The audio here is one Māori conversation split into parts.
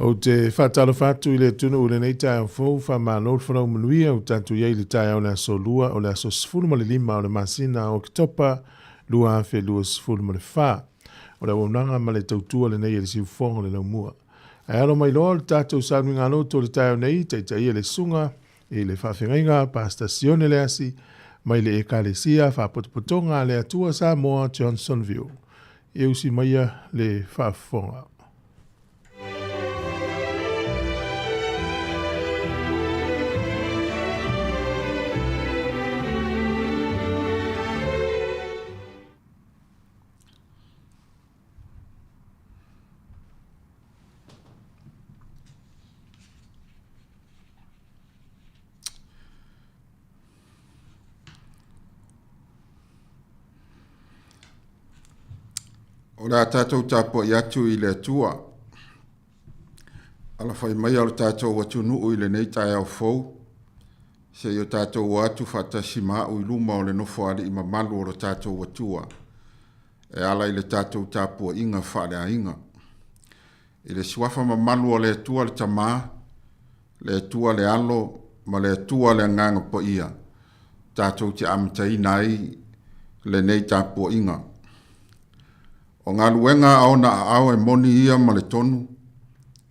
O te whatalo whatu I le tunu ule nei tai au fau whamanol whanau manuia o tatu iei le tai au le aso lua o le aso sifuru ma le lima o le masina o kitopa lua awhi lua sifuru ma le wha. O le waunanga ma le tautua le nei e le siufonga le naumua. Ai alo mai loa le tatu saunui ngā loto le tai au nei tai tai le sunga I le whawhengainga pasta sione le asi mai le ekalesia whapotopotonga le atua Sāmoa Johnsonville. E usi maia le whaafonga. O la tātou tāpua i atu i le atua. Ala whai mai ala tātou watu nuu i le nei tai au fau. Se i o tātou watu whatasi maa ui luma o le nofo ali i mamalu o le tātou watua. E ala i le tātou tāpua inga whare a inga. I le suafa mamalu o le atua le tamaa, le atua le alo, ma le atua le nganga po ia. Tātou te amtai nai le nei tāpua inga. O ngā luenga au na au e moni ia ma le tonu,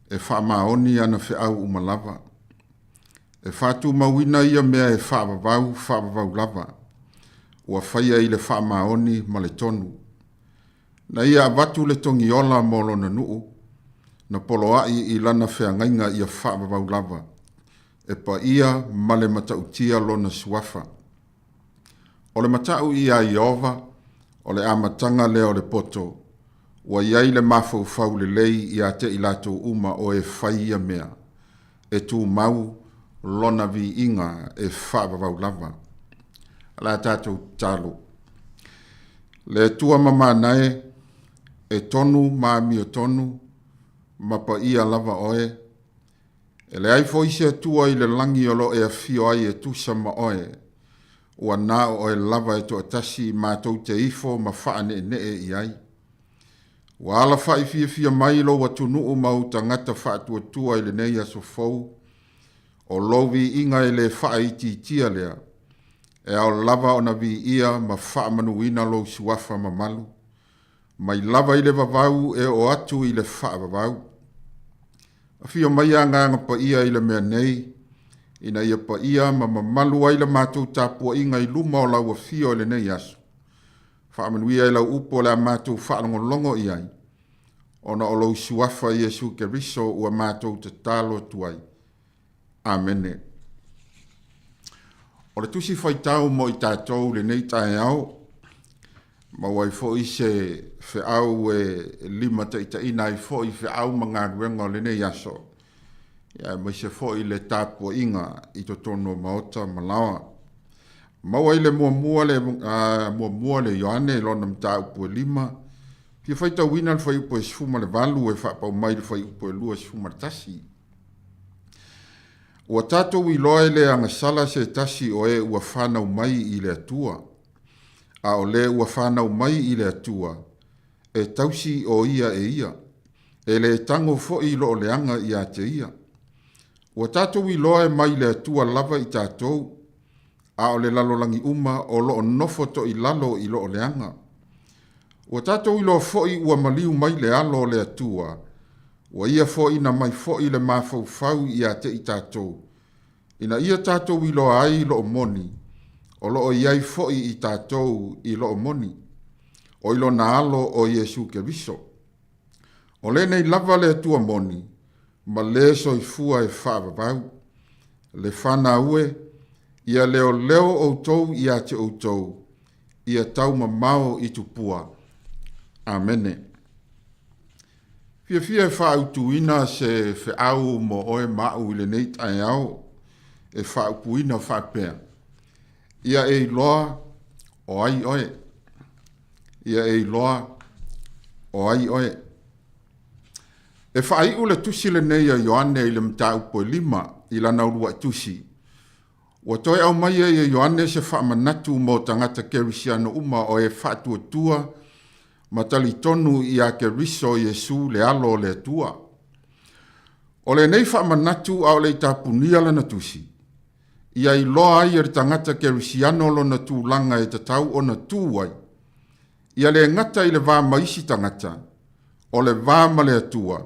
e wha maoni ana whi au umalava. E whātu mawina ia mea e whaavavau lava. Ua whaia i le wha maoni ma le tonu. Na ia avatu le tongi ola molo na nuu, na poloai i lana whea ngainga ia whaavavau lava. E pa ia ma le matautia lona suafa. O le matau ia Iova, o le amatanga leo le poto, wa iai le mafau le lei i a te ilato uma o e whaia mea, e tū mau lona vi inga e whaavavau lava. La tātou tālo. Le tua mama nae, e tonu maami o tonu, mapa ia lava oe, e le aifo ise tua i le langi o lo e a fio ai e tusa ma oe, ua nā o e lava e to atasi mātou te ifo ma whaane ne e i ai. Wa ala whai fia mai lo watu nuu mau tangata whaatua tua i le nei aso fau, o lovi inga i le whai tia lea, e au lava o na vi ia ma wha manuina lo suafa ma malu, mai lava i le vavau e o atu i le wha vavau. A fia mai a nganga pa ia i le mea nei, ina ia pa ia ma malu ai le mātou tāpua inga i luma o lau a fia o le nei aso. Whaamanuia i lau upo le a mātou whaanongolongo i ai. Ona o lau suafa i Jesu Keriso ua mātou te tālo tuai. Amene. O le tusi whaitau mo i tātou le nei tae au, ma wai fo i se whiau e lima te ita ina i fo i whiau ma ngā ruenga o le nei aso. Ia mai se fo i le tāpua inga i to tono maota malawa. Maua i le mua le Ioane lona mta upo lima. Pia whaita wina le whai upo e sifuma le valu e whapau mai le whai upo e lua sifuma le tasi. Ua tātou i loa le angasala se tasi o e ua whanau mai i le atua. A o le ua whanau mai i le atua. E tausi o ia e ia. E le tango fo i lo leanga i a te ia. Ua tātou i loa mai le atua lava i tātou. A o le lalolangi uma o lo nofo to i lalo i lo leanga. Ua tātou i lo foi ua maliu mai le alo le atua. Ua ia foi na mai foi le mafau i a te i tātou. Ina ia tātou i lo ai lo moni. O lo o iai foi i tātou i lo moni. O i lo na alo o Jesu Keriso. O le nei lava le atua moni. Ma le so i fua e whaavavau. Le whana ue. Ia leo outou ia te outou, ia tau mamao i tupua. Amene. Fia whaautuina se whiau mo oe mau i le neit ai au, e whaaupuina whapea. Ia e loa o ai oe. Ia e loa o ai oe. E whai ule tusi le nei a Ioane i le mta upo lima i lana urua tusi. Wa toi au mai e Ioane se whaamanatu mo tangata kerisiano uma o e whaatua tua, ma tali tonu i a keriso Jesu le alo le tua. O le nei whaamanatu au le tapunia lana tusi. Ia i loa ai e tangata kerisiano lo na tūlanga e tatau o na tūwai. Ia le ngata i le vā maisi tangata, o le vā ma le atua,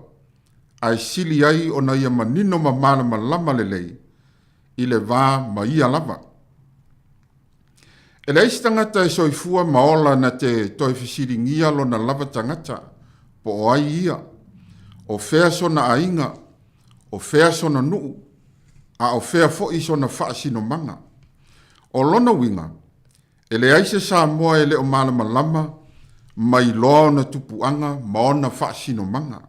ai sili ai o na ia manino ma mana ma lama le lei, i le vā ma ia lava. E leisi tangata e soifua maola na te toi fisiringia lo na lava tangata, po o ai ia, o fea so na ainga, o fea so na nuu, a o fea fo iso na whaasino manga. O lona winga, e le aise Sāmoa e le o malama lama, mai loa na tupuanga maona whaasino manga.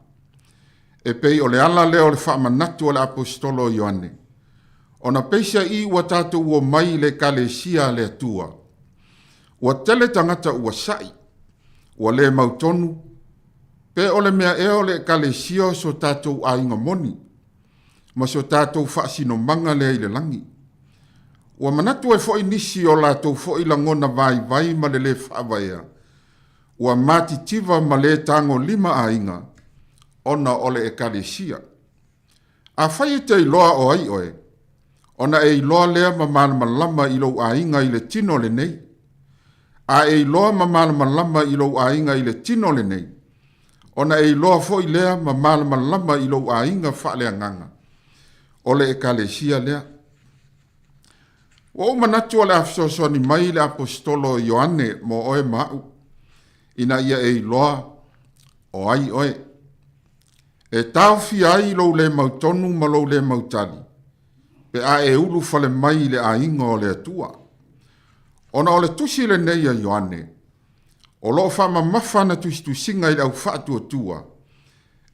E pei o le ala leo le whaamanatu o le apostolo Ioane. O na peisa i ua tātou ua mai le kalesia le atua. Ua tele tangata ua sai, ua le mautonu, pe o le mea eo le kalesia so tātou ainga moni, ma so tātou whaasino manga le aile langi. Ua manatu e foi nisi o lātou foi langona vai ma le whaavaea. Ua matitiva ma le tango 5 ainga, ona ole e kalesia. A whai te iloa o ai oe, ona e iloa lea ma malama lama ilo ainga i le tino le nei. A e iloa ma malama lama ilo ainga i le tino le nei. Ona e iloa foi lea ma malama lama ilo ainga whaalea nganga. Ole e kalesia lea. O manatu ole afsoso ni mai le apostolo Ioane mo oe mau. Ina ia e iloa o ai oe. E tau fi ai lo le mautonu ma lo le mautali. Pe a e ulu fale mai le ainga o le atua. Ona o le tusi le neia Ioane. O lo whama mawhana tusinga i le au whaatua tua.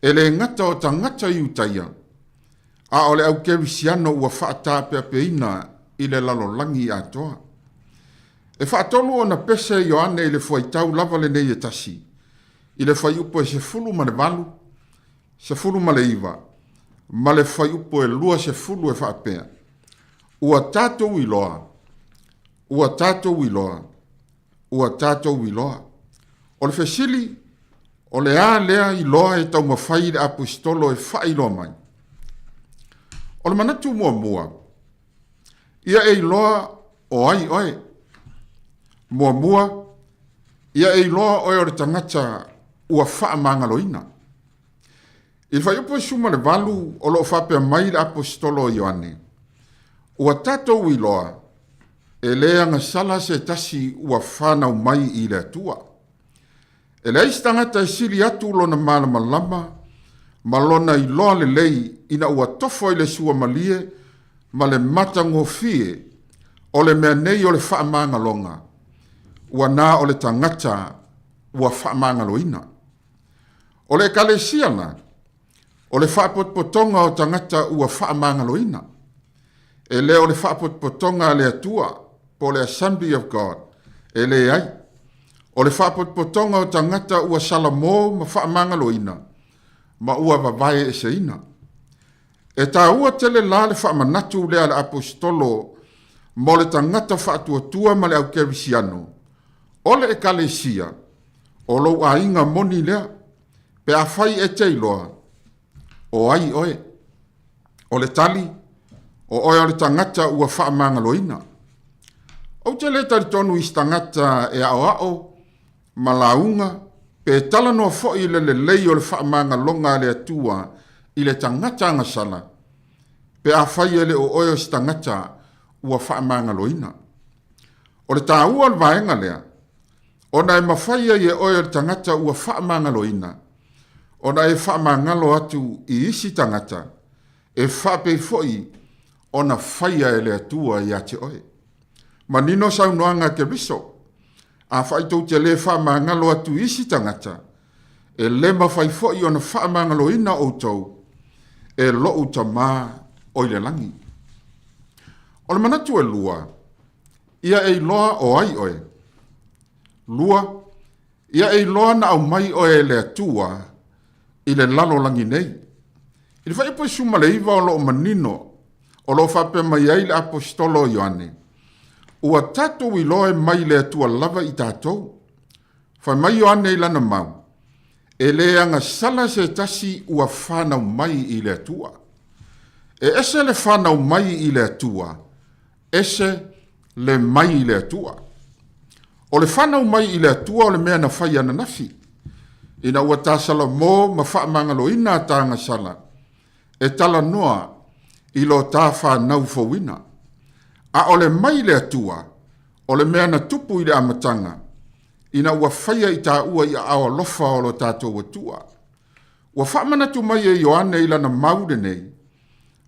E le ngata o ta ngata i utaia. A o le au kewisiano ua whaatapea peina i le lalolangi atoa. E whaatolu o na pese Ioane i le fuaitau lava le neia tasi. I le whai upo e se fulu ma le valu. Se fulu ma le iwa, ma le whai upo e lua se fulu e whaapea. Ua tātou iloa, ua tātou iloa, ua tātou iloa. O le whesili, o le a lea iloa e tau mawhai le apostolo e whai iloa mai. O le manatu mua mua, ia e iloa o ai oe. Mua mua, ia e iloa oe o le tangata ua wha mangaloina. Il fai upo suma le valu o lo whapea mai le apostolo Ioane. Ua tātou iloa, e lea nga sala se tasi ua whanau mai i le atua. E le istangata e sili atu lona malama lama, ma lona iloa le lei ina ua tofo i le sua malie, ma le matango fie, o le mea nei o le whaamanga longa. Ua nā o le tangata ua whaamanga loina. O le kalesiana, o le whaapotpotonga o tangata ua whaamangaloina. E le o le whaapotpotonga le atua, po le Assembly of God, e le ai. O le whaapotpotonga o tangata ua salamo ma whaamangaloina, ma ua vavae e seina. E tā ua tele la le whaamanatu le ale apostolo, mo le tangata whaatuatua ma le au kevisiano. O le e kalesia, o lo a inga moni lea, pe a whai e teiloa, o ai oe, o le tali, o oe o le tangata ua whaamangaloina. O te le tari tonu is tangata e ao, ma launga, pe tala noa fo'i le lei o le whaamangalonga le atua i le tangata angasala, pe a whai ele o oe o si tangata ua whaamangaloina. O le tāua le vaenga lea, o na e mawhaia i e oe o le tangata ua whaamangaloina, o na e whaamangalo atu i isi tangata, e whape foi o na whaia e le atua i ate oe. Ma nino sau noanga ke biso, a whaitou te le whaamangalo atu i isi tangata, e le mawhai foi o na whaamangalo ina o tau, e lo uta maa o le langi. O le manatu e lua, ia e loa o ai oe. Lua, ia e loa na au mai oe le atua, i le lalo langi nei. I le whaipo suma le iwa o lo manino, o lo whape mai ai le apostolo Ioane. Ua tātou i loe mai le atua lava i tātou. Whai mai Ioane i lana mau. E le anga sala se tasi ua whanau mai i le atua. E ese le whanau mai i le atua. Ese le mai i le atua. O le whanau mai i le atua o le mea na whai ana nafi. Ina ua tāsala mō ma whaamangalo ina tānga sala. E tala noa i lo tā whanau fawina. A o le mai le atua, O le mea na tupu i le amatanga, ina ua whaia i tā ua i awa lofa o lo tātou atua. Ua whamana tu mai e Ioane ila na maude nei,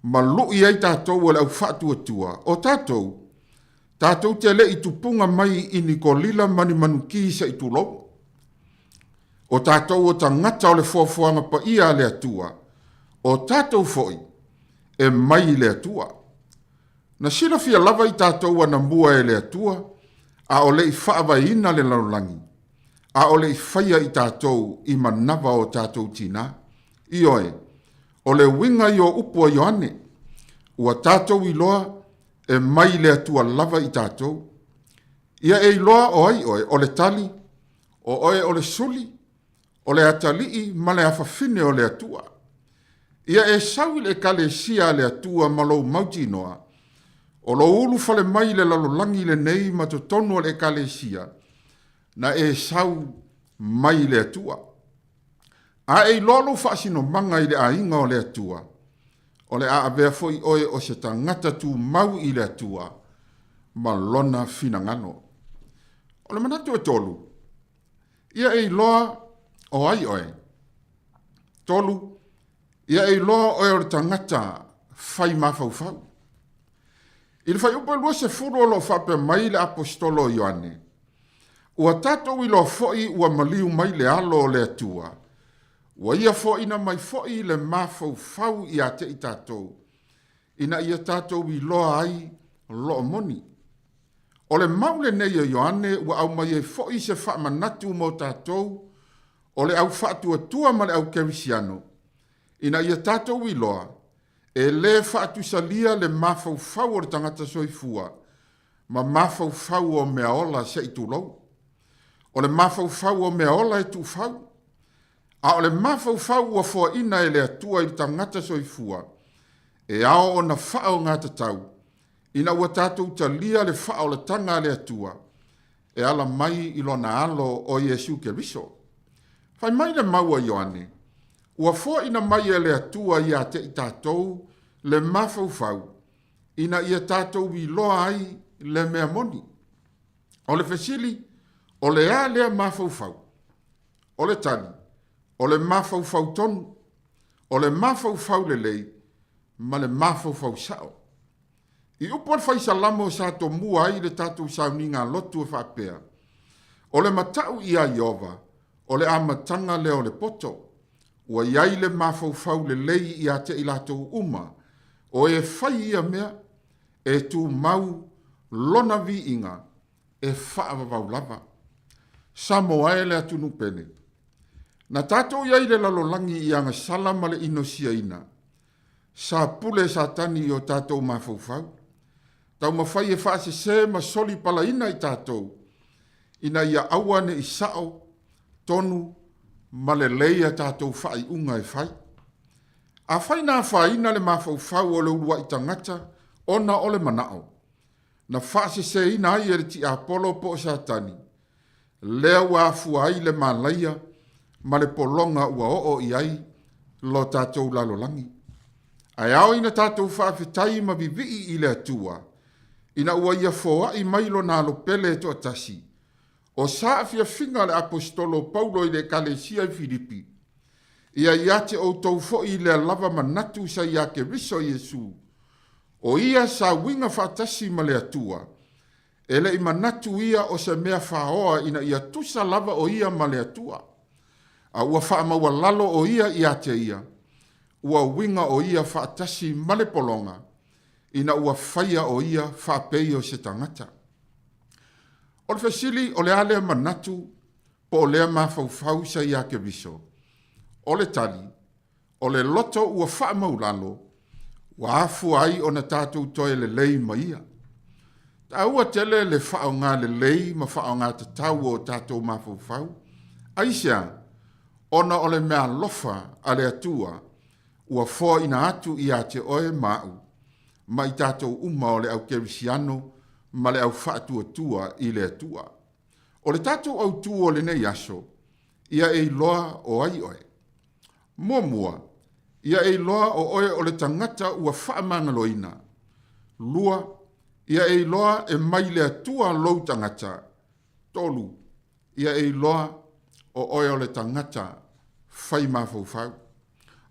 ma lui ai tātou le au whatu atua. O tātou te le i tupunga mai i ni ko lila mani manuki sa i tulou. O tātou o ta ngata o le fuafuanga pa ia le atua. O tātou foi, e mai le atua. Na sila fia lava i tātou ana mua e le atua, a o le i whaava ina le laulangi. A o le i whaia i tātou i manava o tātou tina. I oe, o le winga i o upua Ioane, ua tātou i loa e mai le atua lava i tātou. Ia e loa o ai oe, o le tali, o oe o le suli, o le atalii ma le awhawhine o le atua. Ia e sawi le kale sia le atua malou mauti noa, o lo ulu fale mai le lalolangi le nei ma to tonu le kale sia, na e sau mai le atua. A e lolo whaasino manga i le ainga o le atua, o le a avea foi oe o se tangata tu mau i le atua, ma lona finangano. O le manatu e tolu, ia e loa o ai oe. Tolu, ia e loa oe o le tangata fai mafaufau. I le fai upa lua se furu o lo whape mai le apostolo Ioane. Ua tatou i lo foi ua maliu mai le alo o le atua. Ua ia foi na mai foi le mafaufau i ate i tatou. Ina ia tatou i loa ai lo moni. O le maule nei o Ioane ua au mai e foi se wha manatu mo tatou o le au whaatu atua ma le au kerisiano. Ina ia tatou i loa e le whaatu salia le mafaufau o le tangata soifua ma mafaufau o mea ola se i tūlou. O le mafaufau o mea ola e tūfau. A o le mafaufau ua fua ina e le atua i tangata soifua e ao o na whao ngā tatau. Ina ua tātou talia le whao le tanga le atua e ala mai i lona alo o Iesu Keriso. Fai mai le maua Ioane, ua fua ina mai e le atua i a te i tātou le mafaufau, ina ia tātou i loa ai le mea moni. O le fesili, o le a lea mafaufau, o le tani, o le mafaufau tonu, o le mafaufau le lei, ma le mafaufau sao. I upo le fai salamo sa to mua ai le tātou sauninga lotu e whapea. O le matau i a Iova, o le amatanga leo le poto, ua iai le mafaufau le lei i a te ilatou uma, o e fai ia mea, e tu mau lona vi inga, e whaavavau lava. Sāmoa e le atunu pene. Na tātou iai le lalolangi i anga salama le inosia ina, sa pule sa tani o tātou mafaufau, tau mawhai e whaase se ma soli pala ina i tātou, ina ia awane i sao, tonu, ma le leia tātou whai unga e whai. A whai nā whaina le mafaufau o le urua i tangata, ona o le manao. Na whaase se ina ai e ti apolo po sa tani. Lea ua afua ai le malaia, ma le polonga ua o i ai, lo tātou lalolangi. Ai ao ina tātou whaafetai ma vivii i le atua, ina ua ia foa i mailo nā lo pele to atasi. O sa afia finga le apostolo Paulo i le kalesia i Filipi. Ia iate o tau fo i le lava manatu sa ia ke riso Iesu. O ia sa winga fatasi ma le atua. Ele i manatu ia o se mea whaoa ina ia tusa lava o ia ma le atua. A ua whaamaua lalo o ia iate ia. Ua winga o ia fatasi ma le polonga. Ina ua whaia o ia whapei o se tangata. O le fesili o le alea manatu po o lea mafaufau sa ia ke riso. O le tali, o le loto ua wha maulalo, wa afu ai o na tātou toe le lei ma ia. Ta ua tele le wha o ngā le lei ma wha o ngā tatau o tātou mafaufau. Aisea, ona o le mea lofa a le atua, ua fo ina atu i a te oe mau, ma i tātou uma o le au kerisiano, ma le au whaatua tua i le atua. O le tātou au tua o le nei aso, ia e loa o ai oe. Mua, ia e loa o oe o le tangata ua whaamangaloina. Lua, Ia e loa e mai le atua lou tangata. Tolu, ia e loa o oe le tangata fai mafau.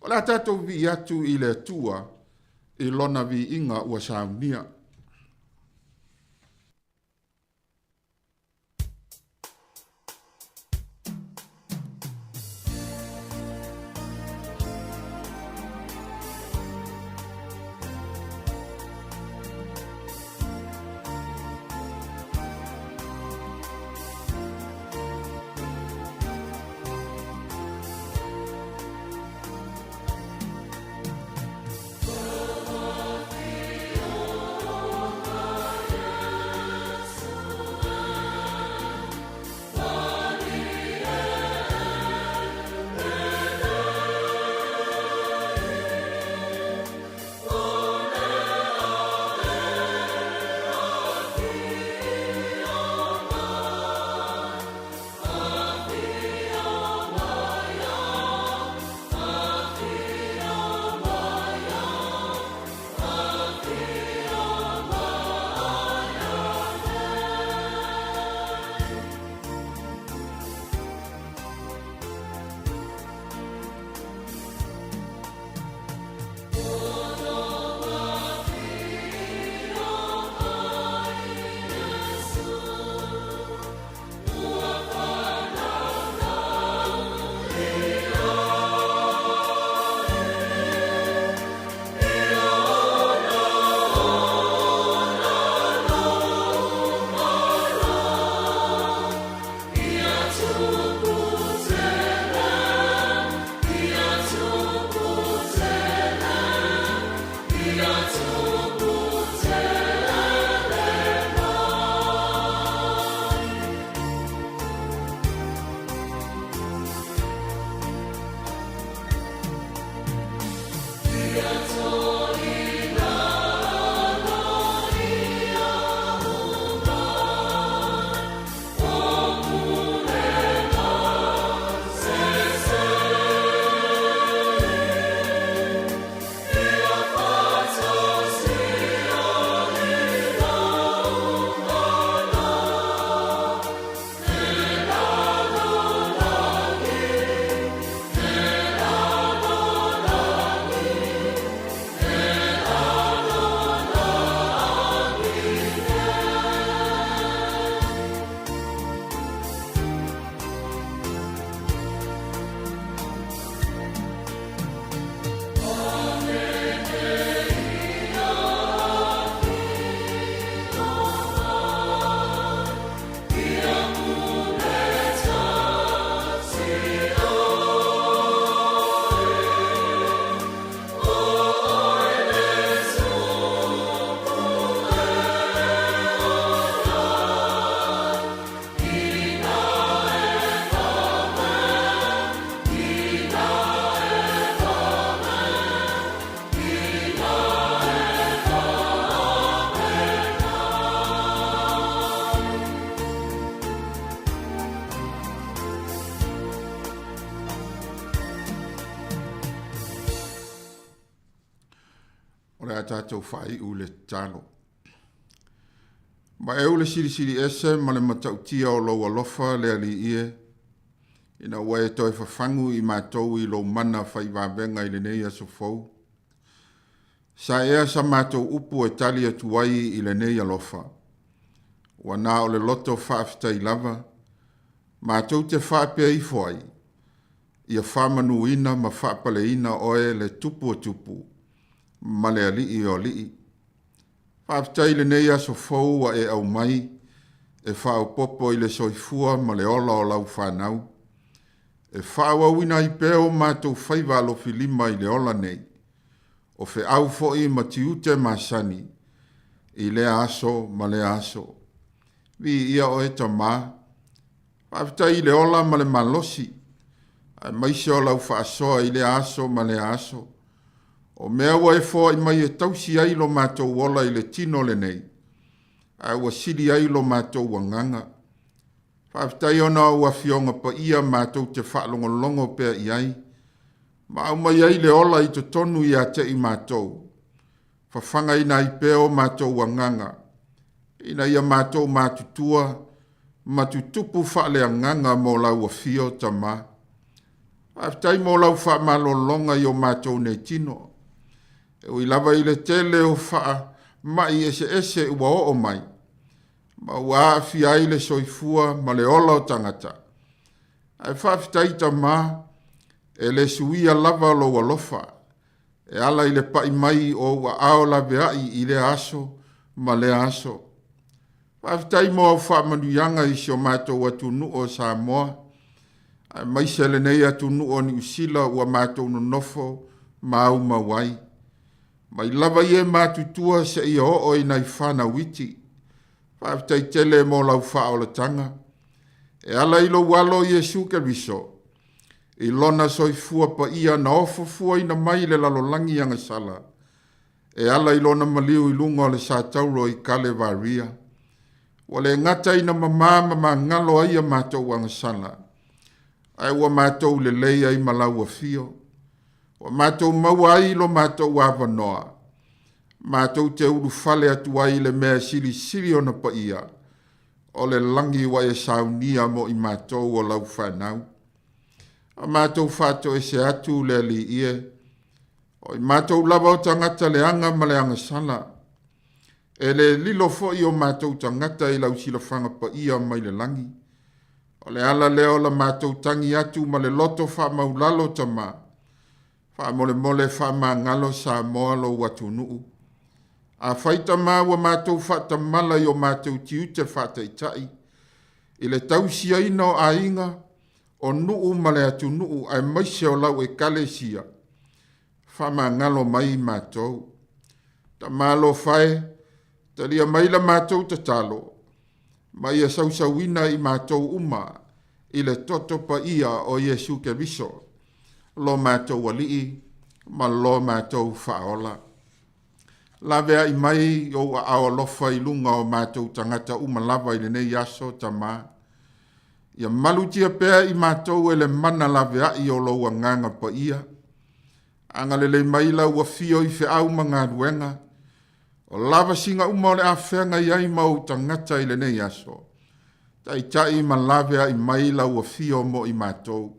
O la tatou vi atu i le atua i lona vi inga ua saunia. O le tātou whai u le tālo. Ma e ule siri ese ma le matautia o lau alofa le ali ie. Ina wae toi whawhangu i mātou i lau mana whai wābenga i le nei aso fau. Sa ea sa mātou upu e tali atu wai i le nei alofa. Wa nā o le loto whaafitai lava. Mātou te whaapea i fwai. Ia whamanu ina ma whaapale ina oe le tupu o tupu. Ma le alii o alii. Whaafitai le nei aso fau wa e au mai. E whao popo i le soifua ma le ola o lau whanau. E whao wina i peo mātou whaiva lo filima i le ola nei. O fe au foi ma tiute masani. I le aso ma le aso. Vi ia o e tamā. Whaafitai i le ola ma le malosi. Ai maise o lau whaasoa i le aso ma le aso. O mea wa e fo i mai e tausi ai lo mātou wola i le tino le nei. Ai wa siri ai lo mātou wanganga. Whaafitai ona ua fionga pa ia mātou te whaalongolongo pea i ai. Ma au mai ai le ola i te tonu i a te i mātou. Whawhanga ina i peo mātou wanganga. ina ia mātou mātutua, matutupu whaaleanganga mō lau a fio tamā. Whaafitai mō lau wha malolonga i o mātou nei tino. E ui lava i le tele o wha mai ese ua o mai. Ma ua awhi ai le soifua ma le ola o tangata. Ai whaafitai tamā, e le suia lava lo walofa. E ala i le pai mai o ua ao la veai i le aso ma le aso. Whaafitai mo au whaamanuianga i sio mātou atu nu o Sāmoa. Ai maise le nei atu nu o ni usila ua mātou no nofo mau mawai. Mai lava i e mātutua se i o i nai whana witi. Whaafitai tele mo lau whaolatanga. E ala ilo walo Iesu Keriso. I lona soifua pa ia na ofofua ina mai le lalolangi anga sala. E ala ilona maliu i lunga o le sātauro i kale varia. Wale ngata ina mamama ma ngalo ai a mātou anga sala. Ai ua mātou le leia i malau a fio. Wa mātou maua ai lo mātou awanoa. Mātou te uru fale atu ai le mea siri o na pa ia. O le langi wa e saunia mo i mātou o lau whanau. A mātou whātou e se atu le li ie. O i mātou lava o tangata le anga ma le anga sala. E le lilo fo i o mātou tangata i lau sila whanga pa ia mai le langi. O le ala leo la mātou tangi atu ma le loto wha maulalo tamā. Wha mole wha ma ngalo Sāmoa lo watu nuu. A whaita mā wa mātou whata mala i o mātou tiute whata i tai. I le tausia ina o a inga. O nuu ma le atu nuu ai maise o lau e kale sia. Wha ma ngalo mai mātou. Ta mālo whae. Ta lia mai la mātou ta talo. Mai e sausawina i mātou uma. I le toto pa ia o Iesu Keriso. Lo mātou walii. Ma lo mātou whaola. La vea i mai o a awalofa i lunga o mātou tangata uma lava i le nei aso tamā. Ia malutia pea i mātou e le mana la vea i o loa nganga pa ia. Anga le mai la ua fio i fe au mga ruenga. O lava singa uma o le awhenga i ai mau tangata i le nei aso. Tai ma la vea i mai la ua fio mo i mātou.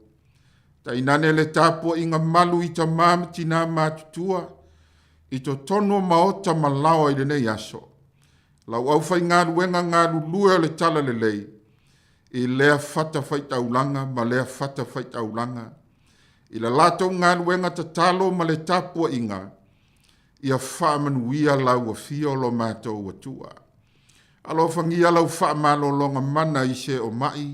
Tai nane le tāpua inga malu i ta māmatina mātutua. I to tono maota malawa i le nei aso. Lau au fai ngā ruenga ngā lulue o le tala le lei. I lea fata fai taulanga ma lea fata fai taulanga. I la lato ngā ruenga ta talo ma le tāpua inga. Ia whaamanuia lau a fio lo mātou atua. Alo whangia lau whaamalo longa mana i se o mai.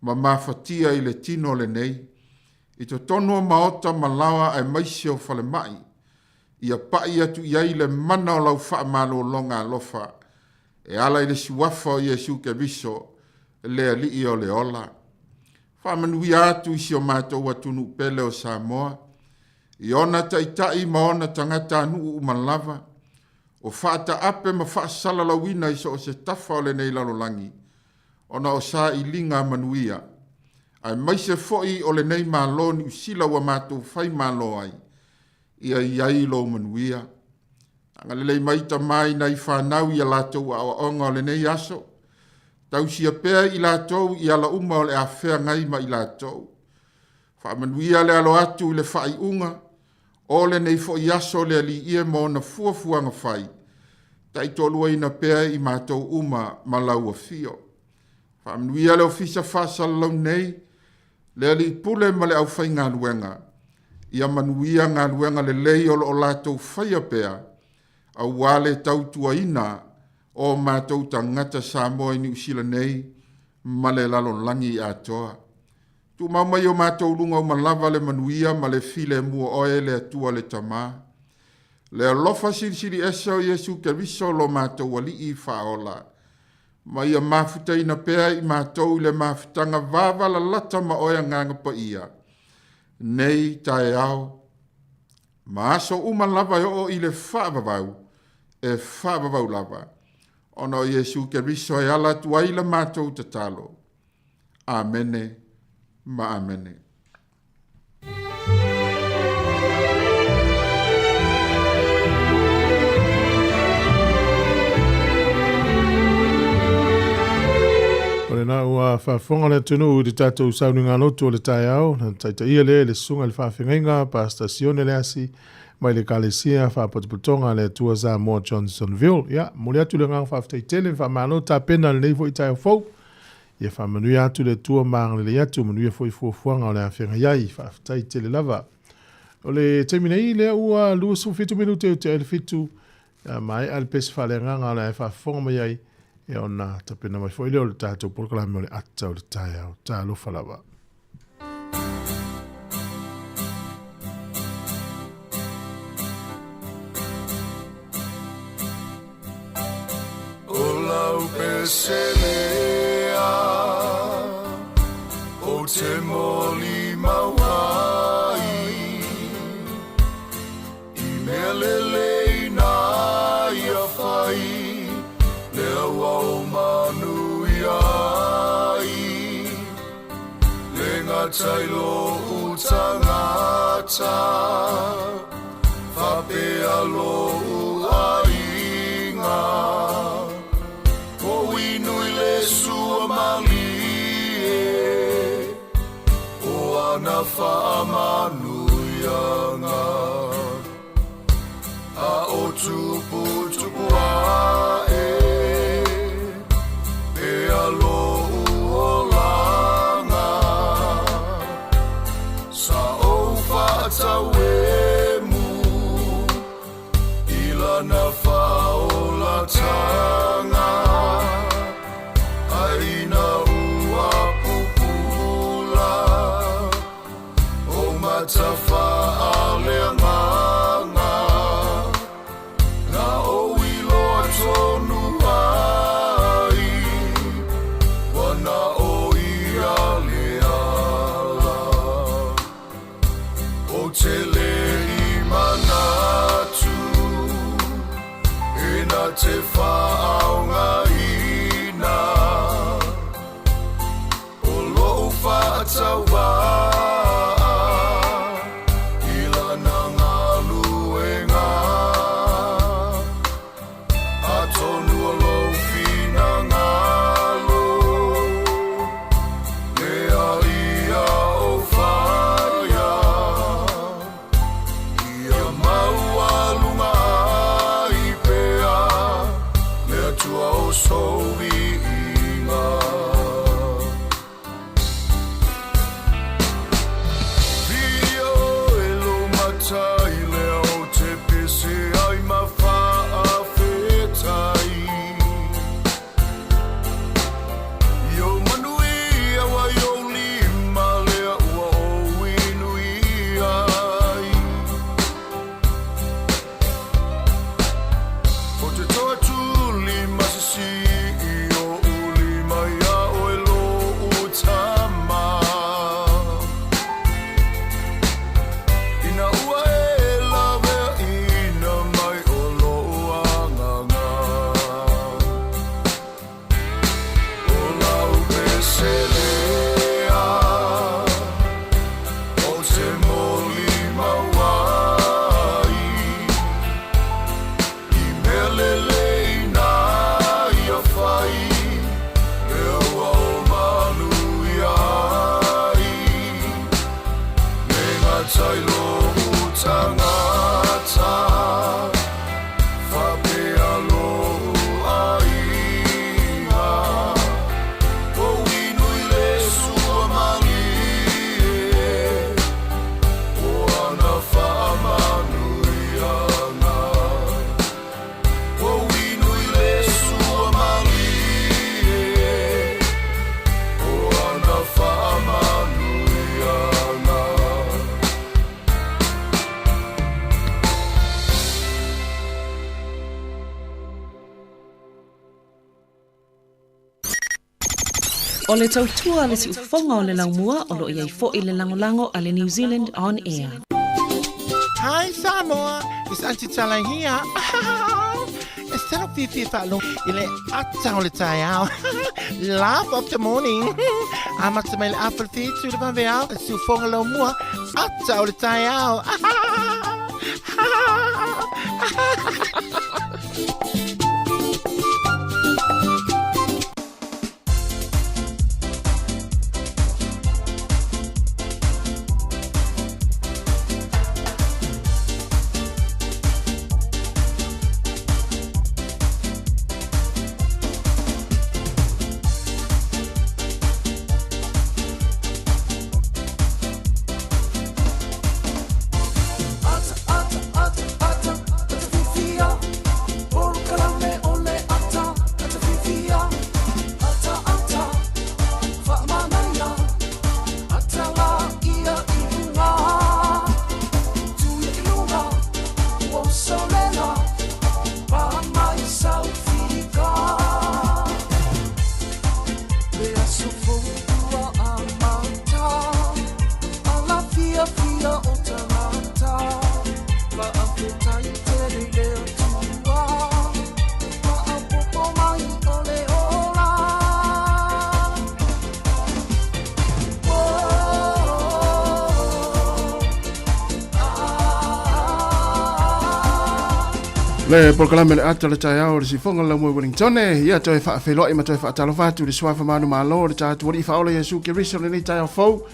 Ma mawhatia i le tino le nei. I to tono maota malawa ai maise o fale mai. Ia pai atu iai le mana o lau whaamalo longa alofa. E ala i le siwafa o Iesu Keriso, le alii o le ola. Whamanui atu isi o mātou atunu pele o Sāmoa. I ona taitai ma ona tangata anu umalava. O whaata ape ma whaasala lawina iso o se tafa o le nei lalolangi. Ona o sa i linga manuia. Ai maise foi o le nei malo ni usila wa mātou whai malo ai. Ia iai lo manuia. Anga lelei maita mai nei whanau ia lātou a onga o le nei aso. Tausia pea i lātou i ala uma o le awhea ngai ma i lātou. Whamanuia le alo atu le whai unga. O le nei fo i aso le ali ia mo na fuafuanga whai. Tai tolua ina pea i mātou uma ma lau a fio. Whamanuia le ofisa whasala lau nei. Le ali pule ma le au whai ngā luenga. Ia manuia ngā luenga le lei o lātou whaia pea, au wale Tautua ina o mātou tangata Sāmoa i New Zealand nei, ma le lalonlangi atoa. Tu maumai o mātou lunga o malawa le manuia ma le file mua oe le atua le tamā. Le alofa siri esa o Iesu Keriso lo mātou wali i whaola. Ma ia mafuta ina pea i mātou le mafutanga vāwala lata ma oea nganga pa ia. Nei tae au. Ma aso uma lava o i le whaavavau. E whaavavau lava. Ono Iesu Keriso e ala tuaila mātou tatalo. Amene. Ma amene. Pena ua whafonga le tunu di tatou sauninga lotu o le tai au, na taita ia le sunga le whawhingainga pa stasione le asi, mai le kalesia whapotopotonga le tua Sāmoa Johnsonville. Ia, mole atu le ngang whawhtaitele, whamano ta pena le neifo i tai au fau. Ia whamanui atu le tua maang le atu, manui foi fuafuanga o le awhenga iai, whawhtaitele lava. O le teminei le ua luasu fitu minute o te ele fitu, mai al pesi whalenganga o le whafonga mai ai, e ona tapena mai foi le o le tātou polokalame o le ata o le tai au, tā lofa lava. O lau peselea, o te moli mawai, I mea lelei na ia whai, lea wau manui ai, le ngatailo u tangata, whapea lo u ainga, o inui le sua malie, o ana whaamanui anga, a o tupu tupu ae, na faola tanga aina ua pupula o matafa aleanganga na o ilo atonu ai wana o ia leala o tele imanatu na te whaonga ina o loo whaatawa ila na ngā luenga a tonu o loo whina ngalo lea ia o whaia ia maua lunga tua o sowi inga Vio elo matai lea o te pese ai mawha a whetai Io manui awa io lima lea ua o inui ai O te toa tu o ulima ia o elo utama Ina ua e lawe ina mai o lo anganga O lau peselea O te moli mawai I melele Tailo utangata Whapea lo ainga O inui le sua malie O ana whaamanui anga O inui le sua malie O ana whaamanui anga O le tautua le si ufonga o le laumua o lo iai fo i le langolango a le New Zealand On Air. Hi Samoa, it's Auntie Tala here. Instead of fifi whaalong i le ata o le tai au. Laugh of the morning. Amata mai le apple feed to le vanve au. Si ufonga laumua ata o le tai au. Le programa le ata le tai au le sifonga la mo Wellington ia toi fa felo ma toi fa talo fa tu le swafa manu malo le tatu ri fa ole Yesu ke riso le tai au fo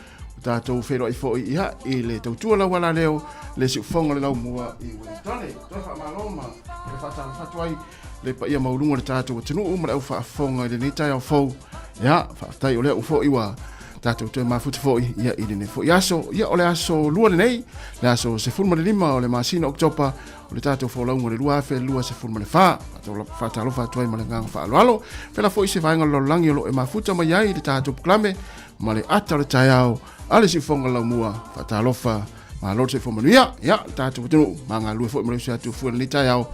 tatu felo i fo ia e le Tautua la wala leo le sifonga le lau mua i Wellington toi fa malo ma le fa talo fa toi le pa ia maulunga le tatu tunu ma le fa fonga le tai au fo ia fa tai ole u fo iwa tatu te mafuta fo ia i le fo iaso ia ole aso lua nei le aso se fulma le lima ole masina oktopa le tato fo launga le lua fe lua se fulma le fa talo fa toi ma le ngang fa alo pela fo se vainga lo langi lo e mafuta ma iai le tato klame ma le ata le taiao ale si fonga la mua fa talo fa ma lo se fo manuia ia tato tunu manga lua fo ma le sa tu fu le taiao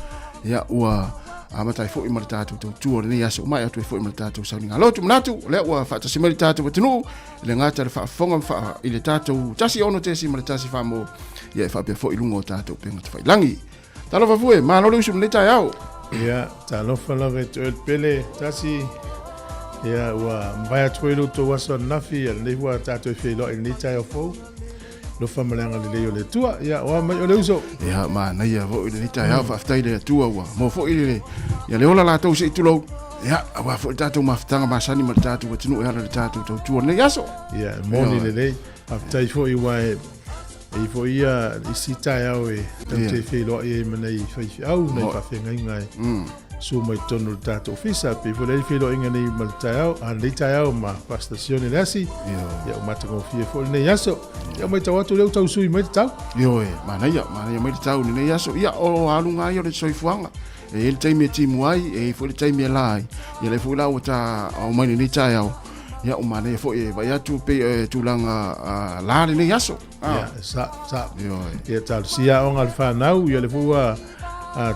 ia ua amatai fo i maltatu tu ni aso mai atu fo i maltatu sa ninga lotu mnatu le wa fa tasi maltatu tunu le ngata le fa fonga fa ile tatu tasi ono tesi maltasi fa mo ia fa be fo i lungo tatu penga fa langi talo fa fue ma lo lu neta yao ia talo fa la vetel pele tasi ia wa mbaya twelo to waso nafi le wa tatu fe lo neta yo fo lo famalanga le leo le tua ia wa mai ole uso ia ma na ia vo ile neta ya fa ftai le tua wa mo fo ile ia le ola la to se tulo ia wa fo tatu maftanga masani ma tatu tunu ia le tatu to tu ne yaso ia moni le aftai fo i wa e fo ia isita ya we te fe lo e menai fa au nei fa fe ngai su mai tonu tatu ofisa pe vo le fe lo inga nei maltao an le tao ma pa stazione lasi ia o mata con fie fo nei yaso ia mai tawatu le tau sui mai tau yo ma na ia mai tau nei yaso ia o alunga ia le soifuanga e il taimi timu ai e fo le taimi lai ia le fo la o ta o mai nei tao ia o mane fo e vai atu pe tulanga la nei yaso ia sa ia tal sia on alfa nau ia le fo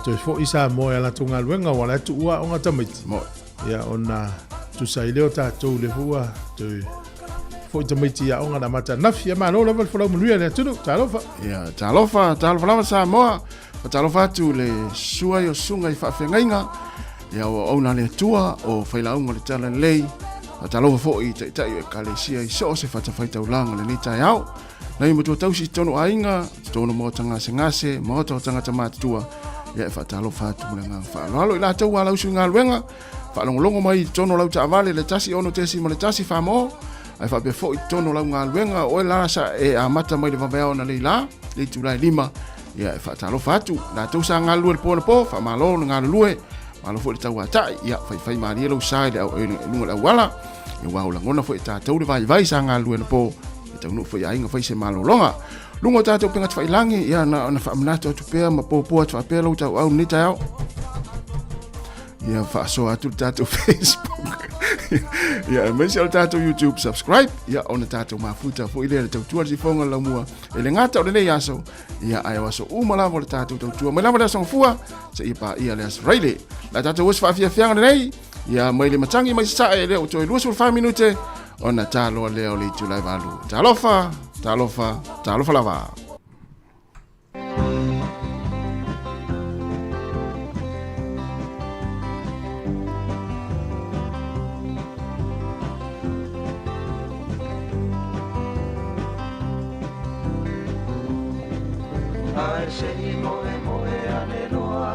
to fo isa mo ala tunga luenga wala tu ua onga tamiti mo ia ona tu sai leo ta to le fua to fo tamiti ya onga na mata nafia ma lo level fo lo muia le tunu talofa ia talofa Sāmoa talofa tu le sua yo sunga i fa fengainga ia o ona le tua o faila unga le tala lei talofa fo i tai e kalesia i so se fata faita ulanga le nita yao na i motu tausi tono ainga tono mo tanga sengase mo to tanga tamata tua ia fa talofa tu le nga fa lo ila tau ala usunga luenga fa longo mai tono lau ta vale le tasi ono tesi mo le tasi fa mo ai fa be fo tono lau nga luenga o la sa e amata mai le vavea na leila le tu lai lima ia fa talofa tu na tu sa nga lue po fa malo nga lue malo fo tau ata ia fa mari lo sai le lunga la wala e wa la ngona fo ta tau le vai sa nga lue po tau no fo ia inga fa se malo longa lungo tato penga tfai langi ia na fa mnato tu pe ma popo tu apelo tau au ni tau ia fa so atu tato Facebook ia mensi tato YouTube subscribe ia ona tato mafuta fo ile tau tu si fonga la mua ele ngata o le yaso ia ai waso umala mo tato tau tu mala mala song fua se ipa ia le Australia la tato was fa fia nei ia mai le matangi mai sa ele o to 5 minute ona talo le o le tu lai valu talofa lava ai se i moe ane noa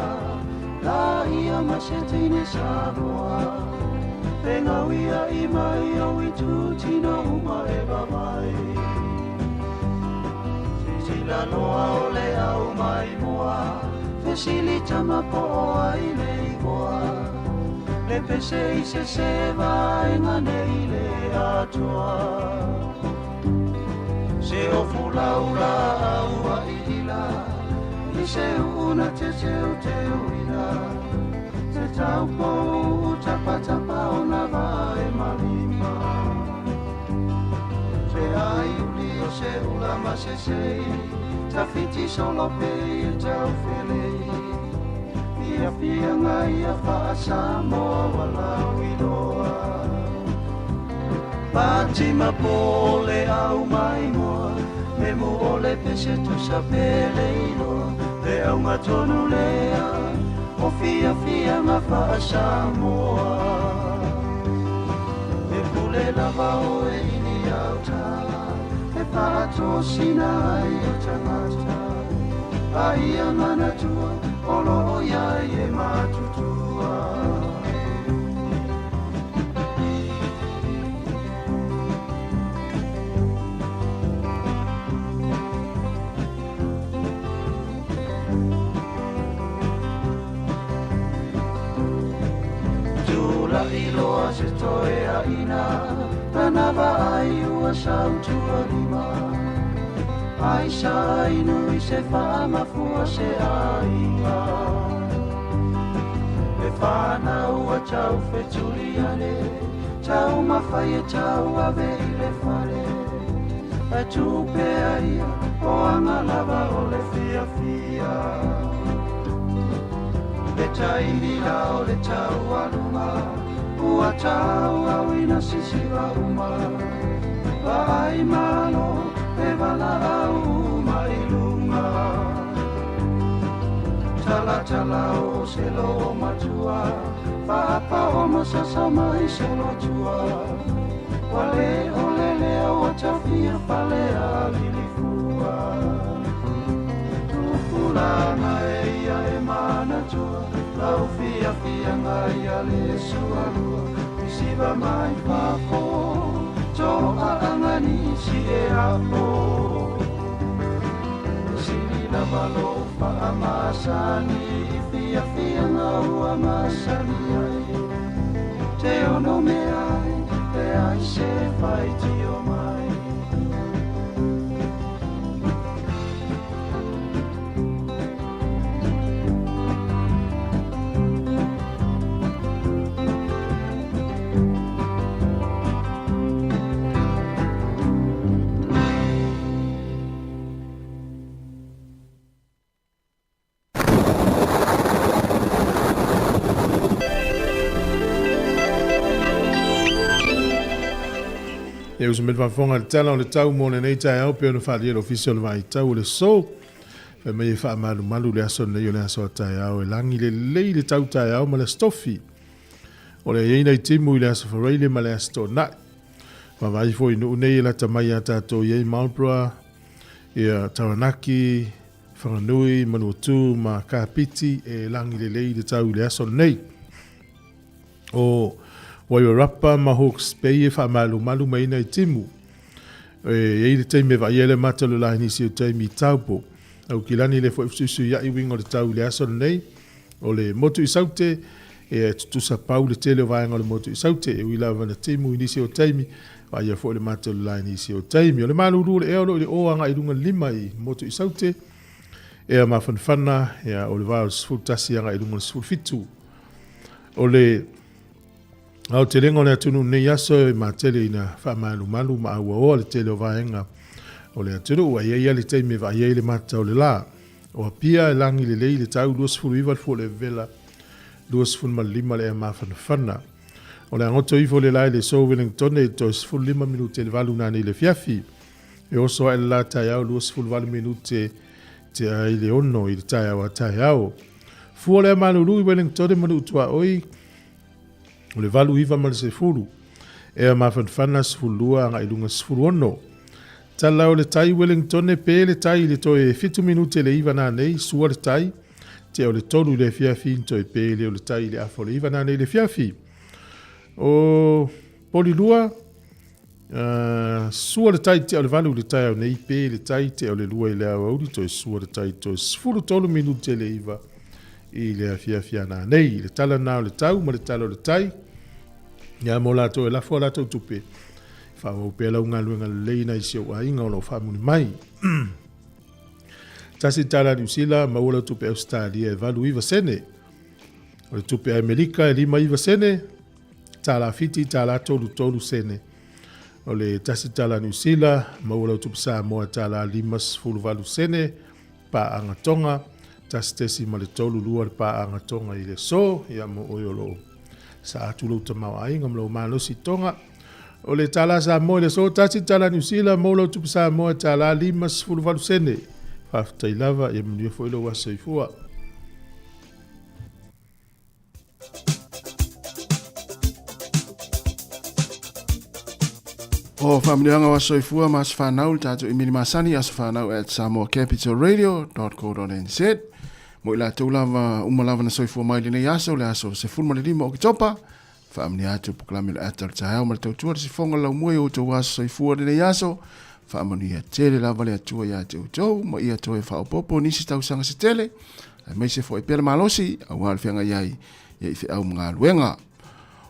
la ia masetine Sāmoa Pengawiya i mai au i tūtino uma e wawai Sila noa o le au mai moa Fesili tama po ai nei goa Le pese i se sewa e nganei le atoa Se o fulaula au a ila I se una te uina Te taupo tapa ona vai malima Se ai uli o se ulama se sei Tafiti solo pe il tau felei Fia ngai a fa Sāmoa wala wiloa Fatima pole au mai moa Me mo ole pese tu sa pele ino Le au matonu lea O fia ma fa Sāmoa E pule lava o e ini au ta E para to sina ai o tangata Ai a mana tua olo ia e matutua. Tula iloa se toea ina, tanava ai ua sautua lima. Ai sa inu I se whaamafua se ainga. E whana ua tau wheturi ale, tau mawhai e tau ave I le whare. E tupe aia o anga lava o le fia fia. Le taimi la o le tau aluma, ua tau awina sisiwa uma. Wa ai malo, e wala au mai lunga. Tala tala o se lo matua, whaapa o masasa mai se lotua. Wale o lele o tawhia whale a lilifua. Tupulana e ia e mana tua, lau fia fia ngai a le sualua. Isiva mai whako, toa angani si e apo. Sili na malo pa amasani, fia fia ngau amasani ai. Te ono me ai, te ai se fai ti o mai. E usa me whafonga le tala o le tau mōne nei tai au peo na whalia le ofisio le vai tau le so. Wha mei e wha malu malu le aso nei o le aso tai au e langi le lei le tau tai au ma le stofi. O le eina I timu I le aso whareile ma le aso tō nai. Wha vai fo inu nei la tamai a tātou iei Malbroa, ia Taranaki, Whanganui, Manuatu, ma Kapiti e langi le lei le tau le aso nei. O Wairarapa ma Hawke's Bay e whaamalu malu maina I timu. E le teime wa iele matalu la nisi o teime I taupo. Au kilani le fo ifsusu ia I wingo le tau le aso nei. O le motu I saute e tutusa pau le tele o vaenga le motu I saute. E wila wana timu I nisi o teime. Wa ia fo le matalu la nisi o teime. O le malu uru le eolo le oanga I runga lima I motu I saute. E a mafanfana e o le vau sfutasi anga I runga sfufitu. O le au te rengo le atunu nei aso e ma tele ina whaamalu malu ma aua oa le tele o vaenga. O le atunu ua ia le teime va ia le mata o le la. O a pia e langi le lei le tau luas fulu iwa fo le vela. Luas fulu ma lima le e mafanfana. O le angoto ifo le lai le so Wellington e tois fulu lima minute le valu nani le fiafi. E oso e la tai au luas fulu valu minute te ai le ono I le tai au a tai au. Fua le manulu I Wellington e manu utua oi. O le valu iwa ma le se fulu. E a mafanfana sfulua anga ilunga sfulu ono. Tala o le tai Wellington e pe le tai le toe 5 minute le iwa na nei sua le tai. Te o le tolu le fiafi into e pe le o le tai le afo le iwa na nei le fiafi. O polilua sua le tai te o le valu le tai o nei pe le tai te o le lua I le au audi toe sua le tai toe sfulu tolu minute le iwa. I le fiafia na nei, le tala na o le tau, ma le tala o le tai. Ia mo lato e lafo lato tupe. Wha o pe lau ngā luenga leina I sio a inga o lo whamuni mai. Tasi tala New Zealand, ma ula tupe Australia e valu iwa sene. O le tupe Amerika e 5 iwa sene. Tala fiti, tala tolu sene. O le tasi tala New Zealand, ma ula tupe Sāmoa tala 5 valu sene. Pa anga tonga. Tastesi ma le tolu lua le pa anga tonga I le so, ia mo oiolo. Sa atu lau tamau ainga mlo malosi tonga. O le tala Sāmoa le so, tasi tala New Zealand, mo lau tupu Sāmoa tala 5 valu sene. Whaftai lava, ia mnua foilo wasa I fua. O whamnianga wa soifua mas whanau tātou I mini masani as whanau at samoacapitolradio.co.nz mo ila tau lava umalava na soifua mai le nei aso le aso se fulma le lima o ki topa whaamni atu puklami le ata le tahau ma le tautua le sifonga lau mua o tau aso soifua le nei aso whaamani ia tele lava le atua ia tau ma ia toe whaopopo nisi tau sanga se tele mai se fo e pere malosi au hal fianga iai ia ife au mga luenga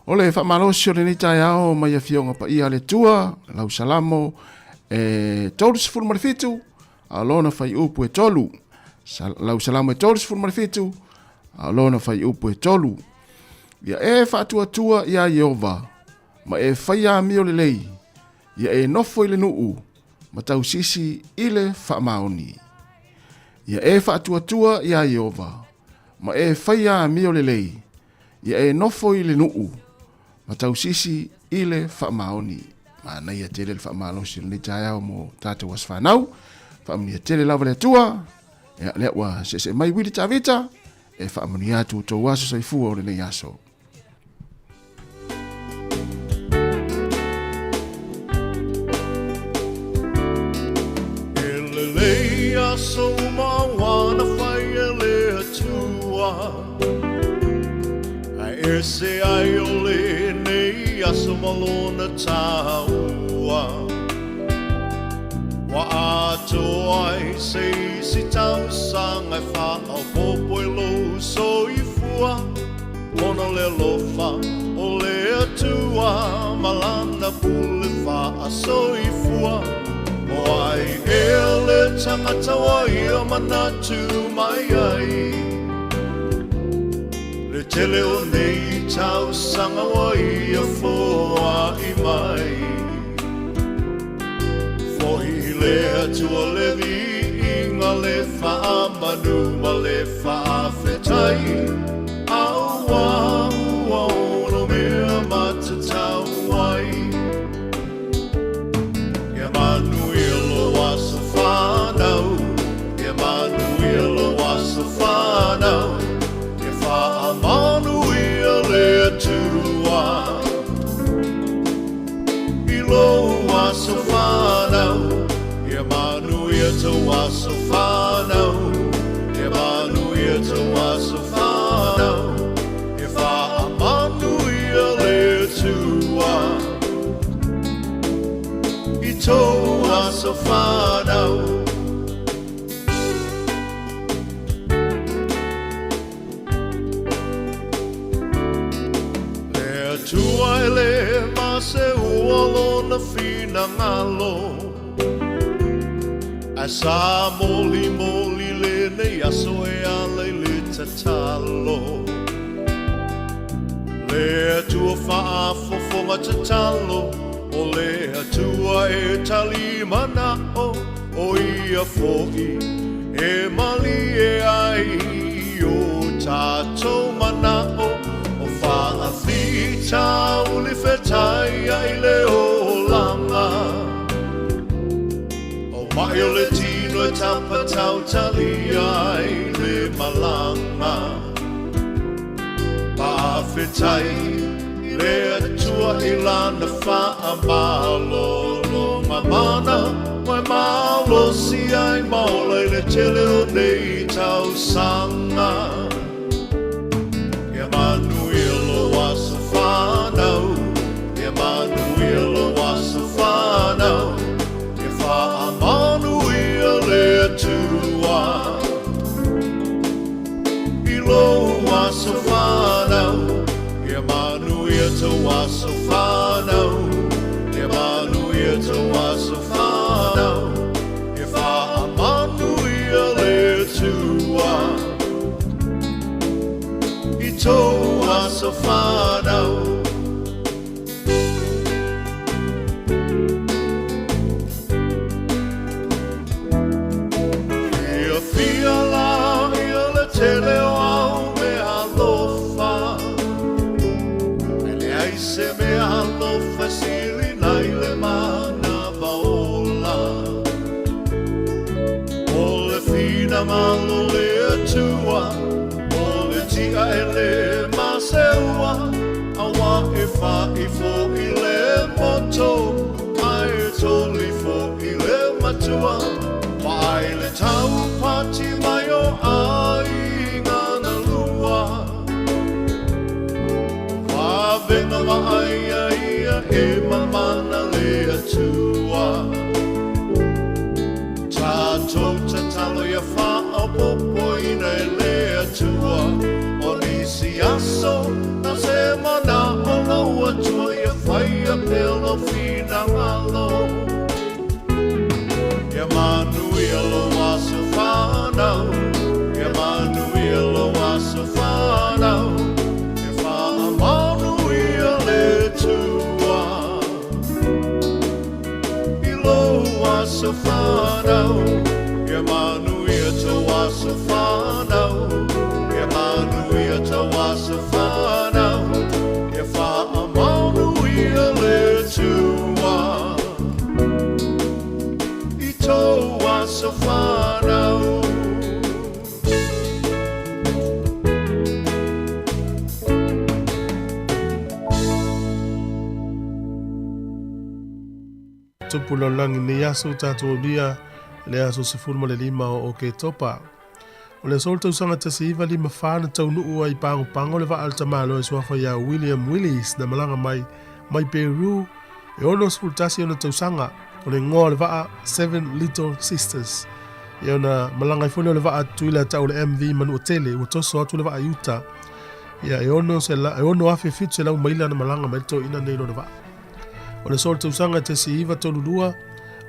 ole whaamalosi o le nei tahau ma ia fionga pa ia le tua lau salamo tolu se fulma le fitu alona fai upu e tolu lau salamo e tolu se fulma le fitu alona fai upu e tolu ia whaatua ia Iova ma whaia mio le lei ia nofo i le nuu ma tau sisi i le whaamaoni ia whaatua ia Iova ma whaia mio le lei ia nofo i le nuu ma tau sisi i le whaamaoni ma na ia tele le whaamalosi le taia mo tātou as whanau whaamani ia tele lava le atua ia lea ua se mai wili tawita whaamani atu tau aso saifua o le nei aso So mawana whaia le atua A se ai o le nei aso malona taua Wa ato ai se si tau sanga e wha au popo e lo soifua Ona le lofa o le atua Malana pule wha a soifua Wai ele tangata wai o manatu mai ai Le tele o nei tau sanga wai a foa i mai Fohi le atua le vi inga le wha manu ma le wha whetai Au au no mea matatau wai Emanuel was a whanau Emanuel was a whanau E wha Emanuel e turua Ilo was a whanau Emanuel to was a whanau Emanuel to was a whanau E wha Emanuel e turua Ito was a whanau Le atua e le mase ualo na fina ngalo A sa moli le nei aso e ale le tatalo Le atua whaafofonga tatalo O le atua e tali mana o ia fo'i E mali e ai o tātou mana o whaafita o le whetai ai le o langa O mai o le tino e tapatau tali ai le malanga Pawhetai Le atua i lana wha malo lo mamana Mai malo si ai maula i le tele o nei tau sanga Emanuel was a whanau Emanuel was a whanau E wha Emanuel e turua Ilo was a whanau Emanuel to was a whanau Emanuel to was a whanau E wha Emanuel e tua Ito was a whanau Ia fia la ia le tele o au me alofa Se me alofa sili nai le mana baola O le fina malo le atua O le tia e le maseua Awa e wha i fo i le moto Ai e toli fo i le matua Mai le tau pati mai o ai ia wha popo ina e lea tua. O nisi aso na se mana o laua tua ia whai a pelo fina ngalo. Ia manu ia loa sa whanau, ia manu ia loa sa whanau, ia wha manu ia le tua. I loa sa whanau, ia manu ia toa sa whanau, ia manu ia toa sa whanau, ia wha manu ia le tua. I toa sa whanau. Tupula langi ni aso tātou lia, le aso se fulma le lima o ke topa. O le sol tau sanga te siiva lima whāna tau nuu ai pango le wa alta malo e suafa ia William Willis na malanga mai Peru. E ono spultasi ona tau sanga, o le ngoa le waa Seven Little Sisters. E ona malanga i fune o le waa tuila tau le MV manu o tele, ua toso atu le waa Utah. Ia e ono afe fitu se lau maila na malanga mai to ina nei no le waa. O le sol tau sanga te siiva tolulua,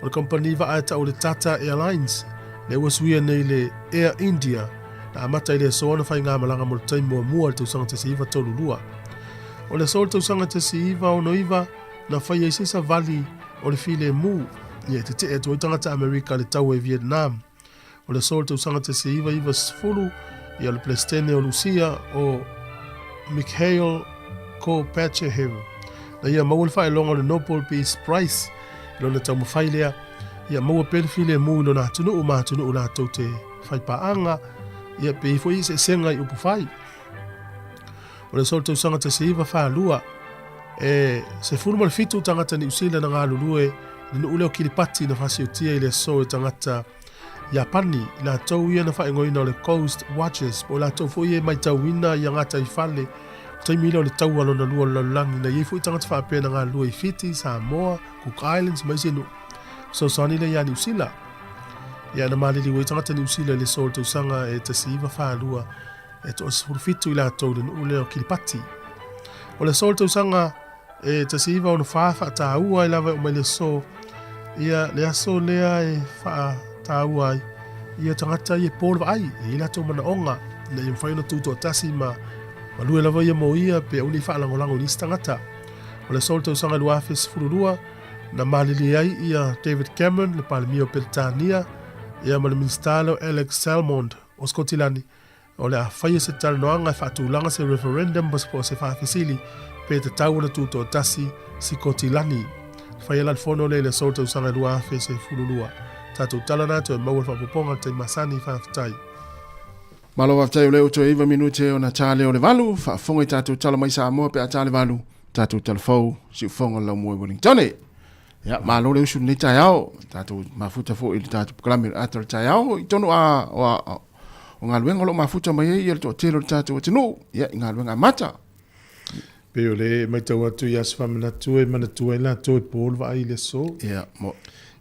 o le kompani wa aeta o le Tata Airlines, le wasuia nei le Air India, na amata i le soana whai ngā malanga mo le taimua mua le tau sanga te siiva tolulua. O le sol tau sanga te siiva o noiva, na whai e sisa vali o le file mu, ia te te e tui tangata Amerika le tau e Vietnam. O le sol tau sanga te siiva iwa sfulu, ia le Plestene o Lucia o Mikhail Kopachev. Na ia maua le whae longa le Nobel Peace Prize, ilo le tau mawhai lea, ia maua pele file mu ilo nā tunu o mā tunu o nā tau te whai paanga, ia pe ifo i se senga i upu whai. O le sol tau sanga te se iwa wha lua, e se furuma le fitu tangata ni usila na ngā lulue, le nu uleo Kiripati na whasi o tia i le so e tangata Japani, la tau ia na whae ngoina o le Coast Watches, po la tau fo ie mai tau ina i angata i whale, taimi o le tau alo na lua lalangi na iei fui tangata whaapea na ngā lua i Fiti, Sāmoa, Cook Islands, mai senu. So sani le ia New Zealand. Ia na malili wei tangata New Zealand le sol tau sanga e te siiva wha lua e to asfuru fitu i la tau le nu leo Kiripati. O le sol tau sanga e te siiva o na whaafa ta ua i lava o mai le so. Ia le aso lea e wha ta ua ai. Ia tangata i e pōrwa ai, e ila tau mana onga, na i mwhaina tūto atasi ma malue lava ia mo ia pe uli wha langolango ni stangata. O le sol tau sanga lua fes fururua, na malili ai ia David Cameron, le palemia o Peritania, ia ma le ministalo Alex Salmond o Skotilani, o le a whaia se talanoanga e whaatulanga se referendum po se whaafisili, pe te tau na tūto atasi si Kotilani. Whaia lan fono le sol tau sanga lua fes fururua. Tātou talana to e maua whapoponga te masani whaafitai. Malo waftai o leo to iwa minute o na tale o le valu, whaafonga i tātou tala mai Sāmoa pe a tale valu, tātou talafau, si ufonga lau mua Wellingtone. Ia, malo leo suru nei tai au, tātou mafuta fo i tātou pukalami atara tai au, i tono o ngā luenga lo mafuta mai e, i al to telo tātou atinu, ia, i ngā luenga mata. Pe o le mai tau atu i asfa manatu e manatu e la to e polva ai le so. Ia, mo.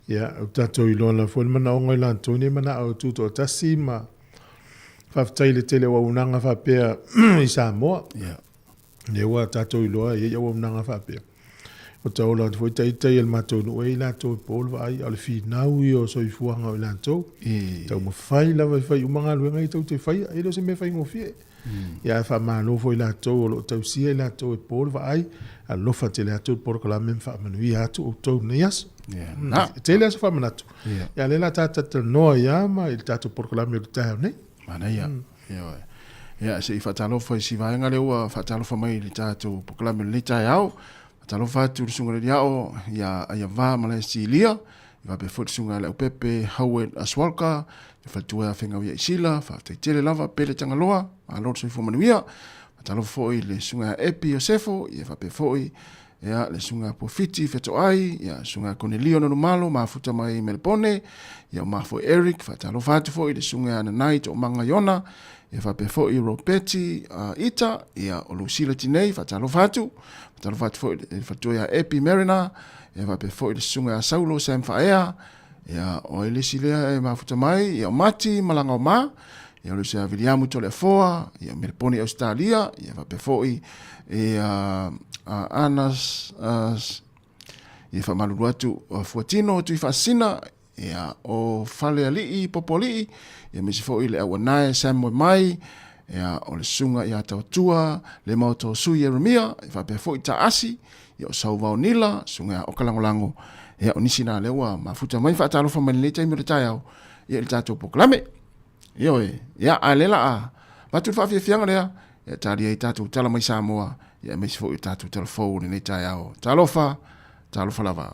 Ia, o tātou i loa la fo le mana onga i la antoni e mana au tūto atasi ma whaftai le tele wa unanga whapea i Sāmoa. Ia. Ne ua tātou i loa e wa unanga whapea. O tau la fo tai tai el matou no e la to polva ai al fi nau i o so i fuanga i la to. Tau mo fai la fai umanga luenga i tau te fai ai lo se me fai ngofie. Ia fa malo fo i la to o tau sia i la to polva ai al lo fa tele atu por kala men fa manu i atu o tau neas. Na tele as fa manatu. Ia le la tata no ia ma il tatu por kala me ta ne. Mana ia. Ia se i fatalo fo si vaenga le ua fatalo fa mai li tatu por kala me li tai au. Talo fatu sunga le diao ia va Malaysia va pe fot sunga le pepe Howard Aswalka fatu a fenga ia sila fa te tele lava pele tangaloa a lot so fo manuia talo foi le sunga epi Josefo ia va pe foi ia le sunga profiti feto ai ia sunga Cornelio no malo ma futa mai Melpone ia ma foi Eric fa talo fatu foi le sunga na night o manga yona ia va pe foi Ropeti ita ia o Lucila tinei fa talo fatu foi fatu ia epi Marina ia va pe foi le sunga Saulo Sam Faea Ia o ele silea e mafuta mai, ia o mati malanga o ma, ia o le sea Viliamu tole foa, ia Melponi Australia, ia vapefoi, ia Anas, ia whamaluru atu Fuatino, tu i whaasina, ia o Whale Alii, Popoli, ia misi fo i le awanae Sāmoa mai, ia o le sunga ia Tautua, le mauto sui Jeremia, ia whapea fo i taasi, ia o Sauvaonila, sunga o Kalangolango, ia o nisi nā lewa, mafuta mai whaatalofa mani le taimi le tai au, ia le tātou poklame, ia oe, ia a lela a, matu whawhiawhianga lea, ia tāri ai tātou tala mai Sāmoa, ia misi fo i tātou telefou le nei tai au, talofa lava.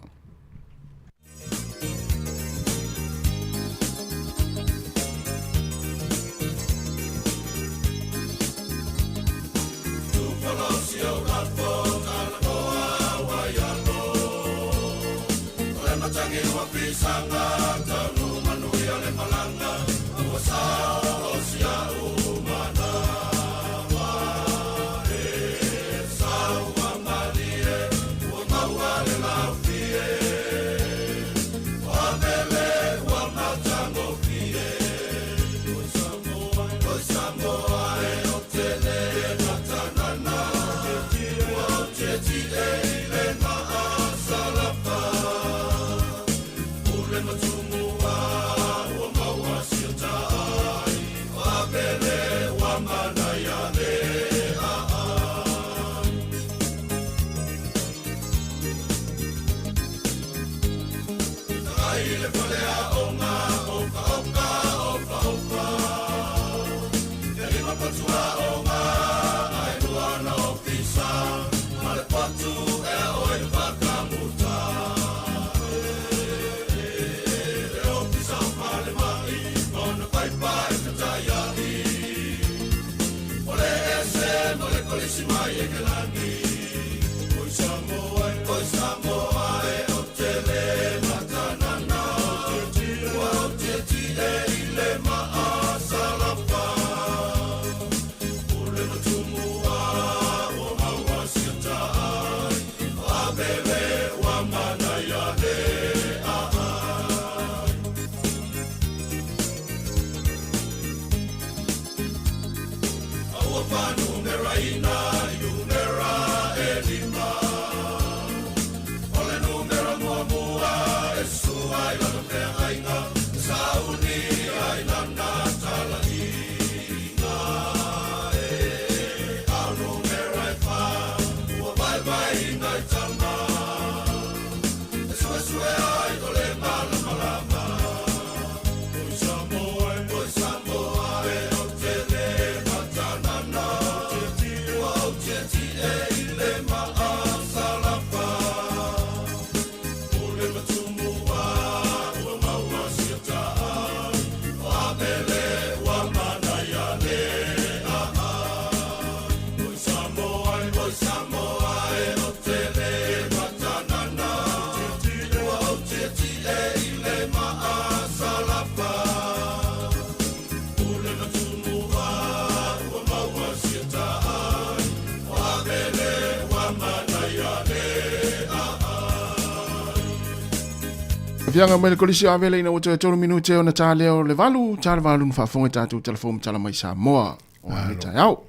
Fianga mai le kolisi avele ina uto e tolu minute o na tāleo le valu na whafonga tātou telefonu tala mai Samoa o ane tai au.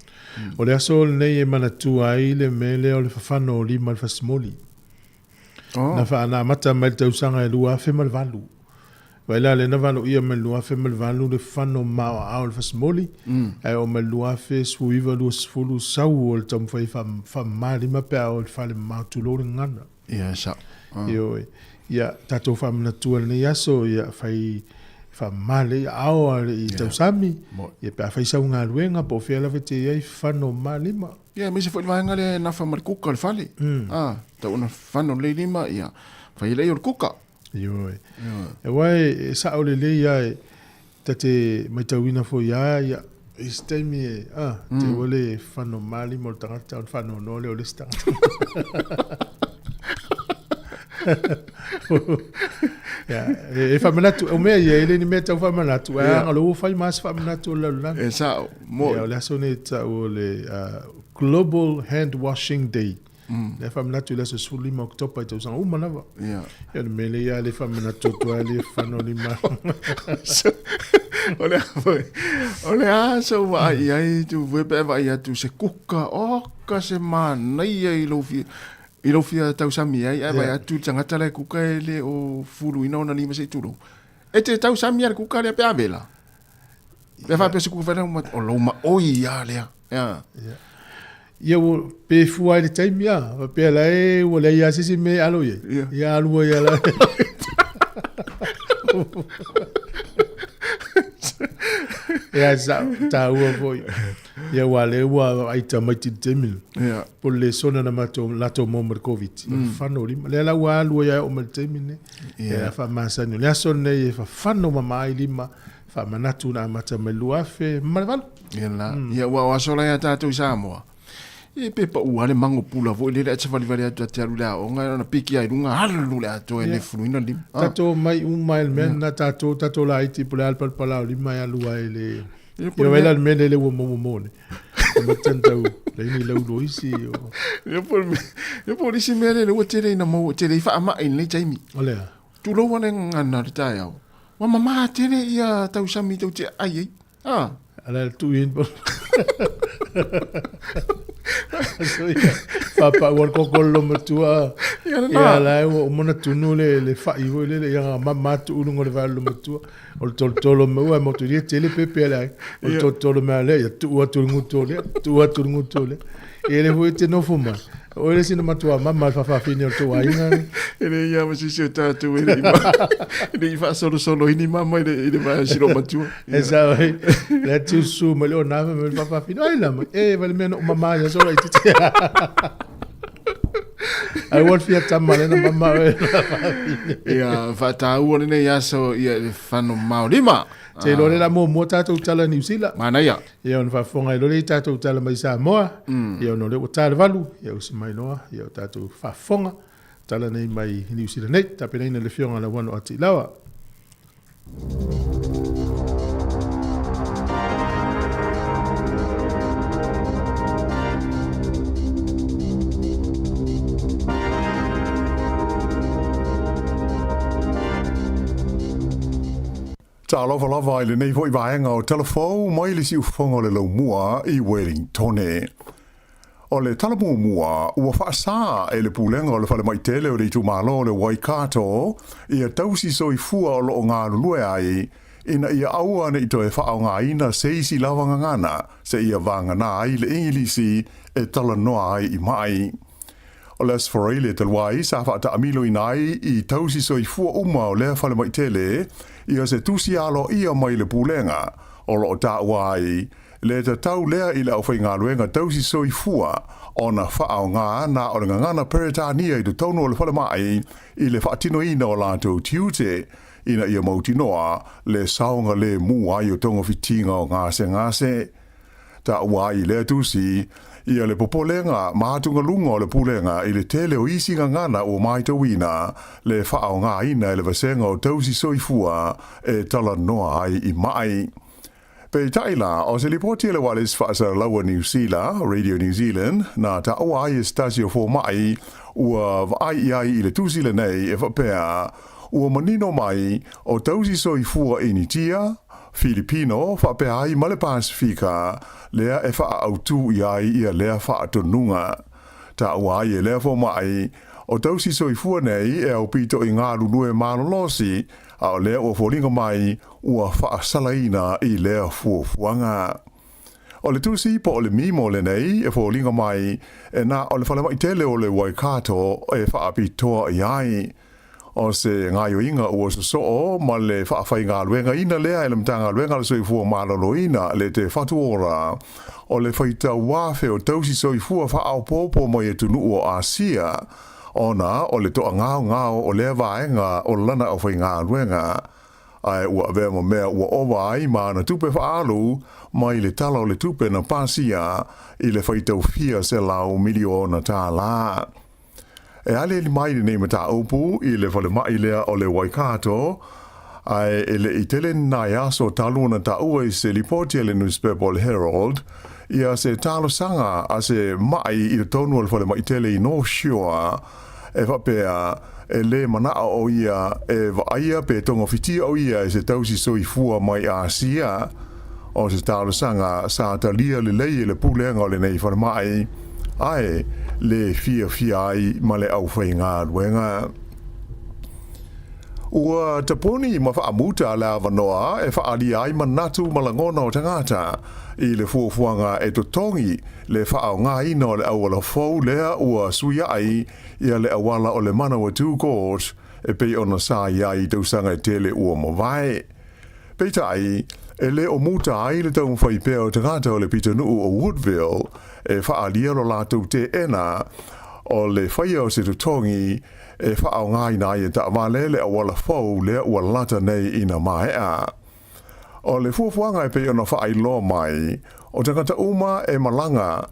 O le aso le nei e manatua ai le mele o le whawhano o lima le whasimoli. Na whaana mata mai le tausanga e lua fe mal valu. Waila le na valu ia mai lua fe mal valu le whano mao au le whasimoli. E o mai lua fe suiva lua sfulu sau o le tamwhai whamarima pia o le whale mao tulore ngana. Ia sa. Ioi. Ia tatou whamanatua le nei aso ia whai whamale ao ale i tausami. Ia pia whai sau ngā ruenga po whiala vete iai whano malima. Ia mese fo whainga le na whamarikuka le whale. Ta una whano le lima ia whai lei o le kuka. Ioi. E wai e sa o le lei ia tate mai tauina fo ia ia istaimi e te wale whano malima o le tangata o whano nole o le stangata. E whamanatu, o mea ia ele ni mea tau whamanatu, e anga lo whai maas whamanatu o laulanga. E sa, mo. O le aso ne ta o le Global Hand Washing Day. Le whamanatu le se sulu lima oktopa i tausanga umanawa. Ia. Ia le mele ia le whamanatu tua le whano lima. Ole a so wa ai tu wepe wa ia tu se kuka ka se mana ia I lo fia tau sami ai vai tu tangata le kuka le o fulu ina ona lima se tulu. E te tau sami ar kuka le pe avela. Le fa pe se kuka o lo ma o ia le. Ja. Ia o pe fua le taimi ia, pe la e o le ia sisi me alo ye. Ia alo ia la. Ia ta ua foi. Ia wale ua aita maiti temil. Ia. Po le sona na mato lato mo mer covid. Fano lima. Le la ua alo ia o mer temil. Ia fa masani. Le sona ia fa fano mama lima. Fa manatu na mata melua fe malval. Ia wa sola ia tātou Sāmoa. E pepa ua le mango pula vo le te vali atu te alu la o nga na piki ai runga halu le atu le fluina lim. Tato mai mai men na tato la iti pula al pala lima ya lua ele. Yo vela men le wo mo ne. Mo tentau le ni le ulo isi o. Yo por isi me le wo tere na mo tere fa ma in le taimi. Ole. Tu lo wana ngana ta ya. Wa mama tere ia tau sami tau te ai. Ala tu in. So papa wal kokolo matua ya la o mona tunu le fa ivo le ya mama tu no le valo matua o tolo mo mo tu di tele pepe la o tolo me le ya tu ngutole ele vo te no fuma o le sino matua mama fa fini o tu ainga ele ya masi se tatu ele fa solo ini mama ele va sino matua esa le tu su me lo na me fa fini ai la vale meno mama ya solo iti ai wal fia tamale na mama ya fa ta u ne ya so ya fano maulima te lo le la mo tatou tala New Zealand mana ya ia on fa fonga lo le tatou tala mai Samoa ia no le tala valu ia o mai noa ia o tatou fa fonga tala nei mai New Zealand nei tape nei le fionga la wano ati lawa Ta lava ile nei foi vaenga o telefou mai le siu fonga le lau mua I Wellington. O le talamu mua ua whaasa e le pulenga o le whale mai tele o le tu malo le Waikato ia tausi soifua o lo ngā lulue ai ina ia aua ne ito e whao ngā ina seisi lawanga ngana se ia vangana ai le ingilisi e tala noa ai I mai. O le asfarai le talwai sa whaata amilo inai I tausi soifua uma o le whale mai tele ia se tusi alo ia mai le pulenga o lo ta wai le te tau lea I le au whai ngā luenga tausi soifua o na whaao ngā ana o le ngana peretania I te tauno o le whale mai I le whaatino ina o lātou tiute ina ia mautinoa le saonga le mua I o tonga fitinga o ngase ta wai le tusi ia le popolenga mahatunga lunga o le pulenga I le tele o isi ngana o maitawina le whaao ngā ina le vasenga o tausi soifua e tala noa ai I mai. Pe taila o se lipoti le walis whaasa laua New Zealand, Radio New Zealand, na ta o ai stasio fo mai ua vai ai I le tusi le nei e whapea ua manino mai o tausi soifua initia Filipino whapea ai male Pasifika lea e wha autu iai ia lea wha atonunga. Ta ua ai e lea fo mai o tausi soifua nei e au pito I ngā lunue manolosi a o lea ua fōlinga mai ua wha salaina I lea fuafuanga. O le tusi po o le mimo le nei e fōlinga mai e na o le whalemai tele o le Waikato e wha apitoa iai. O se ngayo inga ua so ma le whaafai ngā luenga ina lea e le mtanga luenga le soifua malolo ina le te whatuora o le whaita wafe o tausi soifua whaao popo mai e tunu o Asia ona o le toa ngao o lea vaenga o lana o whai ngā luenga ai ua vea mo mea ua owa ai ma na tupe whaalu mai le tala o le tupe na pasia I le whaita ufia se lau miliona tā la. E ale li mai nei mata upu I le whale mai lea o le Waikato ai ele I tele na iaso taluna ta ua I se lipoti le newspaper Herald ia se talo sanga a se mai i le tonu al fale mai tele i North Shore e whapea e le mana o ia e vaia pe tonga fitia o ia e se tausi soi fua mai a sia o se talo sanga sa talia le lei le pulenga o le nei fale mai ai le fia ai ma le au whainga luenga. Ua taponi ma whaamuta la wanoa e whaari ai manatu malangona o tangata i le fuafuanga e totongi le whaao ngā ina o le awala fau lea ua suia ai ia le awala o le mana wa two court e pei ona sa iai tausanga e tele ua mawai. Peita ai e le o muta ai le tau mwhaipea o tangata o le pitanuu o Woodville e whaalia lo lātou te ena o le whaia o se totongi e whaao ngai nai e ta walele a wala fau lea ua lata nei ina maea. O le fuafuanga e pei ona whaai lo mai, o tangata uma e malanga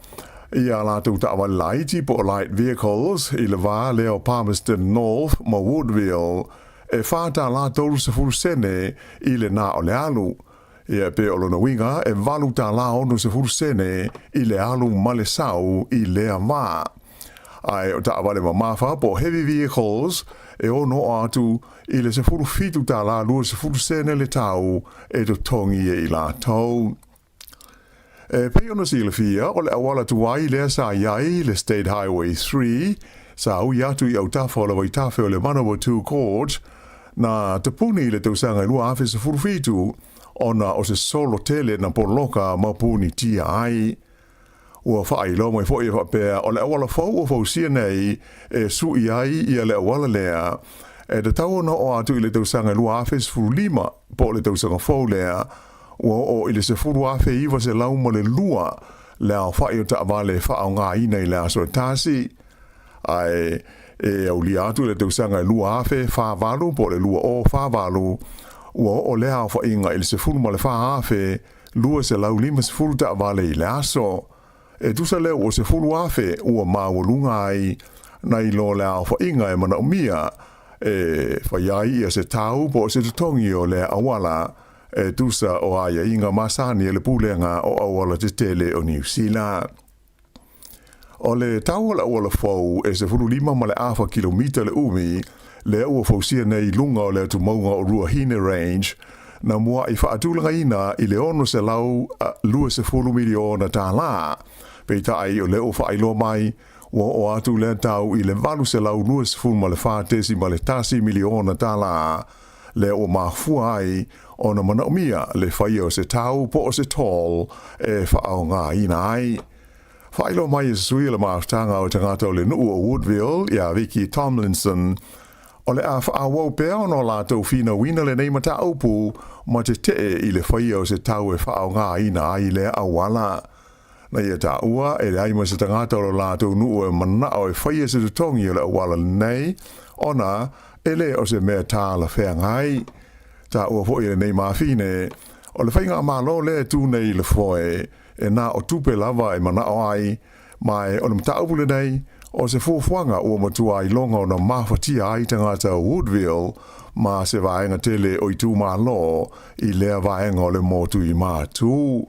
i a lātou ta awalaiti po light vehicles i le wā leo Palmerston North ma Woodville e whāta lātou se furusene i le nā o le alu. Ia pe o lona winga e walu ta la ono se furusene i le alu male sau i lea wā. Ai o ta wale mamafa po heavy vehicles e ono atu i le se furu fitu ta la lua se furu sene le tau e to tongi e i la tau. E pe ono si le fia o le awala tuai lea sa iai le State Highway 3 sa au iatu i au tafo la wai tafe o le Manawa 2 Court na tapuni le tausanga i lua afe se furu fitu ona o se solo tele na poloka mapuni tia ai. Ua whaai lo mai fo i whapea o le awala fau o fau sia nei e sui ai i le awala lea e te tau na o atu i le tausanga lua afe se furu lima po le tausanga fau lea ua o i le se furu afe iwa se lau ma le lua lea o whaai o ta avale whaau ngā ina i lea so tasi ai e au li atu i le tausanga lua afe whāwalu po le lua o whāwalu ua o lea o whainga i le se furu ma le wha afe lua se lau lima se furu ta avale i lea so e tusa leo o se fulu afe ua mawalunga ai na i lo lea o whainga e mana umia e whaiai ia se tau po se tutongi o lea awala e tusa o aia inga masani e le pulenga o awala te tele o New Zealand. O le tau la awala fau e se fulu lima ma le afa kilomita le umi le ua fausia nei lunga o le tumaunga o Ruahine Range na mua i whaatulanga ina i le ono se lau lua se fulu miliona tā la. Peita ai o le o whailo mai, o atu le tau i le valu se lau lua se fulu ma le whaatesi ma le tasi miliona tā la. Le o mafua ai o na mana umia le whaia o se tau po o se tol e whaao ngā ina ai. Whailo mai e sui le maaftanga o tangata o le nuu o Woodville, ia Vicky Tomlinson, o le a whaawau pēo no lātou whina wina le nei mata aupu ma te i le whaia o se tau e whaao ngā ina ai le awala. Na ia tā ua e le aima se tangata o lātou nuu e mana o e whaia se tutongi o le awala nei, ona e le o se mea tā la whea ngai. Tā ua fo i le nei mawhine, o le whainga amalo le tū nei le foe e nā o tupe lava e mana o ai, mai o le mata aupu le nei, o se fuafuanga ua matua i longa o na mawhatia ai tangata o Woodville ma se vaenga tele o i tū malo i lea vaenga o le motu i mātū.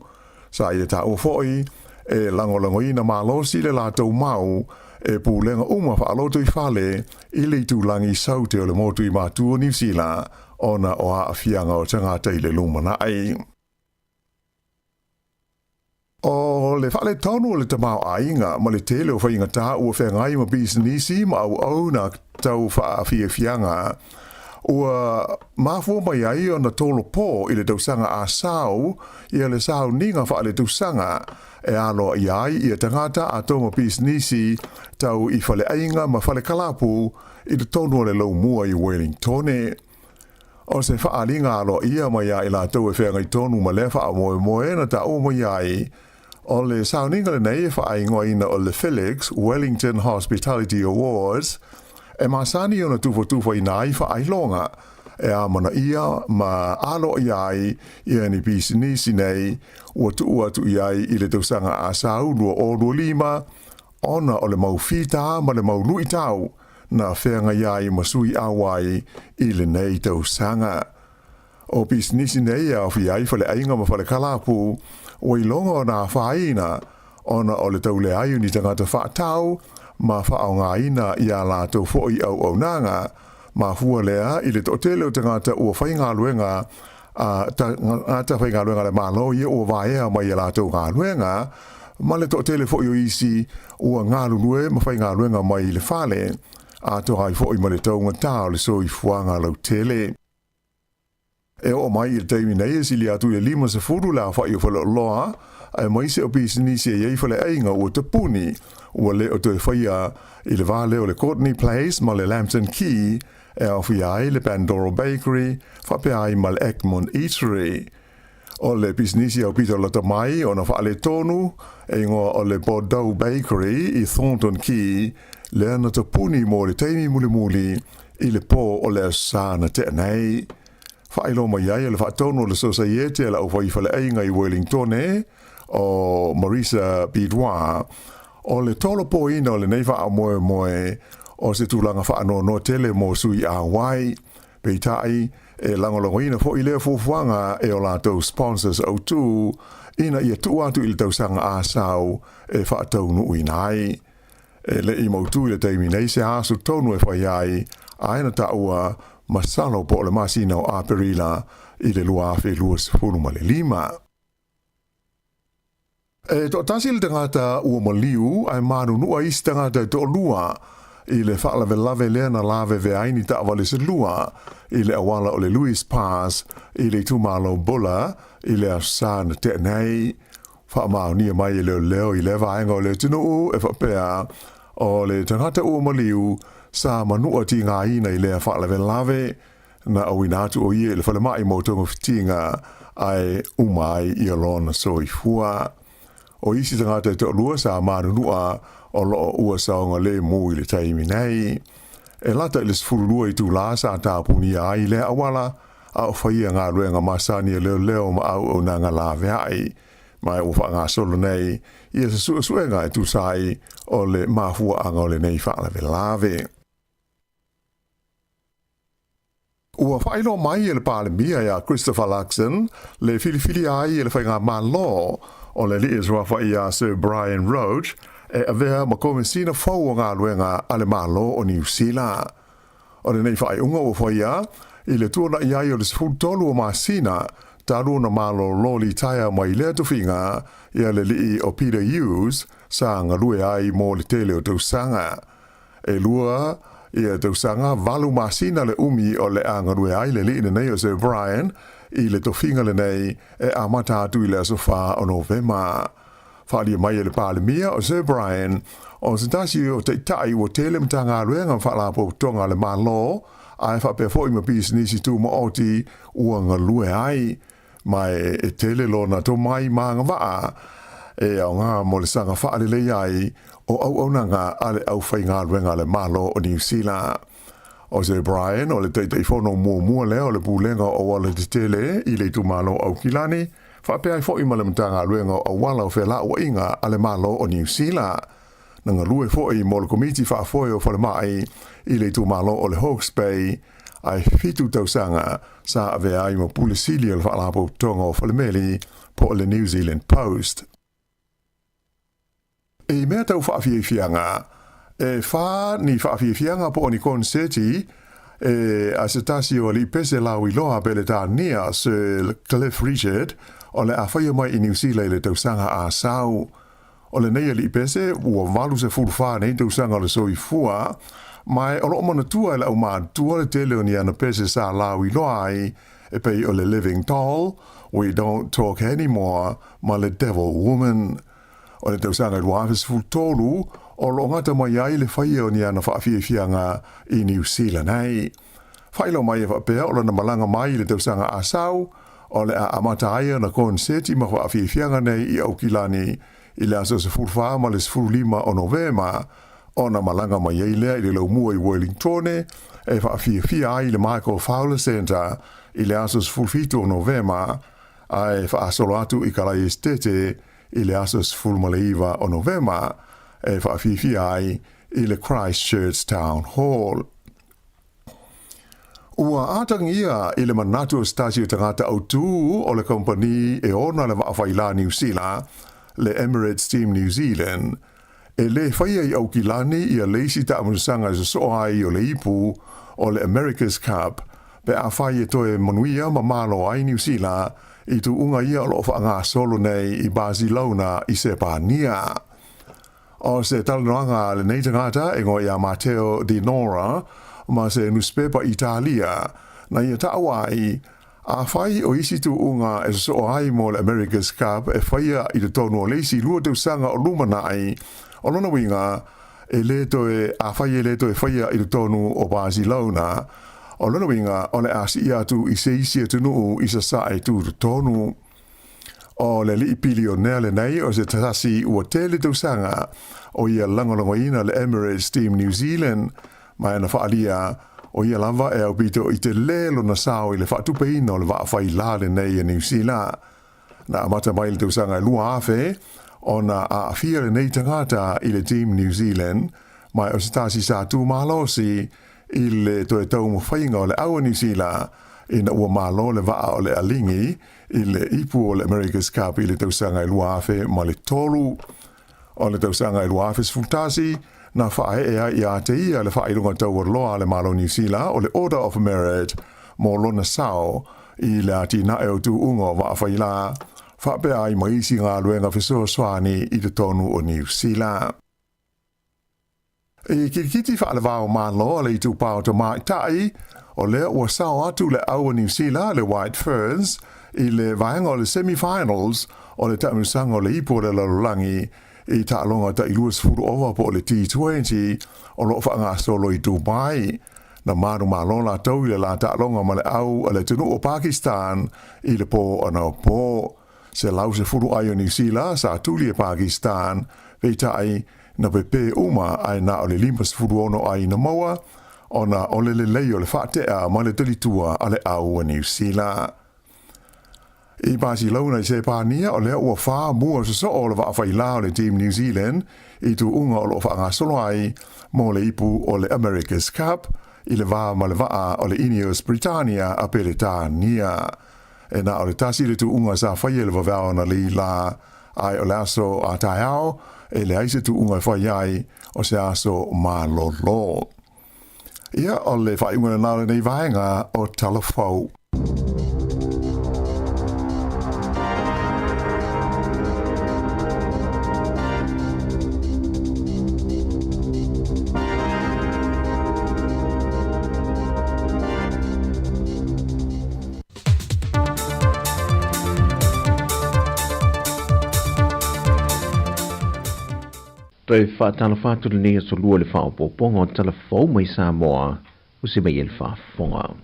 Sa ia tā ua foi e langolango ina malo si le lātou mau e pūlenga uma whaaloto i whale i le tūlangi saute o le motu i mātū o New Zealand ona o a fianga o tangata i le lumana ai. O le whale tonu o le tamau ainga ma le tele o whainga tā ua whengai ma bisinisi ma au na tau whaafia fianga. Ua mafua mai ai o na tolo pō i le tausanga a sau i le sau ninga wha le tausanga e alo i ai i a tangata a tōma bisinisi tau i whale ainga ma whale kalapu i le tonu o le lau mua i Wellington. O se whaalinga alo ia mai ai la tau e whengai tonu ma le wha moe moe na ta o mai ai. O le sauninga le nei e whaingoa ina o le Felix Wellington Hospitality Awards, e masani o na tufa i nai whailonga, e a mana ia ma alo i ai i ani bisinisi nei, ua atu i ai i le tausanga a sau lua o lua lima, ona o le mau fita ma le mau lui tau, na whenga i ai ma sui awai i le nei tausanga. o business nei a fi ai fale ainga ma fale kalapu o ilonga na faina ona o le taule ai ni tangata whaatau ma whaonga ina i a lātou fo'i au nanga ma fua lea i le totele o tangata ua whainga luenga ngata whainga luenga le malo i o vaea mai i lātou ngā luenga ma le totele fo'i o isi ua ngā lulue ma whainga luenga mai i le whale a to hai fo'i ma le taunga tau le so i fuanga lau tele. E o mai i le teimi nei e sili atu i le 5 la wha'i o whala loa ai mai se o business e iei whale ainga ua te puni ua le o te whaia i le vale o le Courtney Place ma le Lambton Key e au whi ai le Pandora Bakery whape ai ma le Egmont Eatery. O le business au pito lata mai o na whaale tonu e ngoa o le Bordeaux Bakery i Thornton Key le ana te puni mo le teimi muli i le po o le asana te nei. Whaelo mai ai le whaatono le Society la au whai whale ainga i Wellington o Marisa Bidwa o le tolo po ina o le nei wha moe o se tūlanga whaano no tele mo sui a wai peitai e langolongo ina fo i lea fufuanga e o lātou sponsors au tū ina ia tu atu i le tausanga a sau e whaatau nu inai e le i mautu i le teimi nei se asu tonu e whai ai aina taua masalo po le masina o aperila i le lua afe lua sifuru ma le 5. E to tasi le tangata ua maliu ai manu nua isi tangata to lua i le whaalave lave lea na lave ve aini ta awale se lua i le awala o le Louis Pass i le tumalo bola i le asana te nei whaamau nia mai i leo i le vaenga o le tinu e whapea o le tangata ua maliu sa manua ti ngā ina i lea whaalave lave na awinatu o ie le whalemai mo tonga fitinga ai umai i alona soifua. O isi tangata te lua sa manunua o loo ua saonga le mo i le taimi nei. E lata i le sfurulua i tu la sa tāpuni ai le awala a o whaia ngā ruenga masani leo ma au o nanga lawe ai. Mai o wha ngā solo nei i e sa suenga e tu sai o le mafua anga o le nei whaalawe lawe. Ua whaino mai e le pālemia ia Christopher Luxon le filifili ai e le whainga malo o le li Israel whaia Sir Brian Roach e avea ma komisina fau o ngā luenga a le malo o New Zealand. O le nei whai unga o whaia i le tuana iai o le sifutolu o masina taru na malo loli taia mai lea tuwhinga i a le li o Peter Hughes sa ngalue ai mo le tele o tausanga. E lua i a tausanga valu masina le umi o le angalue ai le li nei o Sir Brian i le tofinga le nei e amata atu i le asofa o Novema. Whalia mai e le pālemia o Sir Brian o se tasi o te tai o tele mtanga ruenga whalapo tonga le malo ai whape fo ima business tu mo oti ua ngalue ai mai e tele lona to mai maanga waa e au ngā mo le sanga whaale le ai o au nanga ale au whai ngā ruenga le malo o New Zealand. O Sir Brian o le teitei whono mua leo le pūlenga o wala te tele i le tu malo au kilani whape ai fo ima le mtanga ruenga o wala o whela o inga ale malo o New Zealand. Nanga lue fo i mo le komiti whaafoe o whale mai i le tu malo o le Hawke's Bay ai fitu tausanga sa ave ai mo pulisili o le whaalapo tonga o whale meli po le New Zealand Post. E mea tau whaafiefianga e wha ni whaafiefianga po ni konseti e a se tasi o li pese lau i loa pele tā nia Sir Cliff Richard o le a whaia mai i New Zealand le tausanga a sau. O le nei li pese ua walu se fulfa nei tausanga le soifua mai o lo mana tua le au mātua le tele o ni ana pese sa lau i loa ai e pei o le Living Tall We Don't Talk Anymore ma le Devil Woman. O le tausanga i luafes fultolu o lo ngata mai ai le whaia o ni ana whaafiafianga i New Zealand nei. Whailo mai e whapea o le na malanga mai le tausanga a sau o le a amata aia na konseti ma whaafiafianga nei i Aukilani i le aso se fulfa ma le sfulima o Novema o na malanga mai ei lea i le laumua i Wellington e whaafiafia ai le Michael Fowler Center i le aso se fulfito o Novema ai whaasolo atu i Kalai Estete i le aso se fulmaleiva o Novema e whaafiafia ai i le Christchurch Town Hall. Ua atangia i le manatu o stasio tangata au tū o le kompani e ona le whaafai New Zealand, le Emirates Team New Zealand, e le whaia i au kilani i a leisi ta amunusanga i so ai o le ipu o le America's Cup, pe a whai e toe manuia ma malo ai New Zealand i tu unga ia o lo whaanga solo nei i Barcelona i se pānia. O se talanoanga le nei tangata e ngoi a Matteo Di Nora, ma se newspaper Italia, na ia taawai, a whai o isi tu unga e so ai mo le America's Cup e whaia i te tonu o leisi lua te usanga o lumanai, o lona winga e leto e a whai e leto e whaia i te tonu o Barcelona, o lona winga o le asi ia tu i se isi e tunu i sa sae tu te tonu. O le li pilionea le nei o se tatasi ua tele te usanga o ia langalongoina le Emirates Team New Zealand, mai na whaalia o ia lava e au pito i te lelo na sao i le whaatupeina o le waawhai lale nei e New Zealand. Na amata mai le te usanga lua afe, o na a awhia le nei tangata i le Team New Zealand, mai o se tasi sa tu malosi i le toe tau mo whainga o le aua New Zealand, i na ua malo le waa o le alingi, i le ipu o le America's Cup i le te usanga i lua afe ma le tolu. O le te usanga i lua afe sfutasi, na whae ea i a te ia le whaerunga tau loa le malo New Zealand o le Order of Merit mo lona sao i le ati na e o tu ungo wa whaila whapea ai maisi ngā luenga whesoa swani i te tonu o New Zealand. I kirikiti whaale wao malo le i tu pao to mai tai o le ua sao atu le aua New Zealand le White Ferns i le vaenga o le semi-finals o le taumusanga o le ipo le lalulangi i ta'alonga ta iluas furu ova po le T20 o lo whaanga solo i Dubai. Na maru malona tau i le la ta'alonga ma le au a le tunu o Pakistan i le po ana o po. Se lau se furu ai o New Zealand sa tuli e Pakistan vei tai na pepe uma ai na o le limpas furu ono ai na maua o na o le lei o le whaatea ma le talitua a le au a New Zealand. I Barcelona i se pānia o lea ua wha mua so o le waawhai la o le Team New Zealand i tu unga o lo whaanga solo ai mo le ipu o le America's Cup i le waa ma le waa o le Ineos Britannia a Peretania. E na o le tasi le tu unga sa whaia le wawao na li la ai o le aso a taiao e le aise tu unga whaiai o se aso ma lo. Ia o le whaiunga na nei vaenga o talafau. Toi whaatala whāturu nea so lua le whaopoponga o talafau mai Sāmoa o se mai el whaafonga.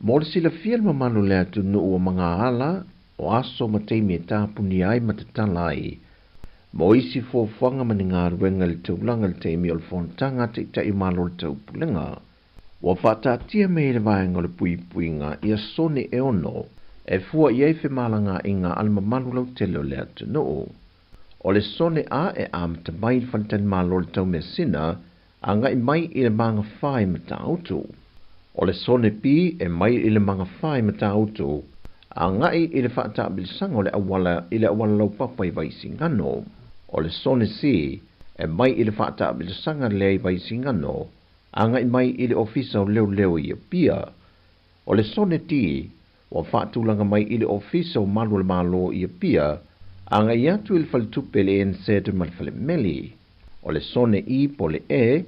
Mo le sila fiel mamanu lea tunu ua mga ala o aso mateimi e tāpuni ai matatala ai. Mo isi fōwhanga mani ngā ruenga le taulanga le teimi o le whontanga te ita i malo le taupulenga. Wa whaatatia mei le vaenga le pui puinga i a sone e ono e fua i eife malanga i ngā alma manu lau tele o lea tunu. O le sone a e amta mai whantan malo le tau mea sina, a ngai mai i le manga whai ma ta autu. O le sone pi e mai i le manga whai ma ta autu, a ngai i le whaata bilisanga o le awala i le awala lau papa i vaisi ngano. O le sone si e mai i le whaata bilisanga le i vaisi ngano, a ngai mai i le ofisa o leo i a pia. O le sone ti, o whaatulanga mai i le ofisa o malu le malo i a pia, anga iatu il faltupe le ensetu mal fale meli. O le sone i po le e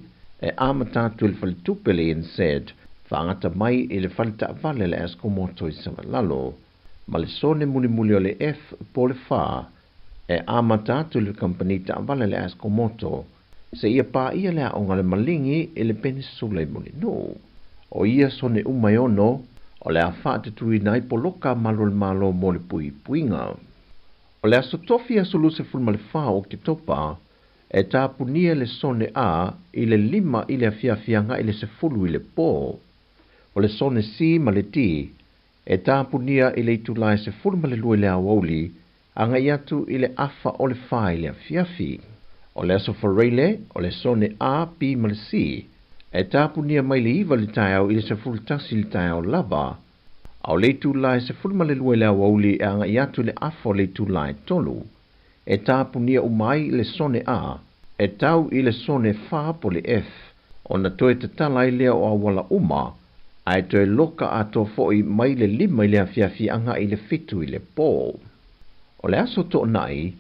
amatatu il faltupe le enset, whaangata mai i le falta vale le eskomoto i samalalo. Ma le sone muli o le F po le fa, amatatu il kampanita vale le eskomoto, se ia pa ia le aonga le malingi i le peninsula i muli no. O ia sone umayono, o le a whaatatu i nai po loka malo le malo mo le pui puinga. O le aso tofi aso luse fulma le wha o ki topa, e tāpunia le sone a i le lima i le afiafianga i le se fulu i le pō. O le sone si ma le ti, e tāpunia i le itulai se fulma le lue le awauli, anga iatu i le afa o le wha i le afiafi. O le aso whareile, o le sone a pi ma le si, E tāpunia mai le iwa le tai au i le sefultasi le tai au lava, au le tūlai sefulma le lue le awauli e anga i atu le afo le tūlai tolu, e tāpunia umai le sone A, e tau i le sone wha po le F, o na toe te tala i lea o awala uma, ai toe loka ato foi mai le lima i le afiafi anga i le fitu i le pō. O le aso to nai,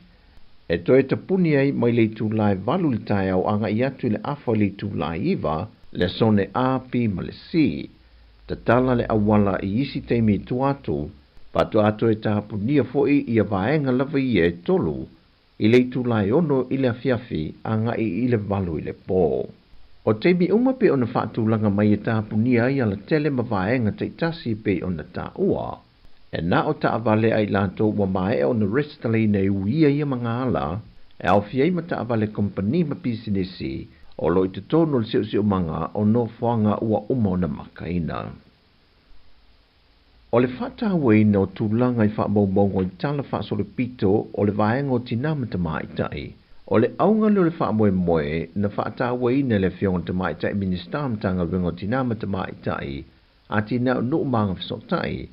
e toe te puni ai mai le tūlai valu le tai au anga i atu le afo le tūlai iwa, le sone A, P, ma le C. Te tala le awala i isi teimi tuatu, patu ato e tāpunia foi i a vaenga lava i e tolu, i le tūlai ono i le afiafi anga i le valu i le pō. O teimi uma pe ona whaatulanga mai e tāpunia i ala tele ma vaenga te tasi pe ona Tautua. E na o taavale ai lato wa mai o na restale nei uia ia mga ala, e au fiei ma taavale kompani ma pisinesi, o lo i te tono le siu manga o no whanga ua umona makaina. O le whatawe no tūlanga i whaamobongo i tala whaasole pito o le vaenga o tinamata maitai, o le aunga le whaamoe moe na whatawe i le fionga te maitai ministamtanga wingo tinamata maitai, a tina no manga fisotai,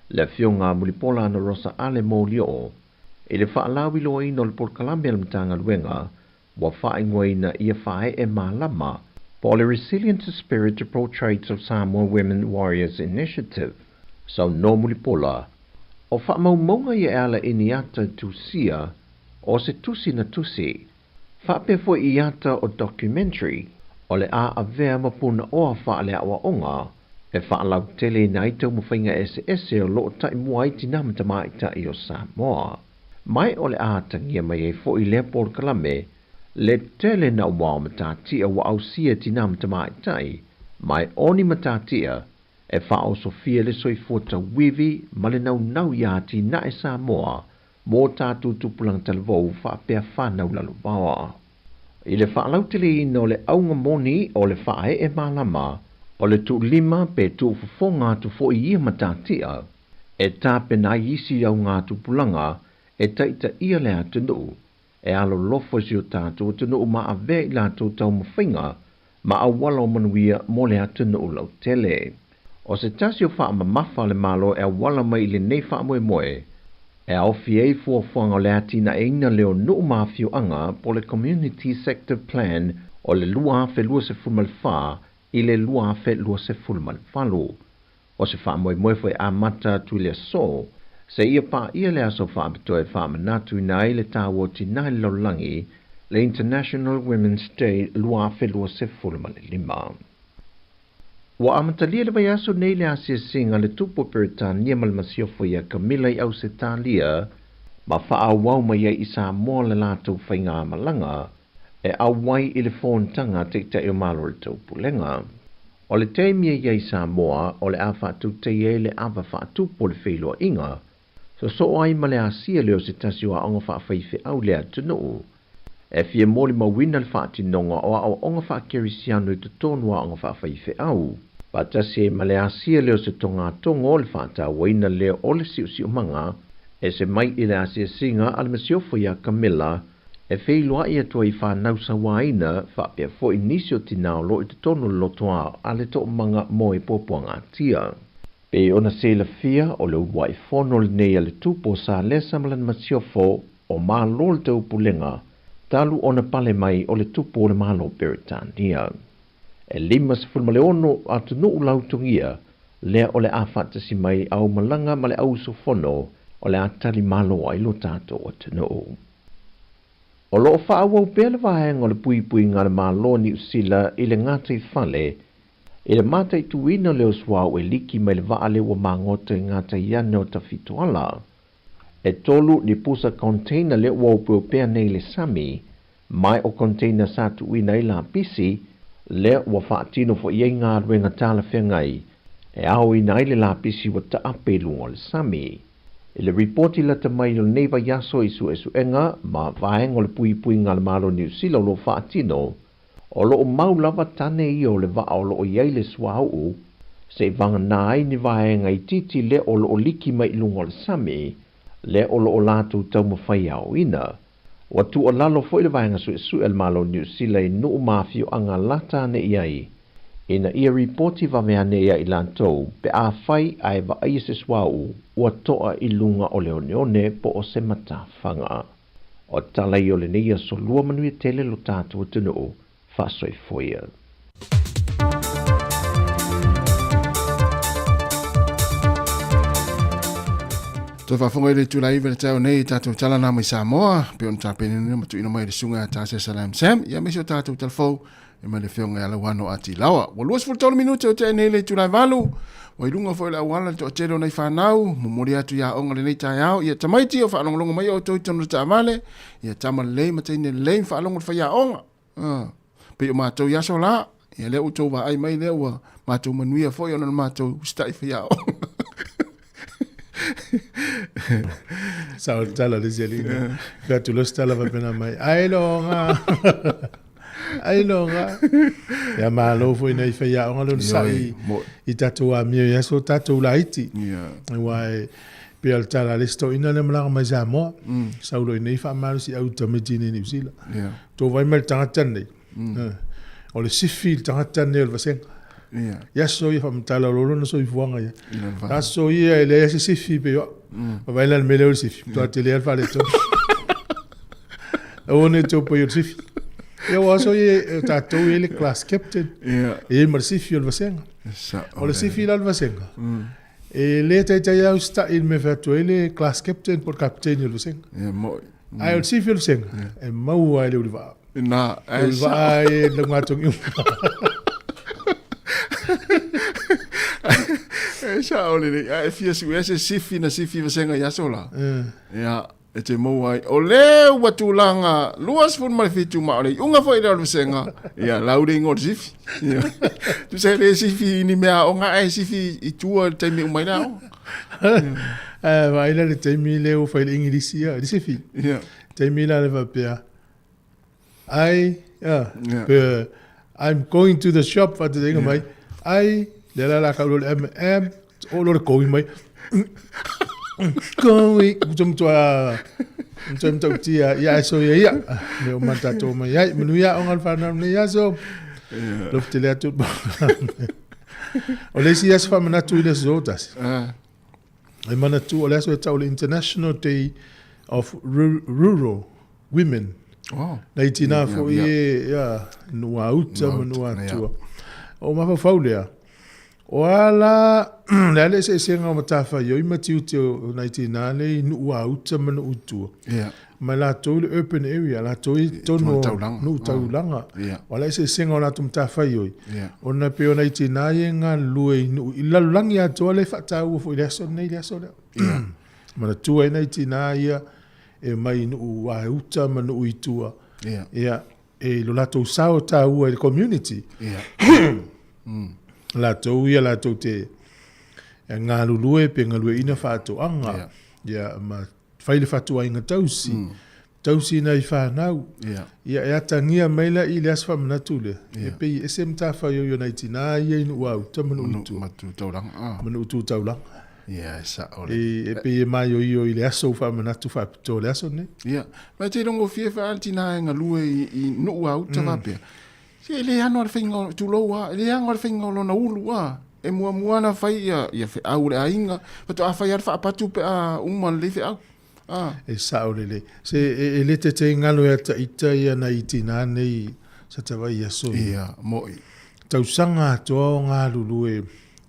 le fionga mulipola na rosa ale molio, e le whaalawi loa ino le porkalambia le mtanga luenga, wa whaingoina ia whae e malama, po le Resilient Spirit Portraits of Samoa Women Warriors Initiative. So no mulipola, o whaamaumonga i ala iniata tusia, o se tusi na tusi, whaapefo i ata o documentary, o le a avea mapuna oa whaale awa onga, e whaalau tele na i tau mwhainga SS o loo tai mua i tinamata maita i o Samoa. Mai o le ātangia mai e fo i lea por kalame, le tele na wao matatia wa au sia tinamata maita i, mai oni matatia, e whao Sofia le soifota wivi, male nau iati na e Samoa, mō tātu tupulang talvou whaapea whanau lalu bawa. I le whaalau tele ino le aunga moni o le whae e malama, o le tu lima pe tu fufonga tu fo i ia matatia, e tāpe na isi au ngā tu pulanga, e taita ia le atunu, e alo lofo si o tātu atunu ma ave i lātou tau mawhinga, ma awala o manuia mo le atunu lau tele. O se tasi o wha mafa le malo e awala mai le nei wha moe moe, e au fiei fuafuanga le atina e ina leo nuu mawhio anga po le Community Sector Plan o le lua fe lua se fulmal wha, i le lua fe lua se fulmal falu. O se wha moe moe fwe a mata tu le so, se ia pa ia le aso wha abitoe wha manatu ina i le tāwo tina i laulangi, le International Women's Day lua fe lua se fulmal lima. Wa amatalia le vai aso nei le asia singa le tupo Peritania malmasiofo ia Camilla i au se talia, ma wha awau mai i Sāmoa le lātou whainga malanga, e awai i le whōntanga te te o malo le tau pulenga. O le teimia i Sāmoa, o le awhatu te e le awa whatupo le wheilua inga, so ai ma le asia leo se tasiwa onga whawhaife au le atunu. E fia moli mawina le whatinonga o au onga whakerisianu i te tonua onga whawhaife au. Patasi e male asia leo se tonga tongo le whata waina leo o le siu manga, e se mai i le asia singa al masiofo ia Camilla, e wheilua ia tua i whanau sa waina, whapea fo inisio tinao lo i te tonu lotoa a le to manga mo e popoanga tia. Pe ona se la fia o le wai fono le nei le tupo sa lesa malan masiofo o malo le tau pulenga, talu ona pale mai o le tupo le malo Peritania. E lima se fulma le ono atu nuu lautungia, lea o le awhatasi mai au malanga ma le au sofono, o le atali malo ai lo tato atu nuu. O lo whaawau pēle waheng o le pui ngā le malo ni usila i le ngātai whale, i le mātai tuina leo swau e liki mai le vaale wa mangota i ngātai iane o tawhitoala. E tolu ni pusa container le wau pēpea nei le sami, mai o container satu ina i la pisi, le wa whaatino fo iei ngā ruenga tāla whengai, e au i nai le lapisi wa ta ape lungo le sami. I le reporti lata mai o neiva yaso isu enga, ma vaengo le pui ngā le malo ni usila lo whaatino, o lo o mau lava tane i o le va o lo o iei le swau, se vanga nai ni vaenga i titi le o lo o liki mai lungo le sami, le o lo o latu tau mawhai au ina. Wa tu o lalo fo i le vaenga su el malo ni usila i nuu mafio anga lata ne iai, Ina ia reporti va meane ia i lantou, pe a fai ai va ai se swau, ua toa i lunga o leoneone po o se matawhanga. O tala i o le neia so lua manui tele lo tātua tunu, whasoi foia. Toi whafonga i le tūlai vele tau nei tātou tala nā mai Sāmoa, pe on tāpene nina matu ina mai le sunga tāse salam sam, ia mesi o tātou talfou, e mai le whionga ala wano ati lawa. Wa luas fultolo minute o te nei le tūlai valu, wa ilunga fo ila wala to atero nei whanau, mumori atu ia onga le nei tai au, ia tamaiti o whaalongalonga mai o toi tono ta amale, ia tama lei mataine lei whaalonga whaya onga. Pe o mātou yaso la, ia leo utou wa ai mai leo wa mātou manuia fo i ona mātou stai whaya onga. Sao tala le zelina. Ka tu lo stala va pena mai. Ai longa. Ai longa. Ya malo foi nei fa ya onga lo sai. I tatua mi ya so tatu laiti. Ya. Wai pe al tala le sto ina le mala mai Samoa. Sao lo nei fa mal si automatine ni usila. Ya. To vai mal tatan nei. O le sifil tatan nei va sen. Ya so i fam tala lo no so i fuanga ya. Ta so i ele ese sifi pe yo. Vai lá no melhor sifi. Tu atelier fale to. O ne to po yo sifi. Eu acho que tá ele class captain. E mar sifi o vasenga. O le sifi lá o vasenga. Ele tá já está ele me fato ele class captain por captain o vasenga. Ai o sifi o vasenga. E mau ele o va. Na, ele vai no mato. Sa ole e fia si ese sifi na sifi vasenga ya sola. Ya, e te mo ai. O le watulanga, luas fun mai fitu ma ole. Unga foi da vasenga. Ya, laude ngor sifi. Tu sei le sifi ni mea o nga e sifi I tua te mi umai na. Vai le te mi le o foi ingilisia, di sifi. Ya. Te mi la le va pia. I'm going to the shop for the thing mai. Le la ka lo o lo ko mai ko i tum to tia ya so ya me o mata to mai ya menu ya on alfa na ne ya so lo tele atu o le si as fam na tu ile zotas e mana tu o le so ta o International Day of Rural Women. Wow. Na itina fo ya no auta no atu o ma fa faulea. Wala le se senga matafa yo imatiu te na itina le nu auta manu utu. Yeah. Ma la to le open area la to tono no taulanga. Wala se senga la tum tafa yo. Ona pe ona itina yenga lue nu ilalangi a to le fata u fo ile so nei le so. Ma tu na itina ya e mai nu auta manu uitua. Yeah. E lo la to sao ta u e community. La tau ia la tau te ngā lulue pe ngā lue ina whātou anga. Ia ma whaile whātua inga tausi. Tausi na I whānau. Ia e atangia meila I le aswha manatu le. E pei esem tā whaio yo nei tina ia inu au. Ta manu utu. Matu tauranga. Manu utu tauranga. Ia, sa ole. E pei e mai o I le aso wha manatu whapito le aso ne. Ia. Mai te rongo fie whātina ngā lue I nu au ta wapea. Se le ano fingo tu loa, le ano fingo lo na ulu e mua na fai ia fe au le ainga, pato a fai fa patu pe a uma le fe au. E sa o le. Se e le te ngalo e ta ita ia na itina nei sa te vai aso. Ia, moi. Tau sanga to ngā lulu e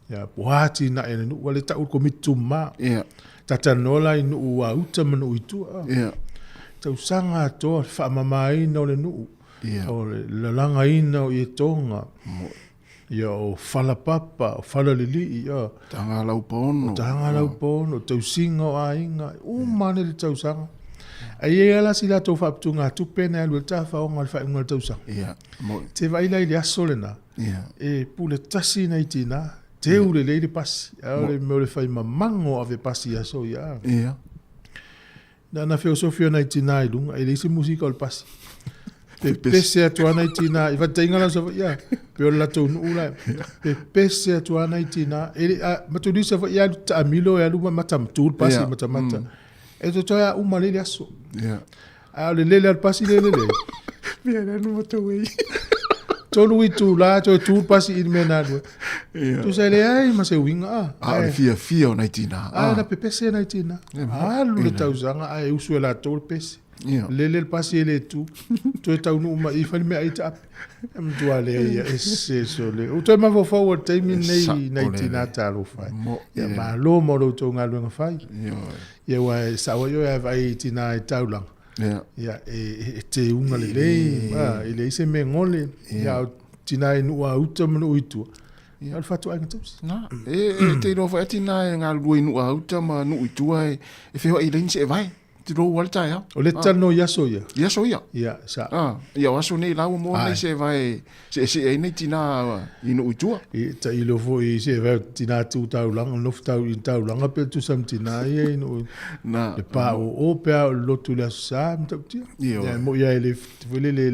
ia puhati na e nu wale ta ko mituma. Ia. Tata nola I nu wa uta manu itu. Ia. Tau sanga to fa mamai no le nu. O le langa ina o I tonga. Ia o fala papa, o fala lili, ia. Tanga lau pono. Tanga lau pono, tau singa o ainga. Mane le tau sanga. Ai e ala si la tau whaptunga tupena alu e ta whaonga le whainga le tau sanga. Ia, moi. Te waila I le aso le na. Ia. E pule tasi na iti na. Te ule le pasi. Ao le meo le whai mamango ave pasi aso ia. Ia. Na filosofia na iti na ilunga. E le isi musika o le pasi. Pe pese atuana itina I va tenga la so ya pe la to ula pe pese atuana itina ele matudi so ya ta amilo ya luma matam tur pasi matamata e to ya uma le aso ya a le pasi le bien no to we Tolu i tu la, tu pasi i mena dua. Tu sai le ai, ma se winga. le fia o nei tina. Na pepese nei tina. Lu le tauzanga, ai usu e la tol pese. Le pasi le tu. Tu e tau nu ma i fali me ai ta. Mtua le ia ese so le. O toi ma vo forward time nei tina talo fai. Ia ma lo mo lo to nga luenga fai. Ia wa sawa yo e vai tina e taulang. Ia te unga le le. Ile ise me ngole. Ia tina e nua uta manu uitua. Ia al fatu ainga tausi. Te no fa tina e ngā lua nua uta ma nu uitua e wheo i lense e vai. Te ro wal tai o le tano yaso ia ia sa ia waso nei lawa mo nei se vai se nei tina inu utua i ta ilo fo i se vai tina tu tau lang no tau in tau lang pe tu sam tina ia inu na le pa o pe lo tu la sa mta tia ia mo ia le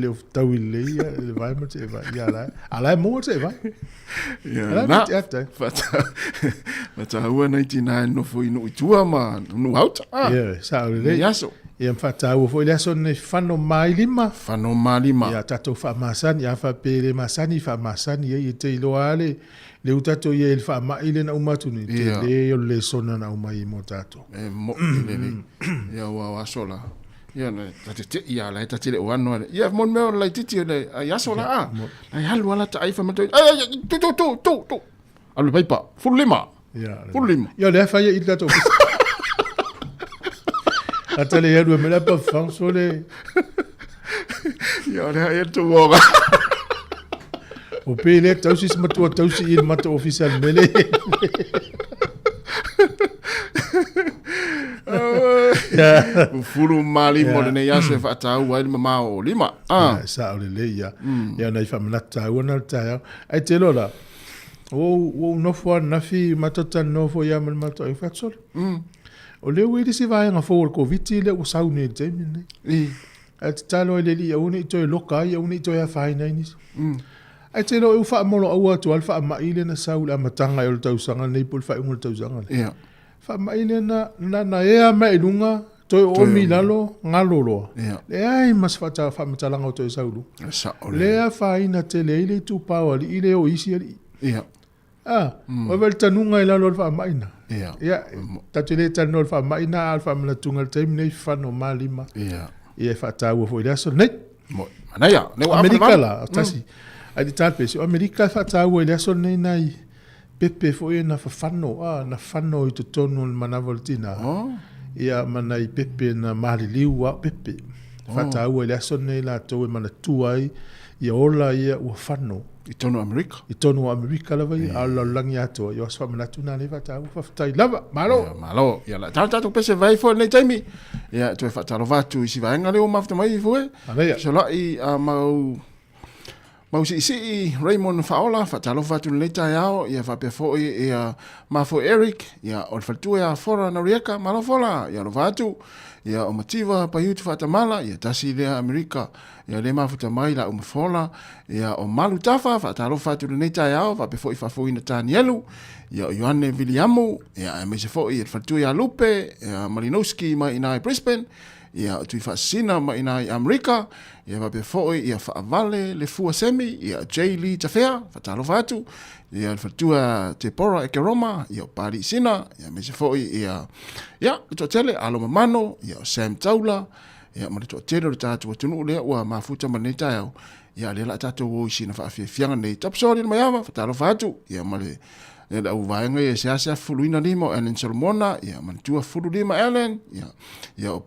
le tau ile ia le vai mo se vai ia la ala mo se vai ia na fata ua nei tina no fo inu utua ma no out ia sa le yaso ia mfatau fo ile so ne fano mai lima ia tato fa masani ia fa pele masani fa masani ia te ilo ale le utato ia il fa mai le na umatu ni le le sona na umai mo tato mo le ia wa sola ia na tate ia la tate le wano ia mon me la titi le ia sola ai halu ala ta ai fa mato tu alu paipa fulima ia le fa ia il tato Atale ya dua mela pa fang sole. Ya le tu woga. O pele tausi matua tausi il mata official mele. Fulu mali mo ne ya se fa ta wa il mama o lima. Sa o le ya. Ya na fa mena ta ona ta. Ai te lola. O no fo na fi matota no fo ya mal mato e fa sol. O leo e disi vai nga fo ko viti le o sau ne te mine at talo le li o ni to loka ia uni to ya fai nei ni ai te lo u fa mo lo o to alfa ma ile na sau la matanga o tau sanga nei pul fa ngul tau sanga fa ma ile na e ma ilunga to o mi lalo ngalolo le ai mas fa ta fa mtalanga o to sau lu le a fai na te le ile tu pa o ile o isi o vel tanunga ila lo fa maina ia tatile tanol fa maina alfa mna tunga time nei fa no malima ia fa tawo fo ila so nei manaya ne wa Amerika la tasi adi talpe so Amerika fa tawo ila so nei nai pepe fo na fa fanno na fanno i to tonu mana voltina ia manai pepe na mali liwa pepe fa tawo ila so nei la to mana tuai ia ola ia wa fanno I tonu Amerika lava i ala langi ato i wasfa manatu na leva ta ufa tai lava malo ia la tatu pese vai fo nei taimi ia to fa talo vatu i si vaenga le o mafta mai fo so la i mau si Raymond Faola fa talo vatu nei tai ao ia fa pe fo ia ma fo Eric ia o fatu ia fora na rieka malo fola ia lo vatu ia o motiva pa yutu fa tamala ia tasi le Amerika ia le mafuta mai la fola ia o malu tafa fa talo fatu nei tai ao fa pe fo fa fo ina Tanielu ia o Johanne Williamu ia me se fo ia fatu ia Lupe ia Malinowski mai ina Brisbane ia tu fa sina mai ina Amerika ia va pe fo ia fa vale le fu semi ia Jaylee Tafea fa talo fatu ia fatua te pora e ke Roma ia pari sina ia me se fo ia to tele alo mamano ia Sam Taula ia mo to tele tatu tunu le wa mafuta maneta ia ia le la tatu wo sina fa fianga nei tapsori mai ama fa talo fatu ia male ia da uvaenga ia sia fuluina limo Ellen Solomona ia mantua fulu lima Ellen ia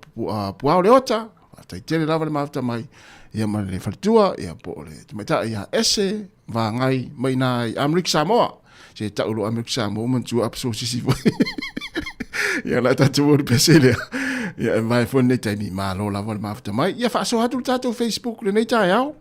puao leota tai tele lava le mafuta mai ia male fatua ia po le meta ia ese va ngai mai nai Amerika Samoa se taulo Amerika Samoa mantua apso sisi ia la tatu wo pesele ia mai fo nei tai mi malo lava le mafuta mai ia fa so hatu tatu Facebook le nei tai ao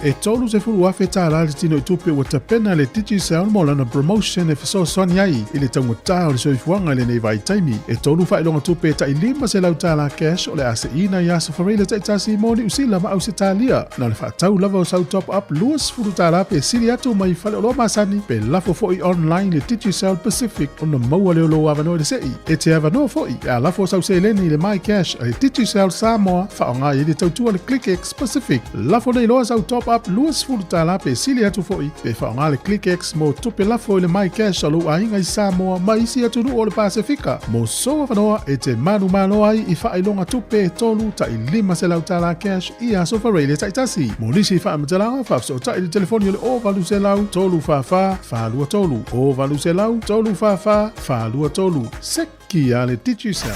e tolu se fulu afe tāla le tino i tupe ua tapena le Digicel mo lana promotion e fesosoni ai i le taumata o le soifuanga le nei vai taimi. E tolu whailonga tupe ta i lima se lau tāla cash o le ase ina i asa whareila ta i tasi moni usila ma au se tālia. Na le whaatau lava o sau top up luas fulu tāla pe siri atu mai whale o loa masani pe lafo foi online le Digicel Pacific o na maua leo lo avano le sei. E te avano foi e a lafo sau se leni le My Cash a le Digicel Sāmoa whaonga i le tautua le ClickX Pacific. Lafo nei loa sau top up luas fulu tāla pe sili atu foi pe whaonga le ClickX mo tupe lafo i le My Cash a lo ainga i Sāmoa ma isi atu nu o le Pasifika. Mo soa whanoa e te manu ai i whailonga tupe e tolu ta i lima se lau tāla cash i aso whareile taitasi. Mo nisi whaamatalanga whafso ta i le telefoni o le o valu se lau tolu whawha whalua tolu. O valu se lau tolu whawha whalua tolu. Seki a le Digicel.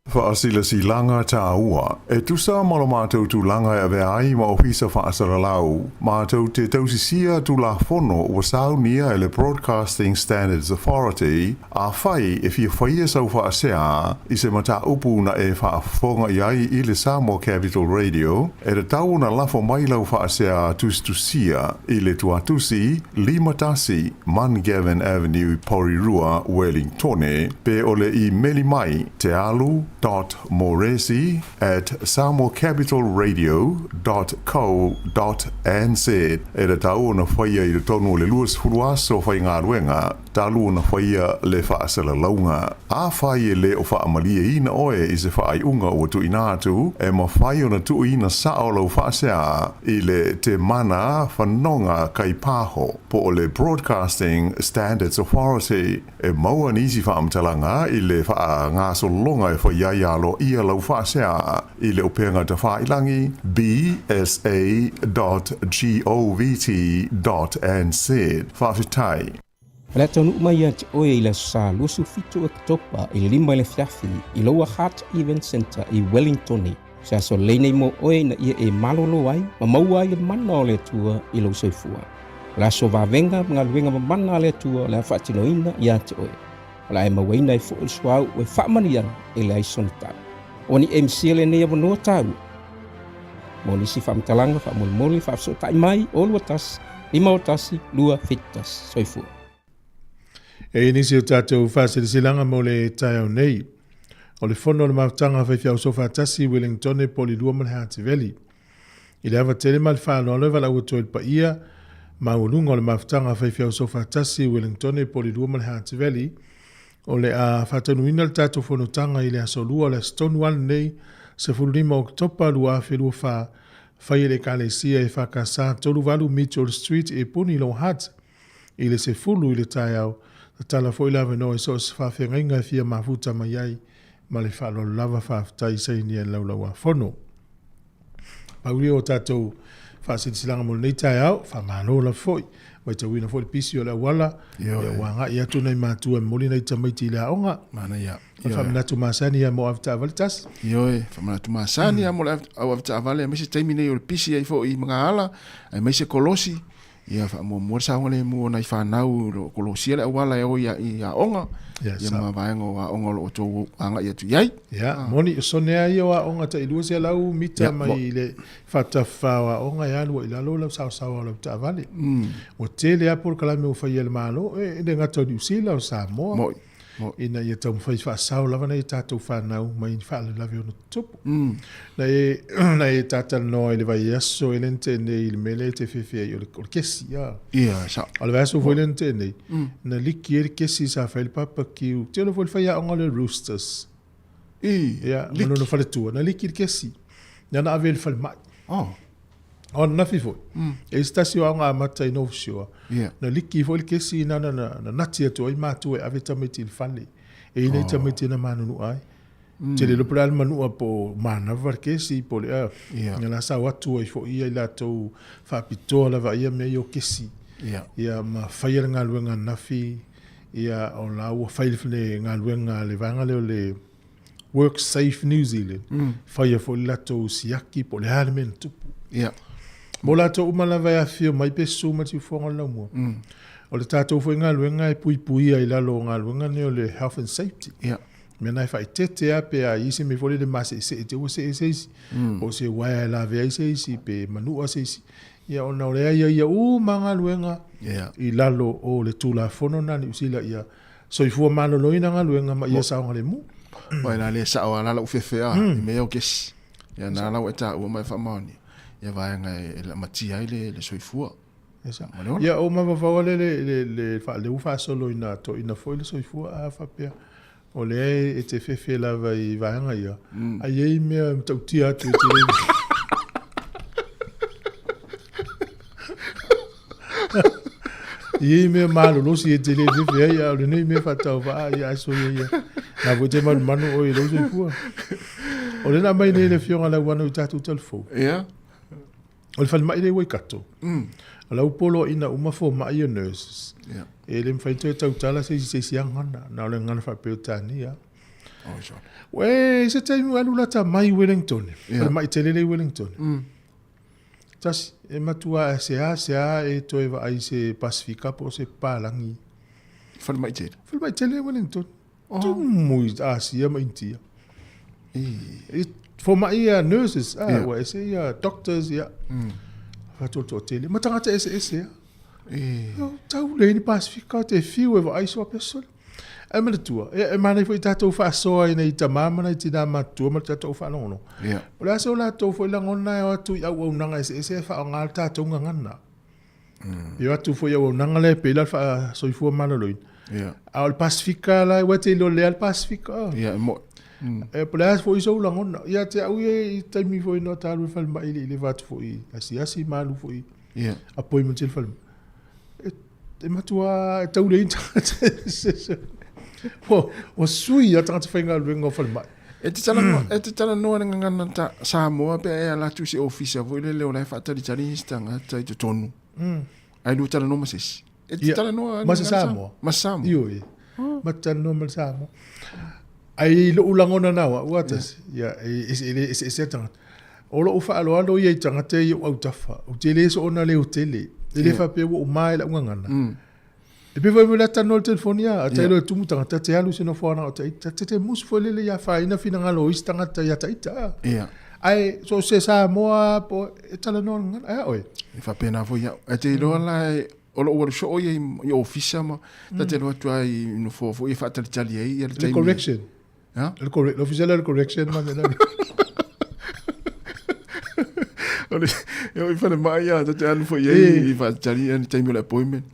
Whaasila si langa Tautua. E tusa malo mātou tu langa e ave ai ma ofisa whaasara lau. Mātou te tausisia tu la fono o sau nia e le Broadcasting Standards Authority a whai e fia whaia sau whaasea i se mata upu na e whaafonga i ai i le Samoa Capital Radio e re tau na lafo mai lau whaasea tustusia i le tuatusi Limatasi Mangavin Avenue Porirua Wellingtone pe ole i meli mai te alu .moresi@samoacapitalradio.co.nz e re tau na whaia i le tonu le luas furuaso whai ngā ruenga talu na whaia le whaasala launga. A whai e le o whaamalia ina oe i se whaai unga o tu inatu e ma whai o na tu ina sao lau whaasea i le te mana whanonga kai pāho po o le Broadcasting Standards Authority e maua nisi whaamtalanga i le wha ngā solonga e whai ialo ia lau whaasea i le upenga te whailangi bsa.govt.nz whawhitai. Whala tonu mai ia te oe i la sa lusu fitu e katopa i le lima i le fiafi i Lower Heart Event Center i Wellington. Sa so leinei mo oe na ia e malolo ai ma maua i le mana o le tua i lau soifua. La so vavenga mga luenga ma mana le tua le whaatinoina ia te oe. Wala e mawaina i fo suau o e whaamaniana e le aisonita. O ni MC le nei avanoa tau. Mo nisi whaamtalanga whaamolmoli whaafsotai mai o lua tasi, lima o tasi, lua fitas, soifua. E nisi o tātou whaasirisilanga mo le taiau nei. O le whono le mautanga whaiwhiau sofa tasi Wellington e Polilua Manhattan Valley. I le awa tele mal whaanoa wala ua toi pa ia, maulunga o le mautanga whaiwhiau sofa tasi Wellington e Polilua Manhattan Valley. O le a whatanuina le tātou whanotanga i le asolua le Stonewall nei se fulurima Oktopa lua whelua whai le kalesia e whakasa tolu walu Mitchell Street e puni lo hat i le se fulu i le taiau ta tala fo i lawe no e so se whawhengainga fia mafuta mai ai ma le whalo lava whawtai saini e laulaua whono. Pauri o tātou whaasitisilanga mo nei taiau whamano la foi. Wai tau ina fo le pisi o le awala e wanga i atu nei mātua moli nei tamaiti i le aonga. Mana ia. Whamanatu masani ia mo avita avalitas. Ioe, whamanatu masani ia mo le avita avale a meise taimi nei o le pisi ai fo i mga ala ai meise kolosi ia mo saunga le mo nai whanau kolosia le awala e o i aonga ia ma vaenga o aonga o tō anga i atu iai. Ia, moni sonea i o aonga ta ilua se lau mita mai le whatawhawa aonga i alua i lalo lau sao lau ta avale. O te le apor kalame o whai ele malo e ngata o New Zealand o Sāmoa. Ina ia tau mwhai whaasau lava nei tātou whanau mai whaale lawe ono tupu. Na e tātala noa i le vai aso e lente nei le mele te whewhea i o le kesi. Ia, sa. O le vai aso fwoi lente nei. Na liki e le kesi sa whaile papa kiu. Te ono fwoi whai aonga le roosters. Ia, manono whale tua. Na liki le kesi. Nana ave le whale mai. O na fifo. E stasi o aonga amata i nofu shua. Na liki fo le kesi na nati atu ai matu e ave tamiti il fale. E ina tamiti na manunu ai. Te le lopura al manua po mana var kesi po le a. Nga la sa watu ai fo ia ila tau whapitoa la va ia me o kesi. Ia ma whaia ngā luenga nafi. Ia o la ua whaile ngā luenga le vanga leo le Work Safe New Zealand. Whaia fo ila tau siaki po le halemen tupu. Mo la tau umala vai a fio mai pe su mati fonga la mua. O le tātou fo ngā luenga e pui ai lalo ngā luenga ne o le health and safety. Me nai fai tete a pe a isi me fole de mase se te o se o se wai la ve se pe manu a se ia ona ore ia u manga luenga I lalo o le tula fono nani usila ia so I fua malo loina nga luenga ma ia sa ngale mu Wai la le sa o la u fefea me o kes ia na la weta o mai fa mani ia vai nga la matia le soifua ia o ma va le fa le u fa solo ina to ina foi le soifua a fa pe o le e te fefe la vai nga ia a ye me tautia tu te Ie me malo lo si e te le fefe ia o le nei me fa tau va ia so ia na vo te manu o I lo soifua o le na mai nei le fionga la wana uta tu telefo ia o le falma ile wai kato ala upolo ina uma fo mai o nurses e le mfaito e tautala se siangana na le ngana fa pe tania we se te mu alu lata mai Wellington le mai te le Wellington tas e matua se a e to e vai se Pacifica po se palangi falma te le Wellington tu mu asia mai tia for my nurses we say doctors fa to tele matanga te ese tau le ni Pacifica te fiu e vai so person e me tua e mana foi tato fa so ai nei tamama nei tina matua ma tato fa no ola so la to foi la ngona o tu ya o nanga ese fa ngal tato ngana yo tu foi o nanga le pela fa so fu maloloin al Pacifica la we te lo le al Pacifica e plas foi so la ngona ya te au e te mi foi no talu fa mai le vat foi asi malu foi appointment il film e matua tau le o sui a tanga whainga luenga whalma. E te tala noa ngana ta Sāmoa pe e ala tu se ofisa voi le leo lai whaatari tari istanga tai te tonu. Ai lu tala noa masesi. E te tala noa Masa Sāmoa. Masa Sāmoa. Iyo e. Mata noa masa Sāmoa. Ai lo ulangona nawa uatas. Ya e tanga. O lo ufa alo ia I tanga te iu au tafa. O te le so ona le hotele. E le wha pe o mai la ungangana. E pe vai mula tano le telefonia, a tailo e tumu tangata te alu sino whana o te musu fo lele ia whaina fina ngalo isi tangata ia taita. Ai, so se Sāmoa po e tala no ngana, ai oe. E whapena fo ia, e te iloa lai, o lo ua so o ia I ofisa ma, ta te loa tua I no fo I whaatali tali ei. Le correction. L'official le correction ma mena. Eu I whane mai ia, ta te alu fo iei I whaatali ia ni taimi o le appointment.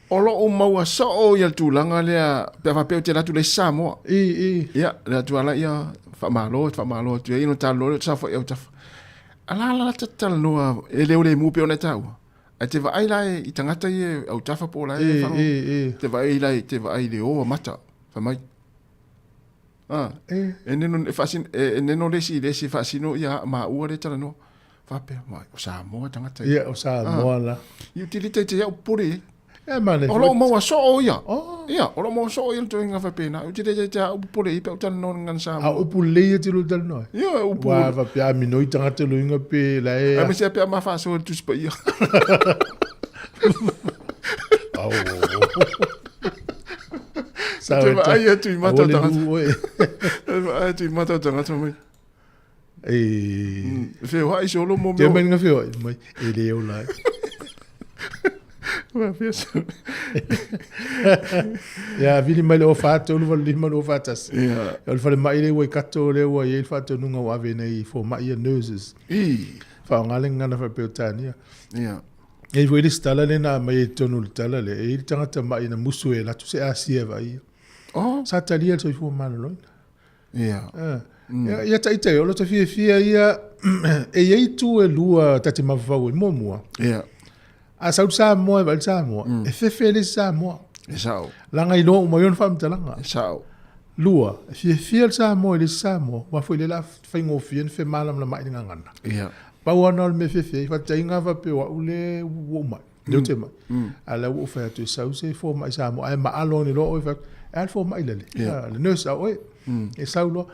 Olo o maua so o ia tūlanga lea pe whapeo te ratu le Sāmoa. Ia, lea tuala ia whamalo tu ia ino talo leo tawha eo tawha. Ala tatala noa e leo le mu peo na taua. A te vai lai I tangata I au tawha po lai e whanau. Te vai lai, te vai le o mata. Whamai. E neno lesi whasino ia maa ua le tala noa. Whapea, o Sāmoa tangata. Ia, o Sāmoa la. Utilite te iau pure. Olo maua so o ia. Ia, olo maua so o ia to inga whapena. U te te upule I pe utana no ngan Sāmoa. A upule ia te lutal noi. Ia, upule. Wa whapea minoi tangata lo inga pe la e. A me se pe ma whaso o tuspa ia. Te wa ai atu I mata tangata. Te wa ai atu I mata tangata mai. Wheo hai solo mo meo. Te mai nga wheo hai mai. E leo lai. Ya vili mai o fato o vali mai o fatas. Ya o fale mai le o kato le o e fato nunga o ave nei for mai nurses. Fa ngale ngana fa peutania. Ya. E voi le stala le na mai tonu le tala le e tangata mai na musu e la tu se asia vai. Sa talia so fu malo. Ya. Ya taita o lo te fia ia e ye tu e lua tati mafau e momua. Ya. A sau Sāmoa vai Sāmoa. E fefe le Sāmoa. E sao. Langa ino uma yon fam talanga. E sao. Lua, fe le Sāmoa le Sāmoa, wa foi le la faingo fien fe malam la mai ngana. Ia. Pa wana me fefe, fa tainga va pe wa ule wo mai. Deu te mai. Ala wo fa tu sau se fo mai Sāmoa, ai ma alo ni lo o fa. Al fo mai le. Le no sa oi. E sau lo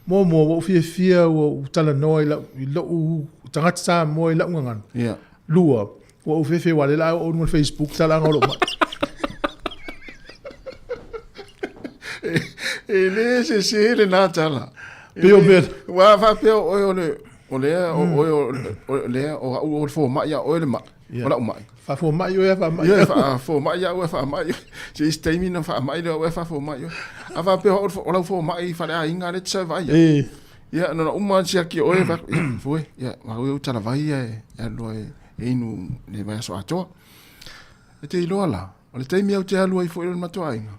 mo wo fe wo tala no ila lo tangata Sāmoa ila ngana. Ia. Lua. O fefe wale la o no Facebook tala ngolo. Ele se le na tala. Peo peo. Wa fa peo o le o fo ma ya o le ma. Wala mai. Fa fo mai yo fa mai. Ya fa fo mai ya o fa mai. Se stemi no fa mai o fa fo mai. Ava peo o fo mai fa la inga le tsa vai. Ya no uma sia ki o fa foi. Ya ma o tala vai ya lo e nu le vai so ato. E te ilo ala. O le taimi au te alu ai fo i matua inga.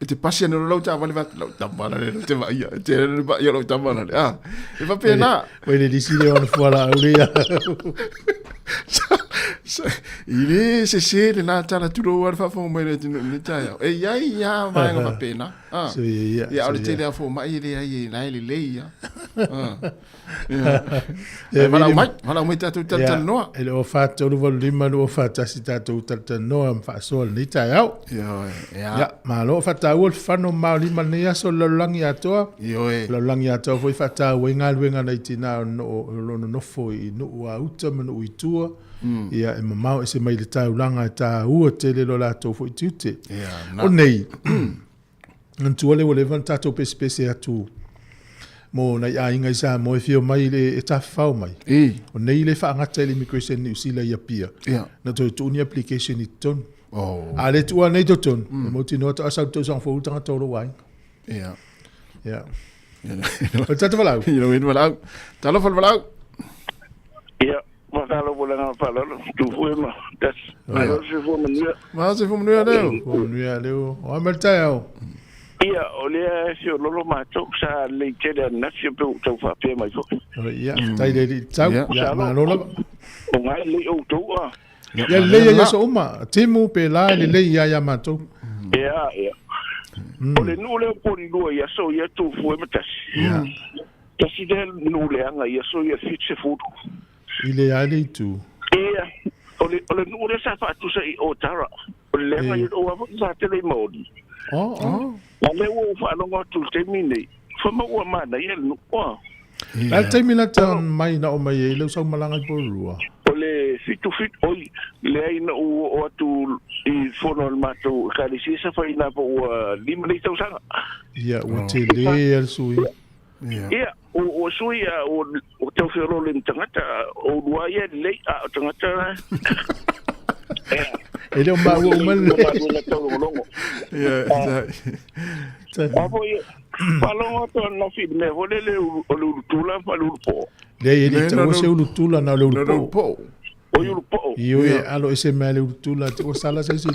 E te pasi anu lau ta vale va lau tamana le te vai ia. Te va ia lau tamana le. Ah. E va pena. Wele di sile on fuala ulia. Ile se le na tala tu lo fa fo mai le ni ta. E ia vai va pena. Ah. Ya o le te le fo mai le ai na le le ia. Ah. E vala mai tatu tata noa. Ele o fata o vol lima o fata si tatu tata noa fa sol ni ta au. Ya, ma lo fata o fano ma lima ni aso lo langi atoa. Lo langi atoa foi fata o wenga na itina no foi no wa uta no itua. Ia e mamau e se mai le tau langa ta ua tele lo la to foi tute. O nei. Ntu ole ole van tato pespese atu. Mo na ia inga isa mo e fio mai le e tafau mai. O nei le fa ngata le immigration ni usila ia pia. Na to ni application i ton. Ale tua nei to ton. Mo tino to asa to sang fo utanga to lo wai. Ja. O tata valau. Io vedo valau. Talo fal valau. Ja. Maar daar lopen we dan vallen. Toen voel me. Dat is voor me nu. Maar ze voor me nu leo. Voor nu leo. O amertao. Ja, olha se o lolo matou sa leite da nasce pro teu papel mais o. Ja, tai de tau. Ja, maar lolo. O mai le o tua. Ja, le ja so uma. Timu pe la le ja matou. Ja. Ole nu le por lu ja so ja tu foi metas. Ja. Dat is de nu le anga ja so ja fixe food. Ile ali tu. Ja. Ole nu le sa fa tu sai o tara. Ole anga ja o va sa te le modi. Ma le o fa longa tu te mini. Fa ma o ma na ye no. La te mina tan mai na o mai le so malanga po rua. Ole fitu oi le ina o tu I fono al mato kali si sa fa ina po lima ni tau sanga. Ja, o te le al sui. Ja, o sui o tau fero le tangata o lua ye le a tangata. Ele o mau o man. Ja. Apo ye palongo to na fi me vole le o lu tula pa lu po. Le ele tau se lu tula na lu po. O lu po. Io alo ese me lu tula o sala se si.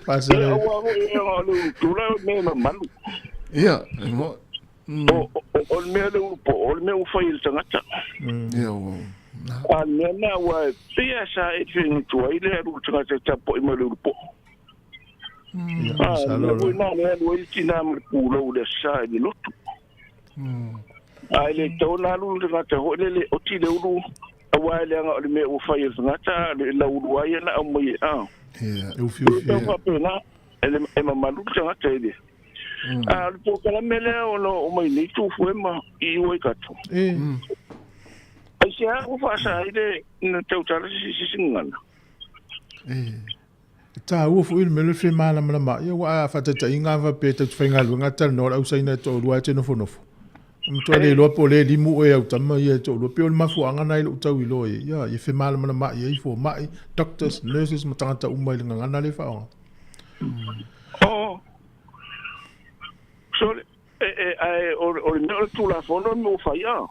Pasa. O lu tula me malu. Ja, mo. O me lu po, o me u fa il tangata. Ja. Na wa pia sa e fin tu ile lu tangata ta po me lu po. Lu na lu tina me pulo de sa di lutu. Ai le to na lu tangata ho le o ti le lu wa le nga le me u fa il tangata le la u wa ya na mo ya. Eu fio. Fa pena ele malu tangata ile. Po kala mele o mai ni tu foi ma I o kato. Ai se a fa sa ide no tau tala si ngana. Ta u fu il mele fe mala mala ia wa fa ta inga va pe ta fenga lu ngata no au sai na to lu ate no fono. Mto le lo po le limu e au tama ia to lo pe o mafu anga nai lo tau I lo ia I fe mala mala ia I fo mai doctors nurses matanga umai ngana le fa. So o no tu la fono no fa ia.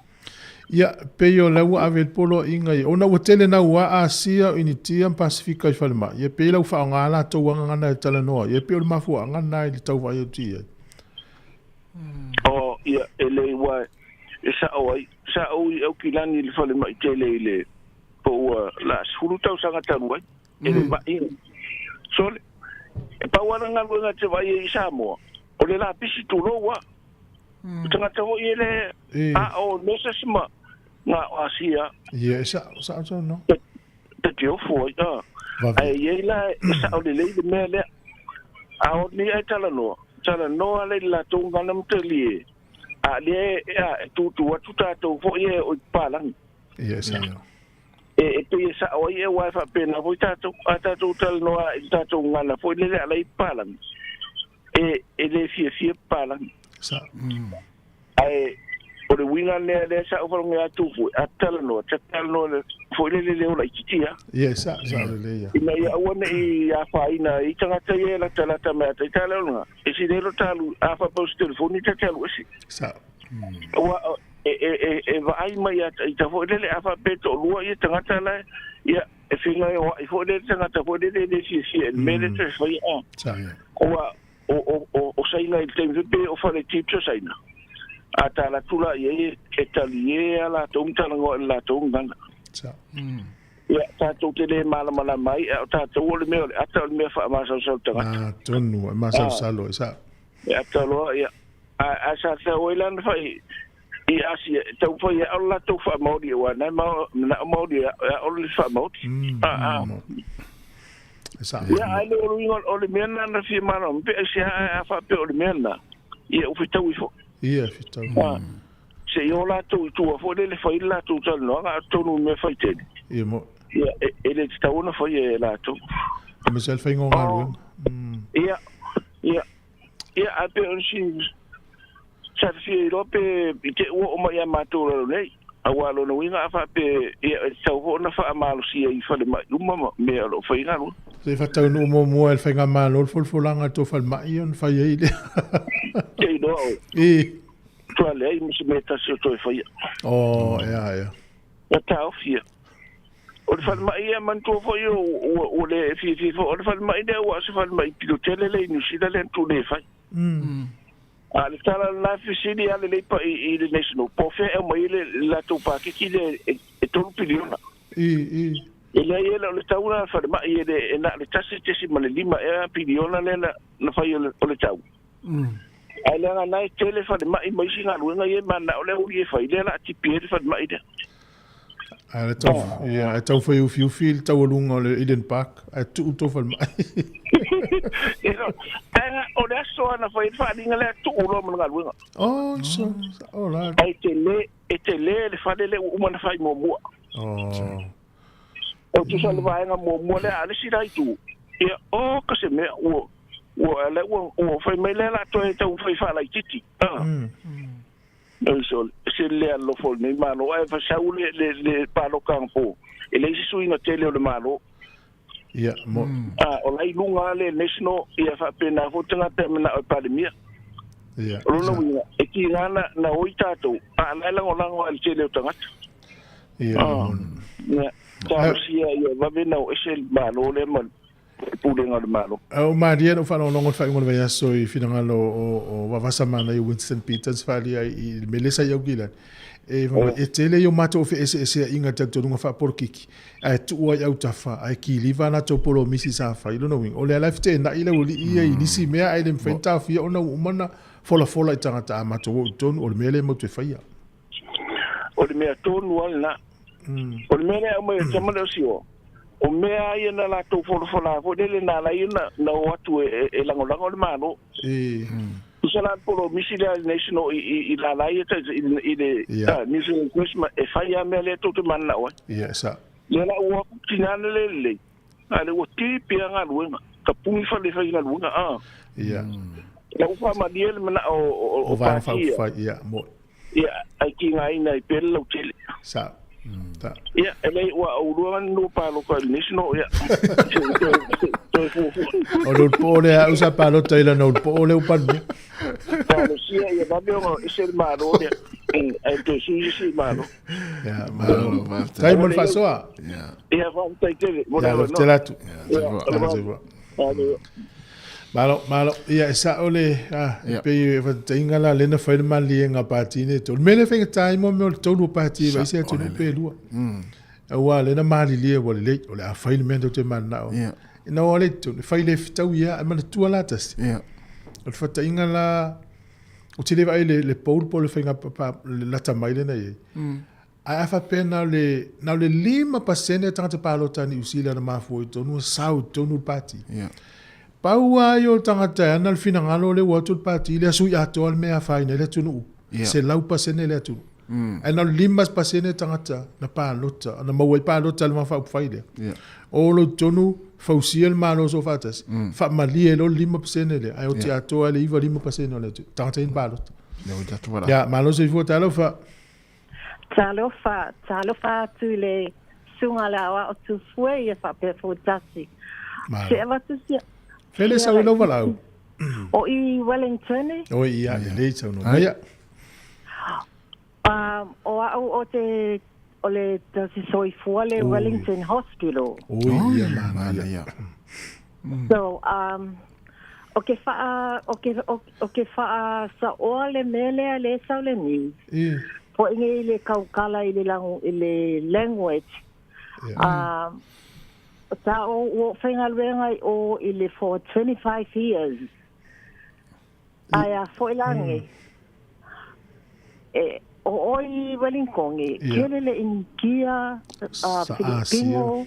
Ia pe yo la wa ave polo inga ona o tele na wa asia initia Pacifica I falma. Ia pe la fa ngala to wanga na tala no. Ia pe o mafu anga na I tau vai o tia. Ia ele wa sa o kilani le falma tele le po la sulu tau sanga tanu ai. Ele ba in. So pa wana nga te vai I Sāmoa. O le la pisi tu loa. Tanga tau ele o nesa sima nga asia. Ia sa no. Te teo foi ai ye la sa o le me le. A o ni ai tala no ale la tunga na mteli. A le tu ta to fo ye o palang. Ia sa. E pe sa o ye wa fa pena foi ta to tal no ta to ngana foi le ala I palang. le fie pala Sa. ai o le winga le sa o fo ngia tu atala no fo le o la kitia Yes, sa le ya. ina ia wona I fa ina I tanga te la tala ta me te tala nga e si le talu a fa post telefoni te talu si Sa. wa va ai mai I ta fo le a fa peto lua I tanga tala ia e finga I fo le tanga ta fo le si me le te fa ia Sa. wa o saina I te pe o fa le tito saina ata la tula ye etalie ala tom talango la tom ganga Sa. ya ta to tele mala mai ta to le me ata le me fa ma sa tanga Ah, tonu, ma sa salo, sa. ya ta lo ya a sa sa oilan fa I asia ta fa ya alla to fa mo di wa na mo di o le fa mo Sa. ya ai le mena na fi ma no pe sia fa pe o le mena ia o fita wi fo Ia fita. se yo la tu fo le fa ila tu tal no ga to no me fa te Ia mo. ia ele sta una fo ye la tu Me sel fa ngalo. ia a pe on si sa fi ro pe ke o ma ya ma tu le a wa lo no winga fa pe ia sa ho na fa ma lo si I fa le ma uma me lo fa ngalo Se fa tau no mo el fa ngalo fo langa to fa mai on fa ye ile. Ei no. Tu ale I mis meta se to fa ia. Oh, ya. Ya ta ofia. O fa mai ia man to fo yo o le fi fo o fa mai de wa se fa mai pilo tele le ni si le tu le fa. Ale tala la fi si di ale le pa I le national po fe e mai le la to pa ki le e to piliona. Ele le tauna fa mai e na le tasi tesi ma le lima e piliona le na fa yo le tau. Ai le na tele fa mai singa luenga ye mana o le o ye fa ile la ti pie fa mai de. Ai tau fa you feel tau lunga le Eden Park ai tu fa mai. O le so na fa dinga le tu lo mana luenga. Oh, so la. Ai tele le fa le o mana fa mo. Oh. O tu sa le va nga mo le ale si dai tu. E o ka se me o le o fa me le la to e tau fa la titi. So se le lo fo ni malo e fa sa le palo campo. E le si ina tele o le malo. Ia mo. O lai lunga le national ia fa pena fo tanga te na pandemia. Ia. Rono ina e ki ngana na oita to. La lango al tele o tanga. Ia. Ia. Ta sia ia va vena o ese malo le man. Pulenga le malo. O maria no fa no fa ngol vai so I fina lo o va samana I Winston Peters fa li I melesa yo gila. E tele yo mato fe ese inga tanto no fa por kiki. Ai tu o ya utafa ai ki liva na to polo misi sa fa I don't know. O le life te na ile o I ni si mea ai le fenta fi ona umana fola I tangata mato o ton o le mele mo te fa ia. O le mea ton wala. O le mele o me chama le sio. O mea ia na la tau fola fo dele na la ina na watu e lango le malo. Usala polo misila national I la la ia I le New Zealand Christmas e fai a mea le to te mana wa. Ia sa. Le la ua tinana le. Ale o tipi anga luenga. Ka pungi fa le fai na luenga Ia. La ufa ma diel mana o va fa ia mo. Ia ai ki ngai na I pelo tele. Sa. Ta. Ia ele wa o luan no pa lo ka national ia. O lo pole a usa palo taila no pole o pan. Palo sia ia va beo ese malo ia. Ai to si malo. Ya, malo. Tai mon fa soa. Ia va tai tele. Ya, telatu. Malo, ia sa ole pe fa tinga la lena fa ma lienga patine to. Mele fe tai mo me to lu pati va se to pe lu. Wa lena ma li o le a fa il mendo te man na. Ina ole to fa ile fitau ia ma tu ala tas. O fa tinga la o te leva le paul le fa pa la tamaile na ye. Ai fa pena le lima pasene tanga palo tani usila na mafo to no sau to no pati. Paua yo tangata ana al fina ngalo le watu pati le su ya to al mea faina le tunu. Se lau pasene le tunu. Ana limas pasene tangata na pa lota na mawai pa lota le mafa faile. O lo tonu fausia le malo so fatas fa malie lo 5% le ai o te atoa le iva 5% le tangata in balot ya malo se fu talo fa tu le sunga la wa o tu fue fa pe fu tasi se va tu sia fele sa lo valau o i Wellington o ia le tau no ya o te o le tasi soi fuale Wellington Hospital. Ia mana ia. So o ke fa sa o le mele le sa le ni. Po inge le kaukala ile lang ile language. Ta o fenga lenga o ile for 25 years. Aya foi lange. O oi Wellington kele le inkia Filipino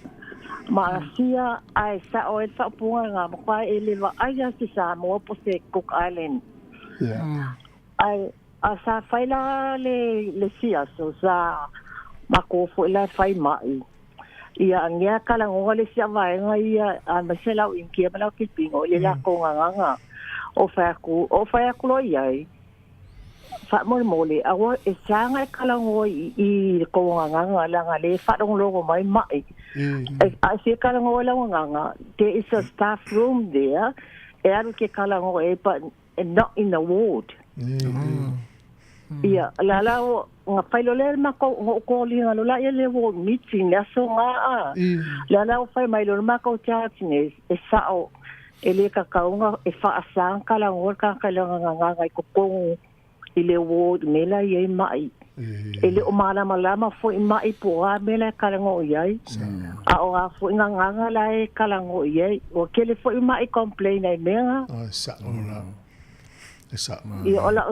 Malaysia ai sa o fa punga ma ele va ai si Sāmoa po se Cook Island ai asa faila le sia so sa mako fo la fai mai ia ngia kala ngole sia vai ngai a masela inkia bala Filipino le la ko nganga o fa ku lo ia fa mole awa e sanga kala ngoi I ko nganga la ngale fa dong logo mai mai I see kala ngoi la nganga there is a staff room there ke kala ngoi but not in the ward la nga failo le ma ko li nga la le ward meeting la so nga la fai mai lo ma ko chat ne e sao ele ka kaunga e fa asang kala ngoi ka kala nganga ko ile ward mela ye mai ele o malama foi mai po a mela kalango ye a o a foi nganga la e kalango ye o kele foi mai complain ai mea sa e ola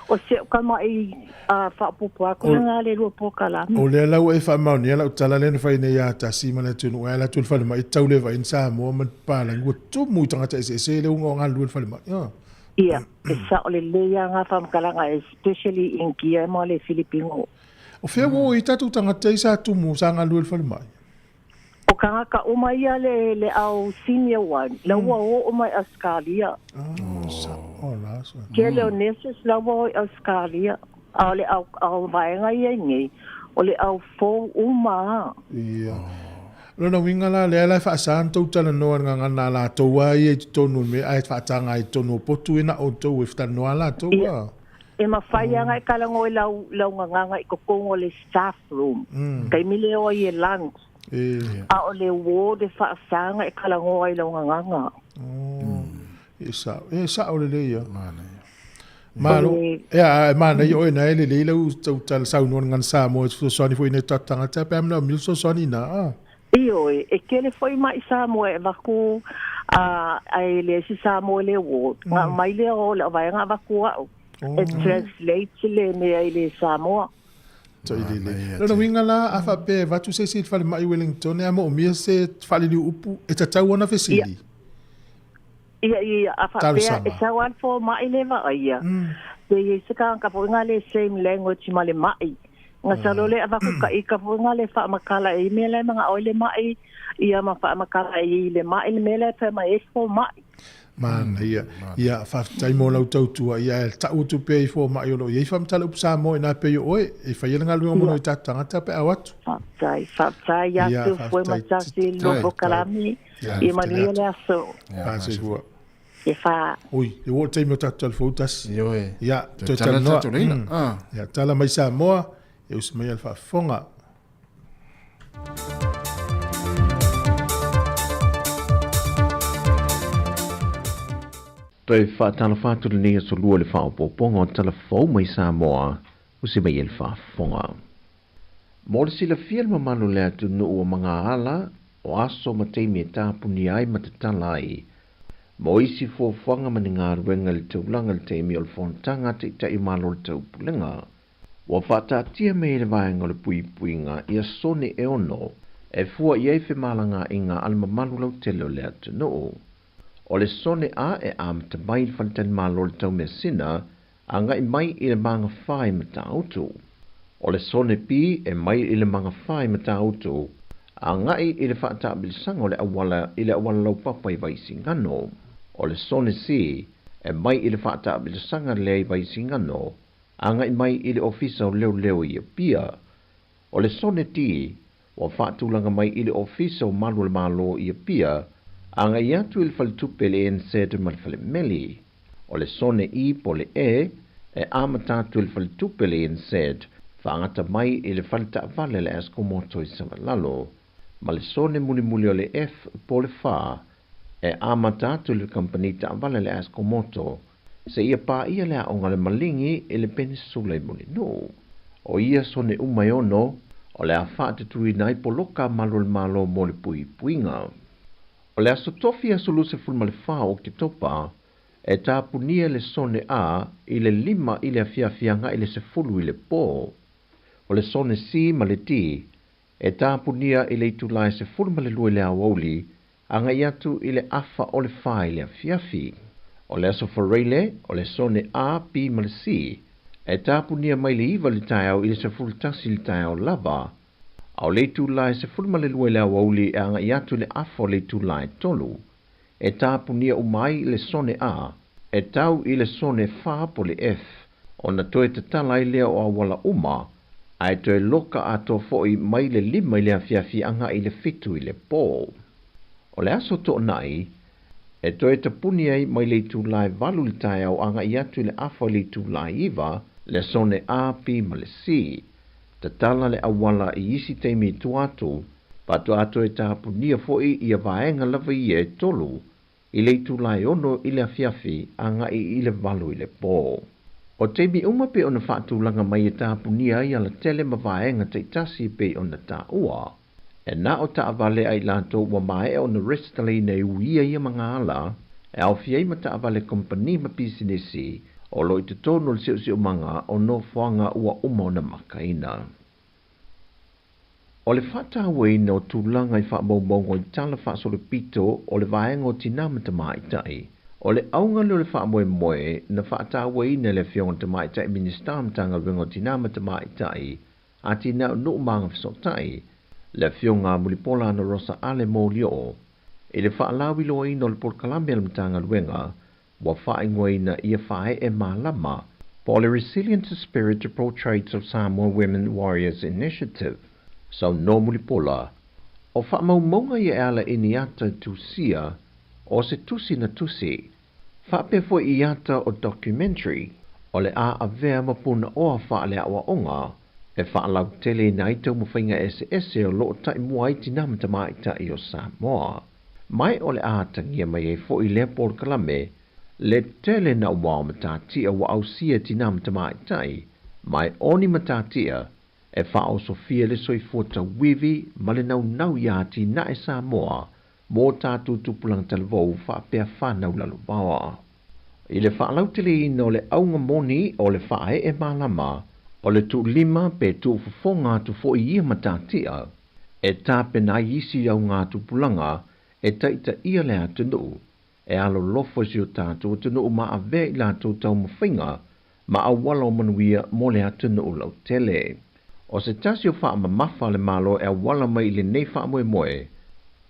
o se kama I fa popo ko nga le lo po kala o le la e fa ma ni la tala le fa ne ya ta si mana tu no la tu fa mai tau le va in Sāmoa man pa la ngu tu mu tanga ta se le nga lu fa ma Ia, sa ole leia nga whamkalanga, especially in kia mo le Filipino. O whea wo I tatu tangata I sa tumu sa ngā luel whale mai? O kanga ka umaia le au senior one, la ua o umai Australia. Kia leo neses la ua o Australia, a le au vaenga ia nge, o le au fō uma. Ia. Lona winga la le ala fa san to tala no nga na la to wa I tonu me ai fa tanga I tonu potu ina o to with ta no ala to wa e ma faia nga kala ngo lau nga I ko le staff room kai mile o I lunch a o le ward fa sanga e kala ngo I lau nga sa o le ya Malo ya mana yo na ele le lau to tala sa no nga Sāmoa so ni foi ne tatanga ta pam na mil so ni na Io e kele foi mai Sāmoa e vaku ai le si Sāmoa le wo nga mai le o la vai nga vaku au e translate le me ai le Sāmoa to ile le no winga la afa pe va tu se fa mai Wellington e mo mi se fa le upu e tau ona fesili ia afa pe e sawan fo mai le va ia te se ka po nga le same language ma le mai nga salole ava ku ka ika funga le fa makala e mele mga oile mai ia ma fa makala e le mai le mele fa mai fo mai man ia fa tai mo lau Tautua ia ta utu pe fo mai lo ia fam tala upsa mo na pe yo e fa yela ngalu mo no tanga ta pe awat fa tai ya tu foi ma tasi lo kalami e mania le aso pa se ua e fa ui e wo tai mo tatal fotas ia to tala no ya tala mai Sāmoa e usi mai alfa fonga. Toi whaatala whāturu nea so lua le whaopoponga o tala whau mai Sāmoa usi mai alfa fonga. Mō le sila fia le mamanu le atu no ua mga ala o aso ma teimi e tāpuni ai ma te tala ai. Mō isi fuafuanga mani ngā ruenga le taulanga le teimi o le whontanga te i malo le taupulenga. Wa whātātia me le vaenga le puipuinga ia sone e ono e fua iei whi malanga I ngā alma malu lau tele o le atu no. O le sone a e amta mai le whantan malo le tau mea sina a ngai mai I le manga whai ma ta auto. O le sone pi e mai I le manga whai ma ta auto A ngai i le whaatabilisanga o le awala i le awala lau papa i vaisingano. O le sone si, e mai i le whaatabilisanga le i vaisingano, a ngai mai i le ofisa o leo leo i a pia. O le sone ti, wa whaatulanga mai i le ofisa o malu le malo i a pia, a ngai atu i le whalitupe le ensete ma le whale meli. O le sone i po le e amatatu i le whalitupe le ensete, whaangata mai i le whalita avale le asko moto i samalalo. Ma le sone muli muli o le F po le wha, amatatu i le kampanita avale le asko moto, se ia pa ia lea o ngale malingi i le peninsula i muli no. O ia sone umai ono, o le a whaate tui nai po loka malo le malo mo le pui puinga. O le aso tofi aso luse fulma le wha o ki topa, e tāpunia le sone a i le 5 i le afiafianga i le se fulu i le pō. O le sone si ma le ti, e tāpunia i le itulai se fulma le lue le awauli, anga iatu i le afa o le wha i le afiafi. O le aso whareile, o le sone a pi ma le si, e tāpunia mai le iwa le taiao i le se fulu tasi le taiao lava, au le itulai se fulma le lue le awauli e anga iatu i le afa o le itulai tolu. E tāpunia umai le sone a, e tau i le sone wha po le F, o na toe te talai lea o awala uma, ai toe loka a to foi mai le 5 i le afiafi anga i le fitu i le pō. O le aso to nai, e toe te puni ai mai le tūlai valu le tai au anga i atu i le afa le tūlai iwa, le sone a pi ma le si. Te tala le awala i isi teimi tuatu, pato ato e tāpunia foi i a vaenga lava i e tolu, i le tūlai ono i le afiafi anga i le valu i le pō. O teimi uma pe ona whaatulanga mai e tāpunia i ala tele ma vaenga te itasi pe ona Tautua. E na o ta avale ai lanto wa mai ona restale nei uia ia mga ala, e au fiei ma ta avale kompani ma pisinesi, o lo i te tono le sio manga o no whanga ua uma ona makaina. O le whata wei no tūlanga i whaamaumongo i tala whaasole pito o le vaenga o tinamata maitai, o le aunga le whaamoe moe na whata wei na le whionga te maitai ministamtanga ringo tinamata maitai, a tina no manga fisotai, le whionga mulipola na rosa ale mo lio, e le whaalawi loa ino le por kalambia le mtanga luenga, wa whaingoina ia whae e malama, po le Resilient Spirit Portraits of Samoa Women Warriors Initiative. So no mulipola, o whaamaumonga i ala iniata tusia, o se tusi na tusi, whape fo i ata o documentary, o le a avea mapuna o a whaale awa onga, e whaalau tele na itau mawhainga ese o loo tai mua i tinamata maita i o Samoa. Mai o le a tangia mai e fo i le por kalame, le tele na wao matatia wa au sia tinamata maita i, mai oni matatia, e whao Sofia le soifota wivi ma le nau iati na e Samoa, mō tātou tupulang talvou whapea whanau lalo bawa. I le whaalau tele ino le aunga moni o le whae e malama, o le tu 5 pe tu fufonga tu fo i ia matatia, e tāpe na isi au ngā tupulanga, e taita ia le atunu, e alo lofo si o tātou atunu ma ave i lātou tau mawhinga, ma awala o manuia mo le atunu lau tele. O se tasi o wha mafa le malo e awala mai le nei wha moe moe,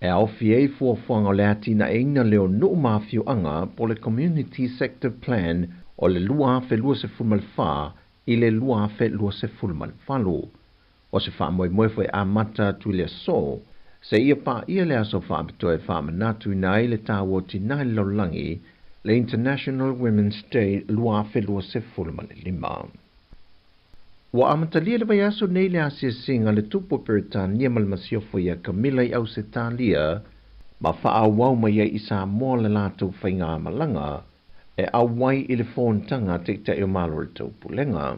e au fiei fuafuanga o le atina e ina leo nuu mawhio anga po le Community Sector Plan o le lua fe lua se fulmal wha i le lua fe lua se fulmal whalu. O se wha moe moe fwe amata tu le so, se ia pa ia le aso wha abitoe wha manatu nai le tāwo ti nai laulangi le International Women's Day lua fe lua se fulmal 5. Wa amatalia le vai aso nei le asia singa le tupo Peritania mal masiofo ia Camilla i au se talia, ma wha wau mai i Sāmoa le lātou whainga malanga, e awai i le whōntanga te te o malo le tau pulenga.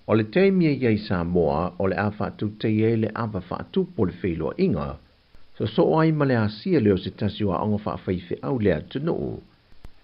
O le teimia i Sāmoa, o le awhatu te e le awa whatu po le wheloa inga, so ai ma le asia leo se tasi o aonga whawhaife au le atunu.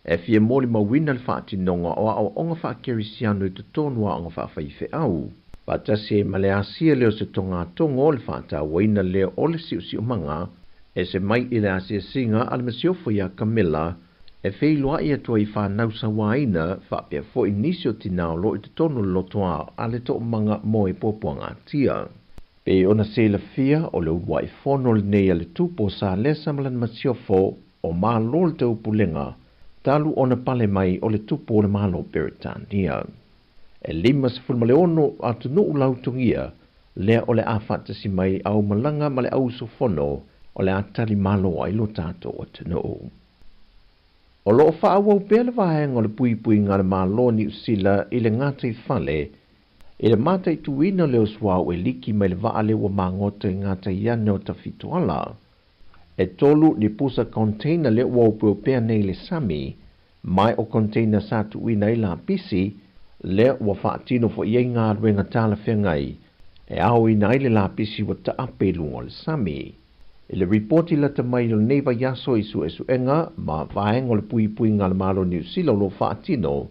E fia mōli mawina le whaatinonga o au onga whakerisiano i te tonu a aonga whawhaife au. Patasi ma le asia leo se tonga tongo o le whaata waina leo o le siu manga, e se mai i le asia singa al masiofo ia Camilla, e wheiloa ia tua i whanau sa waina whapea fo inisio tinao lo i te tonu lotoa a le to manga mo i popoanga tia. Pe ona se la fia o le wai fono le nei le tupo sa le samalan masiofo o malo te upulenga, talu ona pale mai o le tupo o le malo Peritania. E lima se fulmale ono atu nuu lautungia, lea o le afatasi mai au malanga ma le au sofono o le atali malo ai lo tato o te nuu. O loo faa wau pele vahenga o le pui ngā le malo ni usila i le ngata i fale, e le mata i tuina leo swau e liki mai le vaale wa mangota i ngata i ane o ta fituala. E tolu ni pusa container le wau peo nei le sami, mai o container sa tuina i la pisi, le wa faatino fo iei ngā ruenga tala whengai, e au i nai le la pisi wa ta ape lungo le sami. E le reporti la ta mai le neiva yaso isu enga, ma vaenga o le pui ngā le malo New Zealand lo faatino,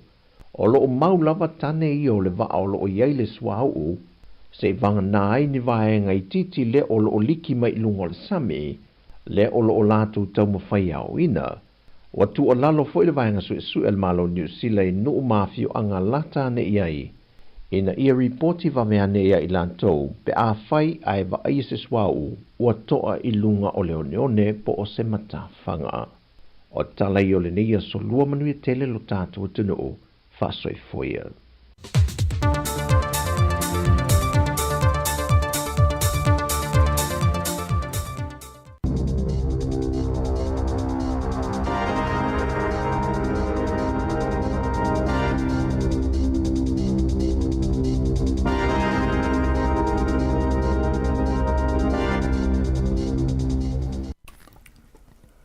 o lo o mau lava tane i o le vaa o lo o iei le swau, se vanga nai ni vaenga i titi le o lo o liki mai lungo le sami, le o lo o latu tau mawhai au ina. Watu o lalo fo ile vaenga su el malo New Zealand no mafio anga lata ne iai. Ina ia reporti va mea ne ia ilantou, pe a fai ai va aise swau, ua toa ilunga o leoneone po o se mata fanga. O tala i o le neia so lua manui tele lo tātua tunu, fasoi foia.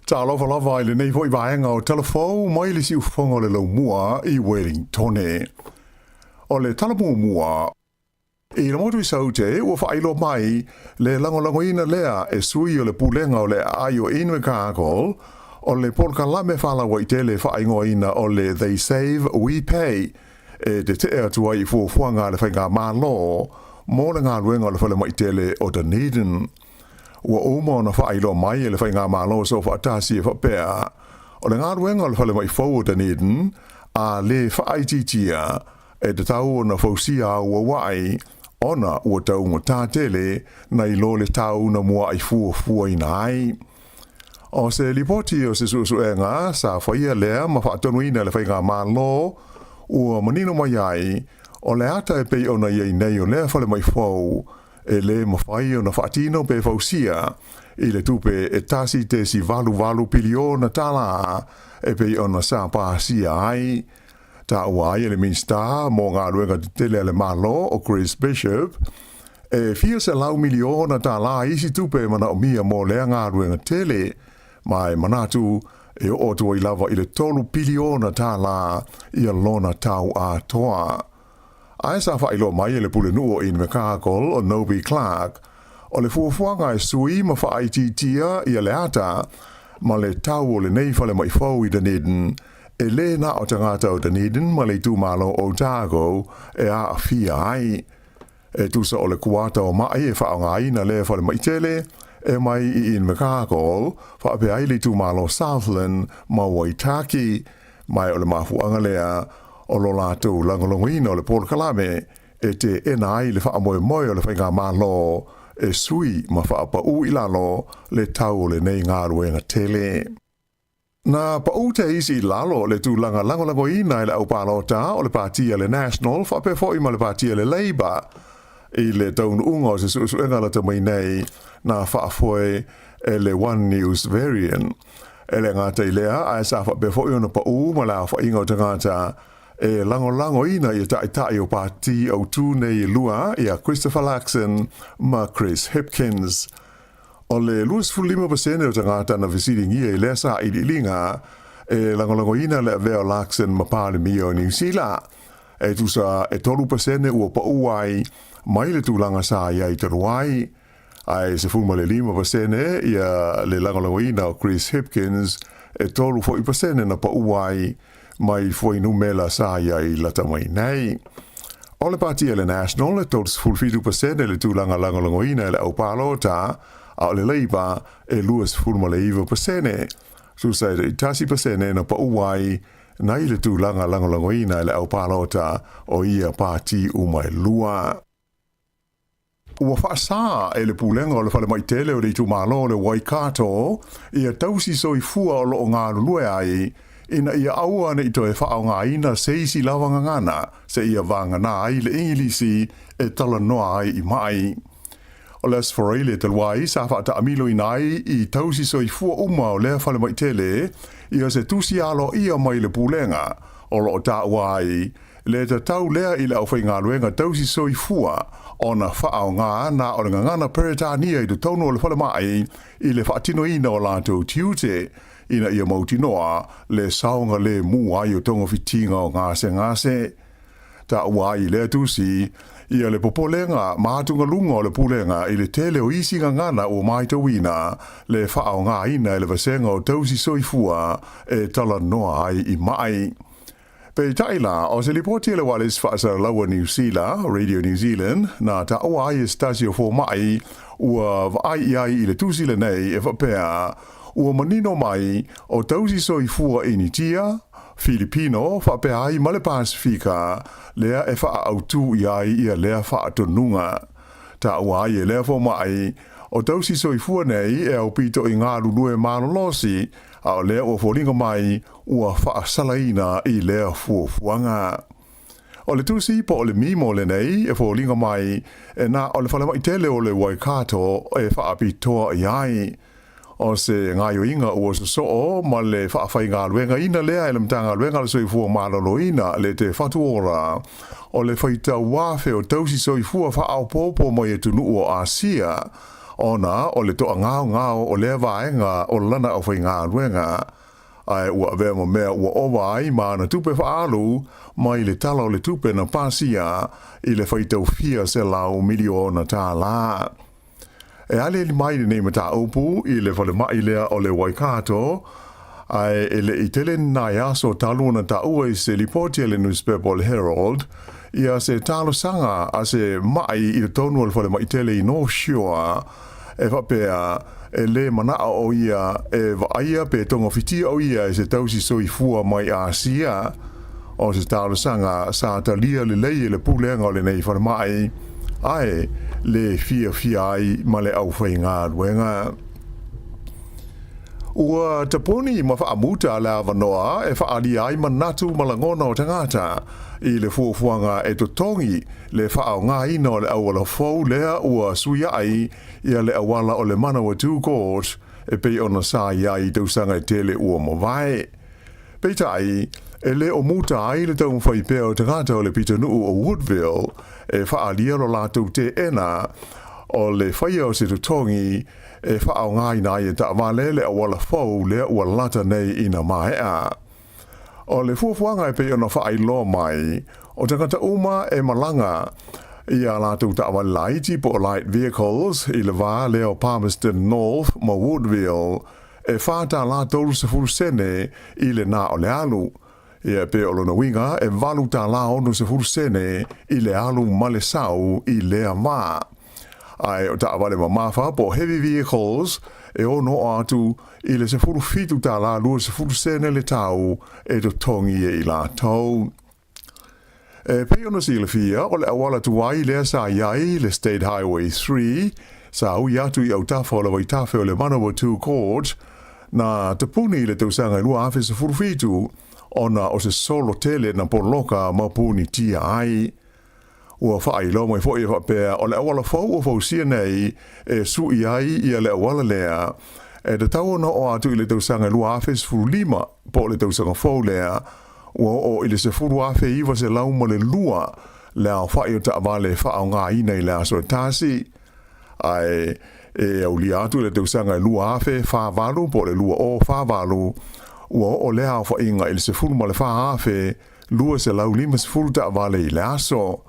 Ta lava le nei foi vaenga o telefou mai le siu fonga le lau mua i Wellington. O le talamu mua i le motu i saute ua whailo mai le lango ina lea e sui o le pulenga o le aio inu e kākol o le polka lame whalawa i tele whaingo ina o le They Save, We Pay e te atua i fuafuanga le whainga mālo mō le ngā ruenga o le whale mai tele o Dunedin. Ua uma na whailo mai e le whainga mālo so whaatasi e whapea. O le ngā ruenga o le whale mai fau o Dunedin a le whaititia e te tau o na fausia ua wai ona ua tau ngā tātele na i lo le tau na mua ai fua i nai. O se lipoti o se suenga sa whaia lea ma whaatonu ina le whainga mālo ua manino mai ai o le ata e pei o na iei nei o lea whale mai fau e le mawhai o na whaatino pe fausia i le tupe e tasi te si valu piliona tala e pe o na sa pāsia ai. Ta ua ai le minsta mō ngā ruenga te tele le malo o Chris Bishop e fia se lau miliona tala isi tupe mana o mia mō lea ngā ruenga tele mai manatu e o tua i lava i le tolu piliona tala i a lona tau a toa. Ai sa whailo mai e le pule nuo in me kākol o Nobi Clark, o le fuafuanga e sui ma whaititia i a le ata, ma le tau o le nei whale mai fau i Dunedin, e le na o tangata o Dunedin ma le tūmalo o Otago e a fia ai. E tusa o le kuata o mai e whaonga ina le whale mai tele, e mai i in me kākol, whape ai le tūmalo Southland ma Waitaki, mai o le mafuanga lea, o lo lātou langolongoina o le pōrakalame e te ena ai le whaamoe o le whainga mālo e sui ma whaapau i lalo le tau o le nei ngā ruenga tele. Nā pau te isi i lalo le tūlanga langolongoina i le au pālota o le pātia le National whapefo i ma le pātia le Labour i le taunu unga o se suenga la tamai nei nā whaafoe e le One News Variant. E le ngāta i lea a e sa whapefo i ona pau ma la whainga o te ngāta e lango ina i tai o pāti au tūne i lua i a Christopher Laxon ma Chris Hipkins. O le 25% o tangata na visitingia i lesa i linga e lango ina le veo Laxon ma pāle mi o New Zealand. E tusa e 3% ua pauai mai le tūlanga sa ia i taruai. Ai se fulma le 5% i a le lango ina o Chris Hipkins e 3% na pauai mai foi numela sa ia i lata mai nei. O le pātia le National e tōs fulfitu% le tūlanga langolongoina le au pālota a o le Labour e 2.5%. Susa e 10% na pauai nai le tūlanga langolongoina le au pālota o ia pāti umai lua. ua whaasa e le pulenga o le whale mai tele o le tu malo le Waikato ia tausi soi fua o lo ngā lulue ai ina ia aua ne ito e whao ngā ina seisi lawanga ngana se ia vangana ai le ingilisi e tala noa ai I mai. O le asforeile te luai sa whaata amilo inai I tausi soi fua uma o le whale mai tele ia se tusi alo ia mai le pulenga o lo ta wai le te tau lea I le au whai ngā luenga tausi soi fua ona whaao ngā na o le ngana peretania I tu tonu o le whale mai I le whaatino ina o lātou tiute ina ia mauti noa le saunga le mua I o tonga fitinga o ngase. Ta uai le tusi ia le popolenga mātunga lunga o le pulenga I le tele o isi ngana o maita wina le whaao ngā ina le vasenga o tausi soifua e tala noa ai I mai. Pe taila o se lipoti le walis whaasa laua New Zealand, Radio New Zealand, na ta uai e stasio fo mai ua vai ai I le tusi le nei e whapea ua manino mai o tausi soifua initia, Filipino, whapea ai male Pasifika, lea e wha autu iai ia lea wha atonunga. Ta uai e lea fo mai, o tausi soifua nei e au pito I ngā lulue malolosi, a o lea ua fōlinga mai ua wha salaina I lea fuafuanga. O le tusi po o le mimo le nei e fōlinga mai, e na o le whalemai tele o le Waikato e wha apitoa iai. O se ngayo inga ua so ma le whaafai ngā luenga ina lea e le mta ngā luenga le soifua malolo ina le te whatuora. O le whaita wafe o tausi soifua whaao popo mai e tunu o Asia. Ona o le toa ngao o lea vaenga o lana au whai ngā luenga. Ai ua vea mo mea ua owa ai ma na tupe whaalu mai le tala o le tupe na pasia I le whaita ufia se lau miliona tā la. E ale li mai nei mata upu I le whale mai lea o le Waikato, ai e le I tele nā yaso talu na ta ua I se lipoti le newspaper o le Herald, ia se talo sanga a se mai I le tonu o le whale mai tele I North Shore, e whapea e le manaa o ia e waaia pe tonga fitia o ia e se tausi soifua mai Asia, o se talo sanga sa talia le lei le pulenga o le nei whale mai, ai le fia ai ma le au whai ngā ruenga. Ua taponi ma whaamuta la wanoa e whaali ai manatu malangona o tangata I le fuafuanga e totongi le whaao ngā ina o le awala fau lea ua suia ai ia le awala o le Manawa 2 Court e pei ona sa iai tausanga e tele ua mawai. Peita ai e le o muta ai le tau mwhai pēo tangata o le pitanuu o Woodville e whaalia lo lātou te ena o le whaia o se tutongi e whaao ngai nai e ta walele a wala fau lea ua lata nei ina maea. O le fuafuanga e pe ona whaai lo mai o tangata uma e malanga ia lātou ta walaiti po light vehicles I le wā leo Palmerston North ma Woodville e whāta lātou se furusene I le nā o le alu. Ia pe o lona winga e walu tā la ono se furusene I le alu male sau I lea mā. Ai o ta wale mamafa po heavy vehicles e ono atu I le se furufitu tā la lua se furusene le tau e to tongi e I la tau. E pe ono si le fia o le awala tuai lea sa iai le State Highway 3 sa ui atu I au tafa o le waitafe o le Manawa 2 Court na te puni le tausanga lua afe se furufitu ona o se solo tele na poloka mapuni tia ai. Ua whaai lau mai fo I whapea o le awala fau o fau sia nei e sui ai I le awala lea e te tau na o atu I le tausanga lua afe se furu lima po le tausanga fau lea ua o I le se furu afe iwa se lau ma le lua lea o whaai o ta avale whaau ngā ina I lea so tasi ai e au li atu le tausanga lua afe whaavalu po le lua o whaavalu ua o lea o whainga I le se furu ma le whaafe lua se lau lima se furu ta avale I le aso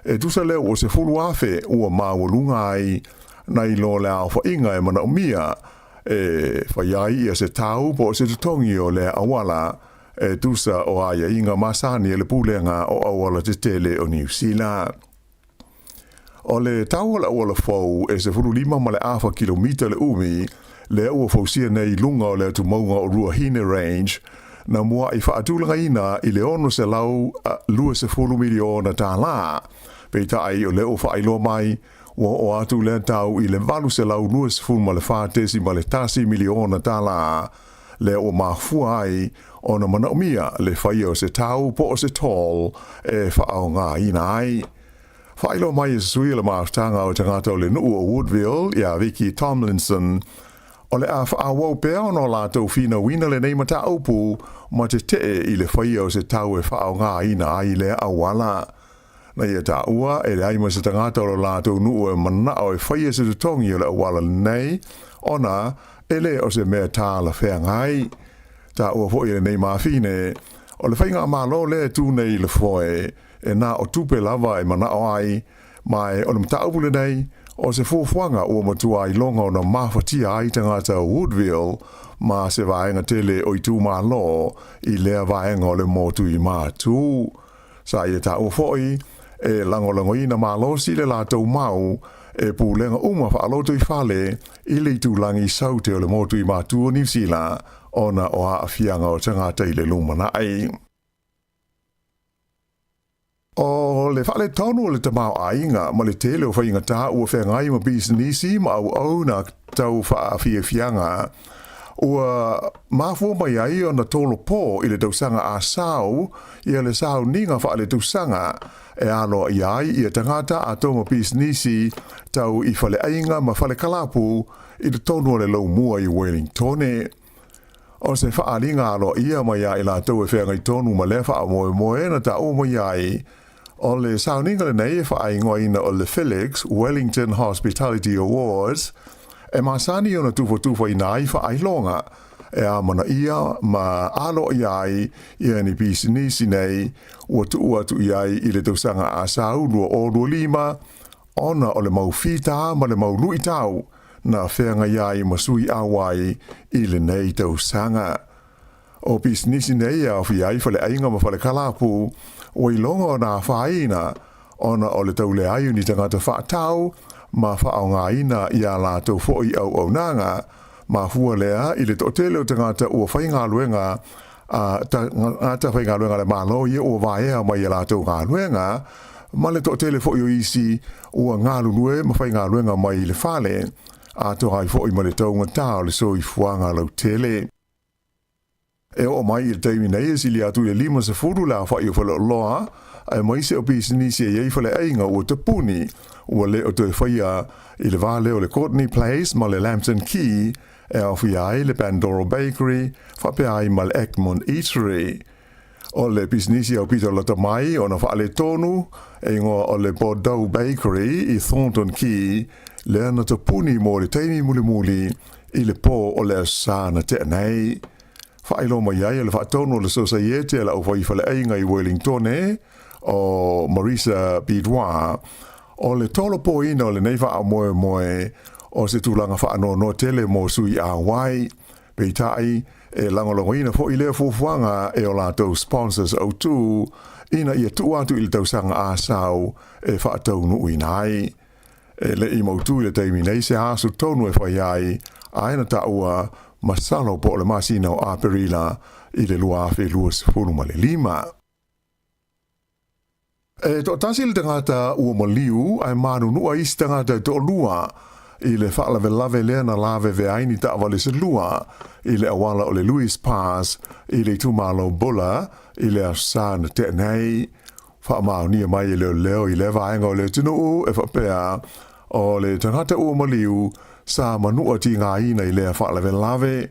e tusa leo o se furu afe ua mawalunga ai na I lo lea o whainga e mana o mia e whaiai ia se tau po se tutongi o lea awala e tusa o aia inga masani e le pulenga o awala te tele o New Zealand. O le tau la awala fau e se furu lima ma le afa kilomita le umi le ua fausia nei lunga o le tumaunga o Ruahine Range na mua I whaatulanga ina I le ono se lau lua se fulu miliona tā la. Peita ai o leo whailo mai o atu le tau i le valu se lau nuas fun ma le whātesi ma le tasi miliona tala le o mafua ai o na manaumia le whai o se tau po o se tol e whaao ngā ina ai. Whailo mai e sui le maafutanga o tangata o le nuu o Woodville ia Vicky Tomlinson o le a whaawau pēo no lātou whina wina le nei mata upu ma te i le whai o se tau e whaao ngā ina ai le awala. Na ia ta ua e le aima se tangata o lātou nuu e mana o e whai e se tutongi o le awala nei ona ele o se mea tā la whea ngai. Ta ua fo i le nei maafine o le whainga amalo le tū nei le foe e nā o tupe lava e mana o ai mai o le mta upule nei o se fuafuanga ua matua i longa o na mawhatia ai tangata o Woodville ma se vaenga tele o i tū malo i lea vaenga o le motu i mātū. Sa ia ta ua fo i e langolango ina malo si le lātou mau e pūlenga uma whaaloto i whale i le tūlangi saute o le motu i mātū o New Zealand ona o a whianga o tangata i le lumana ai. O le whale tonu o le tamau ainga ma le tele o whainga tā ua whengai ma bisinisi ma au na tau wha whianga ua mafua mai ai o na tolo pō i le tausanga a sau i le sau ninga wha le tausanga e alo i ai i a tangata a tonga bisinisi tau i whale ainga ma whale kalapu i le tonu o le lau mua i Wellington. O se whaalinga alo ia mai ai la tau e whengai tonu ma le wha moe moe na ta o mai ai o le sauninga le nei e whaingoina o le Felix Wellington Hospitality Awards e masani o na tufo i nai whaailonga e a mana ia ma alo i ai i ani bisinisi nei ua atu i ai i le tausanga a sau lua o lua lima ona o le mau fita ma le mau nui tau na whenga iai masui awai i le nei tausanga. O bisinisi nei a fi ai whale ainga ma whale kalapu o i longa o nā whaina ona o le taule ai ni tangata whaatau ma whaao ngā ina i a lātou fōi au nanga ma hua lea i le tōtele o tangata ua whainga luenga ngata whainga luenga le mālo i ua vaea mai i lātou ngā luenga ma le tōtele fōi o isi ua ngā lulue ma whainga luenga mai i le whale a to hai fōi ma le taunga tā o le soi fuanga lau tele. E o mai i le teimi nei e sili atu le lima se furu la whai o whale o loa ai mai se o bisinisi e iei whale ainga ua te puni ua le o te whaia i le vale o le Courtney Place ma le Lambton Key e au ai le Pandora Bakery whape ai ma le Egmont Eatery. O le bisinisi au pita lata mai o na whaale tonu e ngoa o le Bordeaux Bakery i Thornton Key le ana te puni mo le teimi muli i le po o le sana te nei. Whaelo mai ai le whaatono le Societe la au whai whale ainga i Wellington o Marisa Bidwa o le tolo po ina o le nei wha moe o se tūlanga whaano no tele mo sui a wai pei tai e langolongo ina fo i lea fufuanga e o lātou sponsors au tū ina ia tu atu i le tausanga a sau e whaatau nu ina ai e le i mautu i le teimi nei se asu tonu e whai ai aina ta ua masalo po le masina o aperila i le lua afe lua sifunu ma le lima. E to tasi le tangata ua maliu ai manu nua isi tangata to lua i le whaalave lave lea na lave ve aini ta awale se lua i le awala o le Louis Pass i le tumalo bola i le asana te nei whaamau nia mai i leo i le vaenga o le tunu e whapea o le tangata ua maliu sa manua ti ngā ina i lea whaalave lave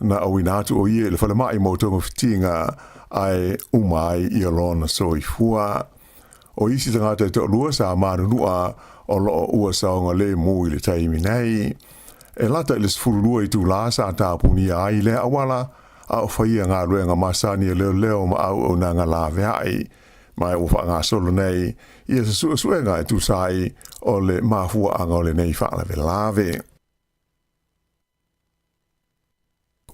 na awinatu o ie le whalemai mo tonga fitinga ai umai i alona soi fua. O isi tangata te olua sa manunua o loo ua saonga le mui le taimi nei. E lata i le sfurulua i tū la sa tāpuni ai le awala a o whaia ngā ruenga masani leo ma au o nanga lawe ai. Mai o wha ngā solo nei i e sa suenga i tū sai o le mafua anga o le nei whaalawe lawe.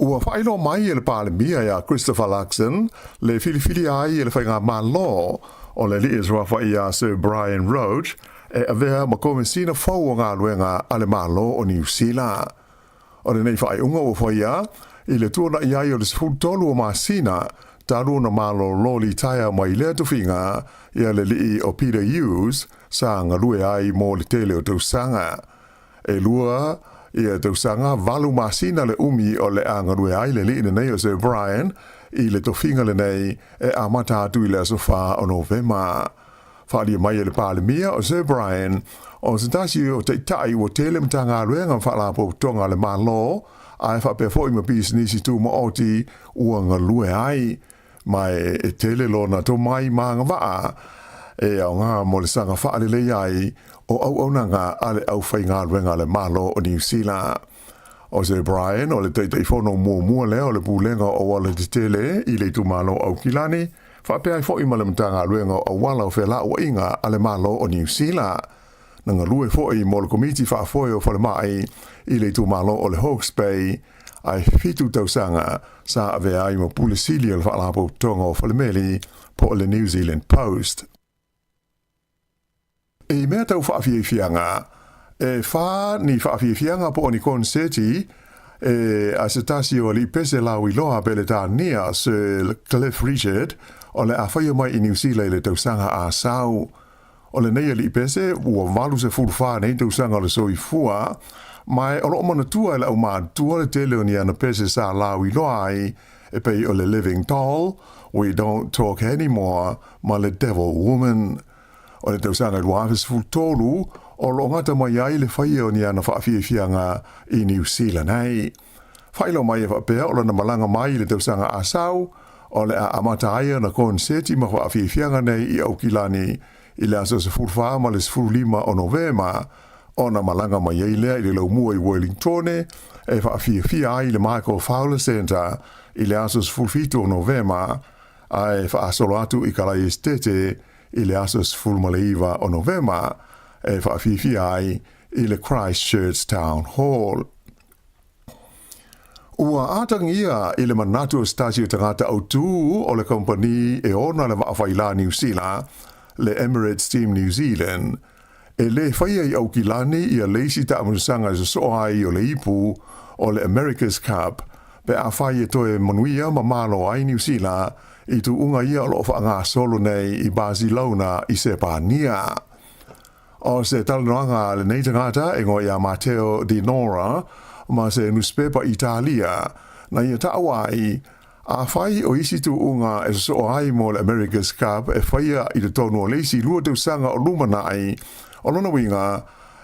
Ua whaino mai e le pālemia ia Christopher Luxon le filifili ai e le whainga malo o le li Israel ia Sir Brian Roach e avea ma komensina fau o ngā luenga a le malo o New Zealand. O le nei whai unga o whaia i le tuana iai o le sifutolu o masina taru na malo loli taia mai lea tu finga ia le li o Peter Hughes sa ngalue ai mo le tele o tausanga. E lua ia tausanga valu masina le umi o le ngalue ai le li nei o Sir Brian i le tofinga le nei e amata atu i le sofa o Novema. Whaali mai e le palemia o Sir Brian o se tasi o te tai o tele mtanga ruenga whaalapo tonga le malo ai whapefo i ma business tu mo oti ua ngalue ai mai e tele lona to mai maanga waa e au ngā mo le sanga whaale le ai o au nanga ale au whai ngā ruenga le malo o New Zealand. O Sir Brian o le teitei whono mua leo le pūlenga o wala te tele i le tu malo au kilani whapea i fo i male mtanga ruenga o wala o whela o inga ale malo o New Zealand. Nanga lue fo i mo le komiti whaafoe o whale mai i le tu malo o le Hawke's Bay ai fitu tausanga sa ave ai mo pulisilia le whaalapo tonga o whale meli po le New Zealand Post. E mea tau whaafiefianga e wha ni whaafiefianga po ni konseti e a se tasi o li pese lau i loa bele tā nia Sir Cliff Richard o le a whaia mai i New Zealand le tausanga a sau. O le nei li pese ua walu se fulfa nei tausanga le soi fua mai o loo mana tua le au maa tua le tele o ni ana pese sa lau i loa ai e pei o le Living Doll We Don't Talk Anymore ma le Devil Woman. O le tausanga i luafes fultolu o lo ngata mai ai le whaia o ni ana whaafiefianga i New Zealand nei. Whailo mai e whapea o lana malanga mai le tausanga a sau o le a amata aia na konseti ma whaafiefianga nei i au kilani i le aso se fulfa ma le fulima o Novema o na malanga mai ai lea i le laumua i Wellington e whaafia ai le Michael Fowler Center i le aso se fulfito o Novema ai whaasolo atu i kalai estete i le aso se fulmaleiva o Novema e whaafia ai i le Christchurch Town Hall. Ua atangia i le manatu o stasio tangata autu o le kompani e ona le waafaila New Zealand le Emirates Team New Zealand e le whaia i au kilani i a leisi ta amusanga sa soa ai o le ipu o le America's Cup pe a whaia toe manuia ma malo ai New Zealand i tu unga ia lo wha ngā solo nei i Barcelona i Sepania. O se talanoanga le nei tangata e ngoi a Matteo Di Nora ma se newspaper Italia na ia taawai a whai o isi tu unga e so ai mo le America's Cup e whaia i te tonu o leisi lua te usanga o lumanai o lona winga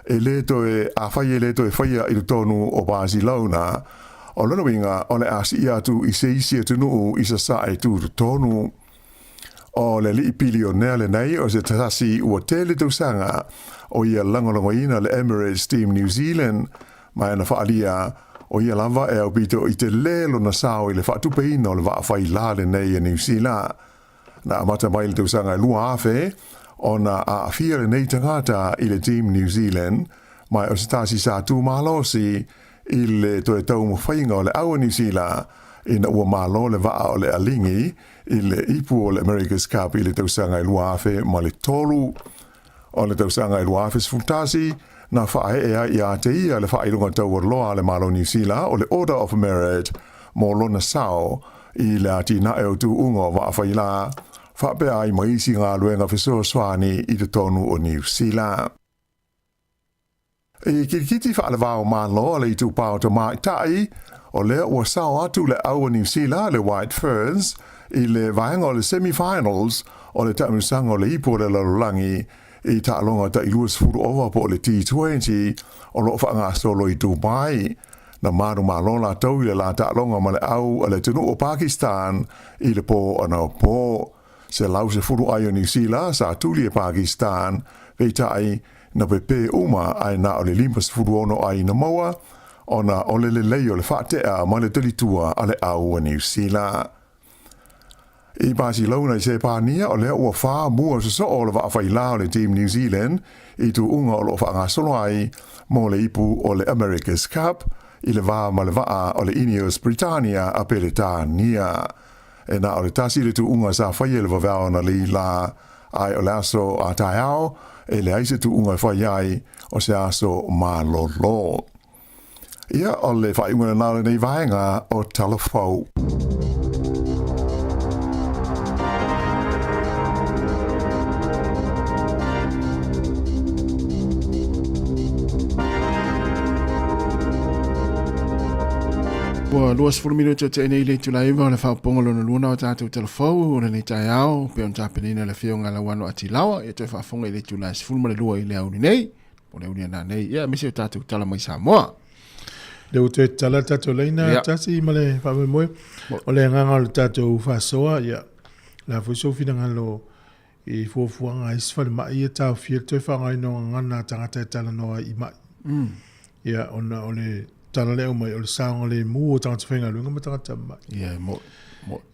e leto e a whai e leto e whaia i te tonu o Barcelona o lona winga o le asi i atu i se isi atu nuu i sa sa e tu te tonu o le li pilionea le nei o se tatasi ua tele te usanga o ia langolongoina le Emirates Team New Zealand mai ana whaalia o ia lava e au pito i te lelo na sao i le whaatupeina o le waawhai lale nei e New Zealand. Na amata mai le te usanga e lua afe o na a awhia le nei tangata i le Team New Zealand mai o se tasi sa tu malosi i le toe tau mo whainga o le aua New Zealand i na ua malo le waa o le alingi i le ipu o le America's Cup i le te usanga e lua afe ma le tolu o le te usanga e lua afe sfultasi na whae ea i a te ia le whairunga tau loa le malo New Zealand o le Order of Merit mo lona sao i le ati na eo tu ungo wa whaila whapea ai maisi ngā luenga whisua swani i te tonu o New Zealand. I kirikiti whaale wao malo le i tu pao to mai tai o le ua sao atu le aua New Zealand le White Ferns i le vaenga o le semi-finals o le tamusanga o le ipo le lalulangi i ta'alonga ta i luas furu ova po le T20 o lo whaanga solo i Dubai. Na maru malona tau i le la ta'alonga ma le au a le tunu o Pakistan i le po ana o po. Se lau se furu ai o New Zealand sa tuli e Pakistan vei tai na pepe uma ai na o le limpas furu ono ai na maua o na o le lei o le whaatea ma le telitua a le au a New Zealand. I Barcelona i Sepania o lea ua wha mua so o le waawhaila o le Team New Zealand i tu unga o lo whaanga solo ai mo le ipu o le America's Cup i le waa ma le waa o le Ineos Britannia a Peletania. E na o le tasi le tu unga sa whaia le wawao na li la ai o le aso a tai ao e le aise tu unga whaiai o se aso ma lo. Ia o le whaiunga na nei vaenga o Talafau. po luas 10 minuto te nei le tula iwa le fa pongo lo luna o tatu telefou le nei tai au pe on tapenina le fionga la wano atilawa e te fa fonga le tula 10 mo le lua i le au nei o le unia na nei ia misi o tatu tala mai Samoa le o te tala tatu leina tasi ma le fa moe o le nganga o le tatu fa soa ia la fo so fina ngalo e fo fuanga is fa ma ia tau fie te fa ngai no ngana tangata tala no i mai ia ona ole tala leo mai o le saonga le mu o tangata whenga lunga ma tangata mai. Ia, mo.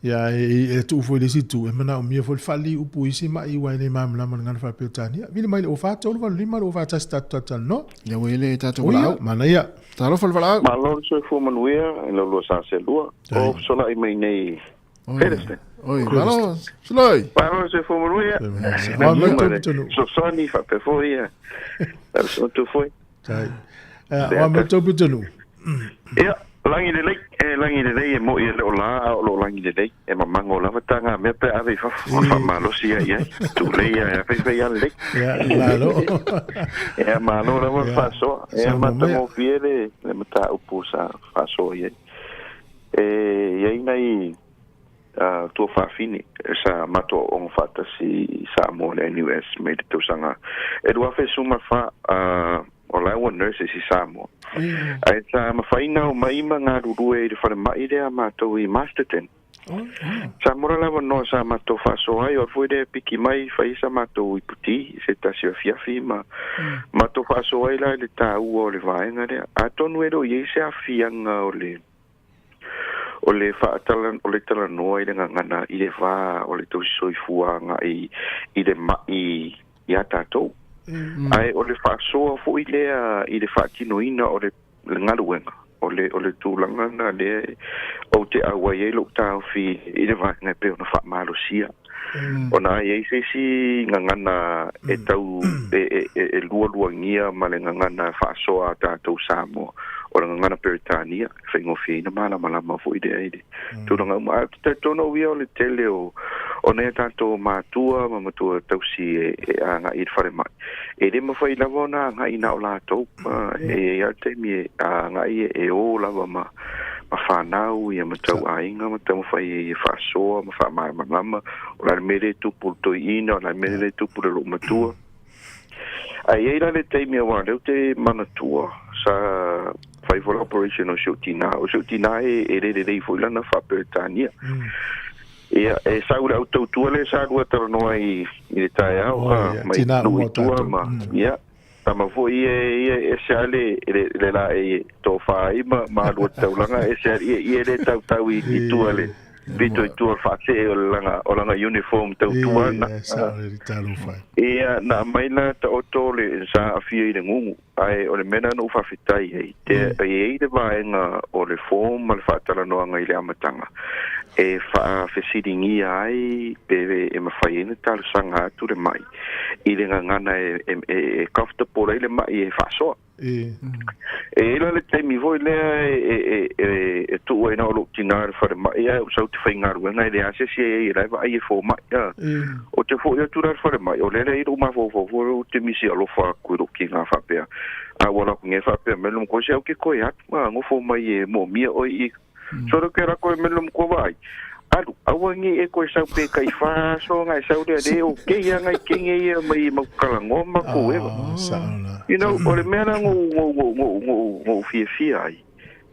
Ia, e tu ufo i le situ, e mana o mia fo le whali upu isi mai iwa i le mamulama ngana wha peotani. Vile mai le o whata o le walu lima le o whata si tatu tatu no. Ia wele tatu walau. Mana ia. Talo whal walau. Malo le soe manuia, e lo lo sa se lua. O sola i mai nei. Pedestin. Oi, malo, sloi. Malo se fo manuia. So soni fa pe fo ia. Talo so tu foi. Tai. Wa me topu tonu. Ia, langi le lei e mo i le ola o lo langi le lei e mamango lava tanga me pe ave fa malo sia ia tu le ia pe pe ia le ia malo e malo lava fa so e mata mo fiere le mata upusa fa so ia ia nai tu fa fini sa mato on fata si Sāmoa le US me tu sanga e do fa suma fa o la one nurse si Sāmoa. Ai sa mafaina o mai manga rurue i whare mai rea mātou i Masterton. Sa mora lawa no sa mātou whaso ai o fwere piki mai whaisa mātou i puti se tasi o fiafi ma mātou whaso ai la le tā ua o le vaenga rea. A tonu ero i se a fianga o le whaatalan o le tala noa i le ngangana i le wha o le tausi soifuanga i le mai i a tātou. Ai o le whaasoa fo i le whaatinoina o le ngaruenga o le tūlanga na le o te awa i lo tāo fi i le vāngai pe o na whaamalo sia o na i eise si ngangana e tau e lua ngia ma le ngangana whaasoa tātou Sāmoa o le ngangana Peritania whaingo whina malama fo i le aide tūranga te tono wia o le tele o nei tātou mātua ma matua tausi e anga i whare mai. E re mawhai lawa na anga i nao lātou. E ate mi anga i e o lawa ma whanau i a matau ainga, matau mawhai e whaasoa, ma whaamai malama, o la mere tupu toi ina, o la mere tupu le lo matua. Ai eira le teimi a wā, leo te manatua, sa whaivola operation o Siutina. O Siutina e re rei fuilana whaperetania. Ia, e saura au Tautua le saura tara noa i le tae au, mai nui tua ma, ia, tama foi e seale le la e tō whaai ma alua taulanga, e seale i le tau i tua le, vito i tua whaase o langa uniform Tautua na. Ia, na maila ta oto le sa afia i le ngungu, ai o le mena no whawhitai hei, e le vaenga o le form ma le whaatala noanga i le amatanga. E wha whesiringi ai pewe e mawhai ene talu sanga atu le mai i le ngangana e kafta pora i le mai e whasoa e ila le teimi voi lea e tu ina o lo tina le whare mai e usau te whaingaruenga e le asesi e rai wa ai e fo mai o te fo i atu rai whare mai o lele i ruma fo o te misi alofa kuiro ki ngā whapea a wana ku nge whapea melum ko se au ke koe atu ngofo mai e mo mia o i soro ke ra koe melum ko vai alu awangi e koe sau pe kai fa so ngai sau de o ke ia ngai kinge ia mai mo kala ngoma ko e you know ole mena ngo fie ai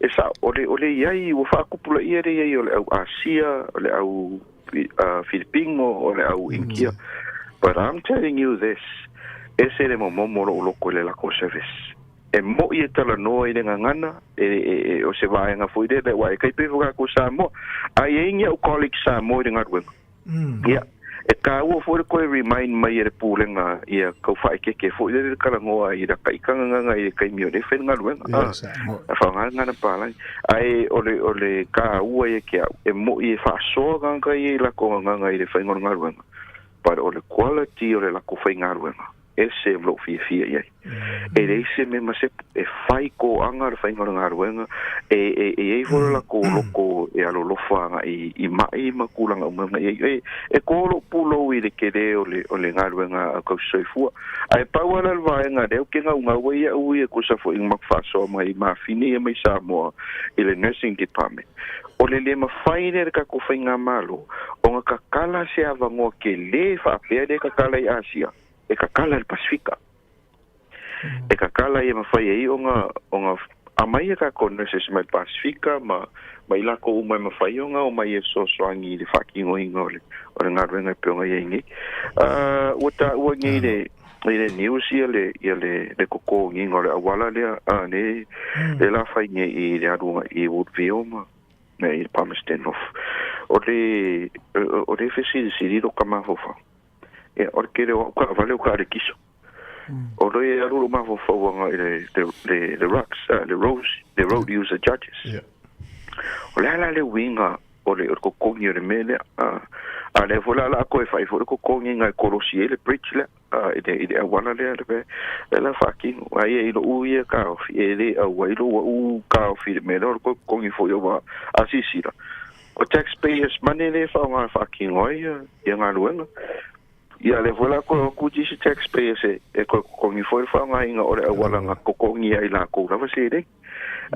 e sa ole ia o fa kupula ia re ia ole au Asia ole au Filipino ole au India but I'm telling you this ese le mo lo ko le la ko service e mo i tala noa i le ngangana o se vaenga foi de wai kai pe fuka ko Sāmoa ai inga o colleague Sāmoa i ngaruenga ia e ka ua foi ko remind mai e pulenga ia ko fai ke foi de kala ngoa i da kai kanga i kai mio de fen ngaruenga a fa ngana pala ai ole ka ua e ke e mo i fa so ganga i la ko nganga i de fen ngaruenga but ole quality ole la ko fen ngaruenga ese lo fia ia e le se me ma se e fai ko anga fai ngora ngaruenga e vola ko loko e alo lofanga i mai ma kulanga uma e ko lo pulo i le kere o le ngaruenga ko soifua ai pawala va nga de ke nga unga we ia u e ko sa fo ing makfaso mai ma fini e mai Samoa i le nursing department o le mawhaine ka ko whainga malo o nga kakala se avangoa ke le whaapea de kakala i Asia e kakala i Pasifika e kakala i mawhai o nga amai e ka ko nurses mai Pasifika ma i lako umai mawhai o nga o mai e sosoangi le whakingo inga o le ngaruenga peonga i ingi ua ngi le news ia le koko ngi ngore awala le le la whainge i le arunga i Woodville ma nei Palmerston of o le fesi do kama fofa e o kere o ka vale o ka le kiso o le aru ma fofa wanga le rocks the road user judges o le winga o le ko kongi o le mele a le vola la ko e fai fo ko kongi ngai korosie le bridge le e wala le la fucking ai e lo uia ka o e le ai lo u ka o fi me lo ko kongi fo yo ba asisira o taxpayers money le fa nga fucking oi ia nga luenga ia le vola ko ji si taxpayers e ko kongi fo fa nga inga o le wala nga ko kongi ai la ko la va se de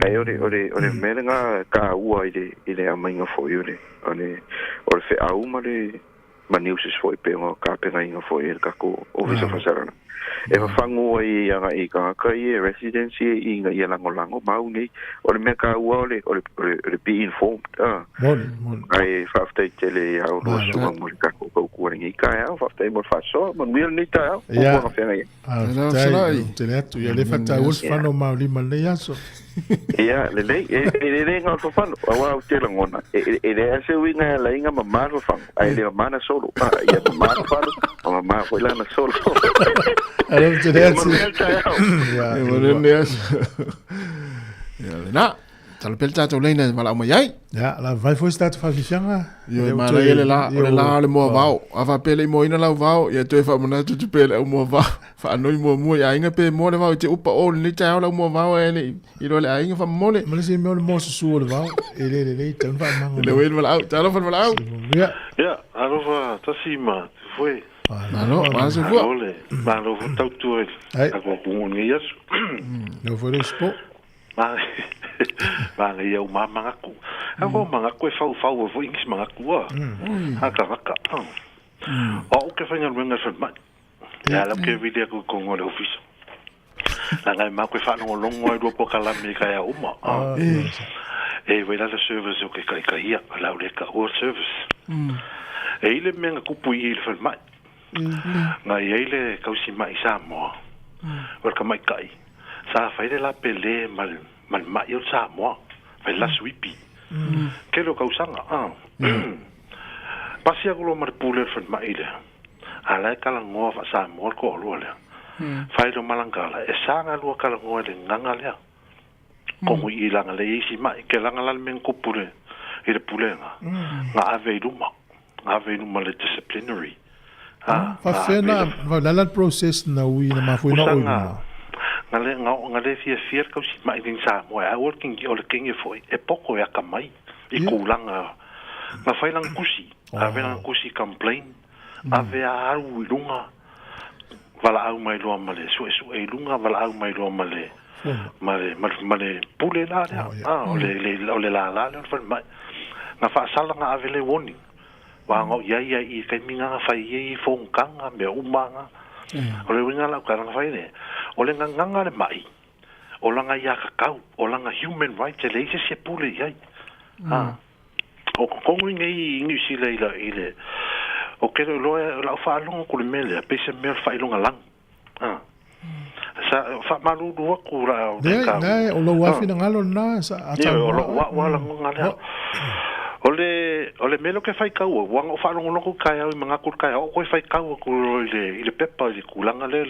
ai ore mele nga ka ua ile amainga fo yo le o fe au male maniuses foi pengo ka penga inga foi ka ko ofisa fasarana e fa fangu ai anga i ka i residency inga i lango mau nei o le meka ua o le be informed ai fa ftai tele au no so mo ka ko ko ngi ka au fa ftai mo fa so mo mir ni ta au ko fa ngai tele tu ia le fata us fano mau li mal nei aso ia le nga to fano wa te langona le ase winga la inga mama ro fa ai le mama solo ia mama fano mama foi lá na solo alors te dance ya bueno ya na tal pelta to leina mala mo yai ya la vai foi start fa fianga yo mala ele la le mo vao ava pele mo ina la vao ya to fa mona tu pele mo vao fa no mo ya inga pe mo le vao te upa o ni ta la mo vao ele i lo le inga fa mo le mo le se mo su le vao ele tan fa mango le wel mal out talo fa mal out ya alova tasima foi Malo, mas eu vou. Malo, vou Tautua. Agora com o Nias. Não foi expo. Mas eu mangaku. Agora mangaku é fau vou inglês mangaku. Haka. O que faz no ringa foi mais. Já lá que vídeo com o ofício. Lá ngai ma ko fa no longo do pokala me ka ya uma. Vai lá service o que kai ia, lá o ka o service. Ele menga kupu i foi mais. Nga ele kausi mai Samoa. Or ka mai kai. Sa faile la pele mal mai o Samoa. Fai la swipi. Kelo kausanga Pasia ko mar puler fan mai le. Ala kala ngo fa Samoa ko lo le. Fai lo malangala e sanga lo kala ngo le nganga le. Ko i langa le isi mai ke langa la men ko pure. Ile pulenga. Nga ave numa le disciplinary. Fa fena va la process na ui na ma foi na ui na ngale fia ka si mai din sa mo a working o le king foi e poco ya kamai i kulanga na fai lang kusi ave lang kusi complain ave a ui lunga vala au mai lo male su e lunga vala au mai lo male male pule la o le la fa mai na fa sala nga ave le warning Wango ia I kai minga fai I fongkanga me umanga. Ole winga la karanga fai ne. Ole nganga le mai. Olanga ia kakau, olanga human rights le se pule ia. O kongu ngai New Zealand ile. O ke lo la fa longo ku le mele, pese me fai longa lang. Sa fa malu do ku la. Ne, o lo wa fina ngalo na sa ata. Wa la ngala. Ole melo ke fai kau wang o fa longo ko kai au manga ku kai o ko fai kau ku ile pepa ile kulanga le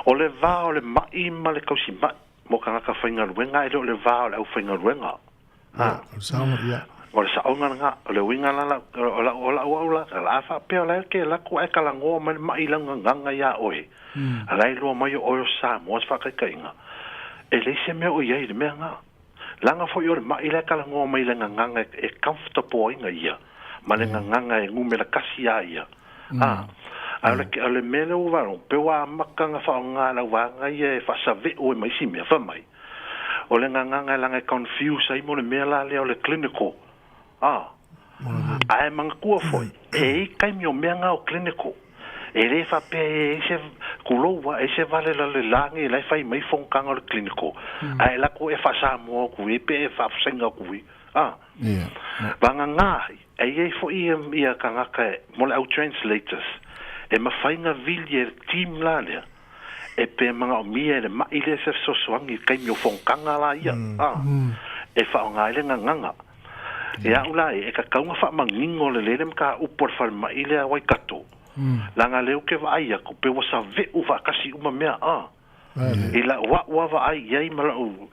ole mai ma le kausi mai mo kanga ka fai ngal wenga ile ole va ole au fai ngal wenga Sāmoa ia o le saonga nga o le winga la la fa pe la ke la ko e kala ngo mai langa nganga ya oe alai lo mai o Sāmoa fa ka inga e le se me o ye me nga langa fo yo mai la kala ngo mai langa nganga e comfortable inga ia ma le nganga e ngume la kasia ia ale mele o va pe wa makanga fa nga la wa nga ye fa sa ve o mai si me fa mai o le nganga langa confuse ai mo le mela le o le clinical ai mangkua foi e kai mio menga o clinical e le fa pe se kulowa e se vale le langi le fai mai fonkanga o clinical ai la ko e fa Sāmoa ku e pe fa senga ku banga ngai e fo ia kanga ka mo le translators e ma fainga vilje team la le e pe manga o mia le mai le se so swangi kai mio fonkanga la ia e fa ngai le nganga ya ula e ka kaunga fa mangingo le lele ka upor fa mai le wai kato langa leu ke vai ko pe wa sa ve u va kasi uma mea ila wa va ai ye mala o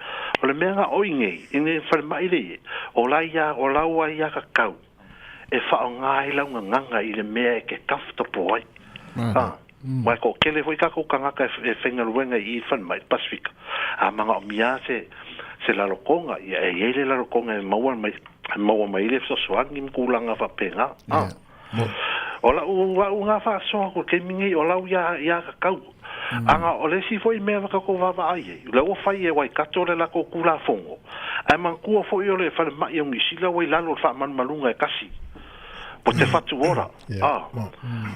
le mea o inge ine fa mai le o la wa ya ka kau e fa ngai la nganga ile mea ke kafta poi mai ko kele foi ka ko kanga ka e fenga luenga I fa mai Pacific a manga o mia se la lokonga ye le la lokonga mau mai le so swangi mkulanga fa penga ola u nga fa so ko ke mingi ola ya ka kau anga ole si foi me ka ko va ai le o fai e wai katore la ko kula fongo ai man ku fo yo le fa mai un sila wai la lo fa man malunga e kasi po te fatu ora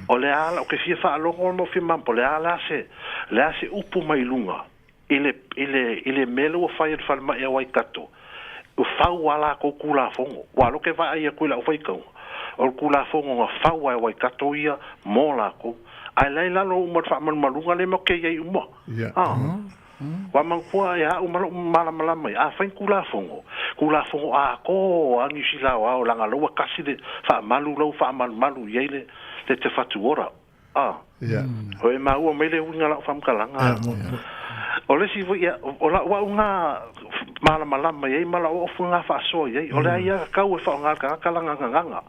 ole ala o ke si fa lo mo fi man po le ala se upu mai lunga ile melo fai fa mai wai kato o fau ala ko kula fongo wa lo ke va ai ko la o fai ko o kula fongo nga fau ai wai kato ia mola ko ai lai la lo mo fa man malunga le mo ke ye mo wa man ko ya o mala mai a fai kula fongo a ko ani sila wa o langa lo kasi de fa malu lo fa malu ye le te fatu ora o e ma o mele unga la fam kalanga o le si ya o la wa unga mala mai mala o funga fa so ye o le ia ka o fa nga ka langa nganga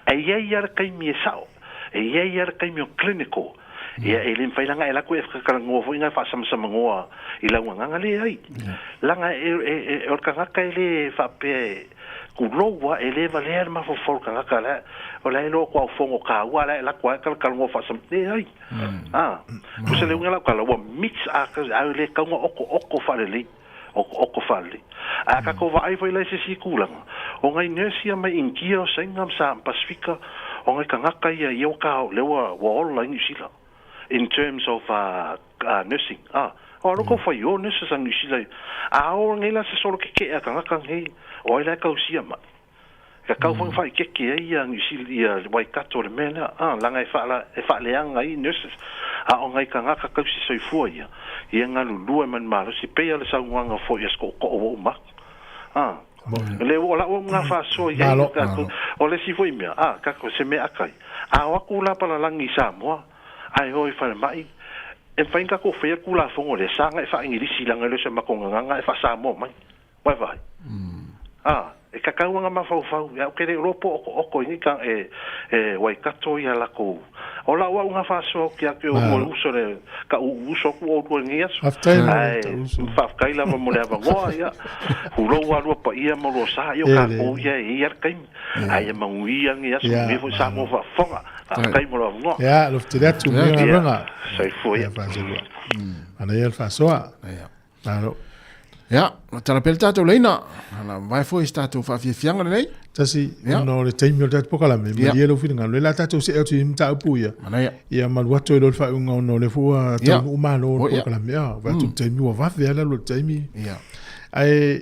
e ye ya kai mi sao e ye ya kai mi clinical ia e len failanga ela ko e ka ngo fo inga fa sama ngoa ila nganga le ai langa e o ka ka le fa pe ku lowa e le valer ma fo ka la o la lo ko fongo ka wa la ko ka ngo fa sama ai ku se le ngala ka lo mix a le ka ngo oko fa le o fale a ka ko vai foi le se kulang o ngai nesia mai inkia o sengam sa Pacifica o ngai kangaka ia yo ka le wa all in sila in terms of nursing o no ko foi o nurses ang sila a o ngai la se solo ke kangaka ngai o ila ka usia ma ka ka fai ke ia ang sila wai kato le mena langa e fa le anga I nurses a o ngai kangaka ka si soi fuia ia ngalu lua man malo si pe le sa nganga fo yesko ko o ma le ola o nga fa so ia ka o le si foi mea ka ko se me akai a wa kula para langi Sāmoa ai hoi fa mai e fa inga ko fe kula fongo le sanga e fa ingilisi langa le se makonga nga e fa Sāmoa mai vai e ka kaunga ma fau ya ke le ropo o ni ka e wai kato ia la ko ola wa nga fa so kia ke o uso le ka uso ko o ni aso ai fa kai la mo le va go ya hulo wa ro pa ia mo lo sa yo ka o ia kai ai ma ui ang ia so me fo sa mo fa fonga kai mo lo no ya lo te da tu me nga sai foi ana ia fa so claro ya tala pel tatou leina ana vai foi tatou fa fianga nei tasi no le taimi o tatou pokala me ia lo fina le la tatou se tu imta puia ia maluato lo fa un no le fua tau umano pokala me va tu taimi o va vela lo taimi ai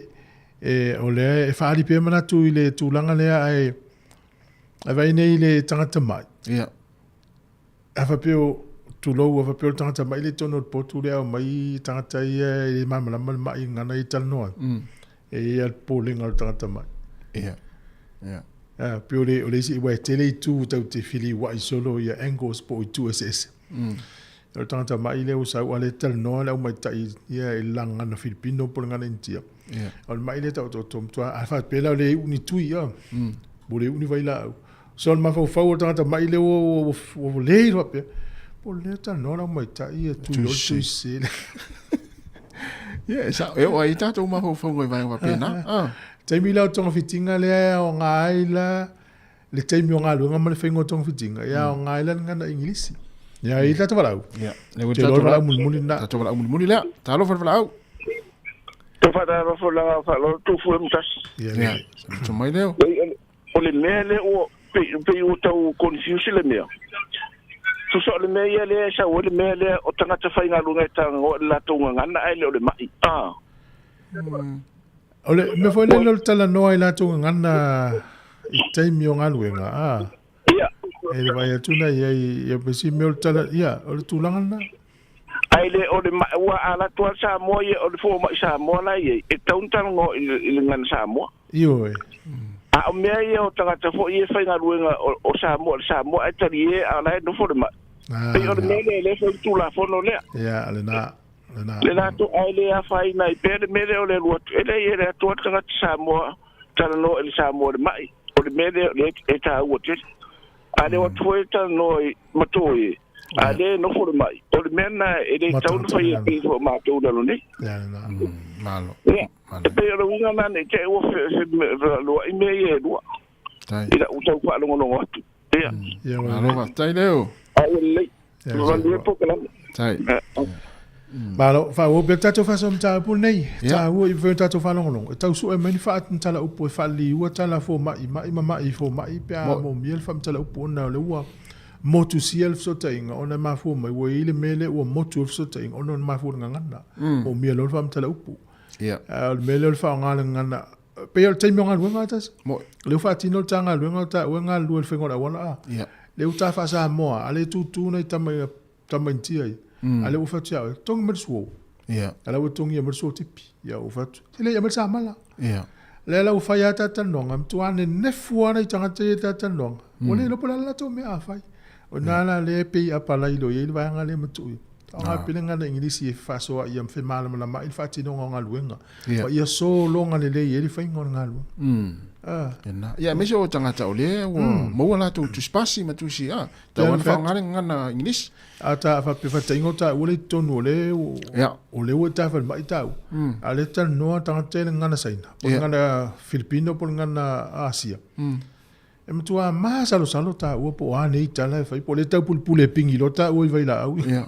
o le fa ali pe mana tu ile tu langa le ai vai nei le tangata mai ava pe tu lo wa pe tangata mai le tono po tu le mai tangata ia mama mai ngana I tal no e al polling al tangata mai pe ole si wa tele tu te fili wa solo ia angles po tu ss el tangata mai le usa wa le tal no la mai tai ia langa na filipino por ngana intia O le mai le tau tom tua a fa pela le uni tui ya. Bo le uni vai la. So ma fa o tanga mai le o le ro pe. Po le ta no na mai ta ia tu lo tu se. Yeah, sa eu ai ta to ma fa ngoi vai wa pena. Te mi la tonga fitinga le o ngai la le te mi o ngā lunga ma le whaingo tonga fitinga. Ia o ngai la ngana ingilisi. Ia i tato walau. Ia. Te lor walau muli na. Tato walau muli na. Talo walau. Te whata rafo la whalo tufu e mutas. Ia. So mai leo. O le mea le o pe o tau confuse le mea. Tu so le mea le sa o le mea le o tangata whainga lunga e tanga o la tonga ngana ai le o le mai. O le me foi le lo tala noa i la tonga ngana i teimi o ngā luenga. Ia. E le vai atuna ia pesi me o tala ia o le tūlanga na. Ai le o le ua ala tua Sāmoa ia o le fō mai Sāmoa lai e. E tauntang ngo i le ngana Sāmoa. Io e. A o mea ia o tangata fo ia whainga ruenga o Sāmoa e tari e a lai no fo le mai. Pe o le mea le fo tūla fono lea. Ia, ale nā. Le nā tu ai le a whaina i pere mele o le ruatu. E le ia le atua tangata Sāmoa tala no e le Sāmoa le mai. O le mele e tā ua te. A le o tue tala no i matoi e. A le no fo le mai. O le mena e le taunu whai e pei fo mātou dalo ne. Ia, nā. Malo. Pe o le winga nane te ua loa i mea i e lua. I la utau kwa longo atu. Ia. Malo wa tai leo. Ai e lei. Randi e poka lana. Tai. Malo, fa o be tato fa som ta pu nei. Ta o i ve tato fa longo. Ta su e meni fa at tala upo fa li ua tala fo mai fo mai pe a mo miel fa tala upo na le ua. Motu siel so tainga ona ma fo mai wo ile mele o motu so tainga ona ma fo ngana. O miel o fa tala upo. Ia. Al mele o fa ngala ngana. Pe o taimi ngal wenga tas. Mo le fa tino tanga wenga ta wenga lu el fengo la wala. Ia. Le uta fa Sāmoa ale tu na tama ntia. Ale ufa tia tong merso. Ia. Ale o tong ia merso tipi. Ia ufa. Ele ia mersa mala. Ia. Le la ufa ya ta tanong am tuane nefua na tanga te ta tanong. Ole lo pola la to me afai. O nala le pe apala ilo ye va ngale mtu. Anga pilenga na ingilisi fa so ia mfe mala mala ma il fa tino nga luenga. Wa ia so longa le ye fa ngona ngalu. Ia me so tanga ta ole o mo la tu spasi ma tu si a. Ta wan fa ngana English. Ata fa pe fa tingo ta ole tonu ole ole o ta fa mai tau. Ale ta no tanga te ngana saina. Po ngana Filipino po ngana Asia. E mtua ma salo ta o po ane ta la fa po le ta pule pingi lo ta o vai la au. Ia.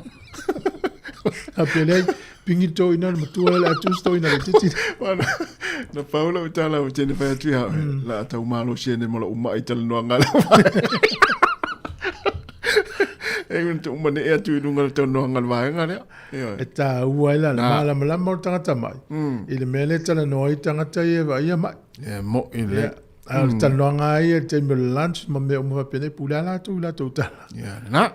A pele pingi to ina mtua la tu sto ina titi. Wana na Paulo tala o tene fa tu la ta malo sene mo la uma itala no ngala. E tu mane e tu nunga to no ngal vai ngale. E ta ua la mala mo tanga mai. Ile mele tala no itanga ta e vai mai. E mo ile al talonga ia te me lunch ma me mo pene pula la tu ta. Ya na.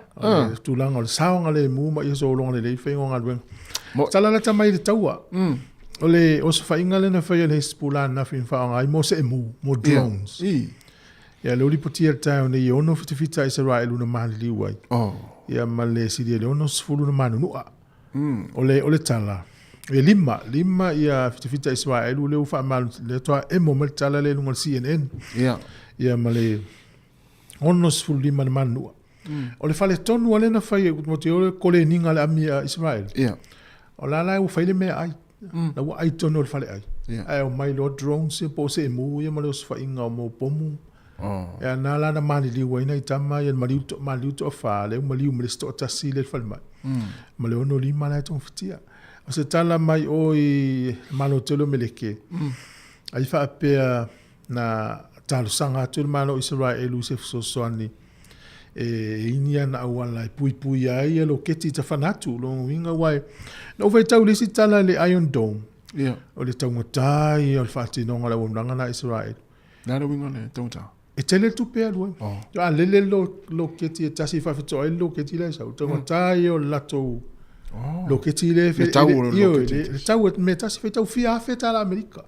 Tu lang al saunga le mu ma ia so longa le fengo ngal. Mo tala la tamai de taua. Ole o se fa ingale na fa le spula na fin fa ngai mo se mo drones. Ya lo li potia ta ne yo no fita Israel una mali wai. Ya male si de no sfulu na manu no. Ole tala. E lima ia fita Israel le ufa mal le toa e mo tala le ngol CNN. Ia male onos fulu lima na manu. Ole fale tonu ole na fa mo te ole kole ninga le amia Israel. Ola la u faile me ai. Na wa ai tonu le fale ai. Ai o mai lo drone se po se mu ia male fa inga mo pomu. Ya na la na mani li wa ina tama ya mali to fa le mali me sto ta si le fale mai. Male ono lima la ton fitia. O se tala mai oi malo telo meleke. Ai fa pe na talo sanga tu malo Israel u se so ani. E inia na wala pui ai lo keti ta fanatu lo winga wai. No vai tau lisi tala le Iron Dome. O le tau ngotai o le fati no ngala wonanga na Israel. Na lo winga le tau. E tele tu pe aloi. Ya lele lo keti tasi fa fito lo keti le sa. Tau ngotai o lato. Lo che ti le tau me tasi fe tau fia feta la America.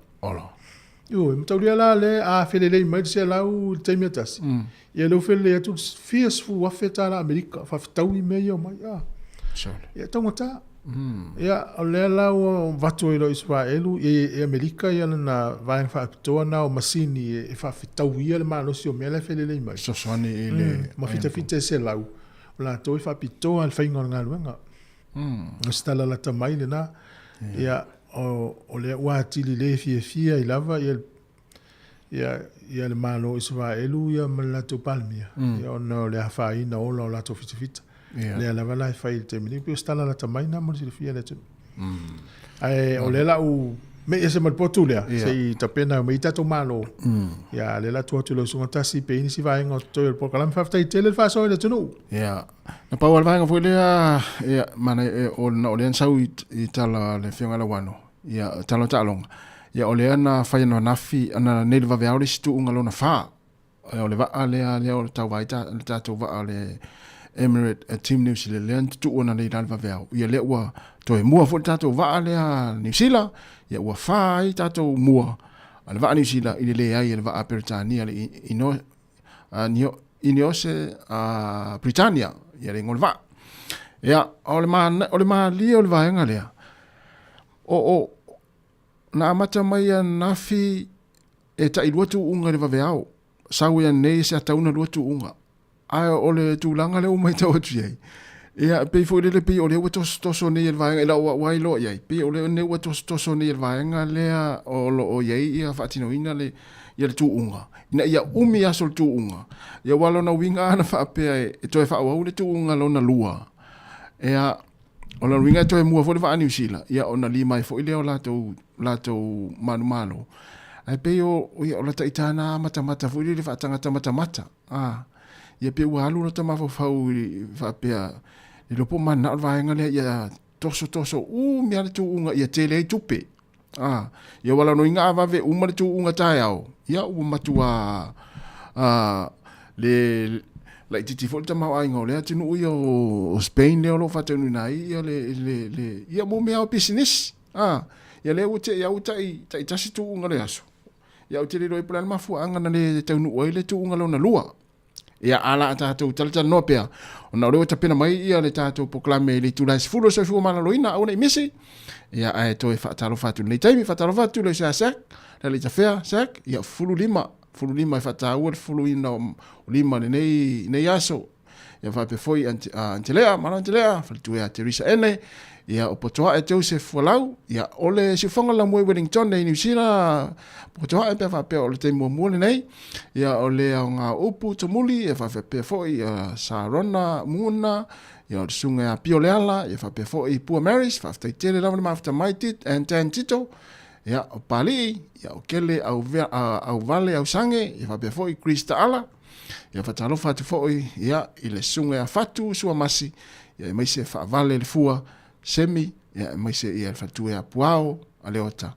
Io mi tau la le a fele le mai se la u te me tasi. Ia lo fele tu fierce fu wa feta la America fa tau i me yo mai. Ya tau ngota Ia, o lea lau watu i lo Israelu, e Amerika ia na vaeng whaapitoa na o masini e whaafitau ia le maalosi o mea le whelele mai. Sosoani i le... Ma fita se lau. O la toi whaapitoa al whainga o ngā luenga. O stala la tamai le na. Ia, o lea ua atili le fia i lava ia le malo Israelu ia malato palmia. Ia ona le hawhaina ola o lato fita. Lea lava lai whai te mini, pio stala la tamai na mori si le fia le tunu. O le lau, me e se malpotu lea, se i tapena me i tato malo. Ia le la tua tulo sunga tasi pe ini si vaenga o toi el pokalam whaftai tele le whaso i le tunu. Ia, na pau al vaenga fwy lea, ia, mana o lean sau i tala le whionga la wano. Ia, talo talonga. Ia, o lea na whai no nafi, ana nele vaveaure si tu unga lona wha. O le vaa lea o le tau vai, le tato vaa le... Emirate Team New Zealand lean tu ona le dal vaveau ia le ua to mua fo tato va le New Zealand ia ua fai tato mua al va New Zealand ile le ai le va Britania le iniose Britannia ia le ngol va ia o le ma li o le va nga le o na mata mai na fi e ta iluatu unga le vaveau sau ia nei se atauna luatu unga ai ole tūlanga le o mai tau atu iei. Ia, pei fo le pei ole ua toso nei el vaenga, ila wai lo iei. Pei ole ne ua toso nei el vaenga lea o lo o iei ia whaatino ina le ia le tūunga. Ina ia umi aso le tūunga. Ia walo na winga ana whaapea e toe whaawau le tūunga lo na lua. Ia, o na winga toe mua fo le wha New Zealand. Ia o na li mai fo ile o lato manu. Ai pei o la taitana mata fo ile le whaatangata mata. Ia pe ua alu na ta mawhau i whapea i lopo mana o vaenga lea ia toso mea le tūunga ia tele ai tupe ia wala no inga avave uma le tūunga tae au ia ua matua le lai titi fo le tamau ainga o lea tinu ui o Spain leo lo whatenu nai ia ia mo mea o business ia lea ua te ia u tai tasi tūunga le aso ia u te le roi pula le mafua anga na le taunu oi le tūunga lo na lua ia ala tātou talata no pea ona o tapena mai ia le tātou poklame le tūlai sifuro so fua mana loina au nei misi ia ai toi whaatalo fatu nei taimi whaatalo fatu le sa sak le tafea sak ia fulu lima i whaatau fulu ina o lima nei aso ia whape foi antilea whalitu ea Teresa ene ia o potoa e Joseph Walau ia ole sifonga la mwe Wellington nei New Zealand potoa e pe whape o le te mua nei ia ole o ngā upu tamuli e whape foi Sarona Muna ia o sunga a Pio Leala ia whape foi Pua Maris whaftai tere lawa ma whafta maitit and tan tito ia o Pali ia o kele au vale au sange ia whape foi Krista Ala ia whatalo whatu foi ia i le sunga a whatu sua masi ia mai se whaavale le fua semi ia mai se ia fatu ia puao aleota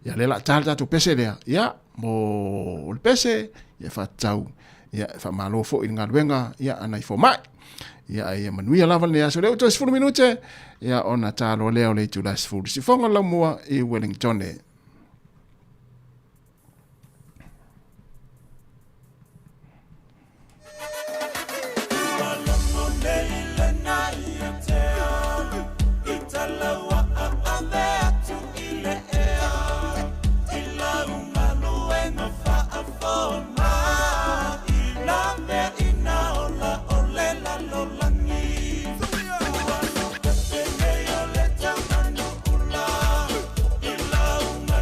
ia lela tata to pese lea ia mo le pese ia fatau ia fa malo fo in ngalwenga ia anai fo mai ia manuia lava le aso le 20 minute ia ona talo leo le tu las full si fonga la mua i Wellington Ila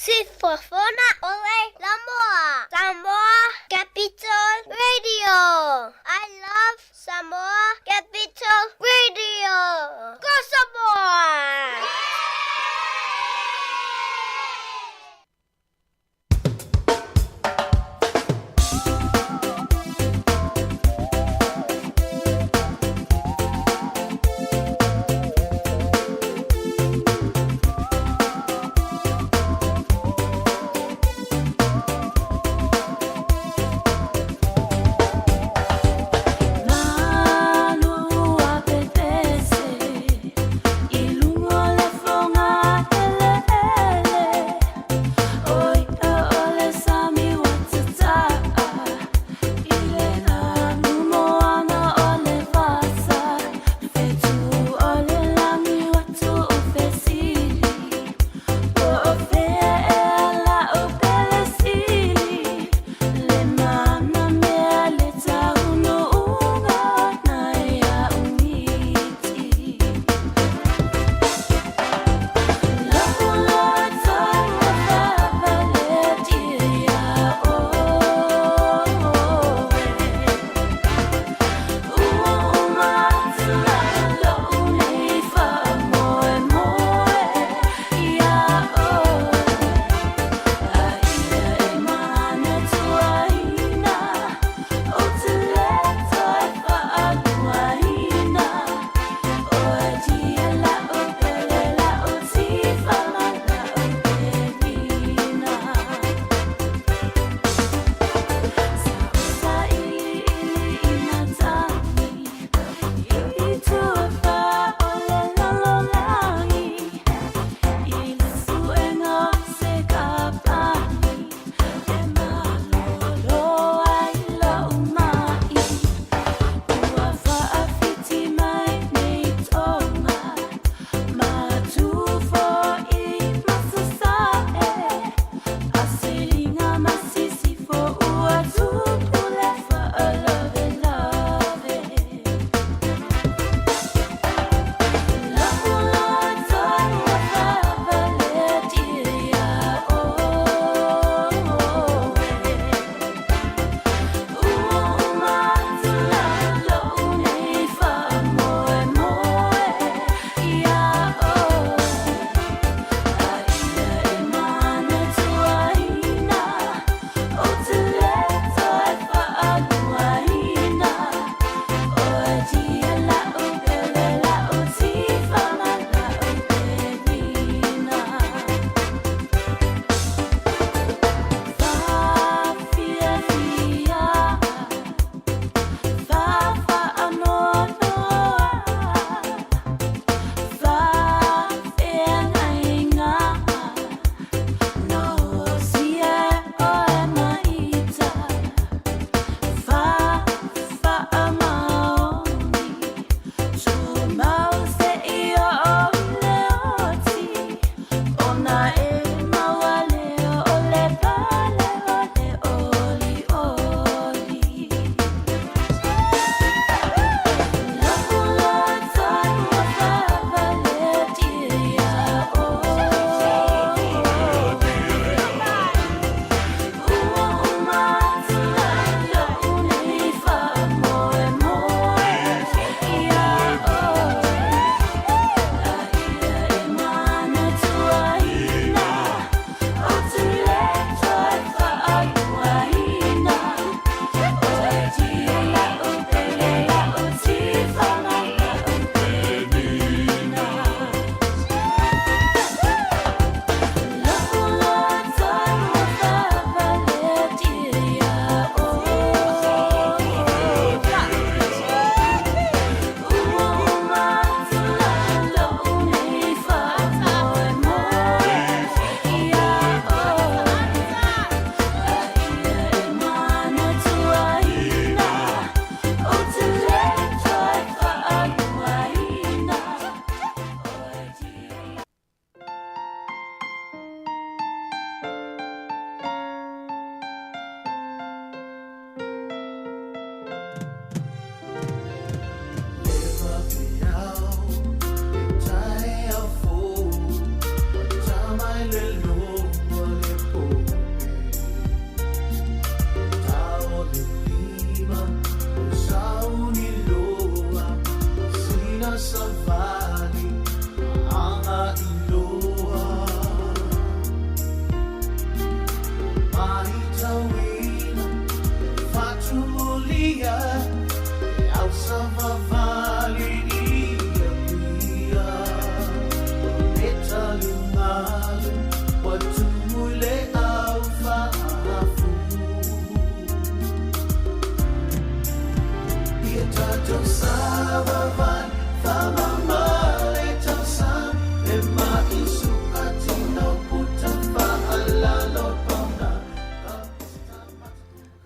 Sifofona ole Samoa. Samoa Capital Radio. I love Samoa Capital Radio. Go Samoa!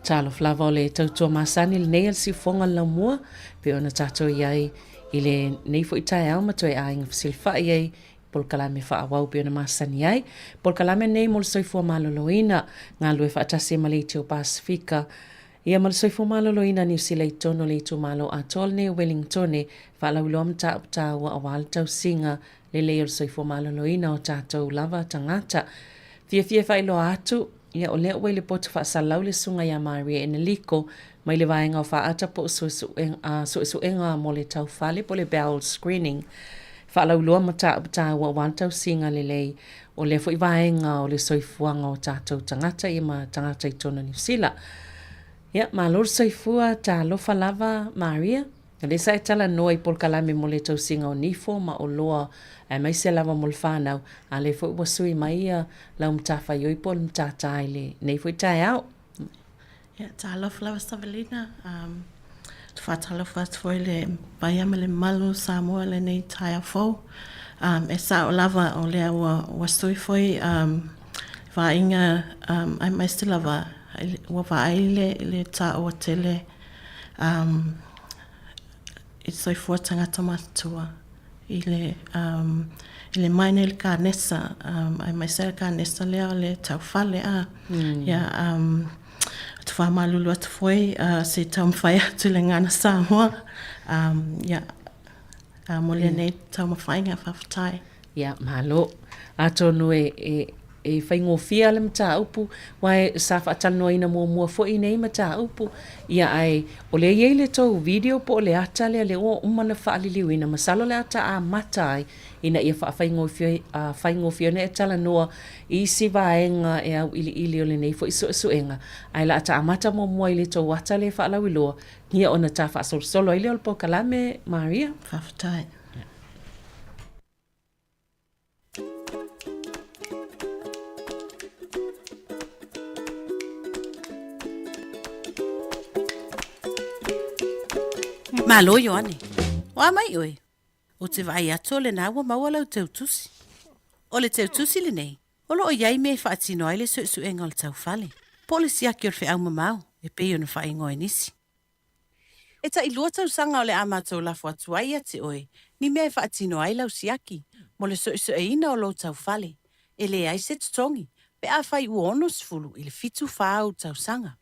Talo flava o le tautua masani le nei al si fonga la mua pe ona tato iai i le nei fo i tae au mato e a inga fasilfa iai pol kalame fa awau pe ona masani ai pol kalame nei mol soifua maloloina ngā lue fa atasi e Maleitio Pasifika ia mal soifua maloloina New Zealand tono le itu malo atol ne Wellington fa la ulom ta wa awal tau singa le le al soifua maloloina o tato lava tangata fia fa ilo atu ia o lea ua i le potu whaasalau le sunga ia Maria e liko mai le vaenga o whaata po suesuenga mo le tau whale po le bowel screening. Whaalau loa mata wa wantau singa le lei o le fo i vaenga o le soifuanga o tātou tangata i ma tangata i tona New Zealand. Ia, ma lor soifua ta lofa lava Maria. Le sa e tala noa i pol kalame mo le tau singa o nifo ma o loa ai mai se lava mo le whanau a le fo i wasui mai lau mtafa i oipol mtata le nei fo i tae au. Ia, ta lofa lava Stavelina. Tu whatala whatfo i le baiama le malu Sāmoa le nei tae au fau. E sa o lava o lea wasui foi va inga ai mai se lava wa va ai le ta o tele i soifua tangata matua i le maine le ka nesa ai mai se ka nesa lea le tau whale ia tu wha malulu atu foi se tau mwhai atu le ngana Sāmoa ia mo le nei tau mwhai ngā whawhatai ia malo atonu e whaingofia le mata upu wai sa whaatanoa ina mua fo i nei mata upu ia ai o le iei le tau video po le ata le o umana whaaliliu ina masalo le ata a matai ina ia whaingofia ne e tala noa i si vaenga e au ili o le nei fo i suenga ai la ata a mata mua i le tau ata le whaalawiloa ia ona ta whaasolsolo i le olpo kalame Maria whawhatai Malo yo ane. Wa mai oi. O te vai ato le na wa maua lau teu tusi. O le teu tusi le nei. O lo o iai me whaatino ai le su enga o le tau whale. Po le siaki o le whi au mamau. E pei o na whai ngoe nisi. E ta ilua tau sanga o le amato la fuatuai ati oi. Ni me whaatino ai lau siaki. Mo le su e ina o lo tau whale. E le ai se tutongi. Pe a whai uono sfulu i le fitu whaau tau sanga.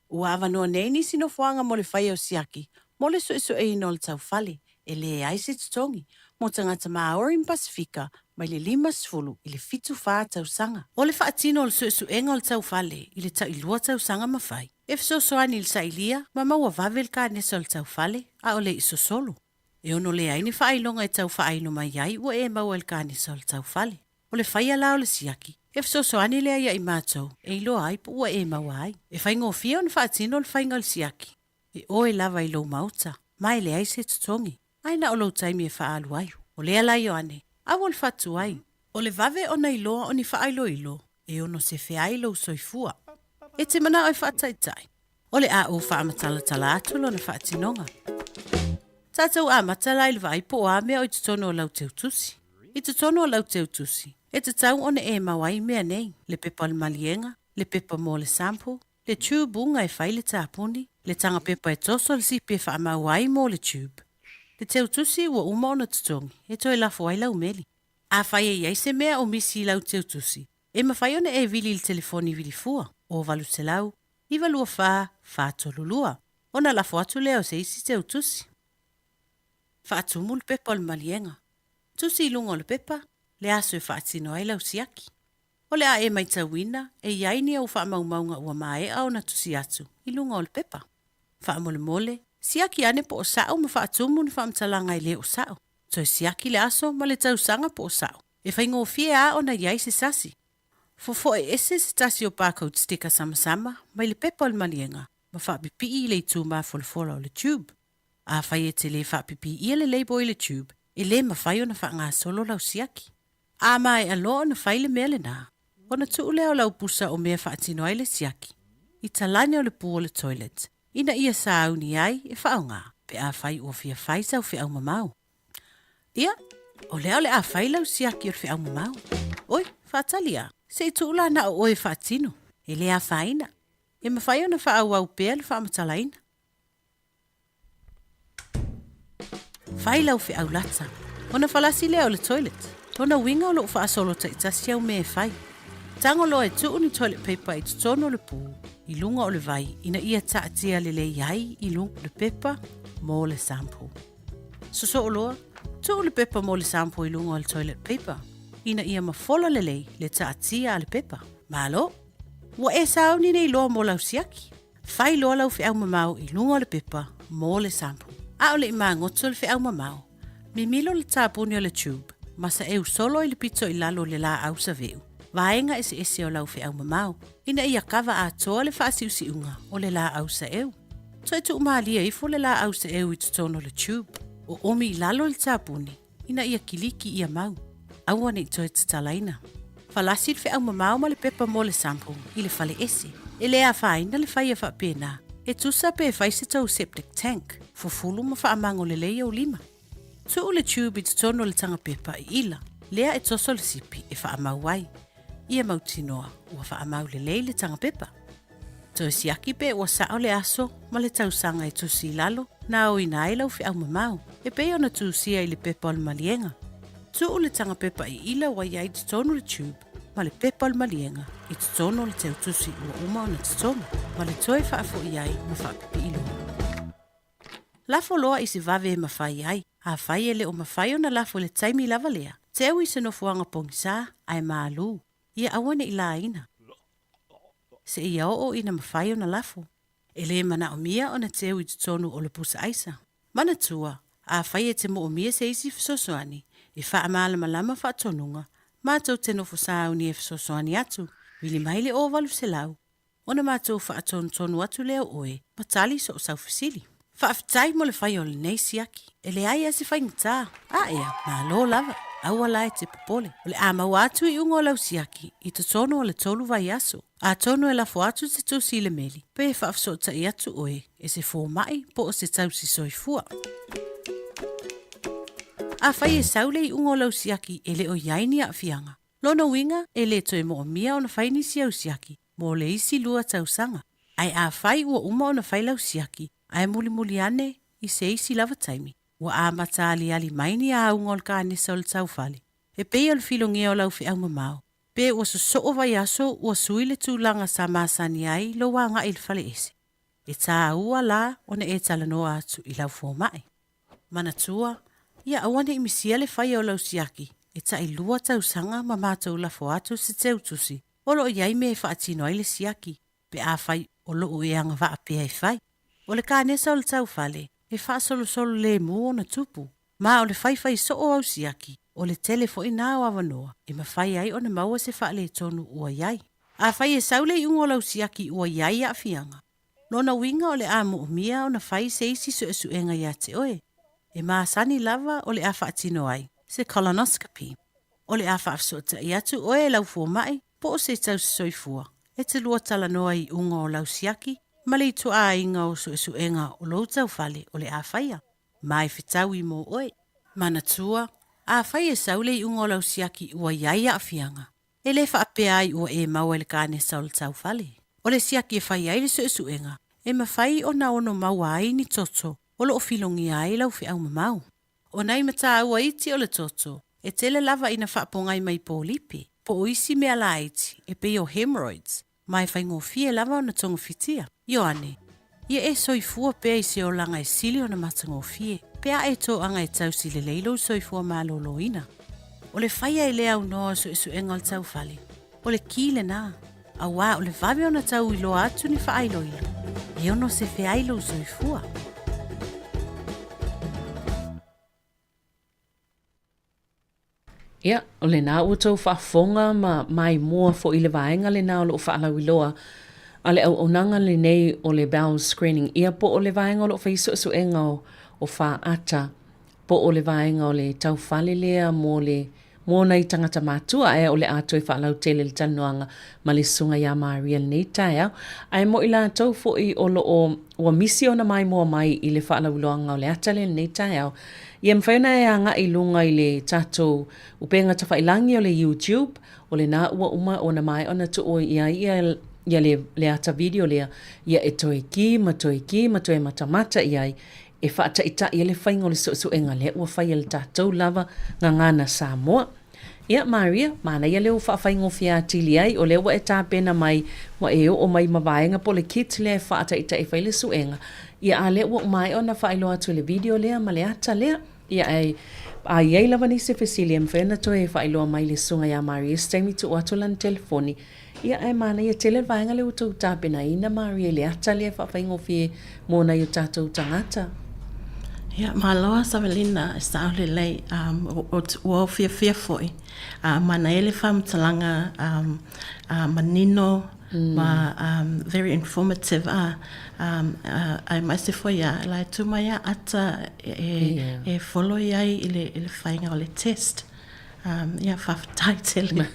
Ua awa noa nei nisi no fuanga mo le whai au siaki. Mo le su e ina o le tau whale. E le ai se tutongi. Mo tangata Maori Pasifika. Mai le 5 i le fitu wha tau sanga. O le whaatino o le su enga o le tau whale. I le tau ilua tau sanga mawhai. E fisosoani le sailia. Ma maua vavel ka nesa o le tau whale. A o le iso solo. E ono le aini whaailonga e tau whaaino mai ai. Ua e maua el ka nesa o le tau whale. O le whaia la o le siaki. E fisosoani le aia i mātou. E ilo ai po ua e maua ai. E whaingo fia o le whaatino o le whainga o le siaki. E oe lava i lo mauta. Mai le ai se tutongi. Aina o lo taimi e whaalu ai. O le ala i o ane. Awa le whatu ai. O le vave o na iloa o ni whaailo ilo. E ono se whiailo soifua. E te mana o e whaataitai. O le a o whaamatala tala atu lo na whaatinonga. Tātou a matala i le vai po a mea o i tutono o lau teu tusi. I tutono o lau teu tusi. E te tau o ne e mawai mea nei. Le pepa le malienga. Le pepa mo le sampo. Le tube unga e whai le tāpuni. Le tanga pepa e toso le sipi e whaamawai mo le tube. Le teu tusi ua uma ona tutongi, e toi lafo ai lau meli. A whai e iai se mea o misi lau teu tusi. E mawhai ona e vili il telefoni vili fua, o valu se lau, i valua wha tolulua. Ona lafo atu leo se isi teu tusi. Wha atu mul pepa o le malienga. Tusi ilunga o le pepa, le aso e wha atino ai lau siaki. O le a e mai tawina, e iai ni au wha maumaunga ua mae au na tusi atu, ilunga o le pepa. Wha mole mole, siaki ane po o sao ma whaatumu ni whaamtalanga i le o sao. Toi siaki le aso ma le tausanga po o sao. E whaingo fie a o na iai se sasi. Fofo e ese se tasi o barcode sticker sama mai le pepa o le malienga. Ma whaapipi i le itu ma folfola o le tube. A whai e te le whaapipi i le leibo i le tube. E le ma whai o na wha ngā solo lau siaki. A mai alo o na whai le mea le nā. O na tuu leo lau pusa o mea whaatino ai le siaki. I talane o le pu o le toilet. ina ia sauni ai e whaonga, pe a whai ua fia whai sau whiau mamau. Ia, o leo le a whai lau siaki or whiau mamau. Oi, whatalia, se tūla na o oe whatino, e le a whaina. E mawhai ona whaau au pēr le whamatalaina. Whai lau whiau lata, ona whalasi leo le toilet, ona winga o lo whaasolo ta itasi au me e whai. Tango loa e tuu ni toilet paper i tutono le pū, i lunga o le vai, ina ia taatia le le iai i lunga le pepa mo le sampo. So o loa, tuu le pepa mo le sampo i lunga o le toilet paper, ina ia mafola le taatia le pepa. Malo, wa e sao ni nei loa mo lau siaki. Fai loa lau whiau mamau i lunga o le pepa mo le sampo. A o le ima ngoto le whiau mamau, mi milo le tāpuni o le tube, masa e solo i le pito i lalo le la au sa veu. Vaenga ese o lau whiau mamau, ina ia kawa a toa le whaasiusi unga o le la au sa eu. Toi tu umalia ifo le la au sa eu i tutono le tube, o omi i lalo le tāpuni, ina ia kiliki ia mau. Aua nei toi tatalaina. Falasi le whiau mamau ma le pepa mo le sampo i le fale ese. E le a whaina le whaia whapena, e tusa pe e whaise tau septic tank, fufulu ma whaamango le leia o 5. Tu le tube i tutono le tanga pepa i ila, lea e toso le sipi e whaamau wai. Ia mautinoa ua whaamau le leile tanga pepa. Toi siaki pe ua sao le aso ma le tausanga e tusi lalo na o ina e lau whiau mamau e pe ona tusia i le pepa o le malienga. Tu le tanga pepa i ila wa iai tutono le tube ma le pepa o le malienga i tutono le teu tusi ua uma ona tutono ma le toi whaafo iai ma whaapipi ilo. Lafo loa isi vave e mawhai ai, a whai e le o mawhai ona lafo le taimi lava lea. Teu i se no fuanga pongisa ai maalu. Ia awane i la ina. Se ia o ina mawhai o na lafo. E le mana o mia o na teu i tutonu o le pusa aisa. Mana tua, a whai e te mo o mia se isi fisosoani, i wha maala malama wha tonunga, mātou te nofo sāu ni e fisosoani atu, wili maile o walu se lau. Ona mātou wha tonu atu leo oe, matali so o sau fisili. Wha afitai mo le whai o le nei siaki, e le ai ase whai ngata, a ea, nā lo lava. Aua lai te popole. O le amau atu i ungo lau siaki, i te tono o le tolu vai aso. A tono e lafo atu te tusi le meli. Pe e whaafsota i atu oe, e se fō mai po o se tausi soifua. A whai e saule i ungo lau siaki e le o yaini a fianga. Lona winga e le toi mo o mia o na whaini si au siaki, mo le isi lua tausanga. Ai a whai ua uma o na whai lau siaki, ai muli ane i se isi lava taimi. Wa a matali ali maini a ungol ka nisa o le taufale. E pei al filongia o lau whiau mamau. Pe ua so o vai aso ua sui le tūlanga sa masani ai lo wanga il fale ese. E tā ua la o ne e talanoa atu i lau fōmai. Mana tua, ia awane i misia le whai o lau siaki. E ta i lua tausanga ma mātou la fo atu se teu tusi. O lo iai me e whaatino ai le siaki. Pe a whai o lo o e anga wa apea e whai. O le ka nisa o le taufale. E wha solo le mua na tupu. Ma o le whaiwhai so o au siaki, o le telefo i nā o awanoa, e ma whai ai o na maua se wha le tonu ua iai. A whai e saule i ungo lau siaki ua iai a fianga. Nona winga o le a mo umia o na whai se isi so esu enga ia te oe. E maa sani lava o le a wha atino ai, se colonoscopy. O le a wha afsota i atu oe lau fua mai, po o se tau soifua. E te lua tala noa i ungo o lau siaki, ma le tu a inga o su enga o lo tau fale o le a whaia. Mai fitau i mo oe. Mana tua, a whaia saule i ungo lau siaki ua iai a fianga. E le wha apea ai ua e mau ele kāne sa o le tau fale. O le siaki e whaia ai le su enga. E ma whai o na ono maua ai ni toto. O lo o filongi ai lau whiau mamau. O nai mata ua iti o le toto. E tele lava ina whaapongai mai po lipi. Po o isi mea la iti. E pe o hemorrhoids. Mai whai ngō fie lava o na tonga fitia. Ioane, ia e soifua pea i se o langa e sili o na matangō fie. Pea e tō anga e tausi le leilo soifua mālolo ina. O le whaia e le au noa so esu engal tau fale. O le kile nā. A wā o le vawe o na tau i loa atu ni whaailo ilo. E ono se wheailo soifua. Ia, o le nā ua tau whaafonga ma mai mua fo i le vaenga le nā o lo whaalau i loa. A le au onanga le nei o le bowel screening ia po o le vaenga o lo whaisu enga o wha ata po o le vaenga o le tau whale lea mo le Mō nei tangata mātua e o le ātou i whaalau tele le tanuanga ma le sunga ia Maria nei tai au. Ai mo i la tau fo i olo o misi ona mai mua mai i le whaalau loanga o le atale nei tai au. Ia mwhauna e anga i lunga i le tātou upenga ta whailangi o le YouTube o le nā ua uma o na mai ona tu o ia le ata video lea ia e toe ki ma toe matamata iai e whaata ita i le whainga o le so enga le ua whai le tātou lava ngangana Sāmoa. Ia Maria, mana ia leo whaawhaingo whia tili ai o lewa e tāpena mai wa e o mai mawaenga po le kit le whaata ita e whai le so enga. Ia a lewa mai o na whailo atu le video lea ma le ata lea. Ia a iei lava ni se fesili mwhena to e whailo mai le sunga ia Maria stemi tu atu lan telefoni. Ia e mana ia tele vaenga le utou tāpena ina Maria le ata le whaawhaingo whia mōna i tātou tangata. Ia, maloa Savelina, sa ole lei, o fia foi. Mana ele whamtalanga, manino, very informative. Ai mai se foi lai tu mai ata e follow iai ile whainga o le test. Ia whawhatai tele.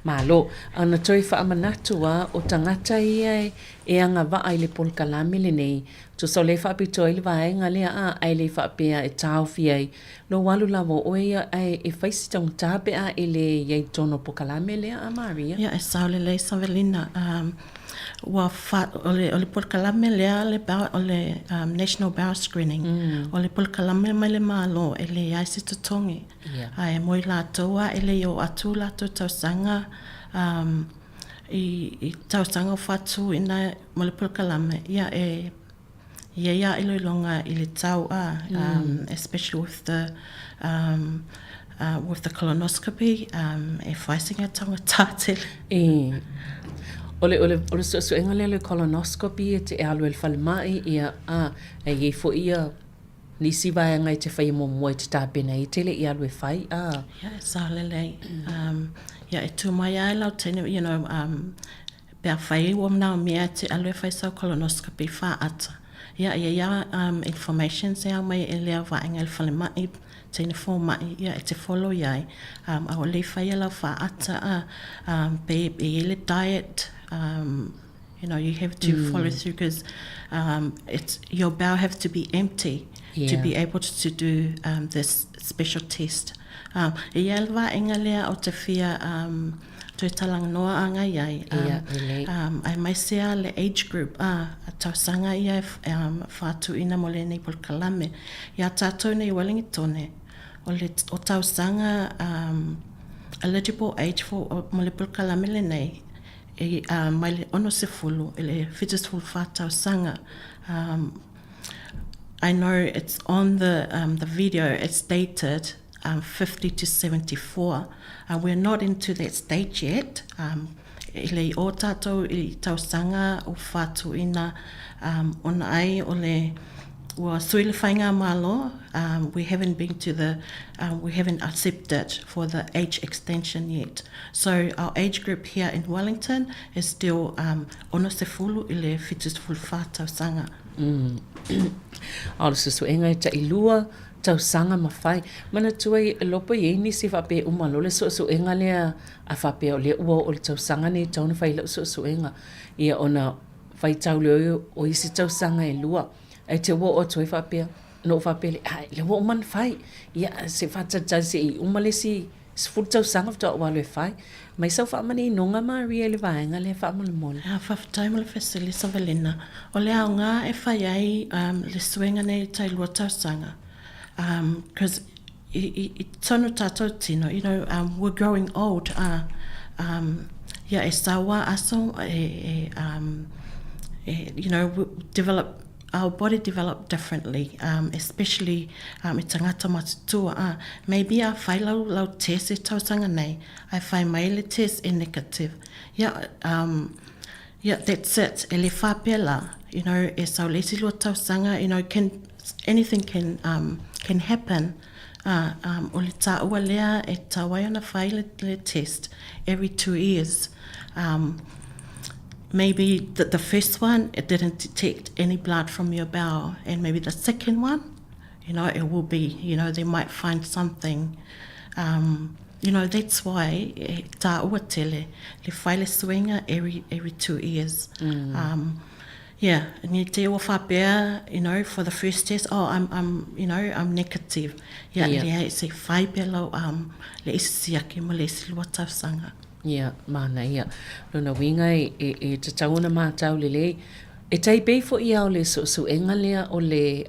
Malo, ana toi whaamanatua o tangata ia e anga waa i le polkalami le nei. Tu so le whapito i le vaenga lea ai le whapea e tau fiai. No walu lawa oia e whaisi tong tāpea e le iei tono polkalami lea a Maria. Ia, e saole lei Savelina. O le polkalame lea o le National Bowel Screening. O le polkalame mai le malo e le aise tutongi. E moi la toa e le o atu la to tausanga i tausanga o fatu ina mo le polkalame. Ia ia ilo longa i le tau especially with the colonoscopy e whaisinga tanga tātele. Ole so enga le colonoscopy e te alu el falmai ia e ye fo ia nisi vai ngai te whai mo mo te tāpena i tele i alu e whai Ia e saolelei. Ia e tu mai ai lau tene, pia whai uam nao mea te alu e whai sau colonoscopy wha ata. Ia information se au mai e lea vaenga el falmai tene fo mai ia e te follow iai. A o le whai lau wha ata pe ele diet. You have to follow through because your bowel has to be empty to be able to do this special test. E alva enga lea o te fia to talang noa anga iai. Ai mai sea le age group tausanga ia whātu ina mo le nei polkalame. Ia tātou nei Wellingtone o tausanga eligible age for mo le polkalame le nei. Mai le ono se fulu, le fittest full whātau sanga. I know it's on the video, it's dated 50 to 74. We're not into that stage yet. Le o tātou I tau sanga o whātu ina ona ai o le ua sui le whainga malo. We haven't been to we haven't accepted for the age extension yet. So our age group here in Wellington is still ono se fulu I le fittest full whātau sanga. Aolo susu enga e ta ilua tau sanga mawhai. Mana tua I lopo I nisi whape umalo le so enga lea a whape o le ua o le tau sanga ni tauna whai lau so enga. Ia ona whai tau leo o isi tau sanga e lua. Ai te ua o toi whapea, no whapea le ua uman whai. Ia se whatata se I umale si furtau sanga wta o wale whai. Mai sau whamani nonga Maria le vaenga le whamale mole. Whaftai mo le fesili Savelina. O le au ngā e whai ai le suenga nei tai lua tau sanga. Because I tonu tātou tino, we're growing old. Ia e sawa aso our body develop differently, especially I tangata matutua. Maybe I whai lau test e tausanga nei, I whai mai le test e negative. Yeah, that's it. E le whapela, e sau lesi lua tausanga, anything can happen. O le tāua lea e tawai ona whai le test every 2 years. Maybe the first one, it didn't detect any blood from your bowel. And maybe the second one, it will be, they might find something. you know, that's why Tautua tele le whaile suenga every 2 years. Yeah, and te o whapea, you know, for the first test, I'm negative. Yeah, le se whaipea lau le isi siake mo le isi lua tausanga. Yeah, mana ia. Luna winga e te tauna mātau le e tai bei fo ia o le so enga lea o le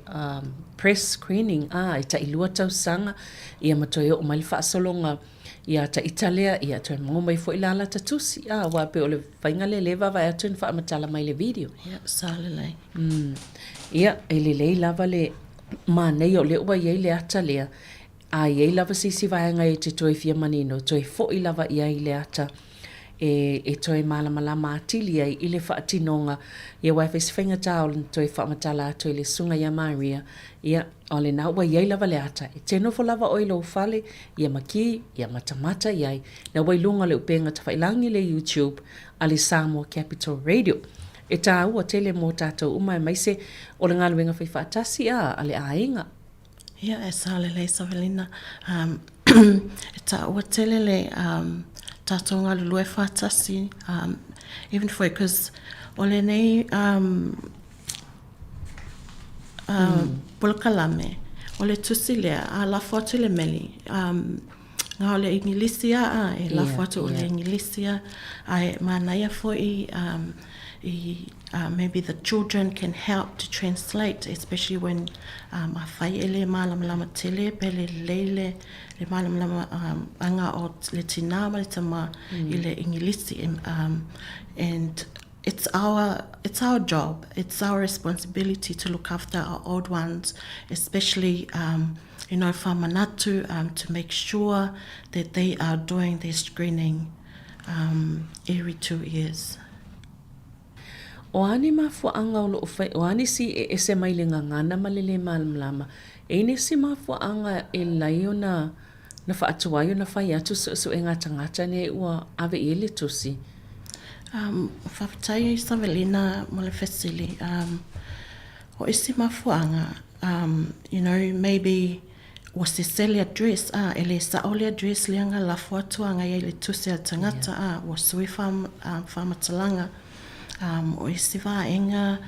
press screening e ta ilua tausanga ia matoe o mai whaasolonga ia ta Italia ia toi mongo mai fo ilala tatusi wa pe o le whainga le leva vai atu in whaamatala mai le video. Yeah, salelei. Ia e le lava le manei o le ua iei le ata lea a iei lava sisi vaenga e te toi fia manino toi fo i lava iei le ata e toi malamalama atili ai i le whaatinonga ia waifes whainga tau toi whaamatala toi le sunga ia Maria ia o le nau wa iei lava le ata e teno fo lava oilo ufale ia maki ia matamata iei na wailunga le upenga tawhailangi le YouTube a le Sāmoa Capital Radio e tā ua tele mō tātou umai maise o le ngaluenga whaiwhaatasi a le ainga. Ia e salelei Savelina e tā ua tele le tātou ngā lulue whātasi, even for because o le nei pulakalame, o le tusi lea, a la whatu le meli, ngā o le ingilisia, e la whatu o le ingilisia, e mānaia fo maybe the children can help to translate, especially when a whai ele malamalama tele, pe le leile, le malamalama anga o le tinama le tama I le ingilisi. And it's our job, it's our responsibility to look after our old ones, especially you know, whamanatu, to make sure that they are doing their screening every 2 years. O ani mafuanga o lo ufai, o ani si e se mai le ngangana malele malamlama. E ne si mafuanga e laio na whaatuaio na whai atu so e ngata ne ua ave i le tusi. Whawhatai Savelina mo le fesili. O isi mafuanga, you know, maybe was the sele address, ele sa ole address lianga la whaatuanga i le tusi al tangata, was sui whamatalanga. O isi vaenga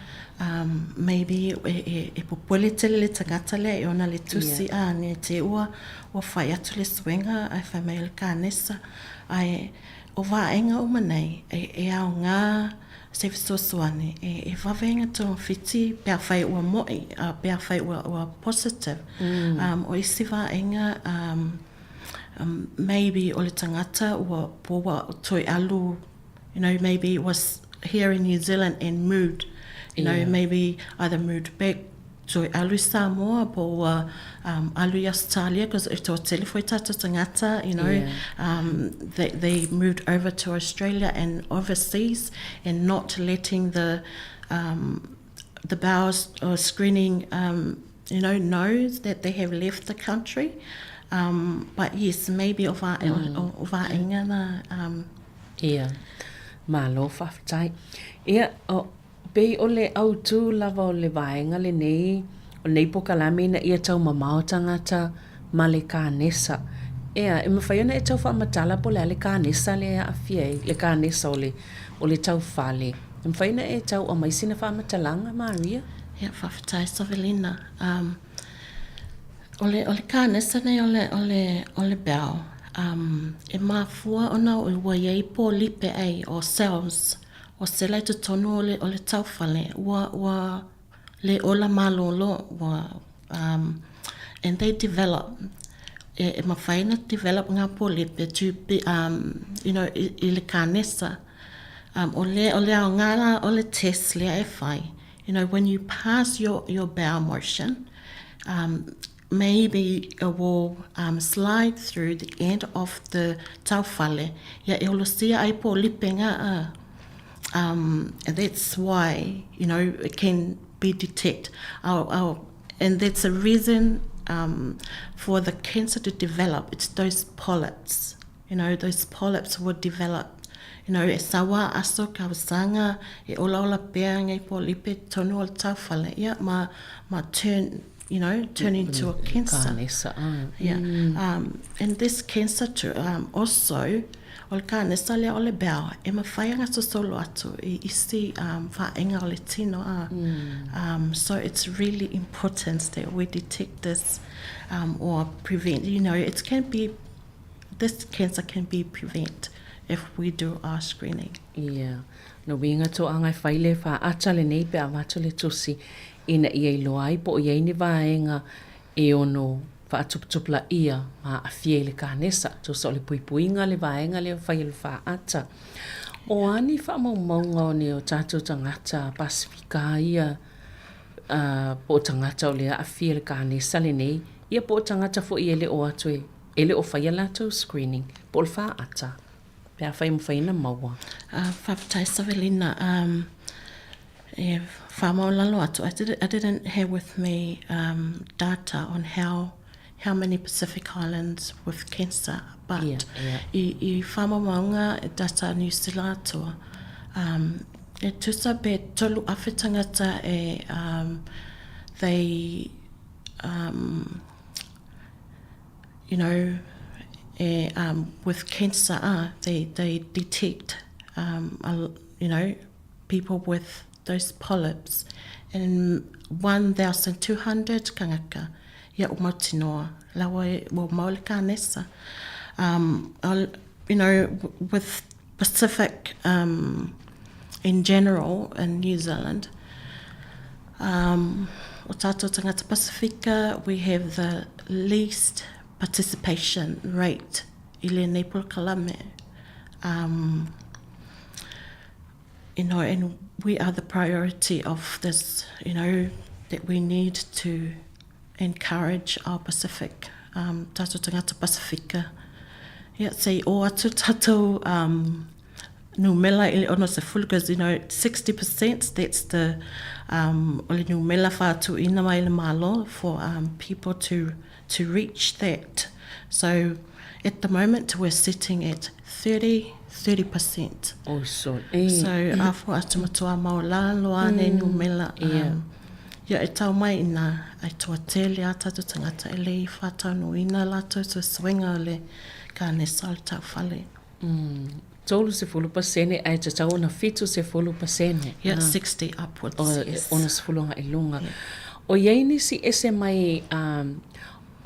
maybe e popole tele le tagata le ona le tusi ne te ua o whai atu le swenga ai whai mai le kānesa ai o vaenga o manei e au ngā se fisosuane e vavenga tō whiti pia whai ua moi pia whai ua positive o isi vaenga maybe o le tangata ua pōwa toi alu, you know, maybe it was here in New Zealand and moved, you know, maybe either moved back to alu Samoa or alu Australia, because it's a telefoi tata tangata, you know, they moved over to Australia and overseas and not letting the bowels or screening, you know that they have left the country. But yes, maybe of our yeah. Malo whawhitai. Ia, pei o le autu lava o le vaenga le nei, o nei pokalami na ia tau mamao tangata ma le kānesa. Ia, e mawhaiona e tau whaamatala po le kānesa le a fiei, le kānesa o le tau whale. E mawhaiona e tau o maisina whaamatalanga, Maria? Ia, whawhitai Savelina. O le kānesa nei o le bell. E mafua ona o ua iei po lipe ai o cells o selai te tonu o le taufale ua le ola malolo and they develop e mawhaina develop ngā po lipe to be you know I le kānesa o le au ngara o le test lea e whai, you know, when you pass your bowel motion maybe it will slide through the end of the taufale. Ya e olosia ai po lipenga and that's why, you know, it can be detected. And that's a reason for the cancer to develop. It's those polyps. You know, those polyps will develop. You know, e sawa aso kawasanga, e ola pea ngai po lipe tonu o taufale. Ya ma turn turn into a cancer. Yeah. And this cancer also, o ka nesa lea o le bea, e mawhai anga so solo atu, I isi whaenga o le tino so it's really important that we detect this or prevent, this cancer can be prevented if we do our screening. Yeah. No winga to angai whaile wha atale nei pe a watu le tusi ina ia I loa I po iei ni vaenga e ono wha atuptupla ia ma a fie le kānesa to so le puipuinga le vaenga le whaile wha ata. O ani wha maunga o ne o tātou tangata Pasifika ia po tangata o le a fie le kānesa le nei ia po tangata fo i ele o atu ele o whaia lato screening po le wha ata. Pea whai mwhaina maua. Whawhatai Savelina, whamau lalo atu. I didn't have with me data on how many Pacific Islands with cancer, but I whamau maunga data New Zealand atua. E tusa be tolu awhitangata they, with cancer, they detect, people with those polyps. And 1,200 kangaka, ia umatinoa, lawa wo maule kānesa. With Pacific, in general, in New Zealand, o tātou tangata Pasifika, we have the least participation rate I le Nepal Kalame. And we are the priority of this, that we need to encourage our Pacific, tātou tangata Pasifika. Yeah, say o atu tātou numela ili ono se full, because 60% that's the ole numela whātu ina mai le malo for people to reach that. So at the moment we're sitting at 30%. Oh, so afo atumatua maola loa ne numela. Ia e tau mai ina ai toa tele a tātou tangata e lei whātau no ina lato so swinga o le kānesa o le tau whale. Tolu se fulu pasene ai te tau na fitu se fulu pasene. Yeah, 60 upwards. Yes. Ona se fulunga I lunga. O iei nisi ese mai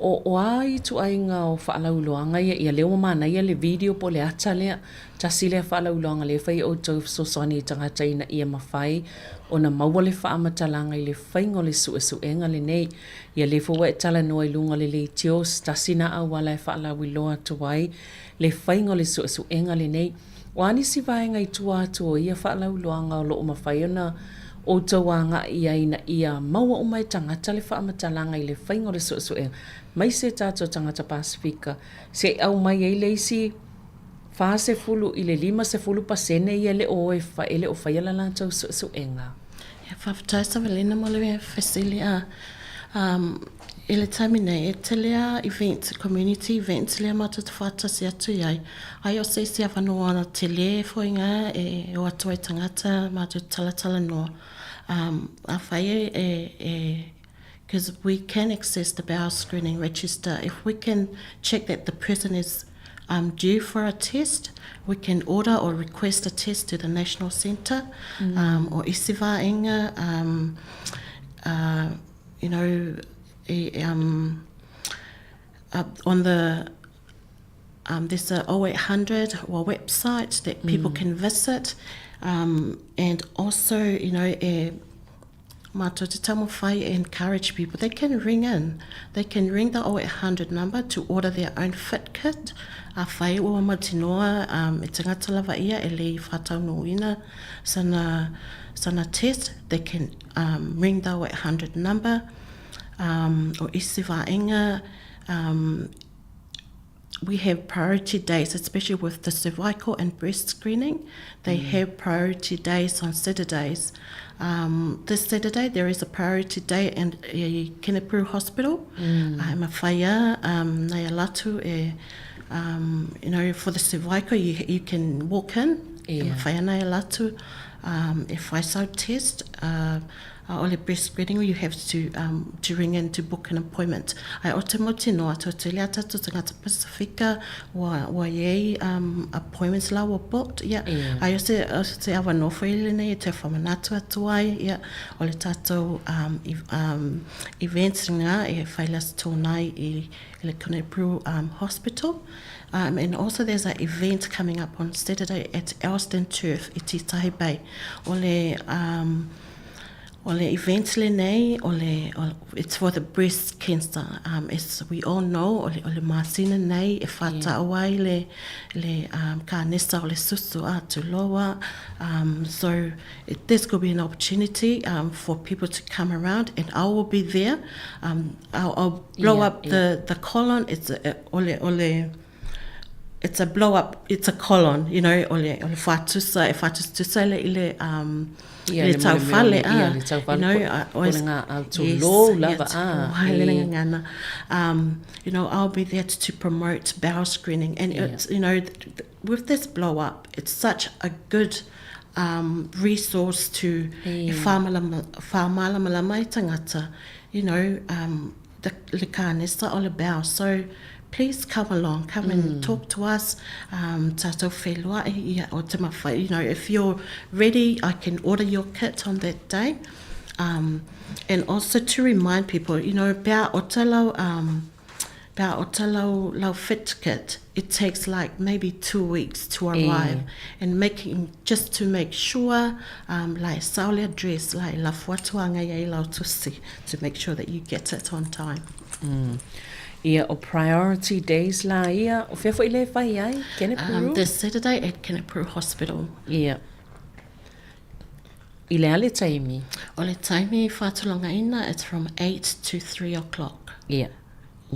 o ai tu ainga o whaalauloanga ia leo mana ia le video po le ata lea tasi lea whaalauloanga le whai o tau sosani tangata ina ia mawhai o na maua le whaamatalanga I le whaingo le suesuenga le nei ia le fua e tala noa I lunga le le tios tasi na awala e whaalauloa tuwai le whaingo le suesuenga le nei wani si vaenga I tua atu o ia whaalauloanga o loo mawhai ona o tawanga ia ina ia maua o mai tangata le whaamatalanga I le whaingo le suesuenga mai se tātou tangata Pasifika, se au mai ei leisi wha se fulu I le 5% ia le o e ele o whaiala lātou suenga. Ia whawhatai Savelina mo le whesilia. E le taimine, e te lea events, community events, lea mata te whātasi atu iai. Ai o se whanoana te le whoinga e o atu ai tangata mata talatala noa. A whai because we can access the bowel screening register. If we can check that the person is due for a test, we can order or request a test to the National Centre or isiva inga, on the there's a 0800 or website that people can visit, and also Mato te tamo whai encourage people. They can ring in. They can ring the 0800 number to order their own fit kit. A whai ua matinoa e tangata lava ia e lei whatau no ina sana test. They can ring the 0800 number or isi vaenga. We have priority days, especially with the cervical and breast screening. They have priority days on Saturdays. This Saturday there is a priority day in Kinepuru Hospital. Mawhaia nei alatu for the cervical you can walk in. Mawhaia nei alatu e whaisau test. ole breast screening, you have to ring in to book an appointment. Ai o te moti noa to te lea tatu tangata Pasifika wa ye appointments la wa booked. Ai o se awa no whaile nei te whamanatu atuai. Ole tato events nga e whailas tōnai i le Kunepru Hospital. And also there's an event coming up on Saturday at Elston Turf i Titahi Bay. Ole events le nei, it's for the breast cancer. As we all know, ole masina nei e whata awai le ka nesta ole susu a tu loa. So there's going to be an opportunity for people to come around, and I will be there. I'll blow up the colon. It's it's a blow up. It's a colon, you know. Ole whatusa le ile le taufale you know, you know, I'll be there to promote bowel screening, and it's, you know, with this blow up, it's such a good resource to whamala mai tangata, you know, the kanesta o le bowel. So please come along, come and talk to us. Tato whelua, you know, if you're ready, I can order your kit on that day. And also to remind people, you know, about Otelo lau fit kit, it takes like maybe 2 weeks to arrive, and just to make sure, like saule dress, like la fuatuanga ye lau tusi, to make sure that you get it on time. O priority days la ia o fefo ile fai ai Kenepuru this Saturday at Kenepuru Hospital. Ile ale taimi ole taimi whatulonga ina, it's from 8 to 3 o'clock. Ia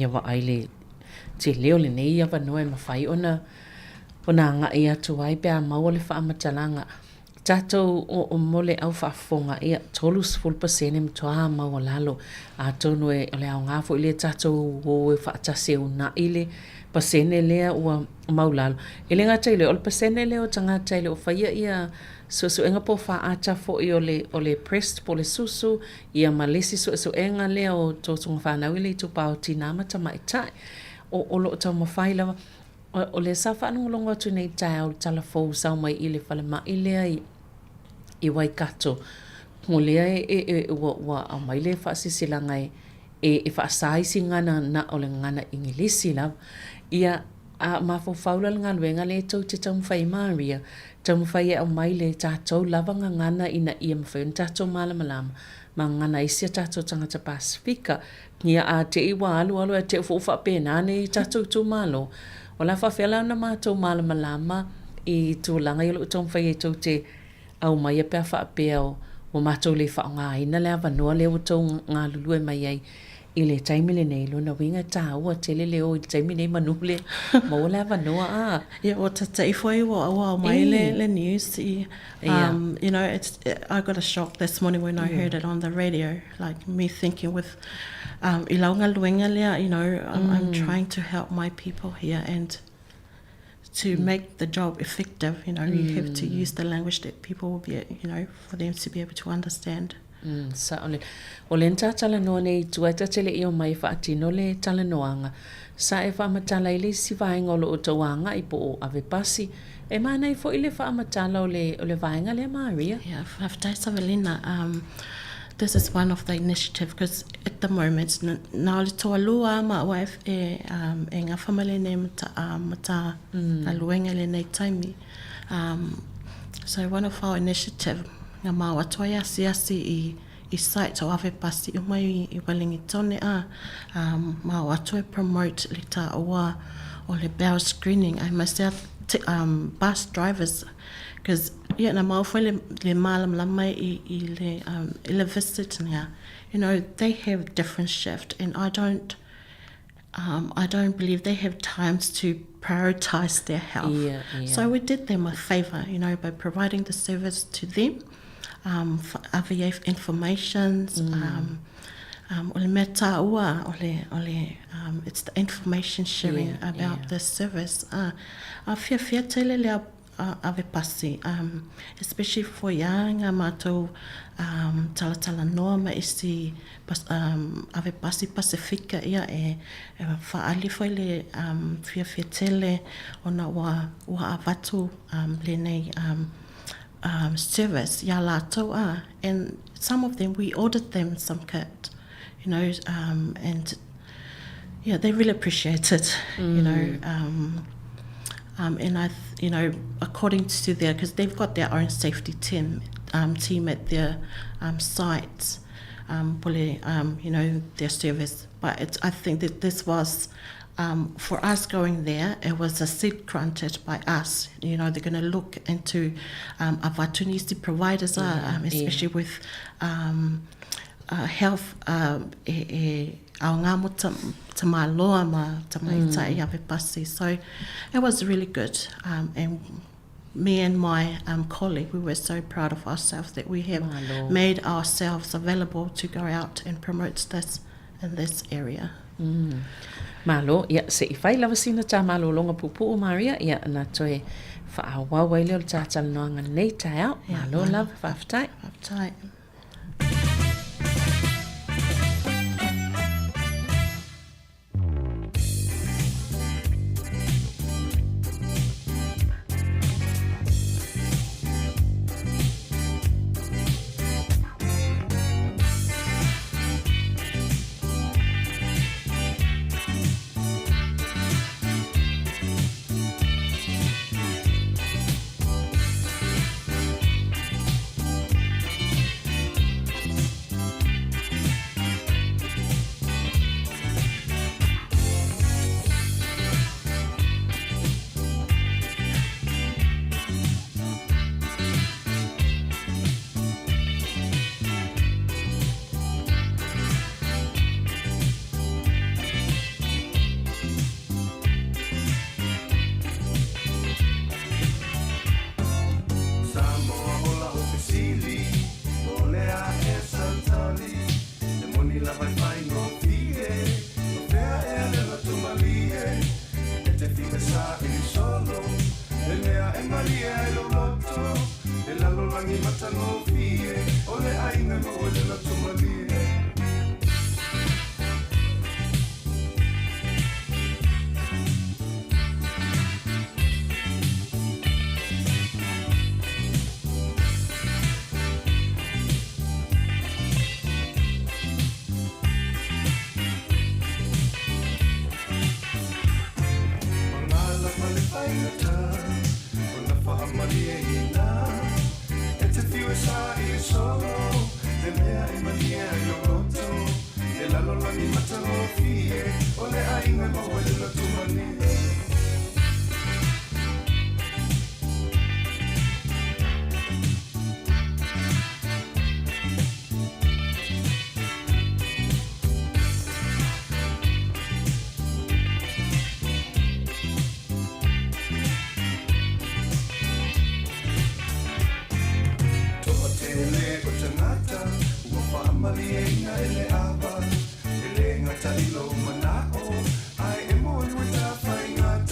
wa aile te leo le nei ia wanoe mawhai ona nga ia tuai pia mau le wha amatalanga tatou o mole au whaafonga ia 30% mtoa mau lalo a tonu e ole au ngafo ile tatou o e whaatase una ile pasene lea ua mau lalo ile ngā taile ole pasene lea o tanga taile o whaia ia so enga po whaata fo i ole pressed po le susu ia malesi so enga lea o tōtunga whanau ile tu pao tina mata mai tai o lo tau mawhai lawa o le sa whanungolongo atu nei tai au talafou sau mai ile whale mai ilea i Waikato. Mo lea wa au mai le whaasisilanga e whaasaisi ngana na o le ngana ingilisi lau. Ia a mawhawhaula ngā luenga le tau te taumwhai Maria. Taumwhai au mai le tātou lavanga ngana ina ia mawhai. Tātou malamalama. Ma ngana isia tātou tangata Pasifika. Ia a te iwa alu a te ufofa pēnane i tātou tū malo. O la whawhela na mātou malamalama i tūlanga i lo taumwhai e tau te au mai pe fa pe o matou le fa nga ina le ava no le o tau ngā lulu mai ai i le taimi le nei lo na winga ta o tele le o taimi nei manule mo le ava no a o tata I foi o mai le news you know, I got a shock this morning when I heard it on the radio, like me thinking with I launga luenga le, you know, I'm trying to help my people here and to make the job effective, you know, you have to use the language that people will be, you know, for them to be able to understand. Sa ole nta tala no nei tuaita tele I o mai whaatino le tala noanga. Sa e whaamatala I le sivaenga o lo o tauanga I po o ave pasi. E mana I fo I le whaamatala o le vaenga le Maria? Yeah, Whaftaisa Velina, this is one of the initiatives, because at the moment, now le toa lua ma wife e ngā whamale ne mata luenga le nei taimi. So one of our initiatives, ngā māua toa asi I site o ave pasi o mai I Wellingtone māua toa promote le tā oa o le bowel screening. I myself bus drivers, because na maufo le malam lamai I le visit nga, you know, they have different shift, and I don't believe they have times to prioritize their health. So we did them a favor, you know, by providing the service to them, for AVF informations, ole meta ua it's the information sharing about the service. A fia tele le ave pasi, especially for young amato talatala noa ma isi ave pasi Pasifika ia e whaali foi le fia tele ona wa avatu le nei service ya lato and some of them we ordered them some kit, you know, and yeah, they really appreciate it, you know. And you know, according to their, because they've got their own safety team at their sites, you know, their service. But I think that this was, for us going there, it was a seat granted by us. You know, they're going to look into opportunities providers, especially with health. Ao ngā mo tamaloa ma tamaitai ave pasi. So it was really good. And me and my colleague, we were so proud of ourselves that we have made ourselves available to go out and promote this in this area. Malo, ia se I whai lava sina tā malo longa pupu o Maria, ia na toe whaawau wai leo tā talanoanga nei tai au. Malo lava, whaftai. Whaftai. Ele ngata ilo manao ai emo i wita whainga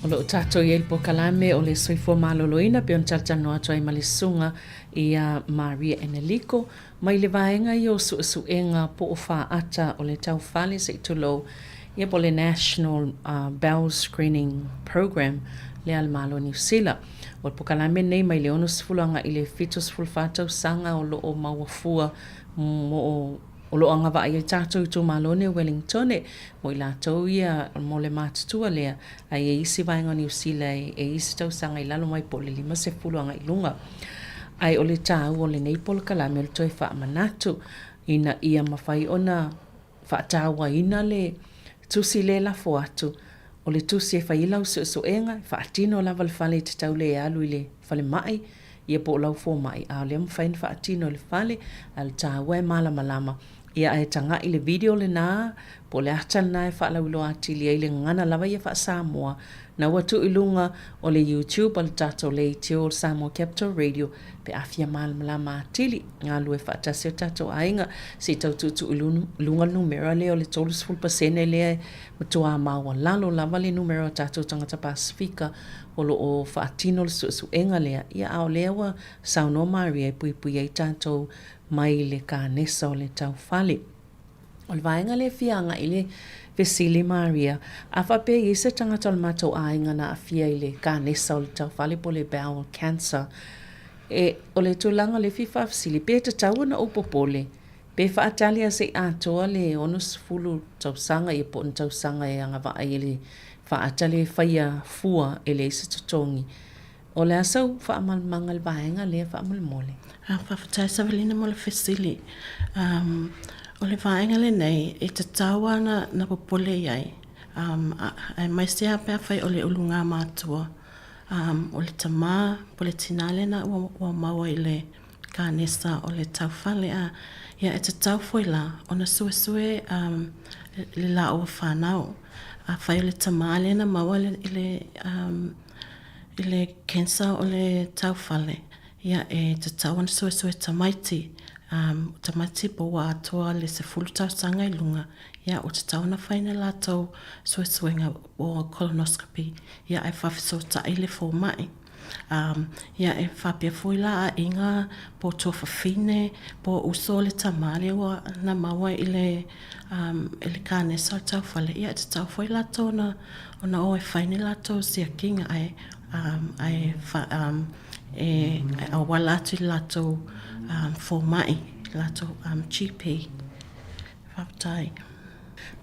O lo tato i po kalame o le soifua maloloina pe on taltano atu ai malisunga i a Maria Eneliko mai le vaenga i o suenga po o ata o le tau fale se tulo i po le National Bowel Screening Program le al malo New Zealand. O po kalame nei mai le ono sfulanga i le fitus fulfatau sanga o lo o mawafua mo o lo anga vai tato i tō malone Wellington mo i lātou ia mo le mātutua lea ai e isi vaenga New Zealand e isi tau sanga i lalo mai po le 50 anga i lunga. Ai o le tāu o le neipol kalame o le toi wha manatu ina ia mawhai ona wha tāua ina le tusi le lafo atu o le tusi e whailau so enga wha atino lava le whale te tau le alu i le whale mai ia po lau fo mai a le mwhain wha atino le whale al tāua e malama lama ia e tanga i le video le nā po le atana e wha lau loa atili e le ngana lava ia wha Sāmoa na watu ilunga o le YouTube al tato le tio Samoa Capital Radio pe afia malama atili ngā lue wha atasi o tato ainga si tau tutu ilunga numero le o le 30% le matua maua lalo lava le numero tato tangata Pasifika o lo o wha atino le su enga lea ia ao lewa Sauno Maria pui pui ei tato mai le ka nesa o le tau fale. O le vaenga le fianga i le Vesili Maria, a whape i se tangata o le matou ainga na a fia i le ka nesa o le tau fale po le bowel cancer. E o le tūlanga le fifa Vesili, pe te tau na upopole, pe wha atalia se atoa le onus fulu tau sanga i po tau sanga e anga wa ai le wha atale whaia fua e le se tutongi. O le asau wha amal mangal vaenga le wha amal mole. Whawhatai Savalina mo le Vesili. O le vaenga le nei, e te taua na popole iai. Ai mai se apea whai o le ulunga mātua. O le tamā, po le tinale na ua maua i le kānesa o le tau whale a. Ia e te tau fwoi la, o na suesue le la o whanau. A whai o le tamā le na maua i le cancer o le tau whale. Ia e te tau na suesue tamaiti. Tamati po wa atoa le se fulu tau sanga i lunga. Ia o te tau na whaina la tau suesuenga o colonoscopy. Ia e whawhiso ta i le fō mai. Ia e whapia fwila a inga po tua whawhine, po uso le tamale wa na maua i le kānesa o tau whale. Ia e te tau fwila tau na o e whaine la tau sia kinga e awala atu la tau for mai lato GP whaptai.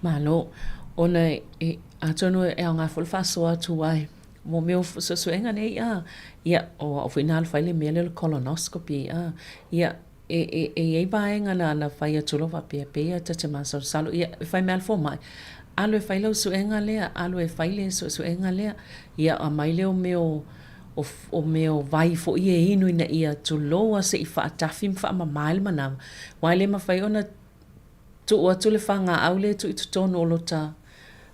Malo, ona e atono e anga fulfaso atu ai. Mo meu suenga nei ia o final faile mele colonoscopy ia e baenga na faia tulo va pe te maso salo ia fai mal for mai. Alo e faile suenga lea, alo e faile suenga lea ia a maile o meu vai fo ie inu ina ia tu loa se I wha atawhim wha mamail manam. Waile ma whai ona tu ua tu le whanga au le tu I tu tono o lota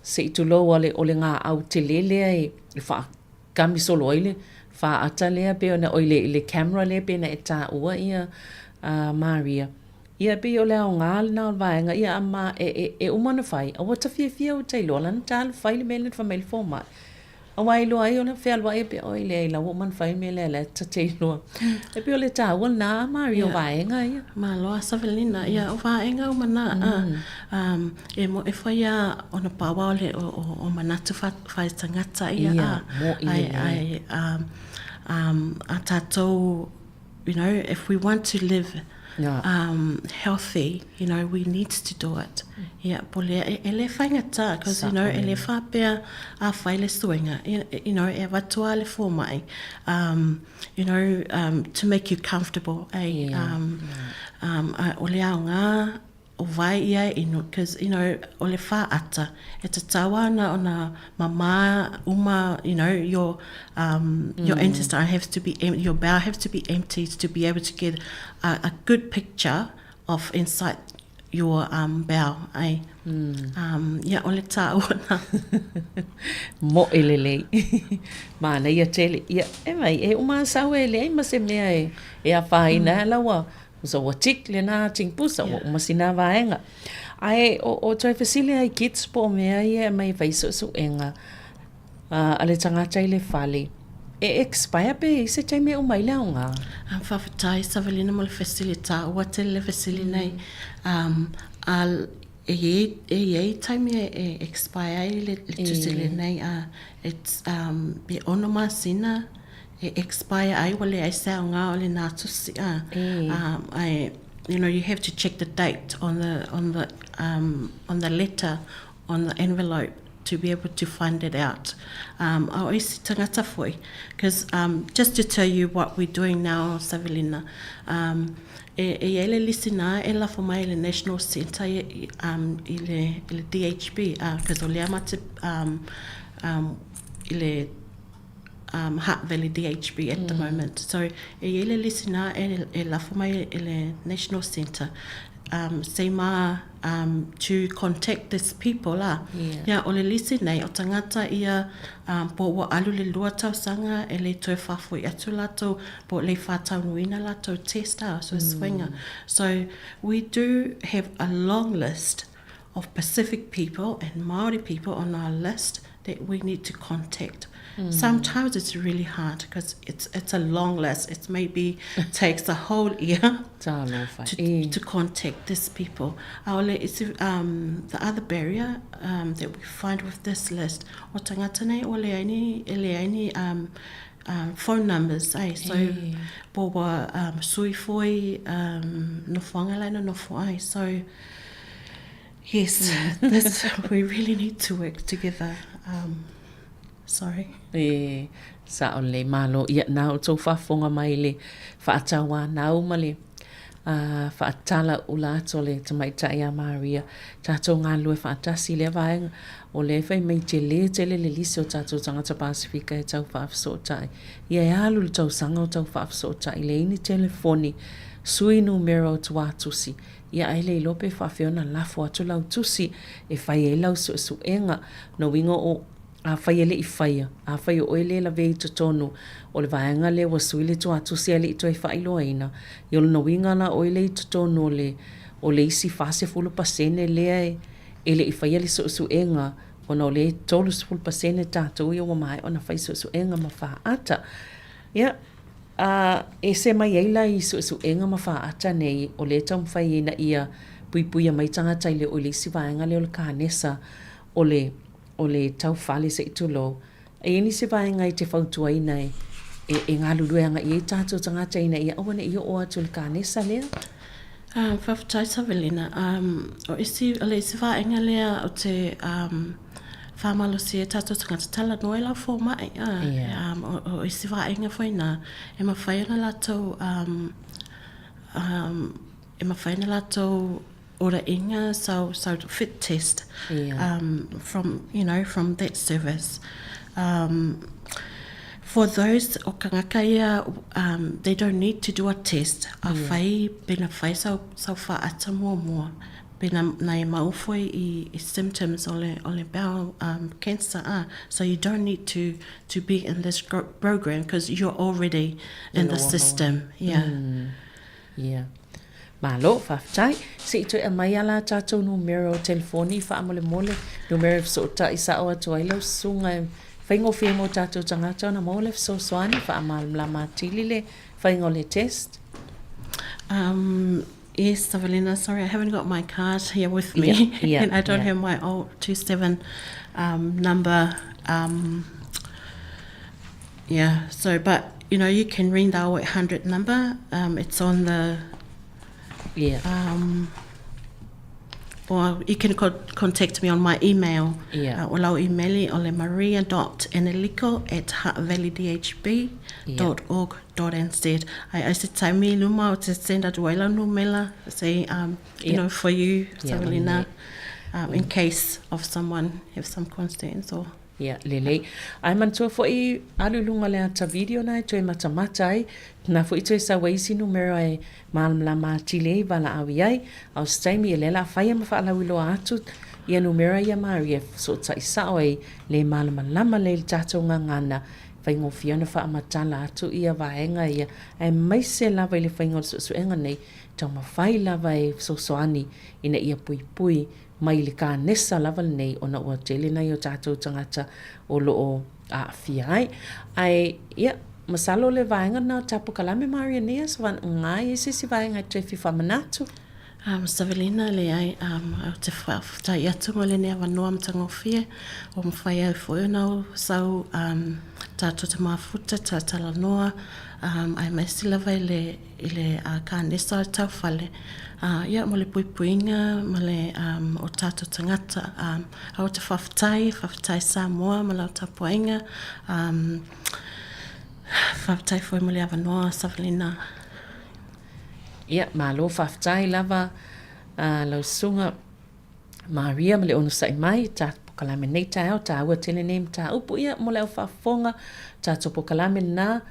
se I tu loa o le ngā au te lelea e wha kami solo oile wha ata lea pe ona oile le camera lea pe na e tā ua ia Maria. Ia pe o lea o ngāle na o vaenga ia ama e umana whai. A wata fia o teilo lan tāle whai le mele wha meil fō mai. A wai loa ai ona whea loa e pe o ile ai la woman whai mele le ta teilo. E pe o le tā ua nā Maria o vaenga ia. Ma loa Savalina ia o vaenga o mana e mo e whai a ona pawa o manatu whai tangata ia a tātou, you know, if we want to live healthy, you know, we need to do it. Yeah, pole ele whaingata, because, you know, ele whapea a whaile suenga, you know, e watua le fō mai, you know, to make you comfortable, o le ao ngā, o vai ia inu, because, you know, o le wha ata, e te tawana o na mama, uma, you know, your intestine has to be, your bowel has to be emptied to be able to get a good picture of inside your bowel, ai. Ia o le tawana. Mo elelei. Mana ia tele, ia, e mai, e uma sau ele, ma se mea e a whaina lawa. So wa tik le na ting pusa o masina vaenga ai o toi facile ai kits po me ai mai vai so enga Ale tangata i le fale. E expire pe se te me o mai le nga. Whawhatai Savalina mo le facilita o te le facilina al e time e expire le tusile nei it's be onoma sina e expire ai wale ai sa nga ole na tusi I you have to check the date on the letter on the envelope to be able to find it out. I always tangata foi, because just to tell you what we're doing now, Savelina, ele lisina ela for my National Centre ile DHB because ole amate ile Heart Valley DHB at the moment. So ele lisina ela for my National Centre. Say to contact these people ole lisi nei o tangata ia po wa alu le lua tau sanga ele toi whafui atu lato po le whatau nuina lato testa so swinga. So we do have a long list of Pacific people and Maori people on our list that we need to contact. Sometimes it's really hard because it's a long list. It maybe takes a whole year to contact these people. The other barrier that we find with this list, o tangata nei o le aini phone numbers. So boba sui foi no whangalana no foi. So yes, we really need to work together. Sorry. Sa o le malo ia na o tau whafonga mai le whaatawa na o male whaatala ula ato le tamaitai a Maria tātou ngā lue whaatasi le vaenga o le whai mei te le lisi o tātou tangata Pasifika e tau whaafsotai ia e alu le tau sanga o tau whaafsotai le ini telefoni sui numero tu atusi ia ai le lope whaafeona lafo atu lau tusi e whai e lau su enga no wingo o a whai ele I whaia, a whai o ele la vei tonu, o le vaenga le wasui le tu atu se ale I toi whai loa ina, I o le na winga la o ele I tonu o le isi fase fulu pasene lea ele I whaia le su enga, o na o le tolu fulu pasene tātou I o mai o na whai su enga ma wha ata. Ia, e se mai eila I su enga ma wha ata nei, o le tau mwhai ina ia pui a mai tangata I le o le isi vaenga le o le kānesa, o le tau whale se itulo. E ini se vaenga I te whautua ina e ngā luluanga I e tātou tangata ina I awana I o atu le kānesa lea? Whawhatai Savelina, o isi vaenga lea o te whamalo se tātou tangata tala noe la fō mai. O isi vaenga whaina, e ma whaina latou ora inga so fit test from that service. For those o kangakaia, they don't need to do a test. A whai bena whai so wha ata mua bena nai maufoi I symptoms o le bowel cancer. So you don't need to be in this program because you're already in the system. Yeah. Malo, whawhtai, se ito e mai ala tātou numero telefoni, whaamole mole, numero fsota I sao atu ai lau sunga, whaingo whia mo tātou tangata na mole fso soani, whaamal la matili le, whaingo le test? Yes, Savelina, sorry, I haven't got my card here with me, and I don't have my old 27 number. So, but, you can ring the 0800 number, it's on the... or you can contact me on my email. O lau emaili ole maria.enelico@heartvalleydhb.org.nz. I se taimi luma o te senda duela numela say for you, Savelina, in case of someone have some concerns or lele. Ai mantua foi alulunga le ata video na toi mata ai na foi toi sa waisi numero ai malmla matile bala awi ai au staimi le la fai ma fa la wilo atu ia numero ia Maria so tai sa ai le malma lama le tato ngana fai ngo fiona fa matala atu ia vaenga ia ai mai se la vai le fai ngo so enga nei tama fai la vai so soani ina ia pui mai le ka nesa lava nei ona ua tele na yo tātou tangata o loo a fiai. Ai, ia, masalo le vaenga na tapu kalame Maria Neas, van ngai si vaenga trefi whamanatu. Savelina le ai au te whai atunga le nea wanoa mtangofie o mwhai au whoionau sau tātou te mafuta tā talanoa ai mai silava i le ka nesa tau whale. Ia mo le puipuinga ma le o tātou tangata au te whawhtai Sāmoa ma lau tapuainga whawhtai whoi mo le awanoa Savelina. Ia, malo whawhtai lava lau sunga Maria ma le ono sai mai, tā pokalame nei tā au, tā ua tele nei tā upu ia mo le au whawhonga, tā to pokalame nā,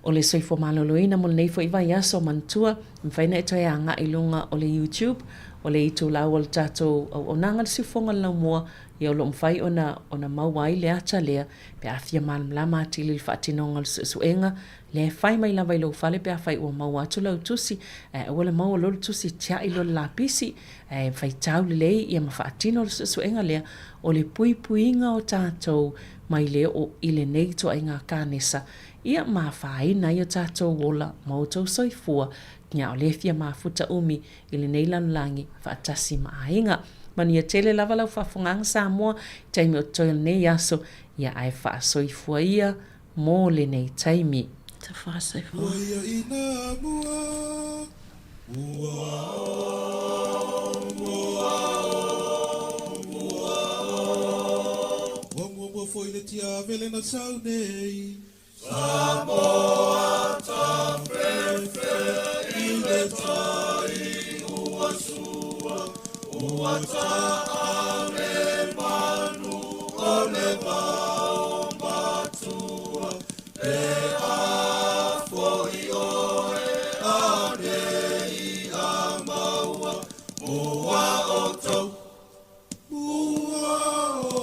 o le soifo maloloina mo le neifo iwa iaso mantua, mwhaina e toi anga i lunga o le YouTube, o le itu lau o le tātou o nanga le sifonga lau mua, ia o lo mwhai ona mauai le ata lea, pe awhia malamlama atili le whaatinonga le suenga, le whai mai lava i lo whale pe a whai ua mau atu lau tusi, ua le mau lo tusi tia i lo lapisi, whai tau le lei ia ma whaatino le suenga lea, o le pui puinga o tātou mai le o ile nei to ai ngā kānesa, ia ma whai nai o tātou wola mau tau soifua, kia o le fia ma futa umi ile nei lanulangi whaatasi ma ainga. Mani ia tele lava lau whafongang Sāmoa, taimi o toi nei aso, ia ai whaasoifua ia, mō le nei taimi. Te whaasoifua. Oia ina mua, mua foi le tia vele na sau nei. Samoa ta fefe i le tai ua sua. Ua ta ale manu o le vau matua. Le a foi oe a nei a maua. Mua o tau. Mua o.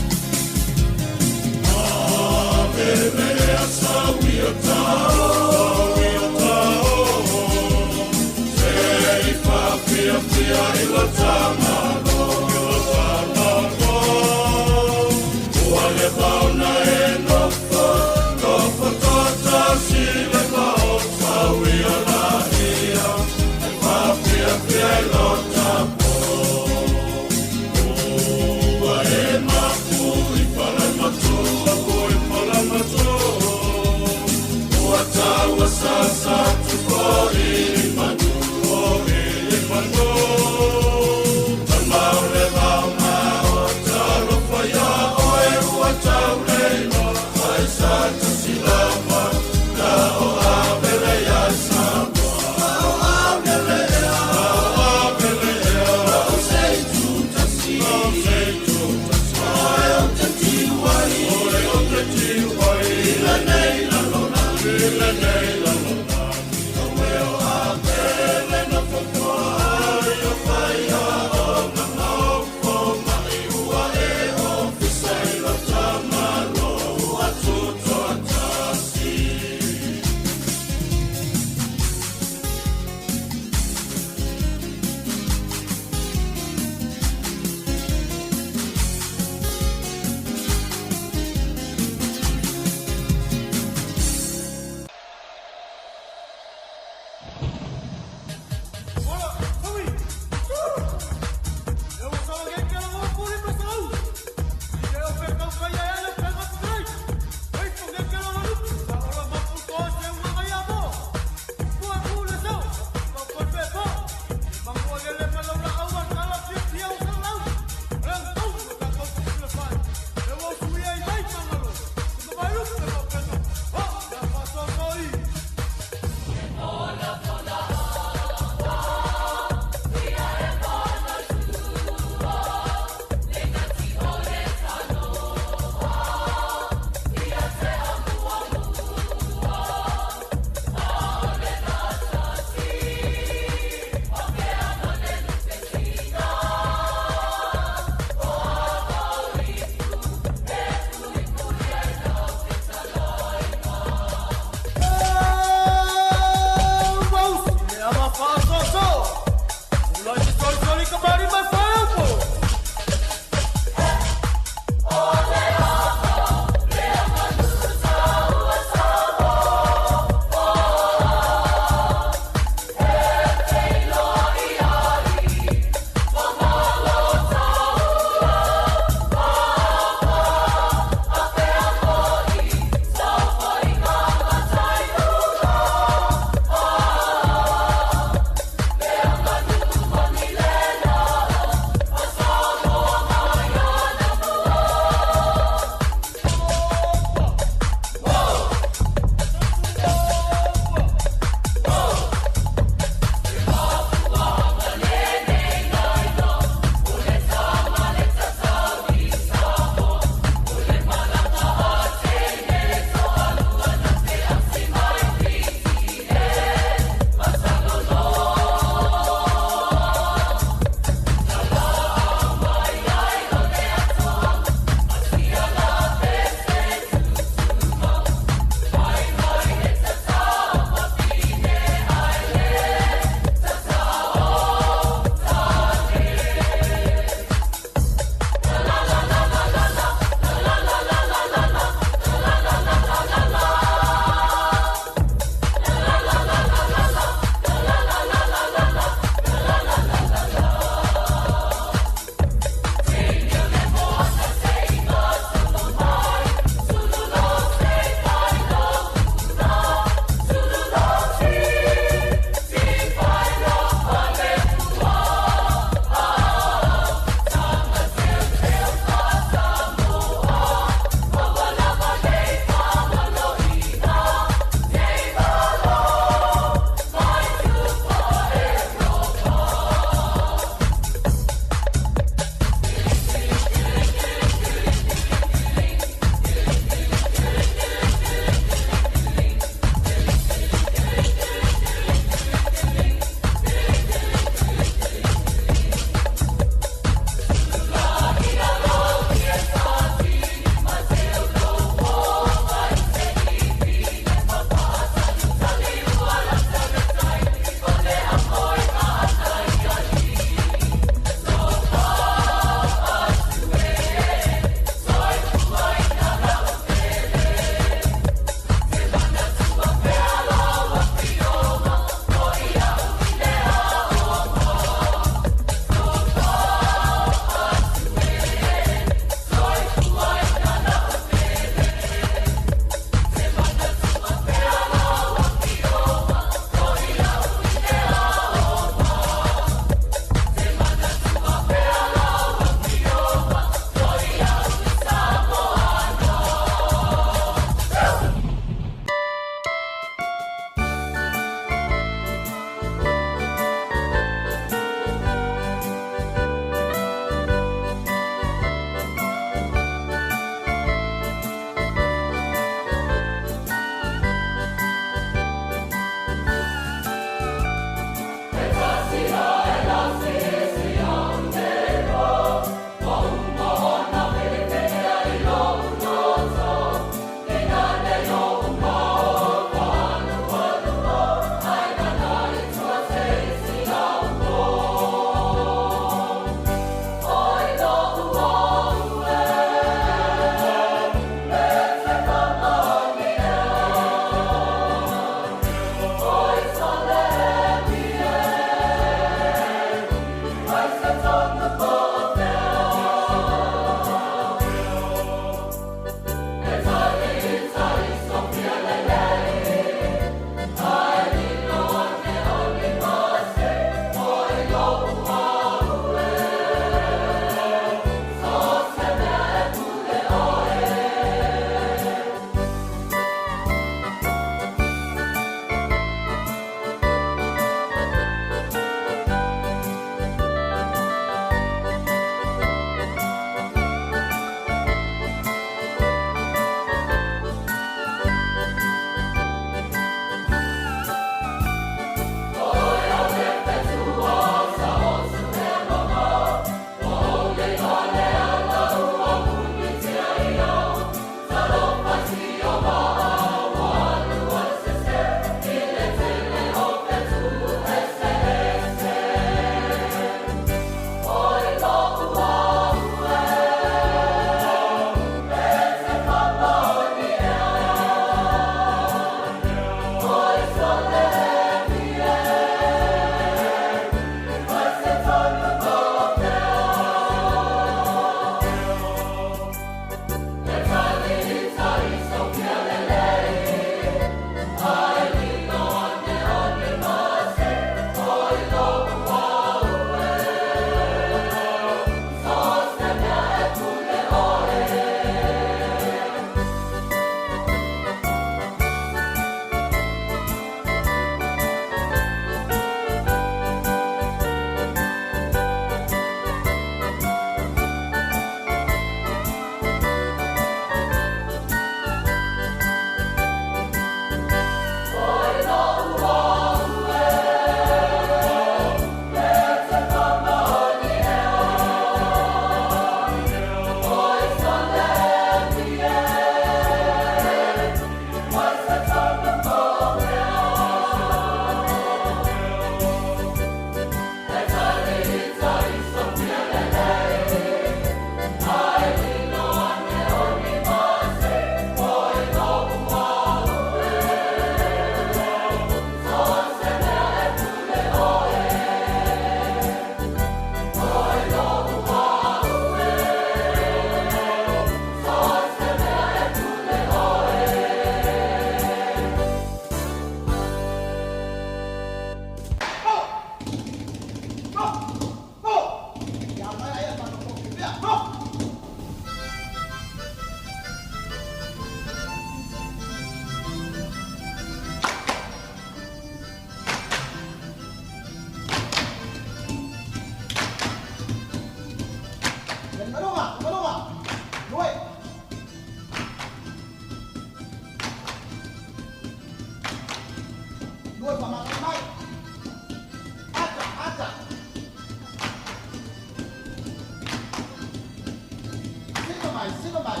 sino mai.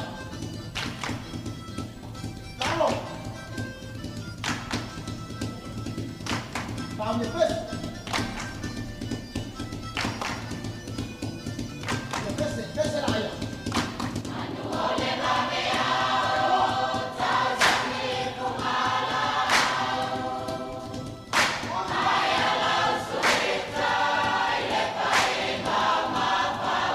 Lalo. Pau ni pes. Ya pes la ya. Anu ole na me ao, ta sani kumala. Ai ala suita, ile pai mama pau.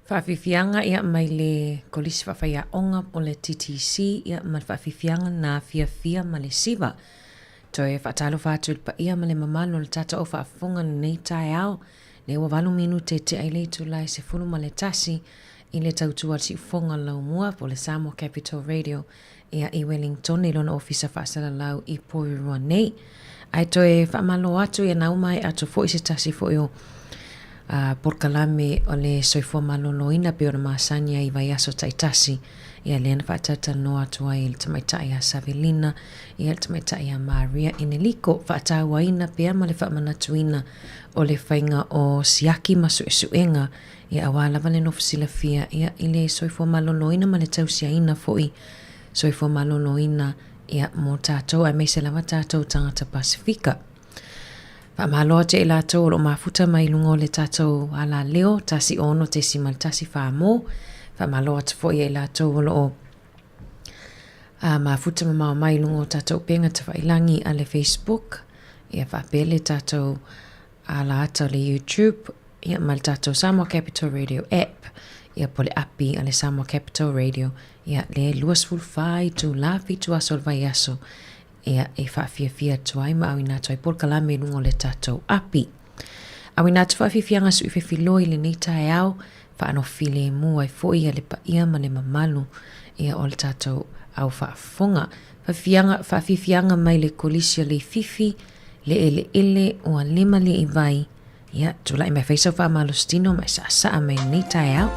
Whaafifianga ia mai le kolisi whawhaia onga o le TTC ia mai whaafifianga na fia ma le siva. Toi whaatalo whātua pa ia ma le mamalo le tata o whaafunga nei tai au. Le wawalu minu te ai tu lai se fulu ma le tasi i le tautua si ufonga lau mua po le Samoa Capital Radio ia i Wellington i lona ofisa whaasala lau i Poirua nei. Ai toi whaamalo atu ia nau mai atu fo i se tasi fo i o porkalame o le soifua maloloina pe ona masania i vai aso taitasi ia le na whaatata no atua i le tamaitai a Savelina i le tamaitai a Maria Ineliko whaatawaina pe ama le whaamanatuina o le whainga o siaki masu esuenga ia awalawa le nofusila fia ia i le soifua maloloina ma le tausiaina fo i soifua maloloina ia mo tātou ai meise lava tātou tangata Pasifika. Whaamaloa te elatou o mafuta mai lungo le tātou ala leo, tasi ono te simal tasi whaamo. Whaamaloa te fo i elatou o mafuta mamao mai lungo tātou penga te whailangi a le Facebook. Ia whaapele tātou ala ata le YouTube. Ia mal tātou Samoa Capital Radio app. Ia pole api a le Samoa Capital Radio. Ia le luas fulfai tu lafi tu asol vai aso. Ia e whaafia tuai ma awina tuai porkalame lungo le tātou api. Awina tu whaafifianga su i whiwhiloi le nei tae au, whaanofile mua i foi a le pa ia ma le mamalu ia o le tātou au whaafonga. Whaafifianga mai le kolisia le fifi, le ele o a lima le i vai. Ia, tula i mai whaisau whaamalo stino mai sa mai nei tae au.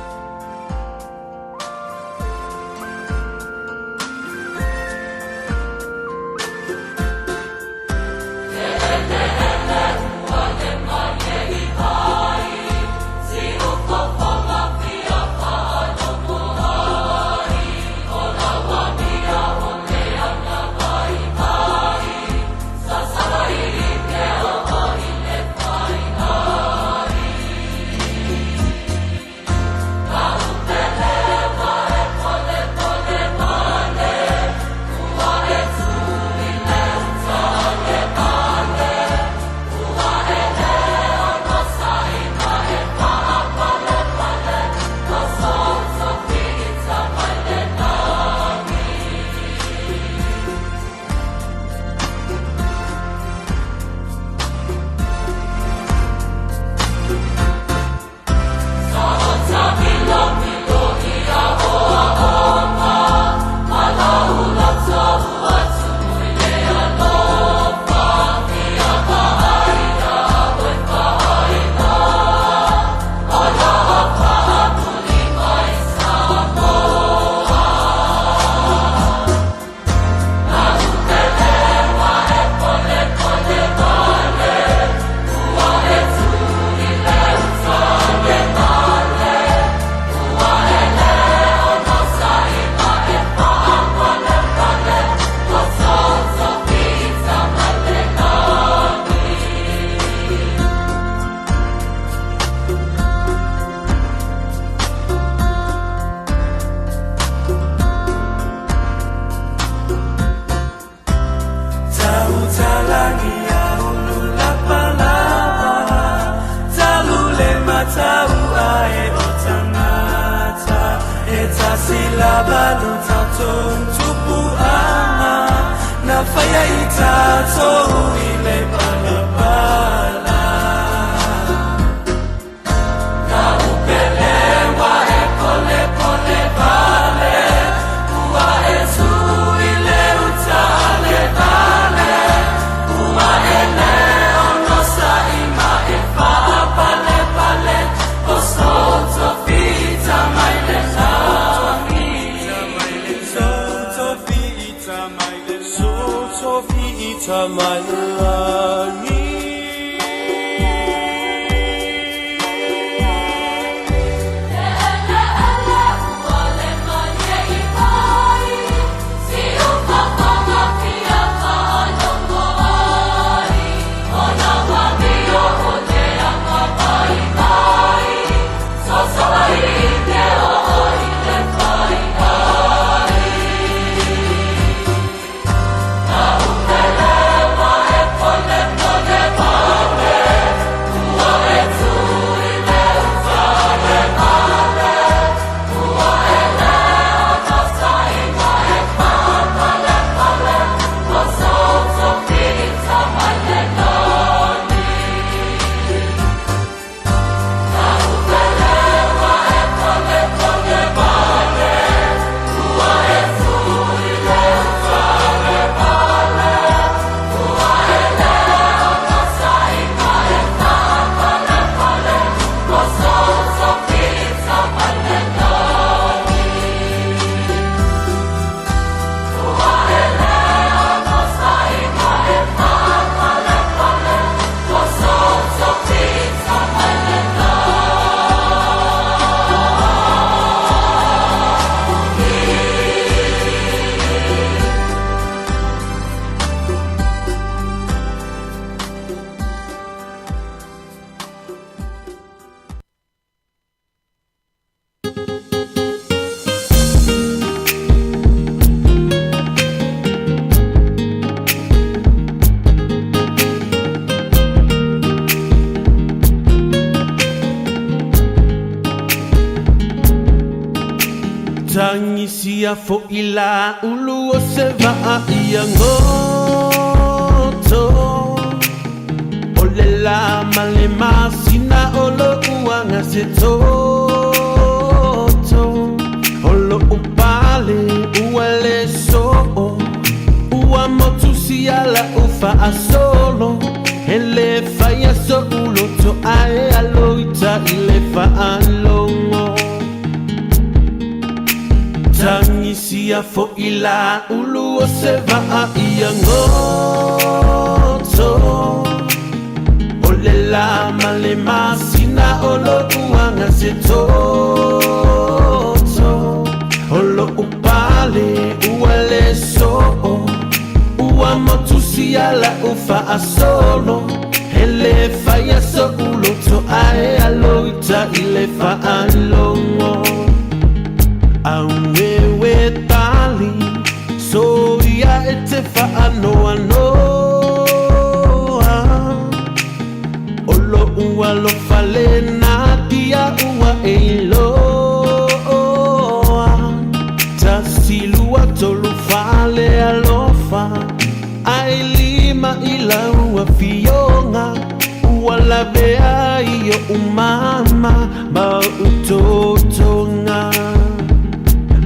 Pole Tangisia fo ila ulu o se va ia ngoto Ole la male masina olo uanga se toto Olo upale uale so Ua motu siala ufa a solo Ele faya so ulo to ae aloita ile fa alongo Tangisia fo ila ulu o se va ia ngoto Ole la male masina olo uanga se toto Olo upale uale so Ua motu siala ufa a solo Ele faya so ulo to ae aloita ile fa alongo Awewe tali So ia ete fa ano Olo ua lo fale na dia ua eilo Tasilua tolu fale alofa Ai lima ila ua fionga Ua lavea iyo umama Ba utotonga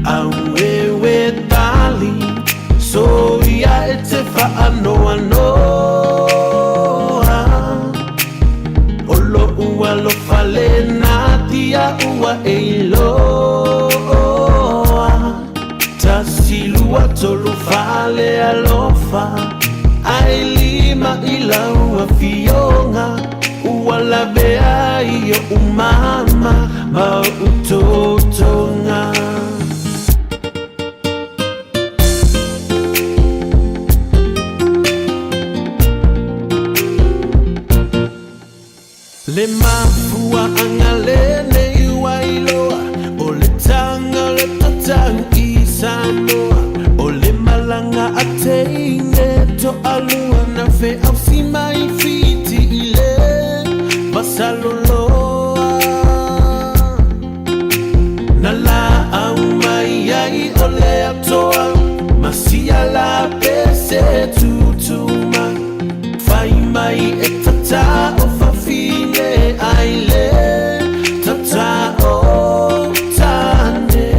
Awewe tali So ia ete fa ano Olo ua lo fale na dia ua eilo Tasilua tolu fale alofa Ai lima ila ua fionga Ua lavea iyo umama Ba utotonga Le mafua angalene iwa iloa O le tanga le tatangi Samoa O le malanga ate inge to alua na fe au sima I fiti ile Basaloloa Na la au mai ai o le atoa Masia la pese tutuma Fai mai e tata o fafine aile Tata o tane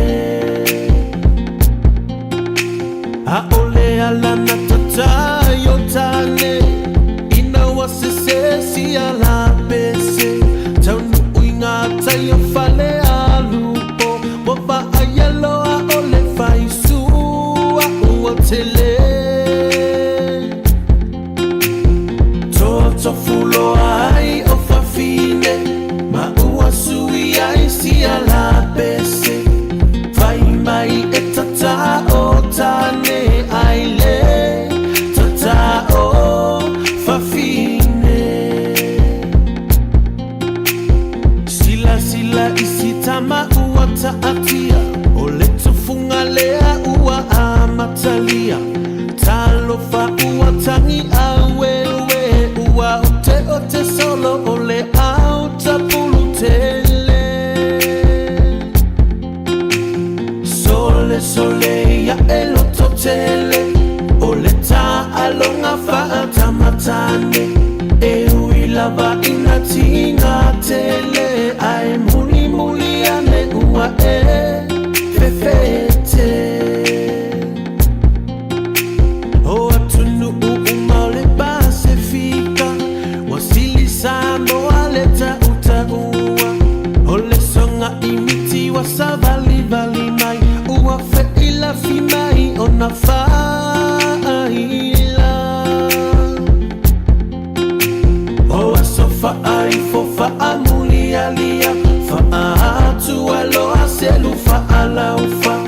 A ole alana tata yo tane Ina wasese si ala pese Taunu uinga tayo fale alupo Wapa ayalo a ole faisu a uotele Toto fulo ai o fafine Ma ua sui ai si ala pese Fai mai e tata o tane aile Tata o fafine Sila sila isi tama ua taatia O le tufunga lea ua amatalia Talofa ua tangi awewe Ua ote solo ole auta pulutele Sole ya elototele Ole ta alonga faata matane E uilava inatinga tele Ai muli ane ua fefete O atunu umale pasifika Wasili Samoa leta utaua Ole songa imiti wasavali vali mai Ua fe ila fimai ona faila O asofa ai fofa amuli alia Fa atu aloha selu fa ala ufa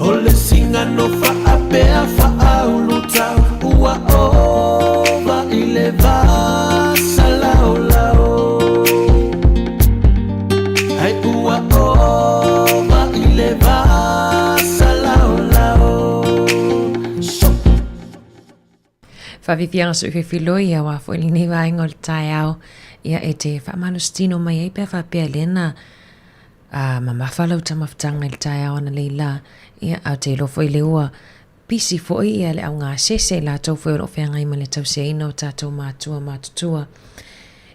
Ole singa no fa apea fa auluta Ua ova ileva salao lao Hai ua ova ileva salao lao Whawhiwhianga su whiwhiloi ia wa fo ili ni wainga o le tai au ia e te whamalustino mai e pe whapea lena mamafalau tamafutanga le tae awana leila ia au te lofo i le ua pisi fo ia le au ngā sese la tau fo o whea ngai ma le tau se ino tātou mātua mātutua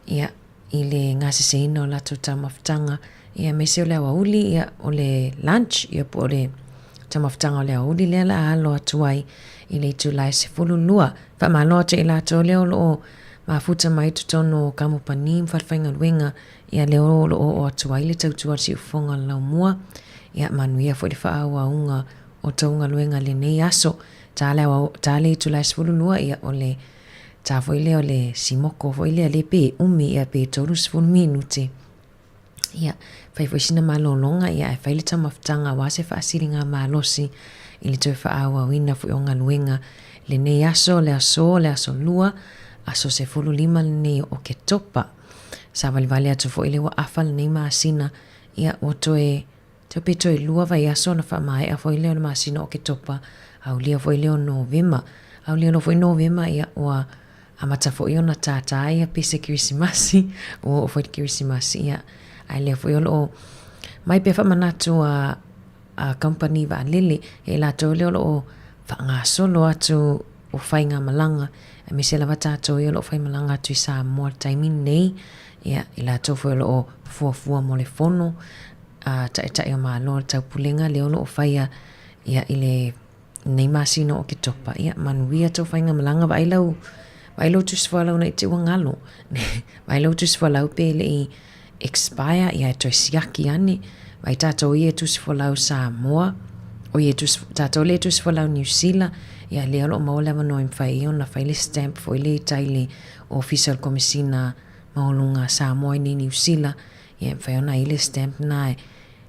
ia i le ngā sese ino la tau tamafutanga ia mese o le awa uli ia o le lunch ia po o le tamafutanga o le awa uli lea la alo atuai i le itu lai se fulu lua wha maloa te i la tau leo lo mafuta mai tutono kamu panim whalwhainga luenga ia leo lo o atuai le tautua si ufonga lau mua ia manuia fo le whaawa unga o taunga luenga le nei aso tāle itu lai se fulu lua ia o le tā foi leo le simoko foi lea le pe umi ia pe toru se fulu minute ia fai foi sina malolonga ia e fai le tamafutanga wa se whaasiri ngā malosi i le toi whaawa wina foi o ngā luenga le nei aso le aso lua aso se fulu lima le nei o ke topa sa vale atu foi le wa afa le nei maasina ia o toe te pe toi lua vai aso na wha mai a foi leo na maasina o ke topa au lia foi leo novema au lia no foi novema ia oa amata foi ona tata ia pese kirisimasi o foi kirisimasi ia ai le foi o mai pe fa manatu a company va lele e la to le o fa nga solo atu o fai nga malanga e me se la vata to yo lo fai malanga tu sa mo time nei ia ila to foi o fua mo le fono ta ia ma lo ta pulenga le o fai ia ile nei masino o ki topa ia manuia to fai nga malanga vai lo tu swala na te wangalo vai lo tu swala pe le expire ia to siaki ani vai tato ia tu swala Sāmoa o ia tu tato le tu swala New Zealand ia le alo maola mano in fai ona fai le stamp foi le taile official commissioner maolunga Sāmoa ni New Zealand ia fai ona ile stamp na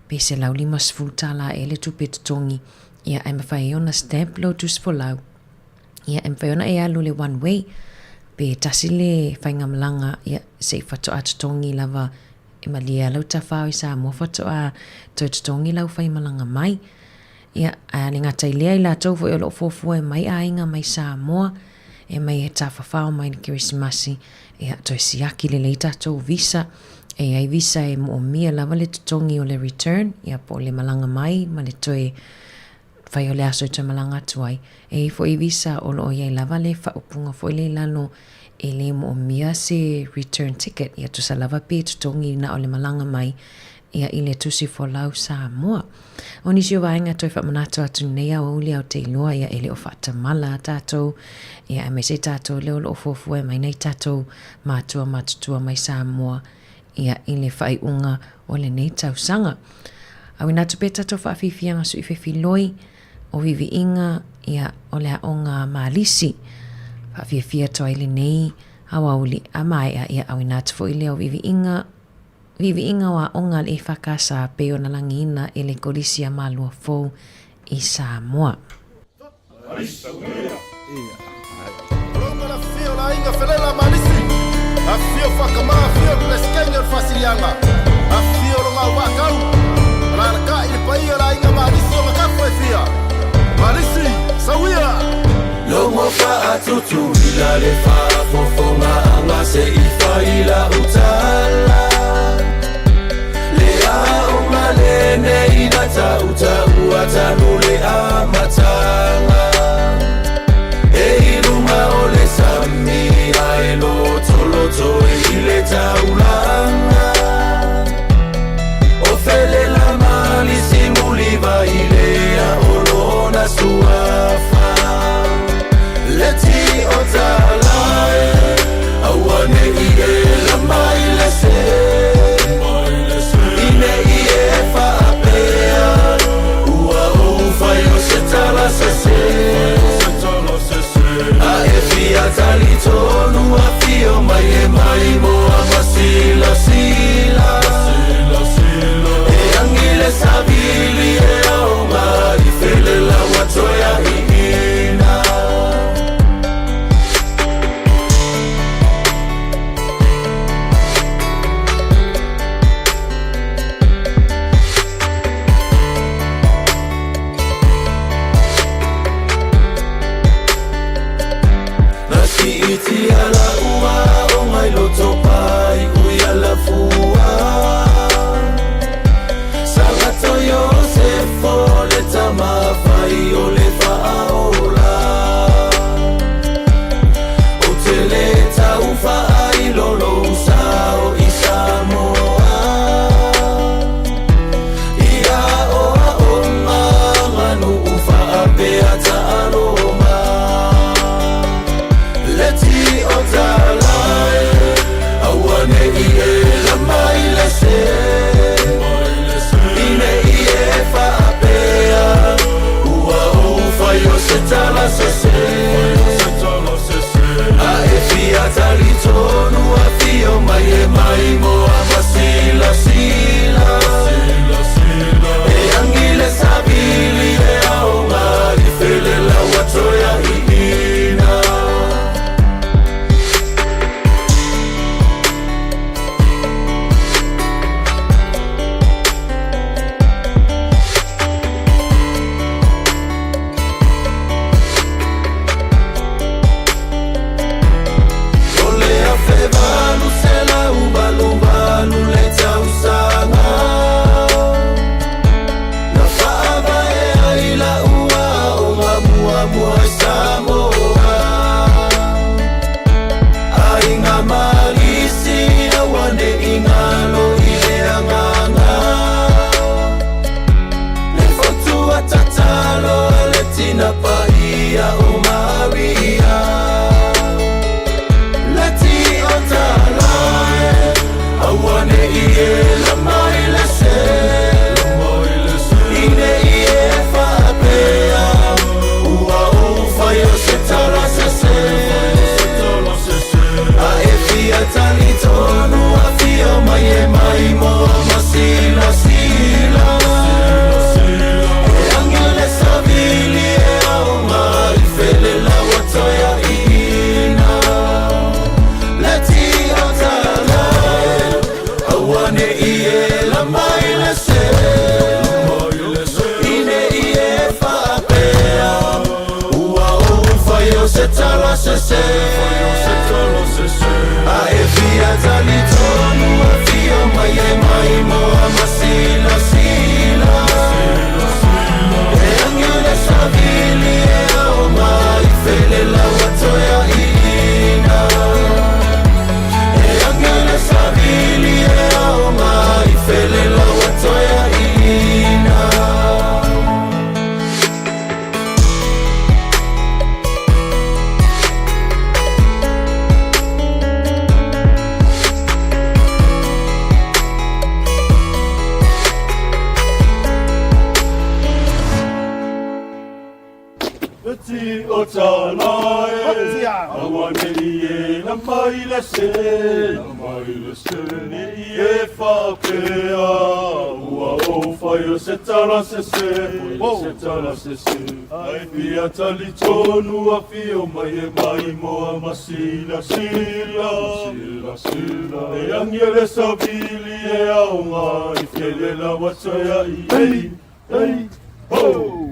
pe se lau lima sfutala ele tu petongi ia em fai ona stamp lo tu swala ia em fai ona e alu le one way pe tasile fai ngamlanga ia se fato atotongi lava e malia lau tawhau i Sāmoa fato a toitongi lau fai malanga mai ia ni ngā tailea i la tau fo e lo fofua e mai ainga mai Sāmoa e mai e tawhawhau mai ni kirisimasi ia toi siaki le leita tau visa e ai visa e mo mia lava le tutongi o le return ia po le malanga mai ma le toi fai o le aso i toi malanga tuai e fo i visa o lo iai lava le whaupunga fo le lalo e le mo mia se return ticket ia tu sa lava pe tutongi na o le malanga mai ia ile tusi fo lau Sāmoa o nisi o vaenga toi whamanatu atu nea o uli au te iloa ia ele o whatamala tātou ia e me se tātou leo lo fofua e mai nei tātou mātua matutua mai Sāmoa ia ile whai unga o le nei tausanga au inatu pe tātou whaafifianga su i whewhiloi o vivi inga ia o le aonga maalisi whaafifia toa ile nei awa uli a mai ia au inatu fo ile o vivi inga wa onga le whakasa pe o na langina e le kolisia malua fou i Sāmoa. Ronga la fio la inga felela malisi. A fio whakamaa fio le skenger fasilianga. A fio ronga wakau. Raraka ili paia la inga malisi o makafo e fia. Malisi, sawia. Longo fa atutu ila le fa fofonga anga se ifa ila utala. Lene inata utaua tanule amatanga e iluma ole sami aelo toloto e ile taulanga ofele la mali simuliva ilea olona suafa leti otala se se a e fia tali tonu a fia mai mo a masila sila e angela savili e o mai fele la watoya ina e angela savili e o mai fele la watoya ina. O tānai, awa neri e na mai le se, ni e whakea, ua o whai o se tara se se, ai pia tali tonu a whio mai e mai moa masila sila, e angele savili e aonga, i fele la watoya i, ei, ho!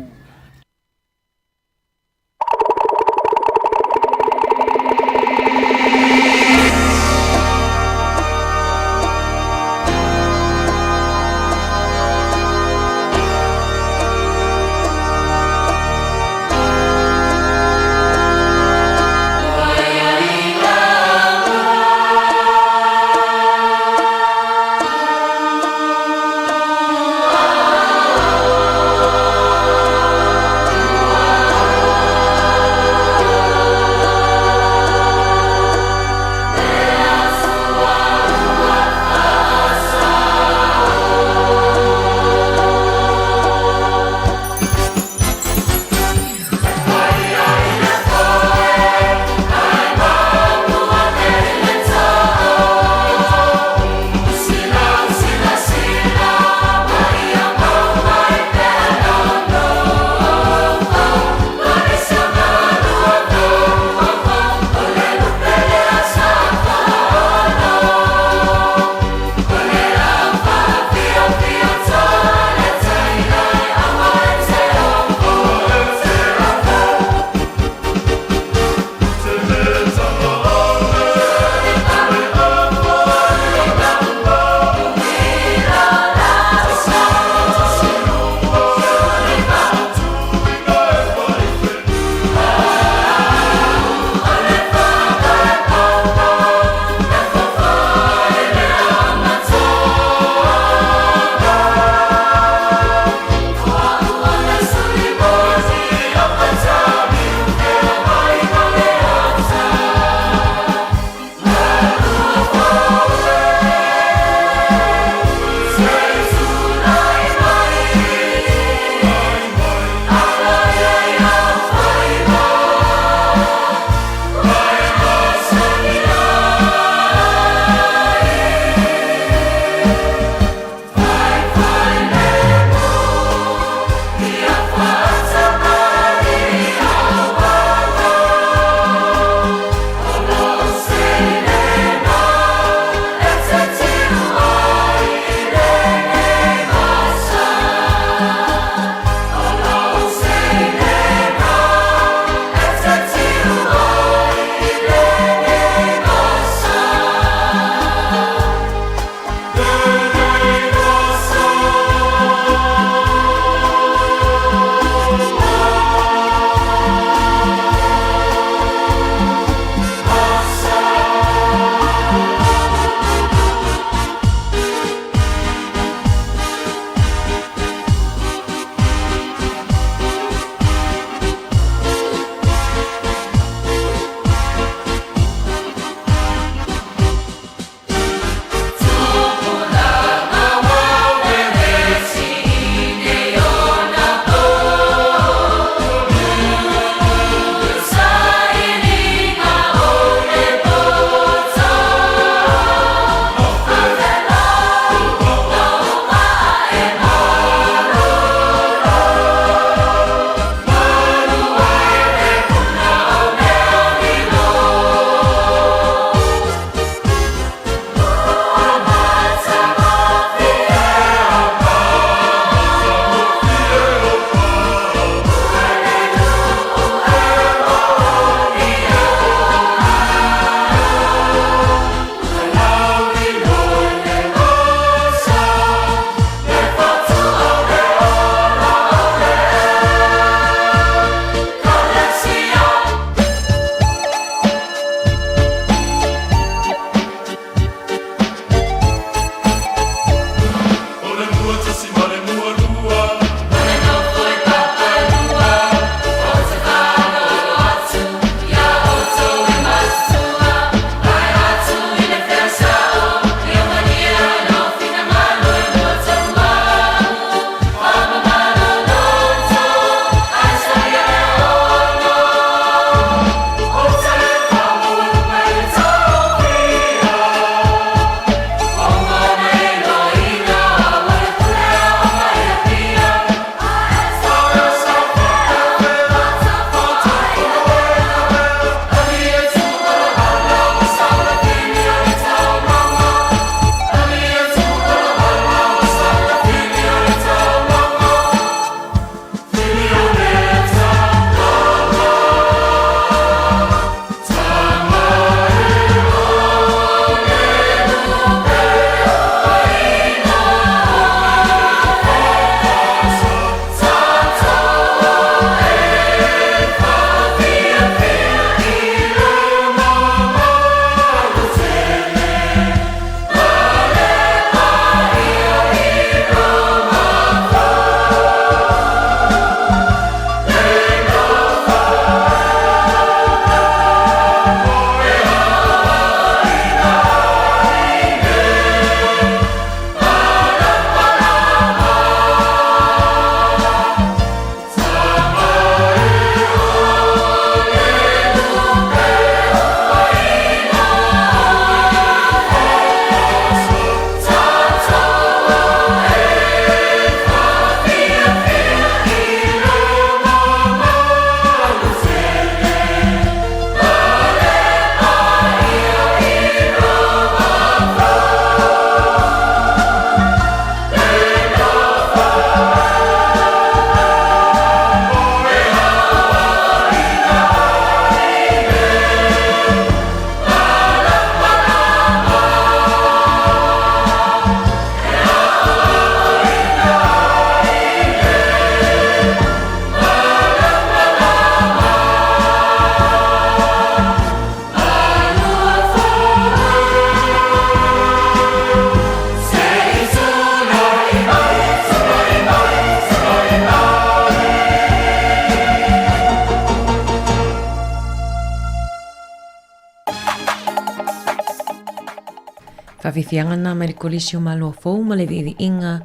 whawhiwhianga nā mai kolisi o malo fōu ma le vivi inga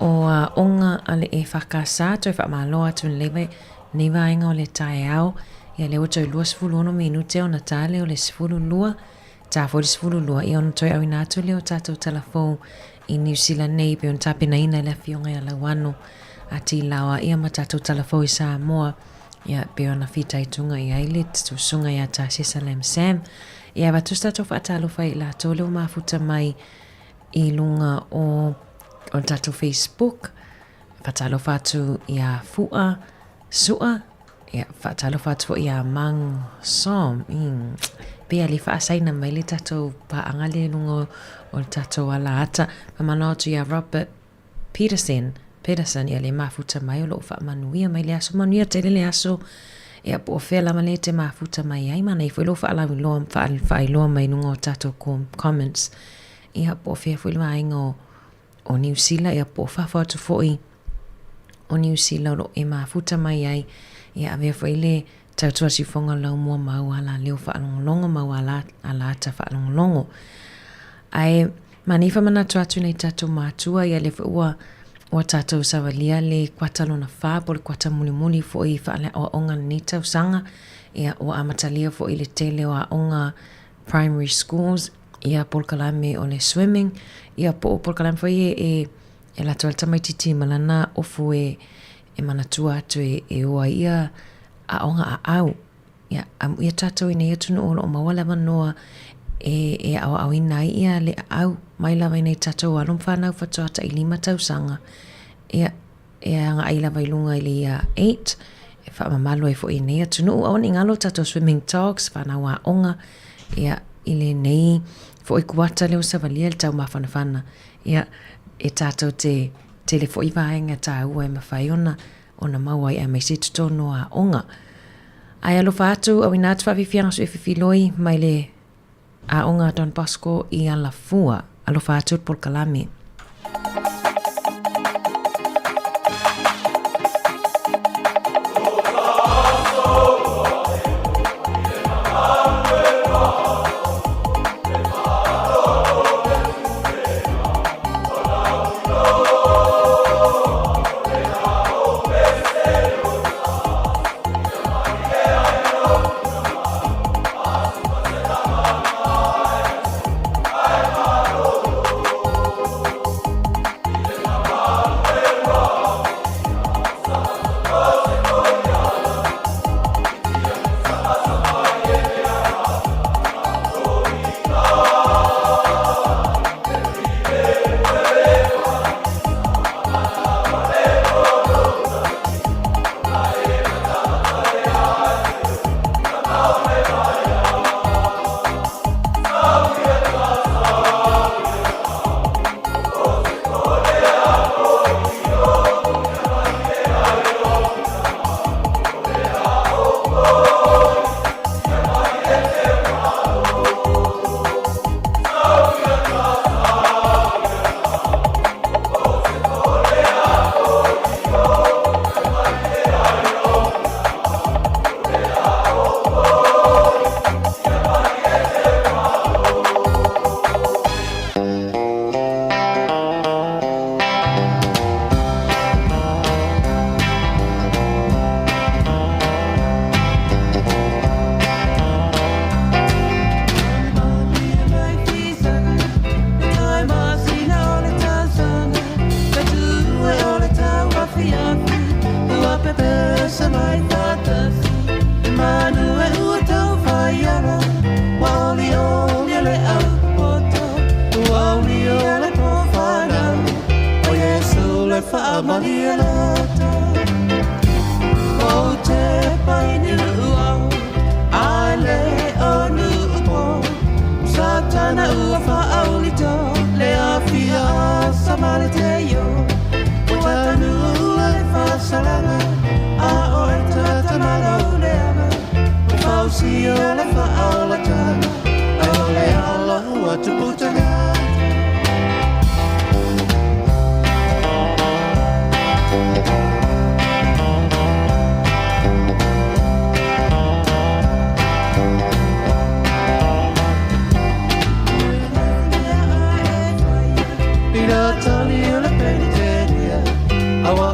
o onga ale e whakasā toi whamaloa atu nei vaenga o le tae au ia le oto i lua sifulu ono minute o na tale o le sifulu lua tā fōri sifulu lua i ono toi au inatu le o tātou talafou i New Zealand nei pe on tapena ina le fionga ia lauano a ti lawa ia ma tātou talafou i Sāmoa ia pe ona fita i tunga i ailit tu sunga ia tā Sisalem Sam ia watusta to whaatalo whai la tole o mafuta mai i lunga o tātou Facebook whaatalo whatu ia fua sua ia whaatalo whatu ia mang som pia li whaasaina mai le tātou paanga le lunga o tātou ala ata pamana atu ia Robert Peterson ia le mafuta mai o lo whaamanuia mai le aso manuia te le aso ia po fela ma le te mafuta mai ai mana i fwelo whailoa mai nunga o tātou comments ia po fea fwelo ainga o New Zealand ia po whawhatu fwoi o New Zealand o e mafuta mai ai ia avea fwele tautua si whonga lau mua mau ala leo whaalongolongo mau ala ata whaalongolongo ai manifa mana tuatu nei tātou mātua ia le fwua o tātou sawalia le kwatalo na wha po le kwata muli fo i whaale o onga ni tau sanga ia o amatalia fo i le tele o onga primary schools ia polkalame o le swimming ia po polkalame fo i e la tualta mai titi malana ofu e manatua atu e oa ia a onga a au ia ia tātou ina ia tunu o mawala manoa e au ina ia le au mai lava ina i tātou alum whanau whatuata i 5 tausanga ia nga aila vailunga i le ia 8 e whaamamalo e fo i nea tunu au ni ngalo tātou swimming talks whanau a onga ia i le nei fo i kuata leo savalia le tau mawhanawhana ia e tātou te le fo i vaenga tā ua e mawhai ona maua i a mai situ tono a onga ai alo whātu au inatu whawhiwhianga su e whiwhiloi mai le a onga Don Bosco i ala fua alo whātu polkalame.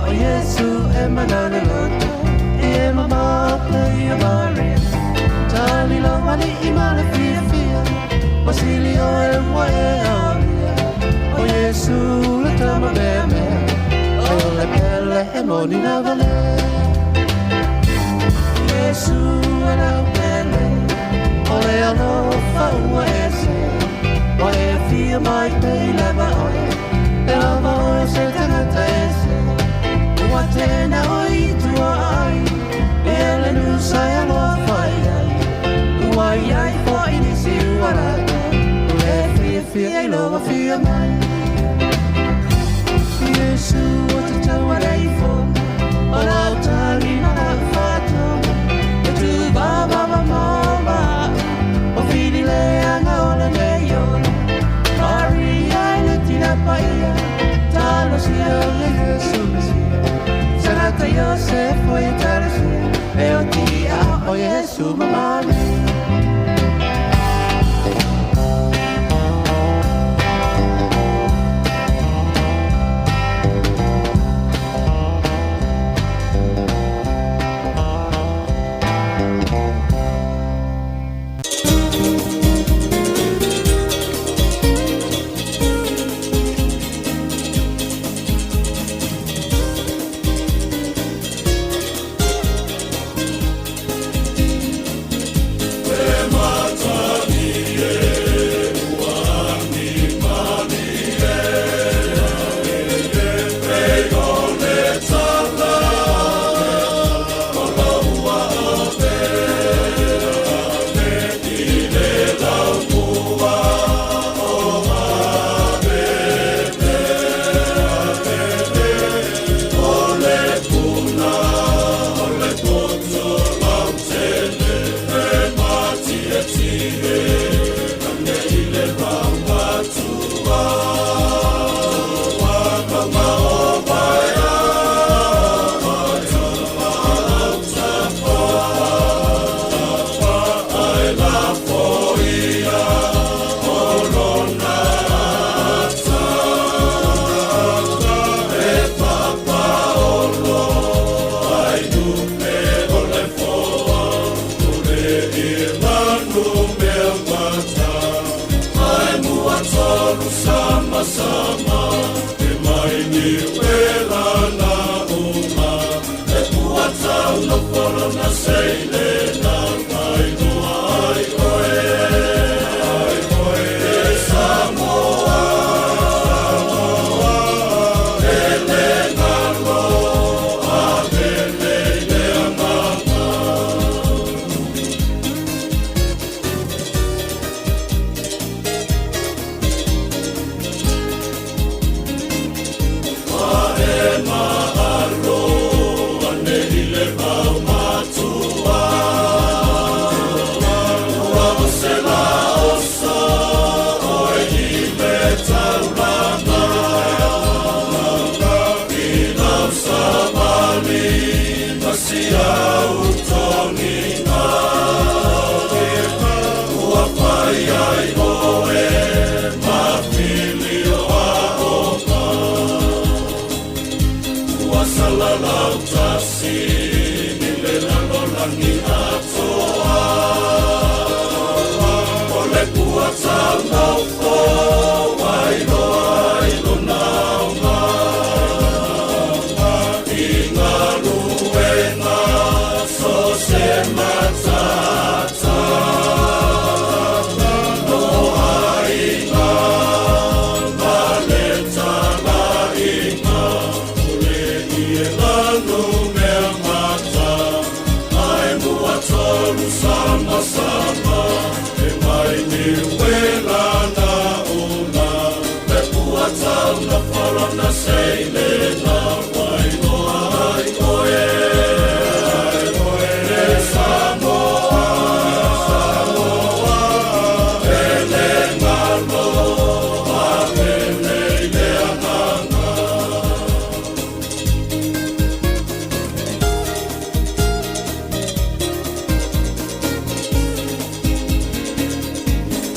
o Yesu e manana loto e mama e Maria tali lo mali I male fia fia Basilio e moe o Yesu le tama beme o le pelle e moni na vale Yesu e na pelle o le alofa ua ese o e fia mai pei leva oe e lava oe se tangata ese ua tena oi tua ai e le nusa e alofa ai ua iai fo inisi ua rata e fia fia e lova fia mai Yesu o te taua rei fo o lau tali na lau whātona e tu baba mama o whiri leanga o le leiona Mari ai le tina paia talo sia le Yesu Mesia Sarata Yosef o e tarasia e o tia o Yesu mamani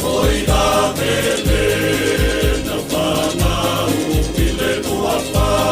Oi, da vele, na whana, upile ua wha.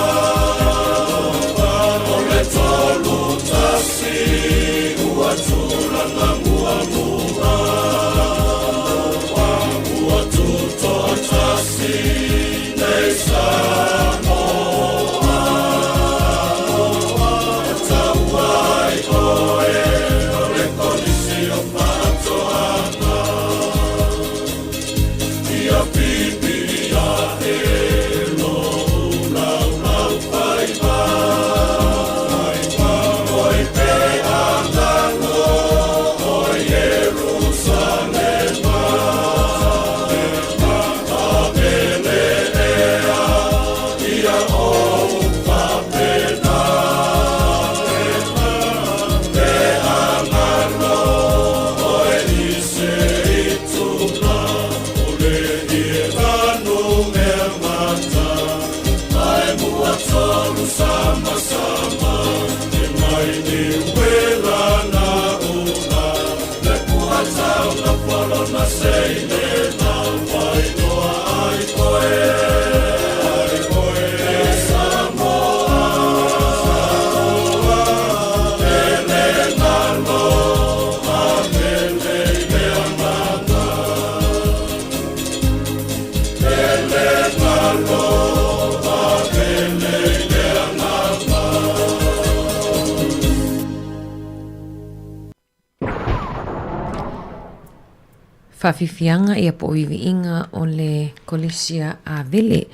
Whawhiwhianga ia po iwiinga o le kolisia a vele.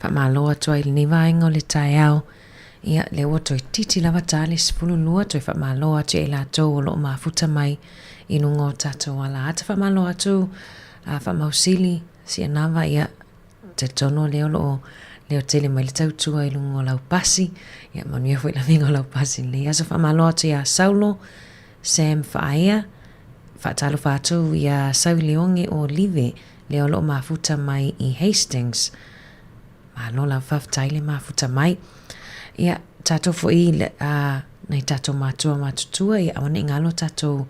Whamaloa toa i le nivainga o le taiao. Ia le ua toi titi lava tale sifulu lua toi whamaloa te e la tau o lo mafuta mai inunga o tatou ala. Ata whamaloa tu whamausili si anava ia te tono leo lo leo tele mai le tautua i lunga o lau pasi. Ia manuia fwy la minga o lau pasi le. Asa whamaloa te a Saulo, Sam Whaia, Whaatalo whātou ia Sau Leonge o Live leo lo mafuta mai i Hastings. Malo la whaftaile mafuta mai. Ia tatou fo i nei tatou matua matutua ia awana ingalo tatou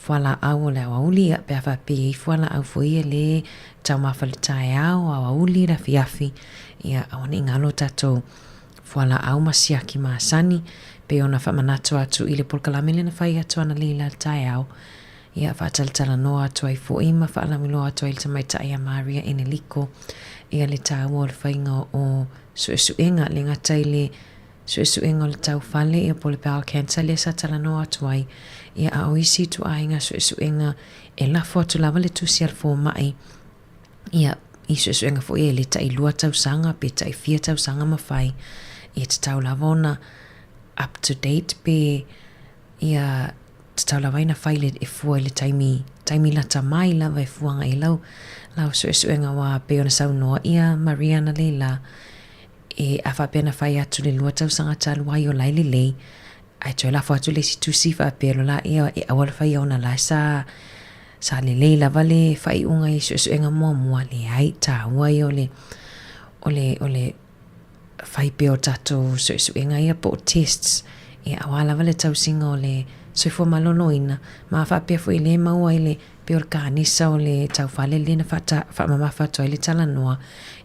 whala au o le awauli ia pia whapi i whala au fo i le tau mawhalitai au awauli la fiafi ia awana ingalo tatou whala au masiaki maasani pe ona whamanatu atu i le polkalamele na whai atu ana lila tai au. Ia whaatalitala noa atu ai fo ima whaalamilo atu ai le tamaitai a Maria Eneliko ia le tāua o le whainga o suesuenga le ngatai le suesuenga o le tau whale ia po le bowel cancer le sa tala noa atu ai ia a oisi tu ainga suesuenga e lafo atu lava le tusi al fo mai ia i suesuenga fo ia le tai lua tau sanga pe tai fia tau sanga mawhai ia te tau lavona up to date pe ia tau lawaina whaile e fua le taimi lata mai lava e fuanga i lau suesuenga wa pe ona sau noa ia Mariana Leila e a whapena whai atu le lua tau sanga talu wai o lai le lei ai toi lafo atu le si tusi whapelo la ia e awal whai ona la sa le lei lava le whai unga i suesuenga mua le ai ta wai o le whai peo tato suesuenga ia po tests e awala wale tau singa o le soifua maloloina ma whapea fo i le maua i le peor kānisa o le tau whale le na whamamafa toa i le talanoa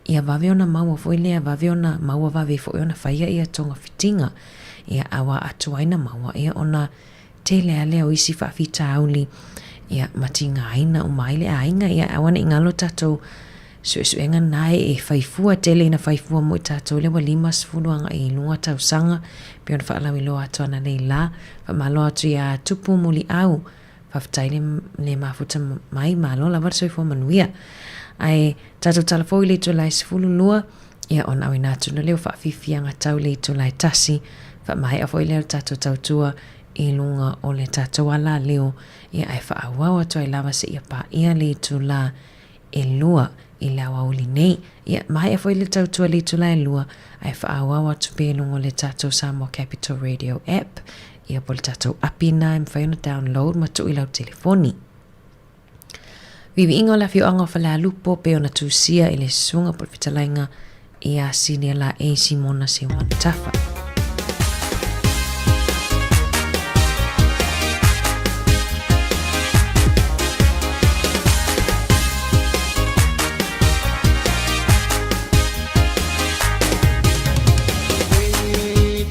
ia wawe ona maua fo i le wawe ona maua wawe fo i ona whaia ia tonga fitinga ia awa atua ina maua ia ona te lea lea o isi whawhita auli ia matinga aina o maile ainga ia awana ingalo tatou suesuenga nae e whaifua tele ina whaifua mo i tatou lewa 5 anga i lunga tau sanga pe ona whaalawi loa atua na leila whamaloa atu ia tupu muli au whaftaile ne mafuta mai malo la wata soifua manuia ai tatou talafo i le tu lai 10 ia ona au inatu na leo whaafifianga tau le tu lai tasi whamahe a fo i leo tatou tautua i lunga o le tatou ala leo ia ai whaawau atu ai lava se ia pa ia le tu la e lua i la wauli nei ia mai e foi le tautua le tu lai lua ai whaawau atu pe lungo le tatou Samoa Capital Radio app ia po le tatou apina im whaiona download matu i lau telefoni vivi ingo la fio anga whala lupo pe ona tusia i le sunga po fitalainga ia sini la e Simona se wan tafa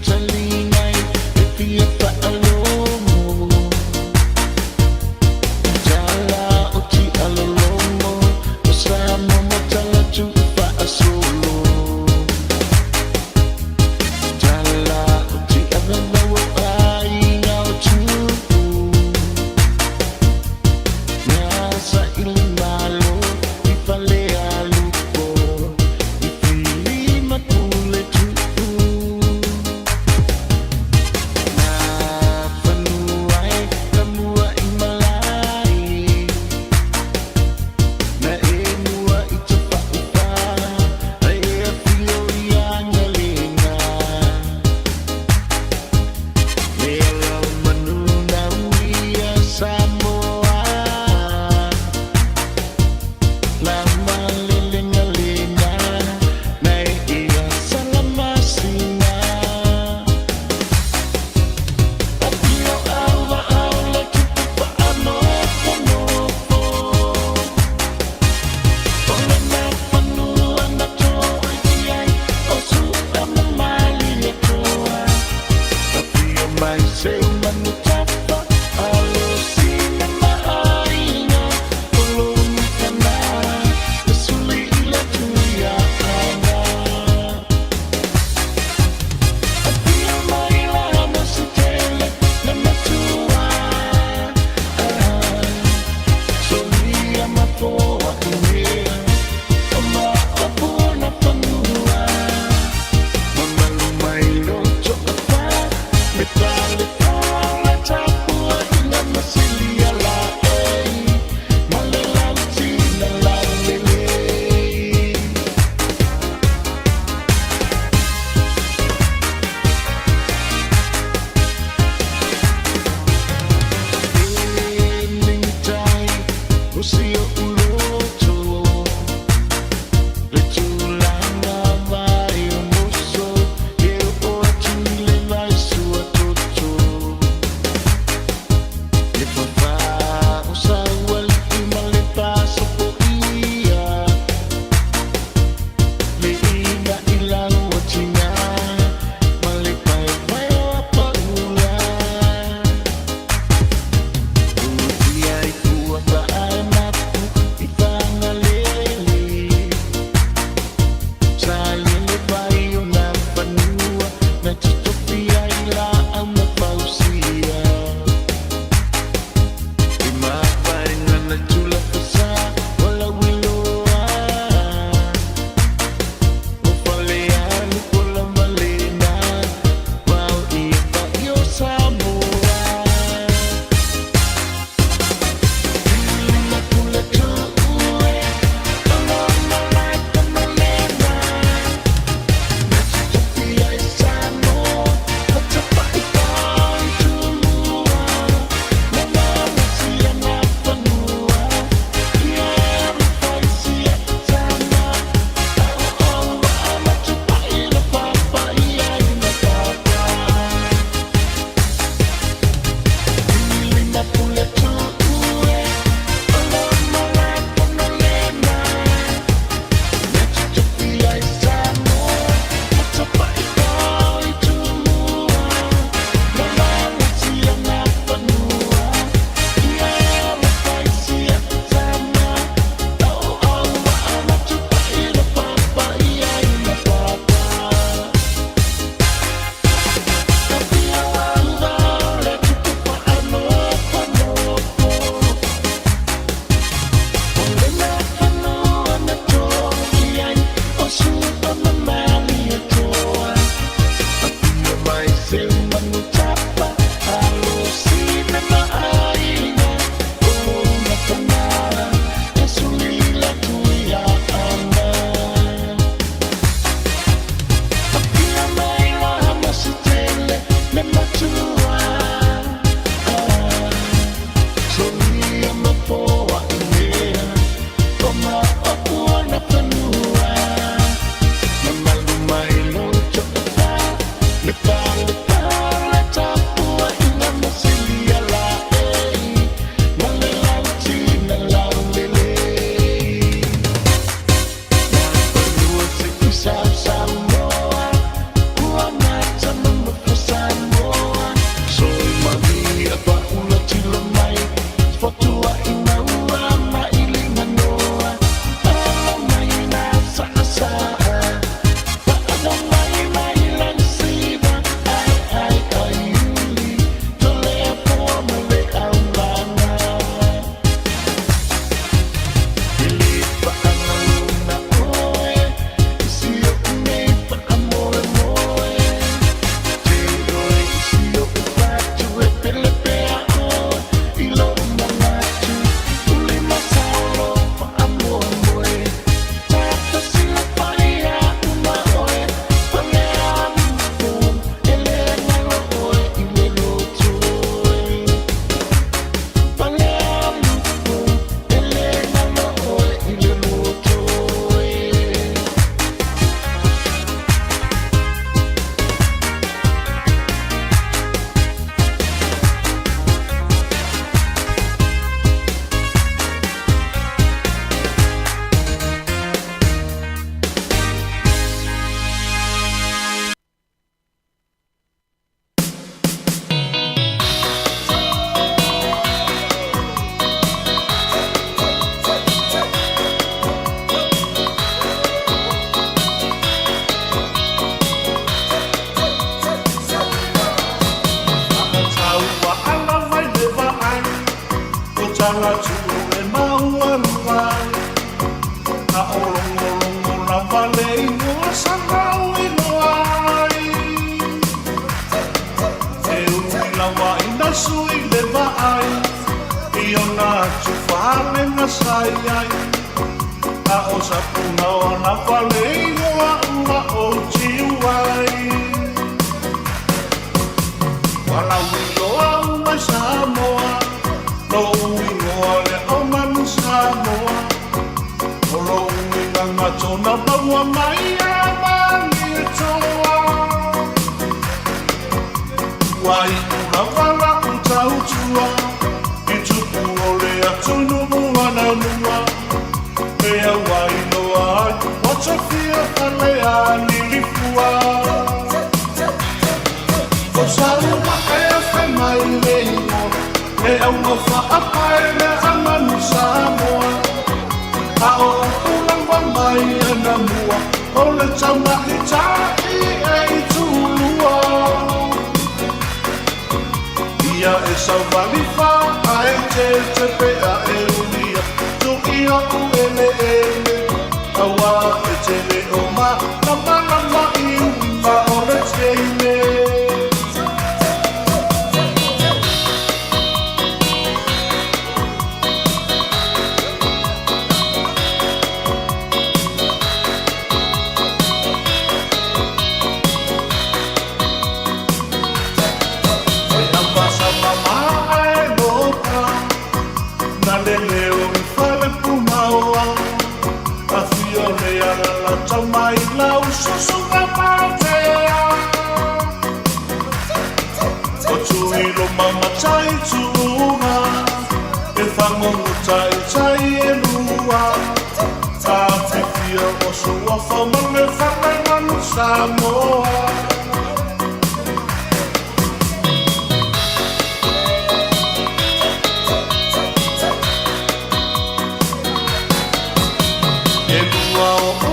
Talingai, if you Metal ala tu e maua luai a olongo na vale i mua sanau i loai e ui lawa i na sui le vaai i ona tu whale na sai ai a o sa puna o na vale i mua ua o tiuai wala ui loa umai Samoa lo ui ngoa le o manu Samoa o lo ui nganga tona maua mai a mani e toa wai ura wala u tautua i tupu o le atunu mua na mua mea wai loa ai wata fia whale a nilifua o Sāmoa e a whamai le ingo e au no whaapai le amanu Sāmoa a o ulangwa mai ana mua o le taumahi tai e tūlua ia e sauvalifa a e te pea e unia tu ia u ele awa e te le o ma na mana i uma o le teine mai lau susu kapatea o tuilo mama tai tuunga e whangongo tai e lua ta whiwhia o sua whamane whamanganu Samoa e lua o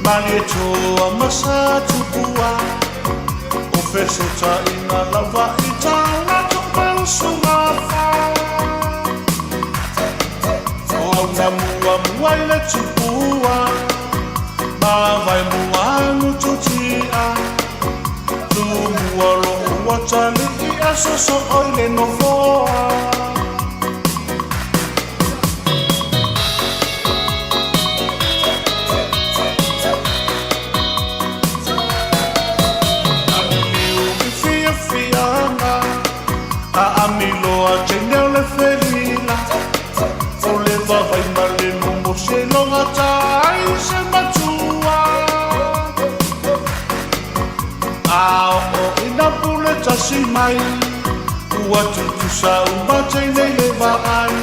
mani toa masa tupua o feso ta ina lava i tala tupang sumafa o au na mua mua le tupua ma vai mua nu tutia tu mua lo ua tali i aso so oile no voa si mai ua tutu sa umatei nei le vaai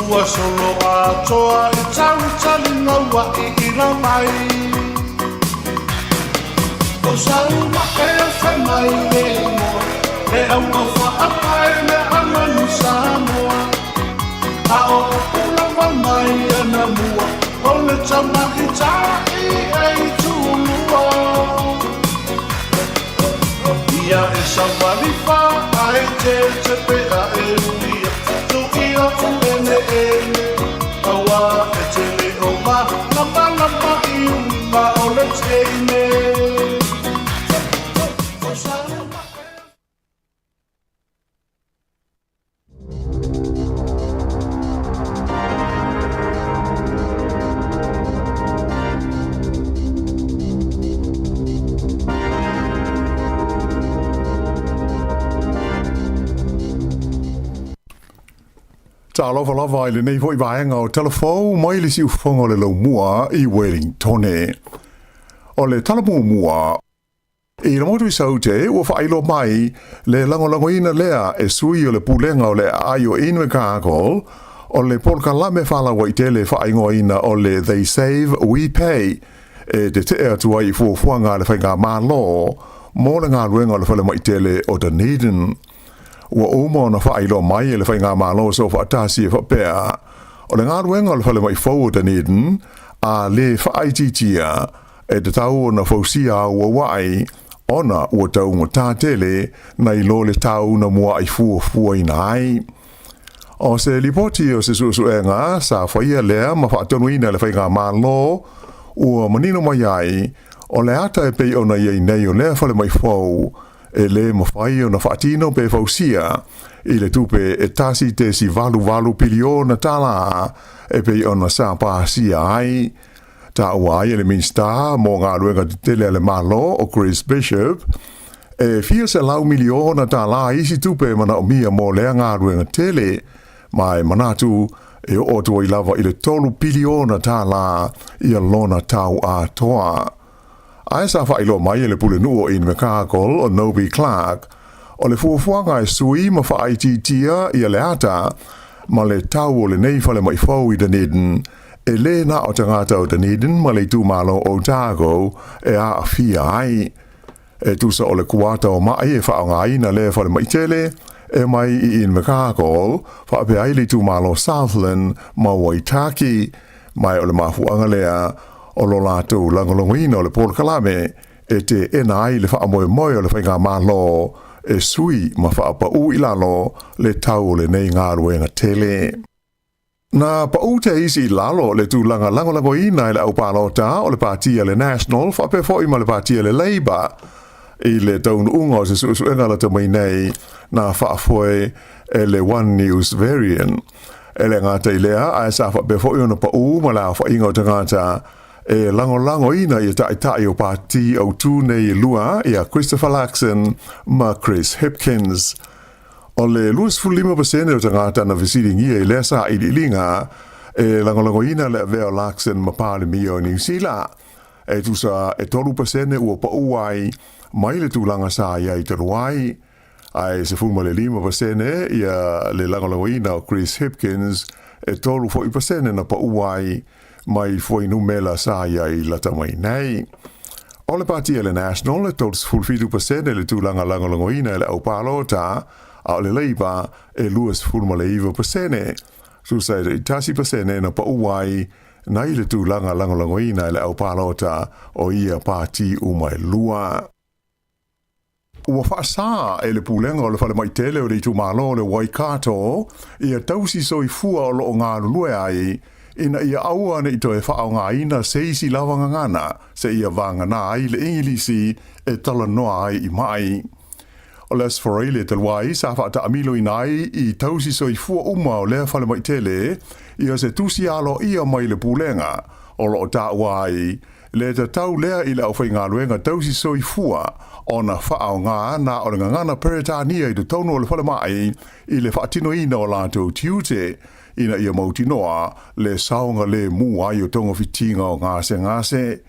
ua solo atoa i tau talinga ua i ila mai o Sāmoa e a whamai le ingoa e au ka whaapai le amanu Sāmoa a o ulawa mai ana mua o le tamahi tai e tūlua ia e sauvalifa a e te pea e unia tu ia u ele awa e te le o ma lama i uma o le teine Ta lava lava i le nei hoi vaenga o telefou mai le si ufonga le lau mua i Wellington. O le talamu mua i la motu i saute ua whailo mai le lango ina lea e sui o le pulenga o le ai o inu e kākol o le polka lame whala wa i tele whaingo ina o le They Save, We Pay e te te atua i fuafuanga le whainga mālo mo le ngā ruenga le whale mai tele o Dunedin. Ua uma ona whailo mai e le whainga mālo so whaatasi e whapea o le ngā ruenga le whale mai fau o Dunedin a le whaititia e te tau o na fausia ua wai Ona ua taunga tātele nei lo le tau na mua ai fua i nai. O se lipoti o se suenga sa whaia lea ma whaatonu ina le whainga mālo ua manino mai ai o le ata e pei ona iei nei o lea whale mai whau e le ma whai o na whaatino pe whausia i le tupe e tasi te si valu piliona tala e pei ona sa pāsia ai. Ta ua ai le minsta mo ngā ruenga te tele le malo o Chris Bishop e fia se lau miliona tala isi tupe mana o mia mo lea ngā ruenga tele mai manatu e o tua i lava i le tolu piliona tala i a lona tau a toa. Ai sa whailo mai e le pule nuo in Mekakol o Nobi Clark o le fuafuanga e sui ma wha aititia i a le ata ma le tau o le neifale mai fau i Dunedin e le na o tangata o Dunedin ma le tūmalo o Otago e a fia ai. E tusa o le kuata o mai e whaonga ina le whale mai tele e mai i in Mekakol whape ai le tūmalo Southland ma Waitaki mai o le mafuanga lea o lo lātou langolongoina o le Port Kalame e te enai le whaamoe moe o le whainga mālo e sui ma whaapau i lalo le tau le nei ngā ruenga tele. Na pau te isi i lalo le tūlanga langolangoina i le au pālota o le pātia le National whape fo i ma le pātia le Labour i le taunu unga o se suenga la tamai nei na whaafoe e le One News Variant. E le ngāta i lea a sa whape fo i ona pau ma la whainga o te ngāta e lango ina i tai o pāti au tūne i lua i a Christopher Laxon ma Chris Hipkins. O le 25% o tangata na visitingia i lesa i linga e lango ina le veo Laxon ma pāle mia o New Zealand. E tusa e 3% ua pauai mai le tūlanga sa ia i te ruai. Ai se fuma le 5% i a le lango ina o Chris Hipkins e 3% na pauai mai foi numela sa ia i lata mai nei. O le pātia le National e tōs fulfitu% e le tūlanga langolangoina e le au pālota a o le Labour e luas fulmalaiva%. Susa e 10% na pauai na i le tūlanga langolangoina e le au pālota o ia pāti umai lua. Ua whaasa e le pūlenga o le whale mai tele o le tūmalo le Waikato i a tausi soifua o lo o ngā lue ai ina ia aua ne ito e whao ngā ina seisi lawanga ngana se ia vanga nā i le ingilisi e tala noa ai i mai. O le asforeile te luai sa whaata amilo i nai i tausi soi fua uma o lea whale mai tele ia se tusi alo ia mai le pūlenga o lo o tā uai le te tau lea i le au whai ngā luenga tausi soi fua o na whao ngā na o le ngana peretania i te tono o le whale mai i le whaatino ina o lātou tiute ina ia mauti noa le saonga le mu ai o tonga fitinga o ngase.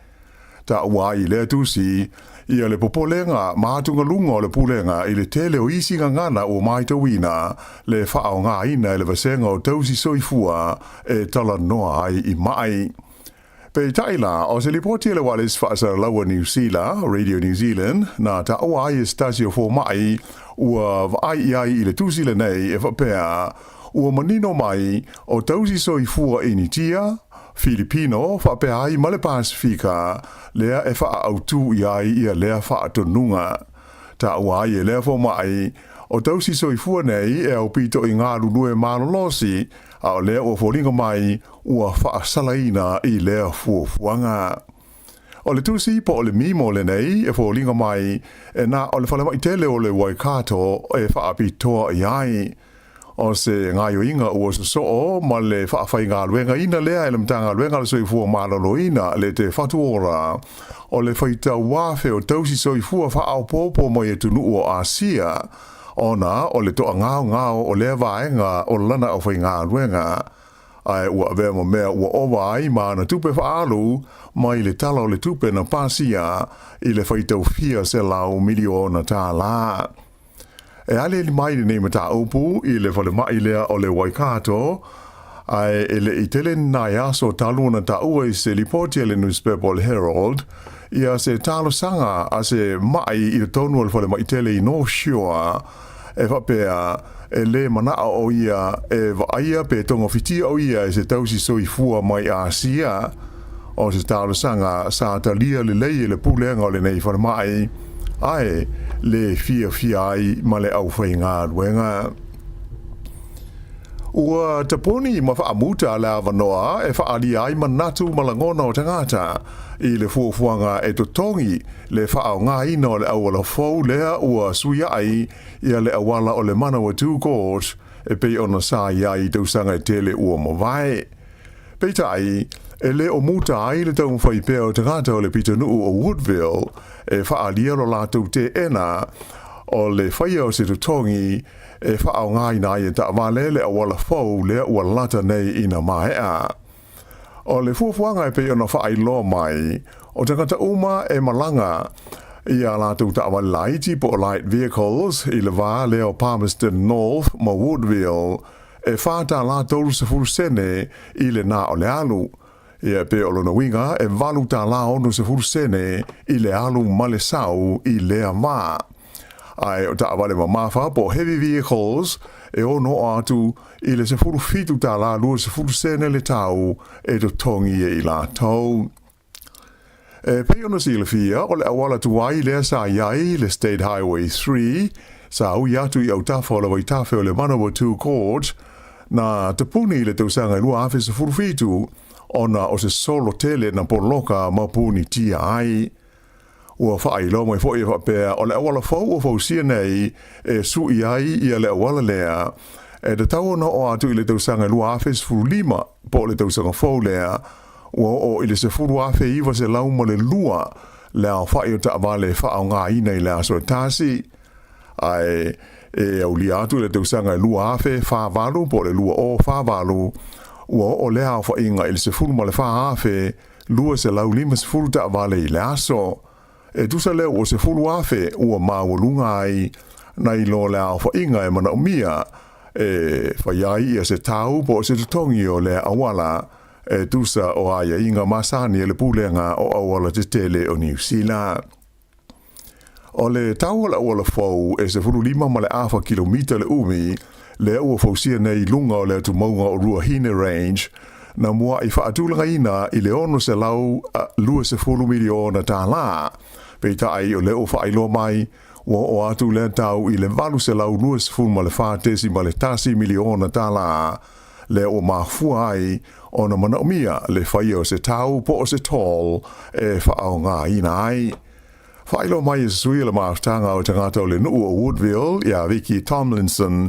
Ta uai le tusi ia le popolenga mātunga lunga o le pulenga i le tele o isi ngana o maitawina le whao ngā ina i le vasenga o tausi soifua e tala noa ai i mai. Pe taila o se lipoti le walis whaasa laua New Zealand, Radio New Zealand, na ta uai e stasio fo mai ua vai ai i le tusi le nei e whapea ua manino mai o tausi soifua initia, Filipino, whapea ai male Pasifika, lea e wha autu i ai ia lea wha atonunga. Ta uai e lea fo mai, o tausi soifua nei e au pito i ngā lunue malolosi, a o lea ua fōlinga mai ua wha salaina i lea fuafuanga. O le tusi po o le mimo le nei e fōlinga mai, e na o le whalemai tele o le Waikato e wha apitoa i ai. O se ngaio inga ua so ma le whaafai ngā luenga ina lea e le mtanga luenga le soifua malolo ina le te whatuora. O le whaita wafe o tausi soifua whaau popo mai e tunu o Asia. Ona o le toa ngao o lea vaenga o lana o whai ngā luenga. Ai ua vea mo mea ua owa ai ma na tupe whaalu mai le tala o le tupe na pasia i le whaita ufia se lau miliona tā la. E ale li mai nei mata upu i le vole mai lea o le Waikato ai ele i tele nai aso talu na ta ua i se lipoti le newspaper Herald ia se talo sanga a se mai i le tonu o le vole mai tele i North Shore e whapea e le mana o ia e vaia pe tonga fitia o ia e se tausi soifua mai Asia o se talo sanga sa talia le lei le pulenga o le nei vole mai ai le fia ai ma le au whainga ruenga. Ua taponi ma whaamuta le avanoa e whaali ai manatu malangona o tangata i le fuafuanga e totongi le whaao ngā ina o le awala fau lea ua suia ai ia le awala o le mana wa two court e pei ona sā ia i tausanga e tele ua mawai. Peita ai, e le o muta ai le tau mwhaipea o tangata o le pitanuu o Woodville e whaalia lo lātou te ena o le whaia o se totongi e whaao ngā ina i e ta walele a wala fau lea ua lata nei ina maea. O le fuafuanga e pei ona whaai loa mai, o tangata uma e malanga i a lātou ta awalaiti po light vehicles i le wā leo Palmerston North ma Woodville e whāta lātou se furusene i le nā o le alu. Ia pe o lona winga e walu tā la onu se furusene i le alu male sau i lea mā. Ai o ta awale ma mawha po heavy vehicles e ono atu i le se furu fitu tā la lua se furusene le tau e to tongi e i la tau. E pe ona si le fia o le awala tuai lea sa iai le State Highway 3 sa ui atu i au tawha o le waitawhi o le Manawa 2 Court na te puni le tausanga i lua awhi se furu fitu ona o se solo tele na poloka ma puni tia ai. Ua whaai lo mai fo i whapea o le awala fau o fau sia nei e sui ai i a le awala lea. E te tau na o atu i le tausanga lua awhi se furu lima po le tausanga fau lea. Ua o i le se furu awhi iwa se lau ma le lua lea whaai o ta awale whaau ngā ina i lea so tasi. Ai e au li atu le tausanga lua awhi whāwalu po le lua o whāwalu. Ua o lea o whainga i le se furu ma le whaafe lua se lau lima se furu ta awale i le aso. E tusa leo o se furu afe ua mawalunga ai na i lo lea o whainga e mana umia e whaiai ia se tau po se tutongi o lea awala e tusa o aia inga masani e le pulenga o awala te tele o New Zealand. O le tau ala awala fau e se furu lima ma le afa kilomita le umi lea ua fausia nei lunga o lea tumaunga o Ruahine Range na mua i whaatulanga ina i le ono se lau lua se fulu miliona tā la. Peita ai o leo whaailoa mai, o atu lea tau i le valu se lau lua se fulu ma le whaatesi ma le tasi miliona tā la. Leo o mafua ai, o na mana umia le whaia o se tau po o se tol e whaao ngā ina ai. Whaailoa mai e sui le maaftanga o tangata o le nuu o Woodville, ia Vicky Tomlinson,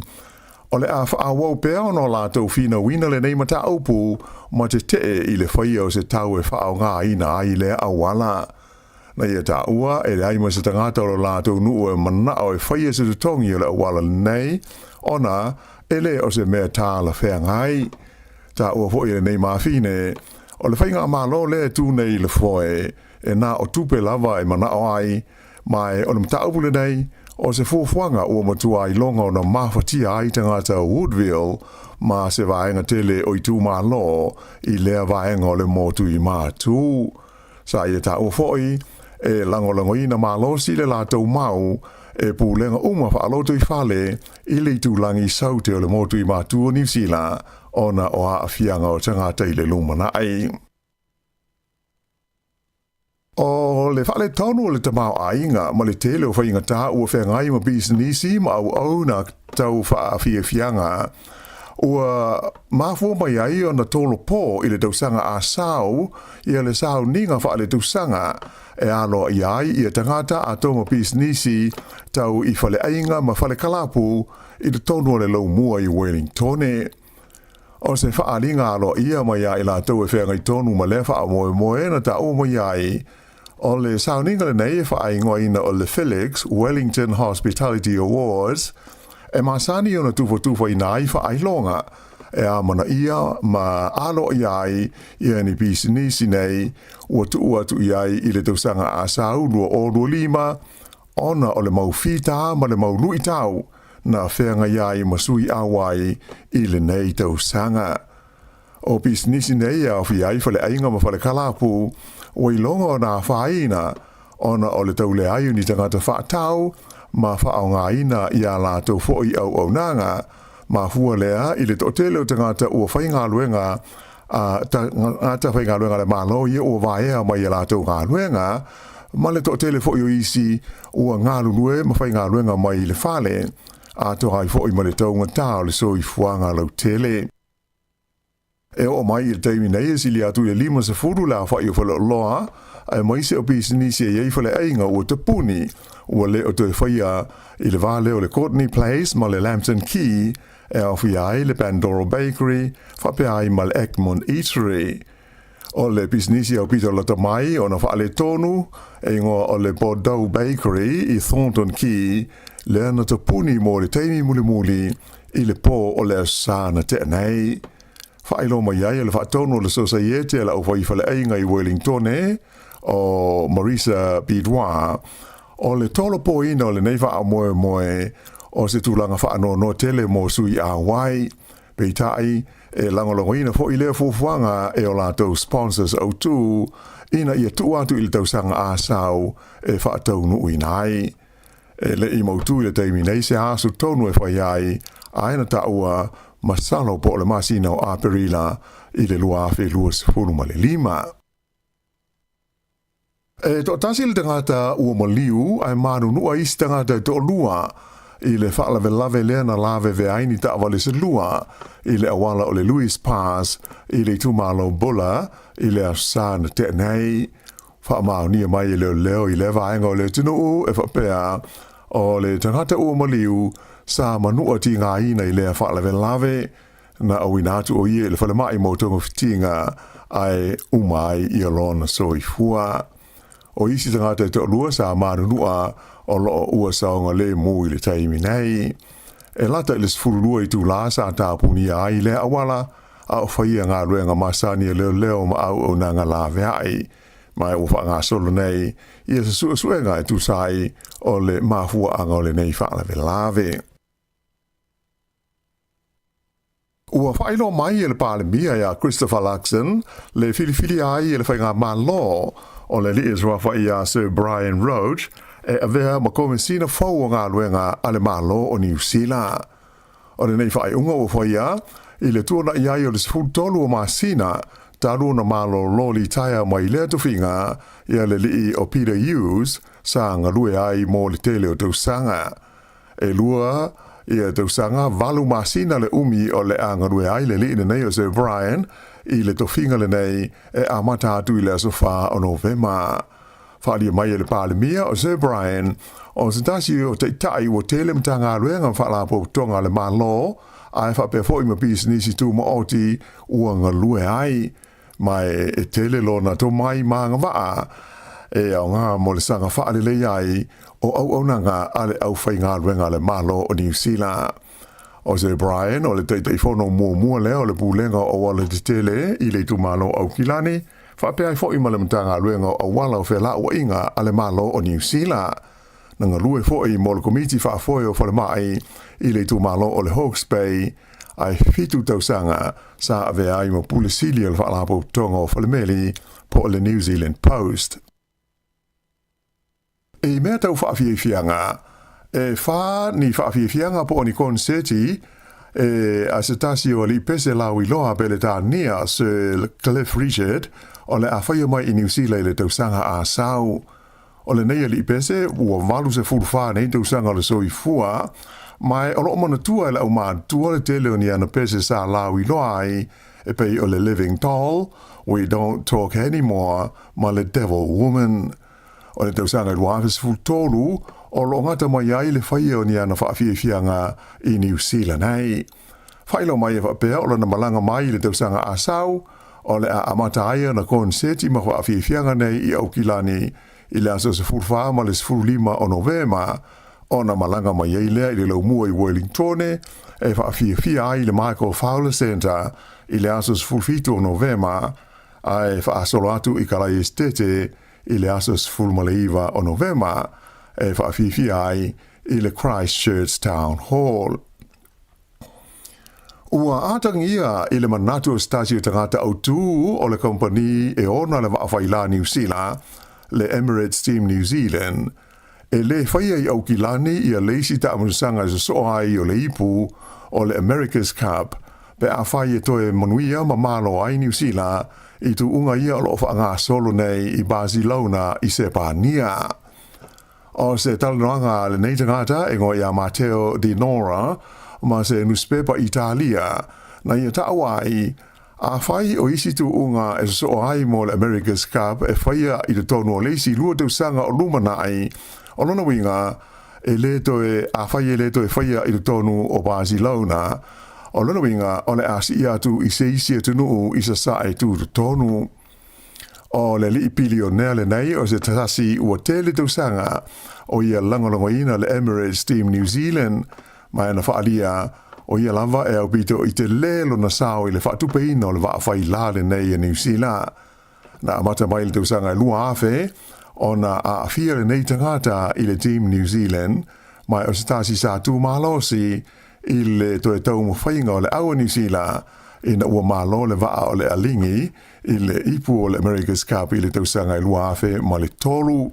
o le a whaawau pēo no lātou whina wina le nei mata aupu ma te te i le whaia o se tau e whaao ngā ina ai le awala. Na ia tā ua e le aima se tangata o lātou nuu e mana o e whaia se tutongi o le awala nei, ona e le o se mea tā la whea ngai. Tā ua fo i le nei mawhine, o le whainga amalo le tū nei le foe e nā o tupe lava e mana o ai, mai o le mata aupu le nei, o se fuafuanga ua matua i longa o na mawhatia ai tangata Woodville ma se vaenga tele o i tū malo i lea vaenga o le motu i mātū. Sa ia tā ua foi e langolango ina malo si le lātou mau e pūlenga uma whaaloto i whale i le tūlangi saute o le motu i mātū o New Zealand ona o a whianga o tangata i le lumana ai. O le whale tonu o le tamau ainga ma le tele o whainga tā ua whengai ma bisinisi ma au na tau whaafia ua mafua mai ai o na tolo po i le tausanga a sau i le sau ninga whaale tausanga e alo i ai i a tangata a toma bisinisi tau i whale ainga ma whale kalapu i le tonu o le lau mua i Wellington. O se whaalinga alo ia mai ai la tau e whengai tonu ma le wha moe na ta o mai ai o le sauninga le nei e whaingoa ina o le Felix Wellington Hospitality Awards e masani o na tufa ina ai whaailonga e a mana ia ma alo i ai i ani bisinisi nei ua tu i le tausanga a sau lua o lua lima ona o le mau fita ma le mau lui tau na whenga iai masui awai i le nei tausanga. O bisinisi nei a fi ai whale ainga ma whale kalapu o i longa o nā whaina ona o le taule ai ni tangata whaatau ma whaonga ina i a lātou fōi au nanga ma hua lea i le totele o tangata ua whainga luenga ngata whainga luenga le malo i o vaea mai i lātou ngā luenga Ma le to tele fo yo isi ua ngā lulue ma whai ngā luenga mai le whale a to hai fo i ma le taunga tā le so i fuanga lau tele. E o mai i le taimi nei e sili atu le 5 sa furu la whai o whala loa e mai se o pisinisi e iei whale ainga ua te puni ua le o te whaia i le vale o le Courtney Place ma le Lambton Key e au ai le Pandora Bakery whape ai ma le Egmont Eatery. O le pisinisi au pito la tamai o na whaale tonu e ngoa o le Bordeaux Bakery i Thornton Key le ana te puni mo le taimi muli muli i le po o le asana te nei. Whaelo mai ai le whaatono le Society la o whai whale ainga i Wellington o Marisa Bidwa o le tolo po ina o le nei wha moe moe o se tūlanga whaano no tele mo sui a wai peitai e langolongo ina fo i lea fufuanga e o lātou sponsors au tū ina ia tu atu i le tausanga a sau e whaatau nu uinai e le i mautu i le teimi nei se asu tonu e whai ai aina ta ua masalo po le masina o aperila i le lua afe lua sifuru ma le 5. E to tasi le tangata ua maliu ai manu nua isi tangata to lua i le whaalave lave lea na lave ve aini ta awale se lua i le awala o le Louis Pass i le tumalo bola i le asana te nei whaamau nia mai i leo leo i le vaenga o le tinu e whapea o le tangata ua maliu sa manua ti ngā ina i lea whaalave lave na awinatu o ie le whale mai mo tonga fitinga ai umai i alona soi fua. O isi tangata te olua sa marunua o loo ua saonga le mui le taimi nei. E lata ilis furulua i tu la sa tāpuni ai le awala a o whaia ngā ruenga masani leo leo ma au o nanga la veai. Mai uwha ngā solo nei i asa sua suenga e tu sai o le mafua anga o le nei whaalawe lave. Ua whaino mai e le pāle mia ia Christopher Luxon le filifili ai e le whainga malo o le li is rafa ia Sir Brian Roach e avea ma komensina fau o ngā luenga ale malo o New Zealand. O le nei whai unga o whaia i le tuana iai o le sifutolu o masina taru na malo loli taia mai lea tuwhinga ia le li o Peter Hughes sa ngalue ai mo le tele o tausanga. E lua ia tausanga valu masina le umi o le angalue ai le li nei o Sir Brian i le tofinga le nei e amata atu i le sofa o Novema. Whalia mai e le pāle mia o Sir Brian o sentasi o te tai o tele mtanga ruenga whalapo tonga le malo ai whape fo ima business tu mo oti ua ngalue ai mai e tele lona to mai maanga waa e au ngā mo le sanga whaale le ai o au nanga ale au whai ngā ruenga le malo o New Zealand. O Sir Brian o le teitei whono mua leo le pūlenga o wala te tele i le tu malo au kilani whape ai fo ima le mtanga ruenga o wala o whela o inga ale malo o New Zealand. Nanga lue fo i mo le komiti whaafoe o whale mai i le tu malo o le Hawke's Bay ai fitu tausanga sa ave ai mo pule sili al whaalapo tonga o whale meli po le New Zealand Post. E mea tau whaafiefianga e wha ni whaafiefianga po ni konseti e asetasi o li pese lau i loa pele tā nia Sir Cliff Richard o le awhaia mai i New Zealand le tausanga a sau. O le neia li pese ua walu se furwha nei tausanga le soi fua mai o lo mana tua e la uma tua le tele o ni ana pese sa lau i loa ai e pei o le Living Tall We Don't Talk Anymore ma le Devil Woman. O le tausanga lua se fultolu o lo ngata mai ai le whaia o ni ana whaafiefianga i New Zealand ai. Whailo mai e whapea o na malanga mai le tausanga a sau o le a amata aia na konseti ma whaafiefianga nei i Aukilani i le aso se furwha ma le sfurulima o Novema o na malanga mai ei lea i le laumua i Wellington e whaafifia ai le Michael Fowler Center i le aso se furfitu o Novema ai whaasolo atu i Kalai Estete i le aso se furmaleiva o Novema e whaafifia ai i le Christchurch Town Hall. Ua atangia i le manatu o stasi o tangata autu o le kompani e ona le waafaila New Zealand le Emirates Team New Zealand e le whaia i Aukilani i a leisi ta amunusanga sa soai o le ipu o le America's Cup pe a whaia toe manuia ma malo ai New Zealand I tu unga ia o lo fa ngā solo nei I Barcelona I se pānia. O se talanoanga le nei tangata e ngoi a Matteo Di Nora ma se newspaper Italia na ia taawai a whai o isi tu unga e so ai mo le America's Cup e whaia I te tonu o leisi lua tau sanga o lumanai o lona winga e leto e a whai e leto e whaia I te tonu o Barcelona o lona winga o le asi ia tu I se isi e tunu I sa sa e tu te tonu o le li pilionea le nei o se tatasi ua tele tau sanga o ia langolongoina le Emirates Team New Zealand mai ana whaalia o ia lava e au pito I te lelo na sao I le whaatupeina o le whaafai la le nei e New Zealand. Na amata mai le tau sanga lua afe o na a fia le nei tangata I le Team New Zealand mai o se tasi sa tu malosi I le toe tau mo whainga o le aua New Zealand ina ua malo le waa o le alingi I le ipu o le America's Cup I le tau sanga lua afe ma le tolu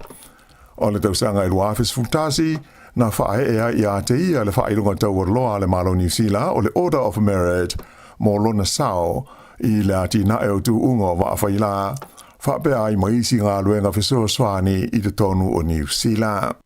o le tau sanga lua afe sfutasi na whae ea I a te ia le whaerunga tau loa le malo New Zealand o le Order of Merit mo lona sao I le ati na eo tu ungo wa whaila whapea ai maisi ngā luenga whesoa swani I te tonu o New Zealand.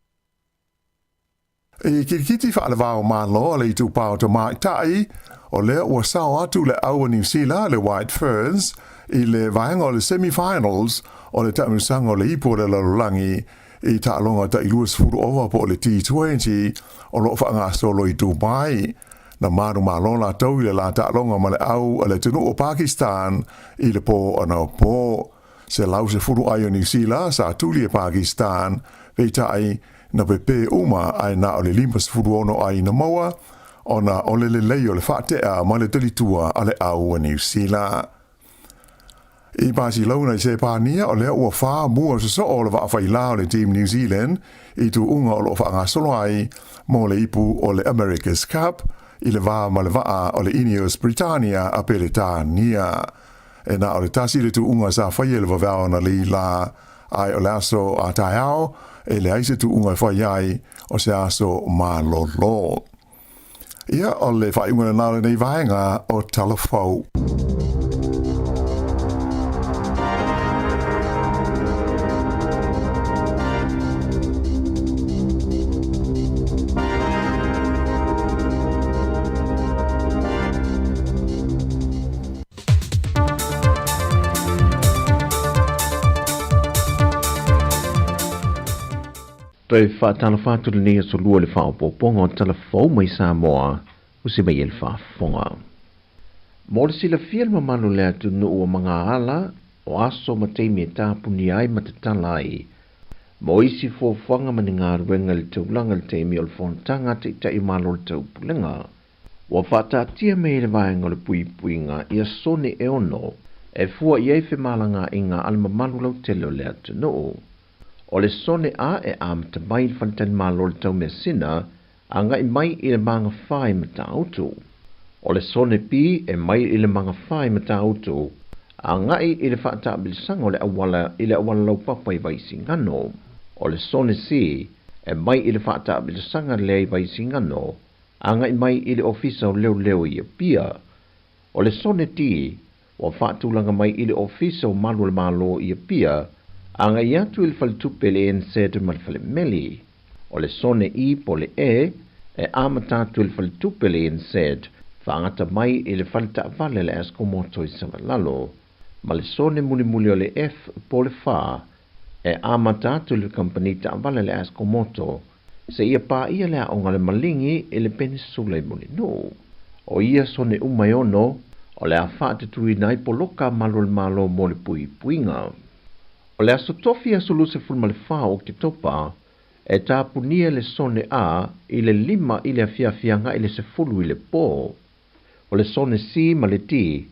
E kirikiti whaale wao malo le I tu pao to mai tai o lea ua sao atu le aua New Zealand le White Ferns I le vaenga o le semi-finals o le tamusanga o le ipo le lalulangi I ta'alonga ta I luas furu ova po le T20 o lo whaanga solo I Dubai. Na maru malona tau I le la ta'alonga ma le au a le tunu o Pakistan I le po ana o po. Se lau se furu ai o New Zealand sa tuli e Pakistan vei tai na pepe uma ai na o le limpas furu ono ai na maua o na o le lei o le whaatea ma le talitua a le au a New Zealand. I Barcelona I se pānia o lea ua wha mua so o le whaafai la o le Team New Zealand I tu unga o lo whaanga solo ai mo le ipu o le America's Cup I le wā ma le waa o le Ineos Britannia a Peletania. E na o le tasi le tu unga sa whaia le wawao na li la ai o le aso a tai ao e le aise tu unga whai ai o se aso ma lolo. Ia o le whaiunga na nei vaenga o talafau. Toi whaatala whāturu nei so lua le whaopoponga o talafou mai Sāmoa o se mai el whaafonga. Mo le sila fia le mamanu le atu no ua mga ala o aso ma teimi e tāpuni ai ma te tala ai. Mo isi fōwhanga mani ngā ruenga le taulanga le teimi o le whontanga te tai malo le taupulenga. Wa whaatatia me le vaenga le pui puinga ia sone e ono e fua iei fe malanga inga alma malu lau tele o le atu no. O le sone a e amta mai le whantan malo le tau mea sina, a ngai mai I le manga whai ma ta auto. O le sone pi e mai I le manga whai ma ta auto, a ngai I le whaata abilisanga o le awala I le awala lau papa I vaisi ngano. O le sone si e mai I le whaata abilisanga le I vaisi ngano, a ngai mai I le ofisa o leo leo I a pia. O le sone ti, o whaatulanga mai I le ofisa o malu le malo I a pia, anga iatu il fal tupe le ensete mal fale meli. O le sone I po le e amatatu il fal tupe le ensete, fa angata mai il fal ta vale le asko moto I savalalo. Ma le sone muli muli o le F po le fa, amatatu il company ta vale le asko moto, se ia pa ia le aonga le malingi le peninsula I muli no. O ia sone umayono, o le afate tui nai po loka malo le malo mo le pui puinga. O le aso tofi aso luse fulma le wha o ki topa, e tāpunia le sone a I le lima I le afiafianga I le se fulu I le pō. O le sone si ma le ti,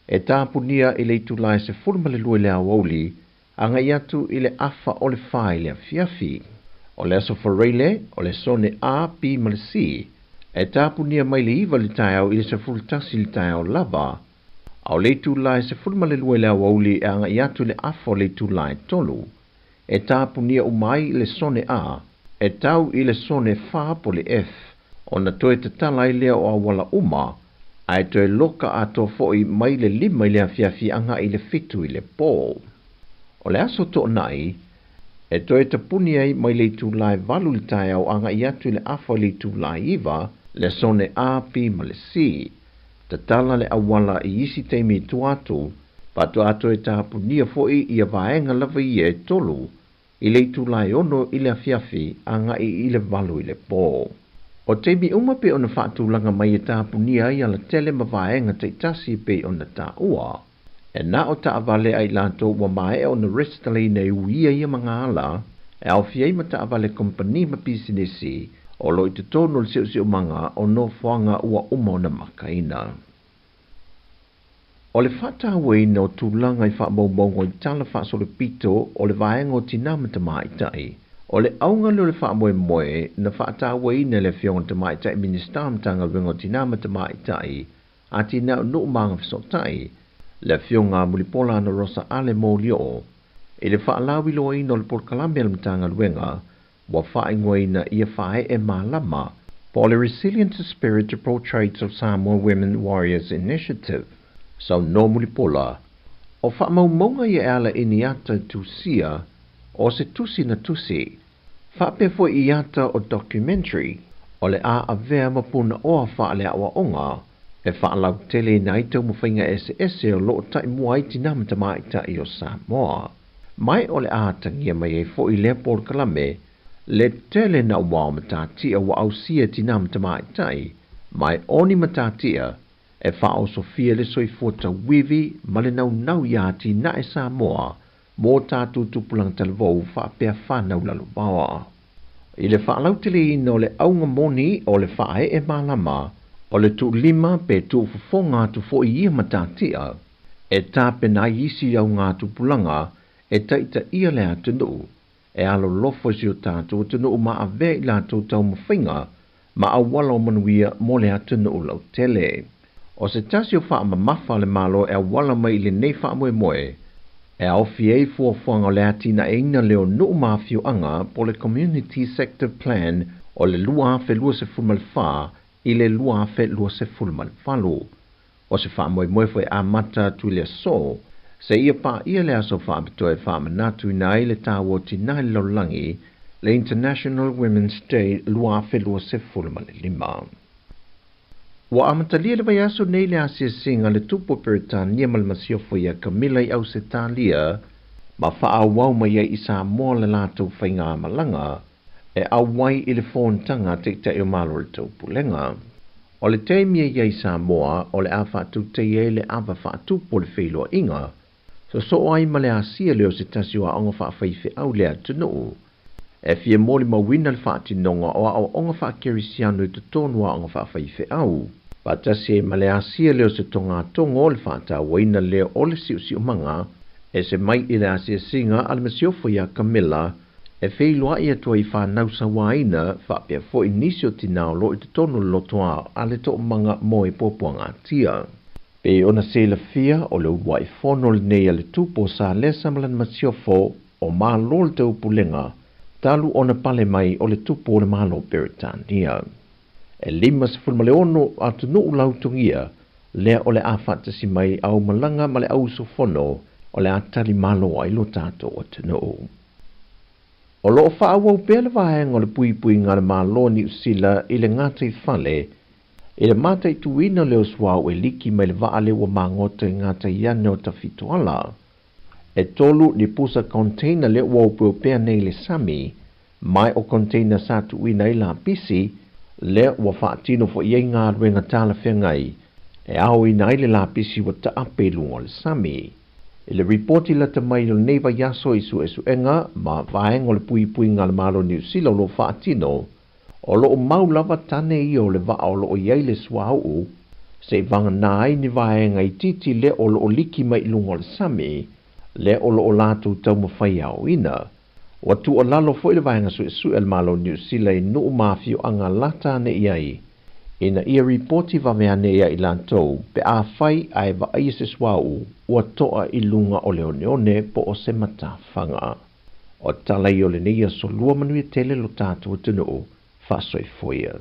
e tāpunia I le itulai se fulma le lue le awauli, anga iatu I le afa o le wha I le afiafi. O le aso whareile, o le sone a pi ma le si, e tāpunia mai le iwa le tai au I le se fulu tasi le tai au lava, au leitu lai se fulma le lue le awauli e anga iatu le afo leitu lai tolu. E tāpunia umai le sone a, e tau I le sone fa po le F, o na toe te tala I lea o awala uma, Ai toe loka ato fo'i mai le lima i le awhiawhi anga i le fitu i le pō. O le aso tō nai, e toe tapuni ai mai le tūlai valu le tai au anga i atu le awha le tūlai iwa, le sone A, P, ma le C. Ta tala le awala i isi teimi tu atu, pato ato e tapunia fo'i i a vaenga lava i e tolu, i le tūlai ono i le awhiawhi anga i le valu i le pō. O teimi uma pe ona whaatulanga mai e tapunia i ala tele ma vaenga te tasi pe ona ta ua. E na o ta avale ai lanto wa mai o na restale nei uia ia mga ala, e au fiei ma ta avale kompani ma pisinesi, o lo i te tono le sio manga o no whanga ua uma o na makaina. O le whata wei no tūlanga i whaamaumongo i tala whaasole pito o le vaenga o tinamata maitai, o le aunga le whaamoe moe na whata wei ne le whionga te maitai ministamtanga ringo tinamata maitai, a tina no manga whasotai, le fionga mulipola na rosa ale molio, e le whaalawi loa ino le porkalame al mtanga luenga, wa whaingoi na ia whae e malama, po le Resilient Spirit to Portraits of Samoa Women Warriors Initiative. So no mulipola, o whaamaumonga i ala iniata tusia, o se tusi na tusi, whapefo i ata o documentary, o le a avea mapuna oa whaale awa onga, e whaalau tele na itau mawhainga ese o loo tai mua i tinamata maita i o Samoa. Mai o le ātangia mai e fo i le por kalame, le tele na wao matatia wa au sia tinamata maita i, mai oni matatia, e whao Sofia le soifota wivi, male nau iati na e Samoa, mō tātou tupulang talvou whapea whanau lalo bawa. I le whaalau tele ino le aunga moni o le whae e malama, o le tu lima pe tu fufonga tu fo i ia matatia, e tape na isi au ngā tupulanga, e taita ia le atunu, e alo lofo si o tātou atunu ma a vea i lātou tau mawhinga, ma a wala o manuia mo le atunu lau tele. O se tasi o wha mafa le malo e a wala mai le nei wha moe, e au fiei fuafuanga le atina e ina leo nuu mafio anga po le Community Sector Plan o le lua fe lua se fulmal wha i le lua fe lua se fulmal falu. O se wha moe fwe a mata tu le so, se ia pa ia le aso wha apitoe wha manatu nai le tāwo tina le laulangi le International Women's Day lua fe lua se fulmal lima. Wa amatalia le vai aso nei le asia singa le tupo Peritania malmasiofo ia Camilla i au se talia, ma wha wau mai i Sāmoa le lātou whainga malanga, e awai i le whōntanga te te o malo le tau pulenga. O le teimia i Sāmoa, o le awhatu te ie le awa whatupo le wheloa inga, so ai ma le asia leo se tasi o a onga whawhaife au le atunu. E fia mōli mawina le whaatinonga o a onga whaakirisiano i te tonu a onga whawhaife au. Patasi ma le asia leo se tonga tongo o le whaata waina leo o le siu manga, e se mai i le asia singa al masiofo ia Camilla, e wheiloa ia tua i whanau sa waina whapea fo inisio tinao lo i te tonu lotoa a le to manga mo i popoanga tia. Pe ona se la fia o le uwa i fono le nei le tupo sa lesa malan masiofo o maa lo le tau pulenga, talu ona pale mai o le tupo o le malo Peritania. E lima se fulmale ono atu nuu lautungia, lea o le awhata si mai au malanga ma le au sofono o le atali malo ai lo tato atu nuu. O loo wha awau pēle waheng o le pui ngā le malo ni usila i le ngāta i whale, i le mata i tuina leo swau e liki mai le vaale wa mangota i ngāta i ane o ta fituala. E tolu ni pusa container le wau pēpea nei le sami, mai o container sa tuina i la pisi, le wa whaatino fo iei ngā ruenga tāla whengai, e au i nai le la pisi wa ta ape lungo le sami. I le reporti la ta mai le neiva yaso isu enga, ma vaenga o le pui ngā le malo ni usila lo whaatino, o lo o mau lava tane i o le va o lo o iei le swau, se vanga nai ni vaenga i titi le o lo o liki mai lungo le sami, le o lo o latu tau mawhai au ina. Watu o lalo fo ile vaenga su el malo ni usila i nuu mafio anga lata ne iai. Ina ia reporti va mea ne ia i lantou, pe a fai ai va aise swau, ua toa i lunga o leoneone po o se matawhanga. O tala i o le neia so lua manui tele lo tātua tunu, fasoi foia.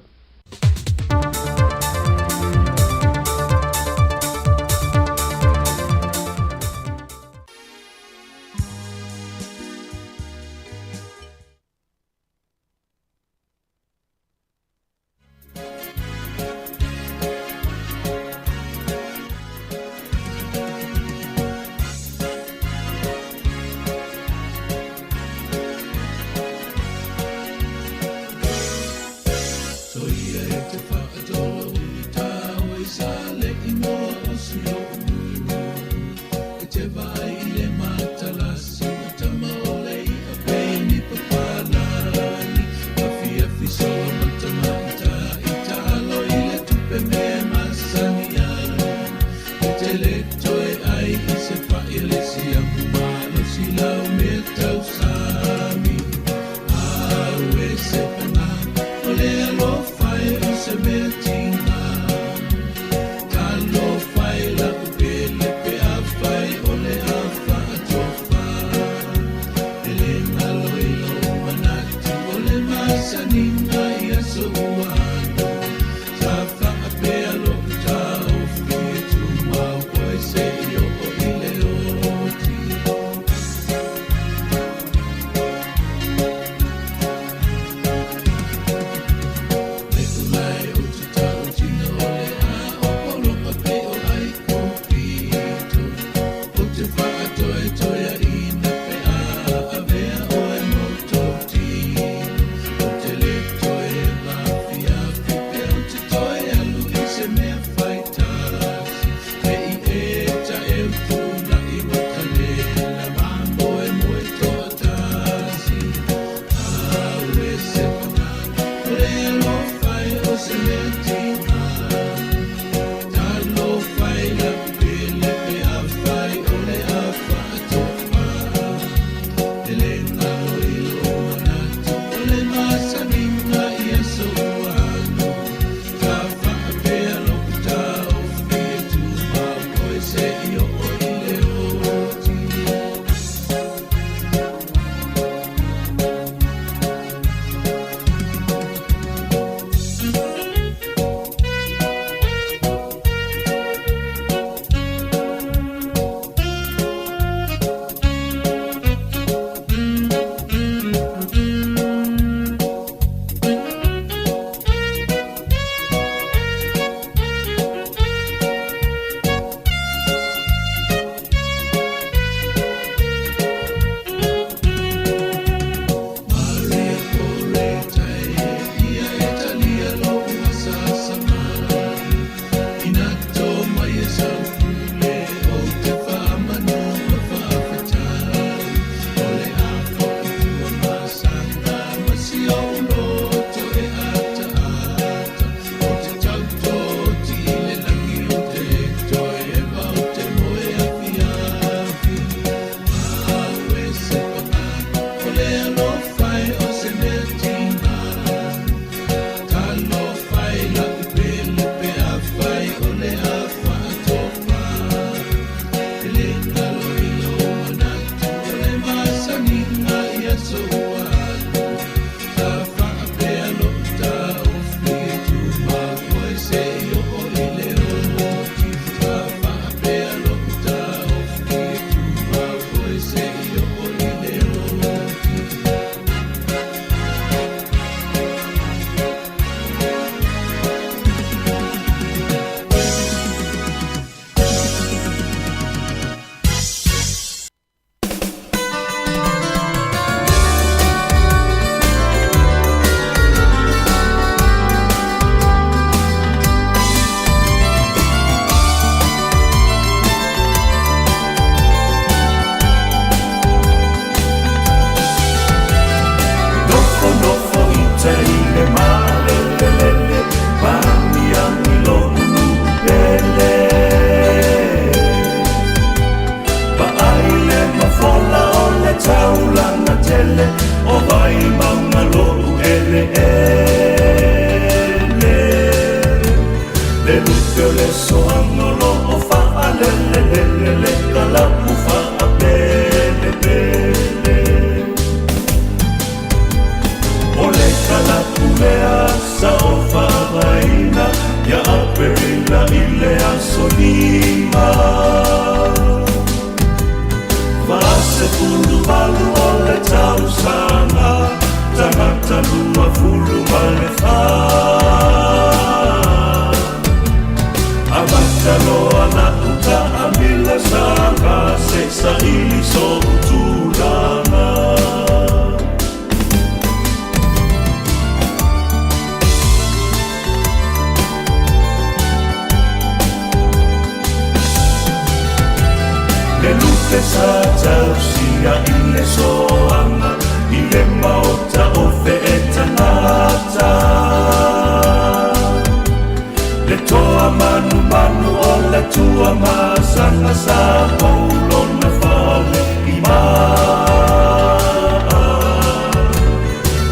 tua masanga sa maulona fale I maa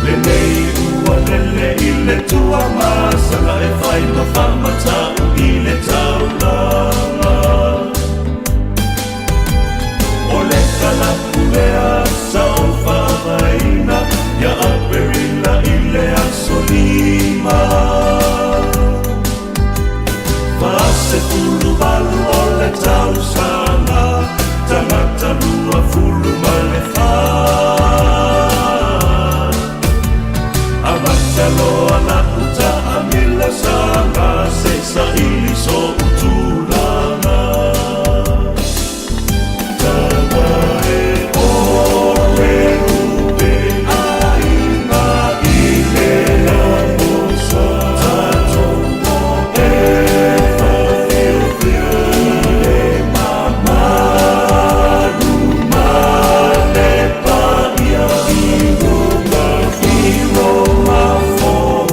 Lenei ua lele I le tua masanga e whai ma whamatau I le taulanga O le kalapu lea sa o whamaina Ia aperila I le asolima Fase fulu balu o le tausanga Tangata lua fulu male wha Amata loa na uta amila sanga Se sa ili so utulanga Tana e ore upe aina I le amosa Tato mo e Roma for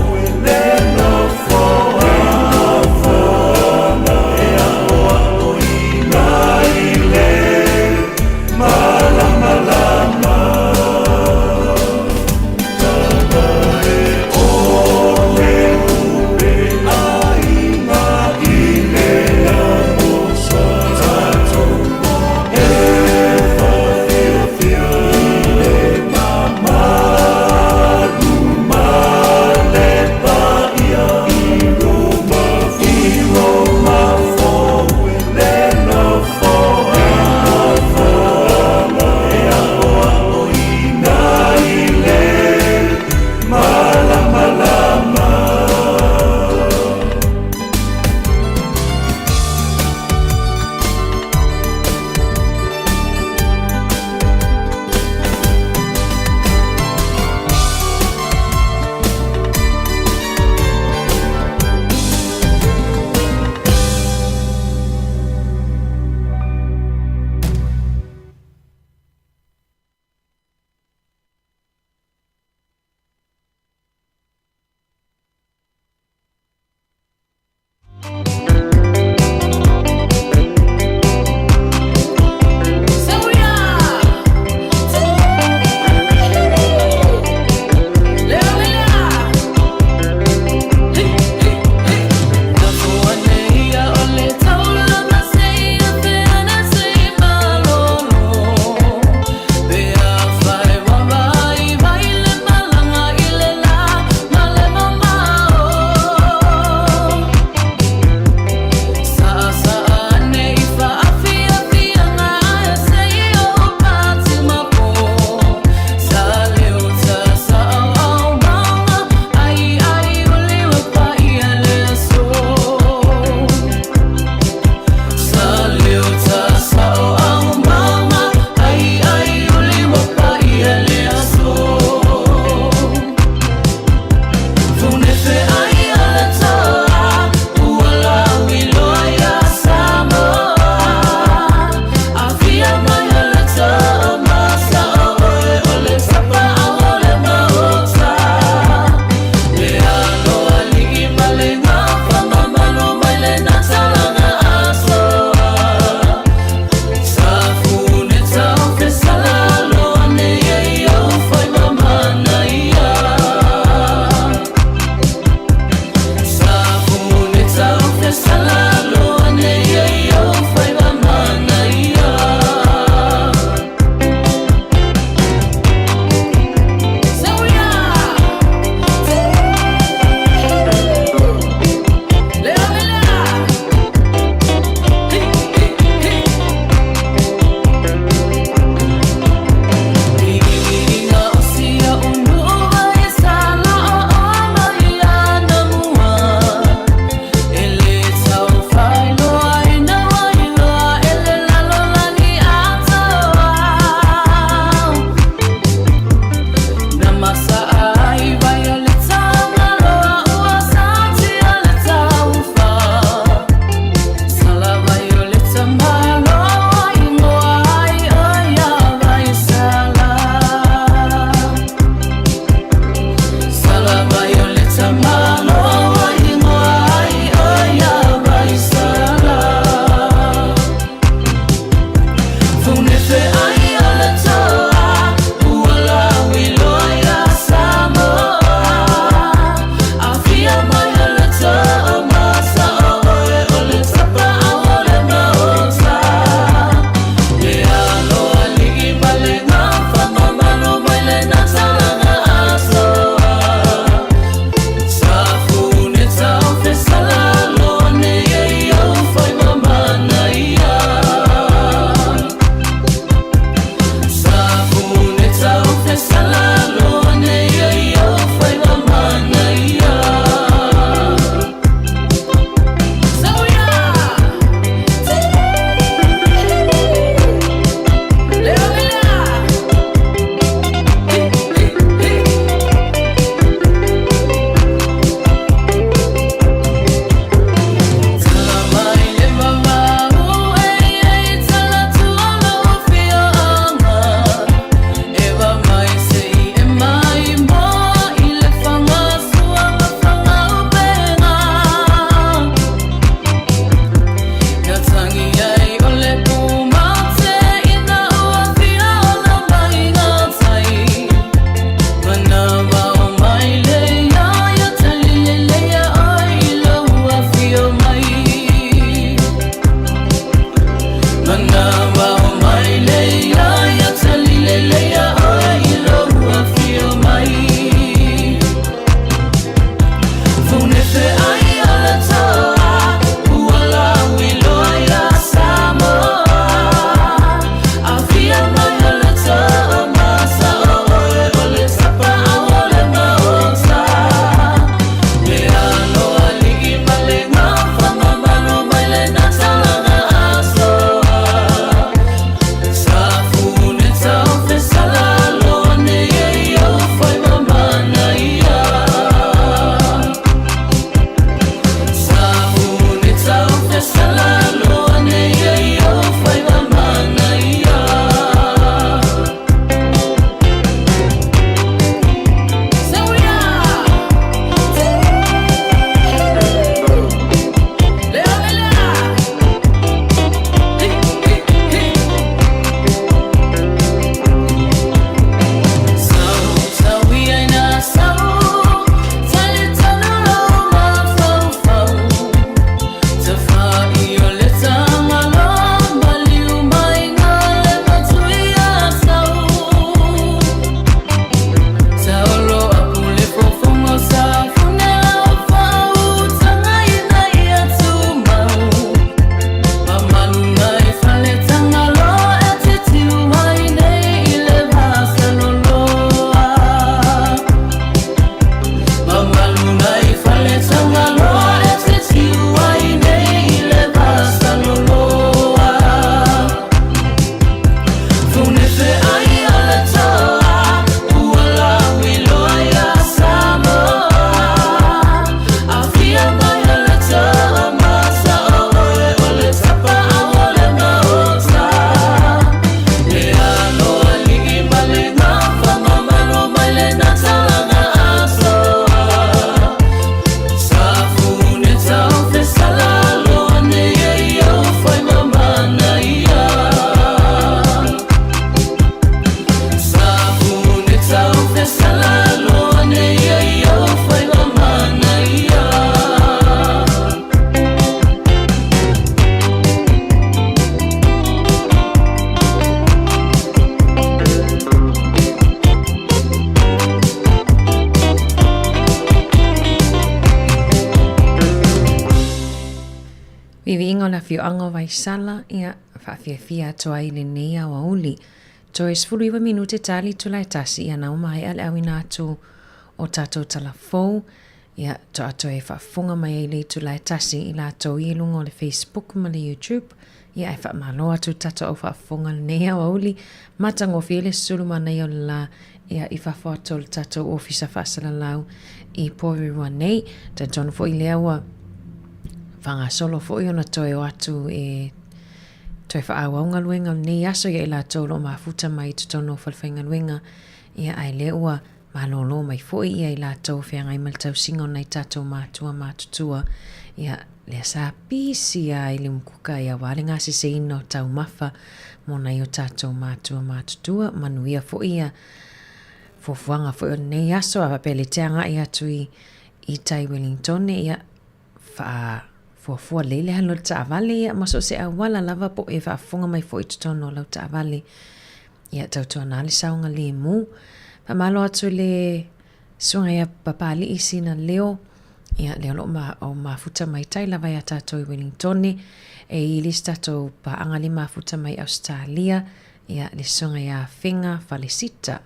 Vivi ingo la fio ango vai sala ia whawhiawhia atoa i le nea o auli. Toi 10 minute tali tulai tasi ia nau mai ale awina atu o tatou talafou. Ia to ato e whaafunga mai e le tulai tasi i la ato i lungo le Facebook ma le YouTube. Ia e whaamalo atu tato o whaafunga le nea o auli. Matango fiele sulu mana i o la ia i whawhato le tato ofisa whaasala lau i Porirua nei. Ta tonu fo i lea ua whanga solo fo i ona toi o atu e toi whaawaunga luenga nei aso ia i la tolo mafuta mai tutono whalwhainga luenga ia ai le ua malolo mai fo ia i la tau whiangai maltau singo nei tatou mātua mātutua ia lea sa pisi ia i le mkuka ia wale ngasi se ino tau mafa mo nei o tatou mātua mātutua manuia fo ia fofuanga fo i nei aso a pele teanga ia tui i tai Wellington ia fua lele halo ta avale ia maso se awala lava po e whaafunga mai fo i tutono lau ta avale ia tautua nali saunga le mu pa malo atu le sunga ia papali isi na leo ia leo lo mafuta mai tai lava ia tato i Wellington e i lista to pa angali mafuta mai Australia ia le sunga ia whenga Falecita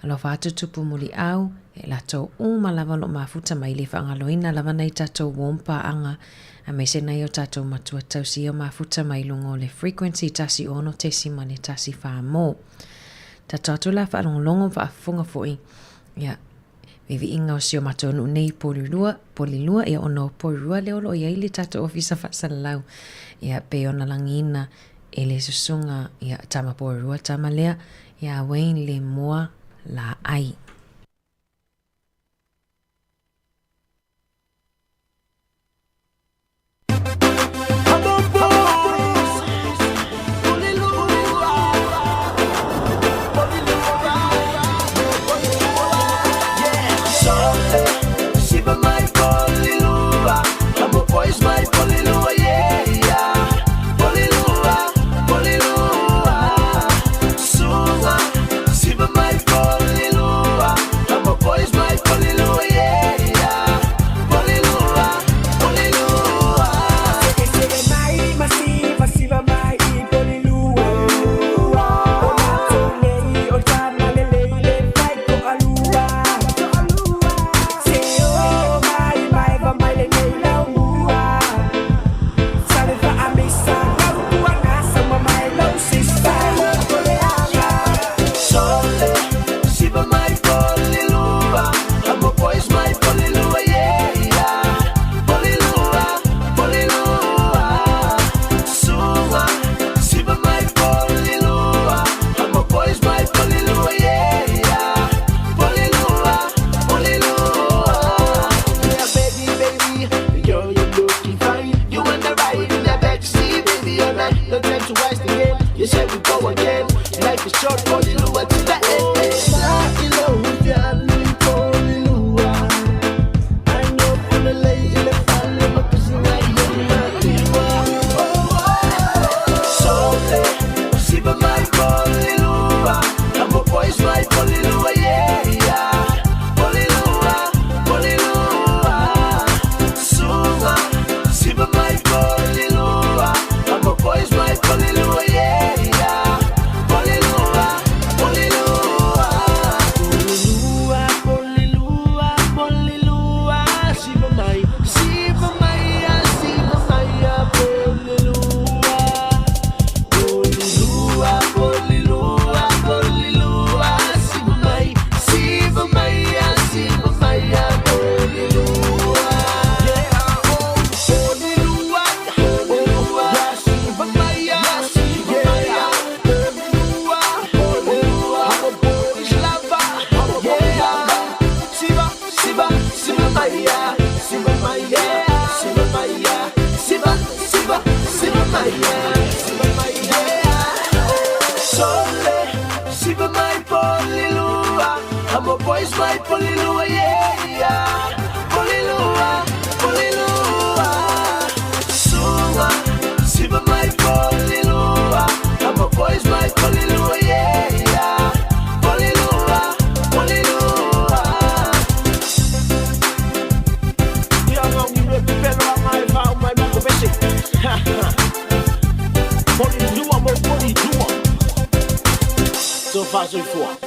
alo whaatu tupu muli au e lato lava lo mafuta mai le whaangaloina lava nei tato wompa anga a me se nei o tato matua tausi o mafuta mai lungo le frequency tasi ono tesi ma le tasi whaamo. Tato atu la whaalongolongo whaafunga foi. Ia, vivi inga o si o matonu nei polilua ia ono polilua leo lo ia ili tato ofisa whaasalalau. Ia pe ona langina e le susunga ia tama polilua tama lea ia Wayne le moa la ai. whaasoifua.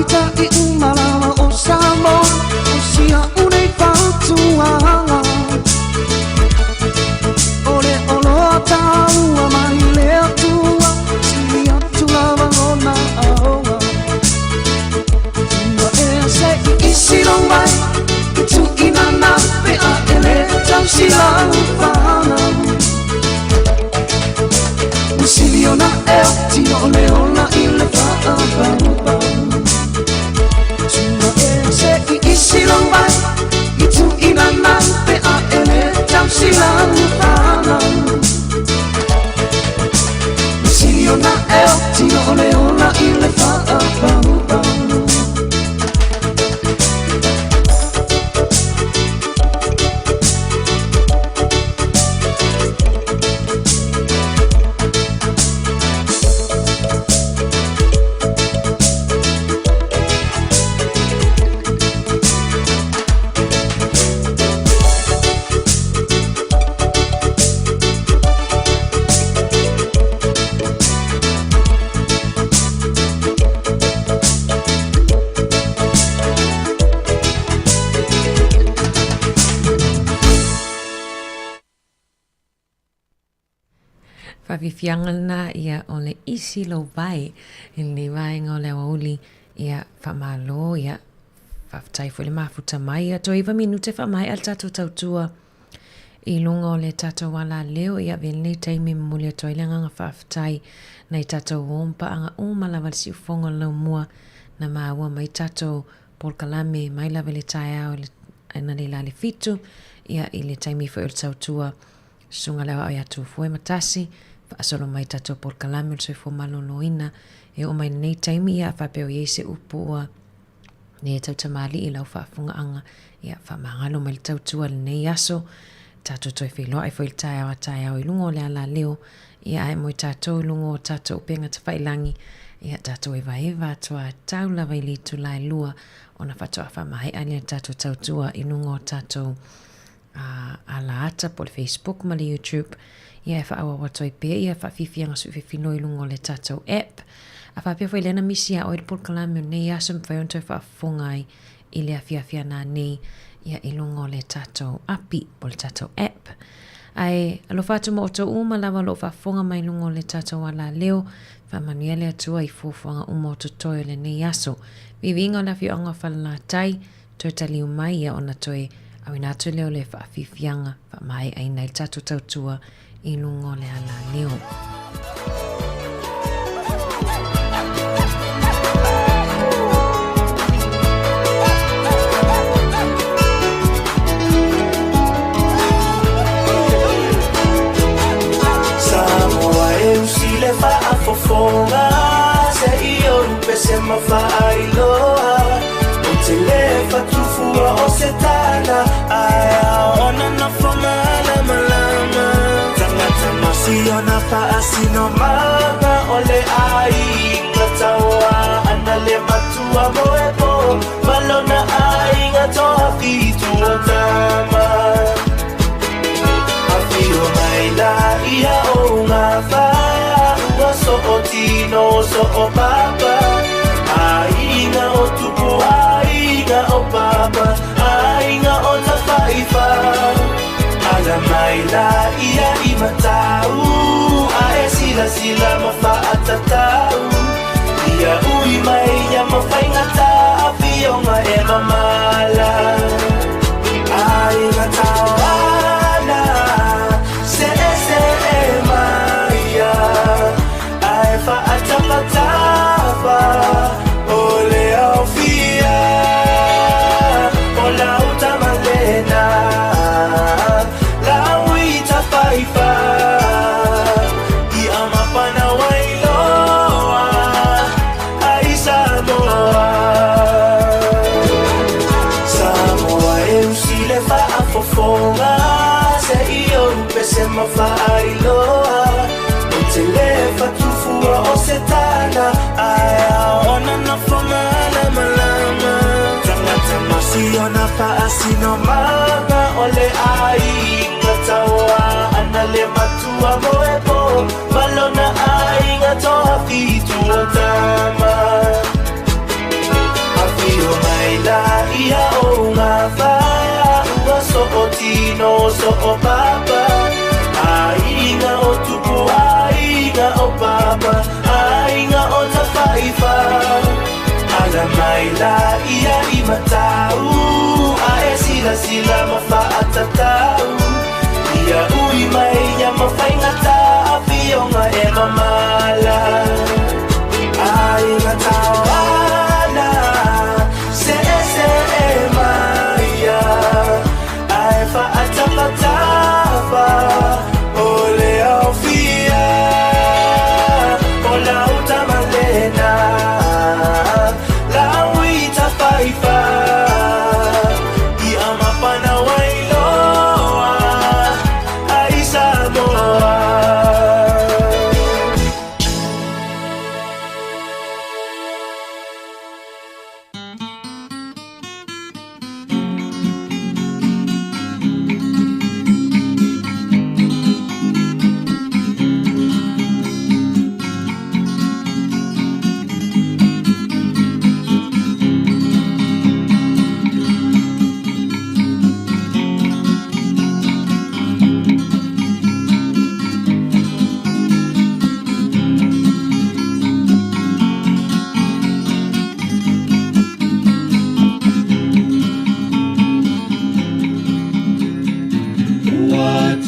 Ita Whawhiwhianga ia o le isi lo vai i le vaenga o le auli ia whamalo ia whawtai fo le mafuta mai ia to iwa minute whamai al tatou tautua i lunga o le tatou wala leo ia vele taimi muli ato i langa whawtai na i tatou wompa anga umala wale si ufonga lau mua na maua mai tatou polkalame mai la vele tai au na le lale fitu ia i le taimi fo il tautua sunga lewa ai atu fue matasi asolo mai tatou polkalame so fo maloloina e o mai nei taimi ia whapeo iese upua ne tautamali i lau whaafunga anga ia whamangalo mai tautua le nei aso tatou toi whilo ai fo il tai au i lungo le ala leo ia ai moi tatou lungo tatou penga tawhailangi ia tatou eva atoa tau lava i litu lai lua ona whatoa whamahe alia tatou tautua i lungo tatou ala ata po le Facebook ma le YouTube ia e whaawa watoi pia ia whawhiwhianga su whiwhino i lungo le tatou app a whapia fo i lena misia o i polkalame o nei asam whaion toi whaafungai i le awhiawhia nā nei ia i lungo le tatou api po le tatou app ai alo whatu mo o tau uma lava lo whaafunga mai lungo le tatou ala leo whamanuele atua i fufuanga uma o tutoi le nei aso vivinga o la whionga whalala tai toi taliu mai ia ona toi au inatu leo le whaafifianga whamai aina i tatou tautua i lungo le ala leo. Samoa e usile whaafofonga se i o rupe se mawhailoa o te le whatufua o se tana aia ona na whamala malama tangata masi ona paasino manga o le ai ngataua ana le matua moepo malona ai ngatoa fitu o tama afio mai la ia o ngā whaia ua so o tino so o papa ainga o tupu ainga o papa ainga o ta whaifa ala mai la ia i matau a e sila sila ma whaatatau ia ui mai ia ma whaingata a whionga e mamala ainga tawana se e maia ai whaatapatapa o le au fia o lau tamalena lau i ta whaifa i amapana wailoa ai Samoa Samoa e usile whaafofonga se i o rupe se mawhailoa o te le whatufua o se tana aia ona na whamala malama tangata masi ona paasino manga o le ai ngataua ana le matua moepo malona ai ngatoa fitu o tama afio mai la ia o ngā whaia ua so o tino so o papa ainga o tupu ainga o papa ainga o ta whaifa ala mai la ia i matau a e sila sila ma whaatatau ia ui mai ia ma whaingata a whionga e mamala ainga tawana se e maia ai whaatapatapa o le au fia o lau tamalena lau i ta whaifa i amapana wailoa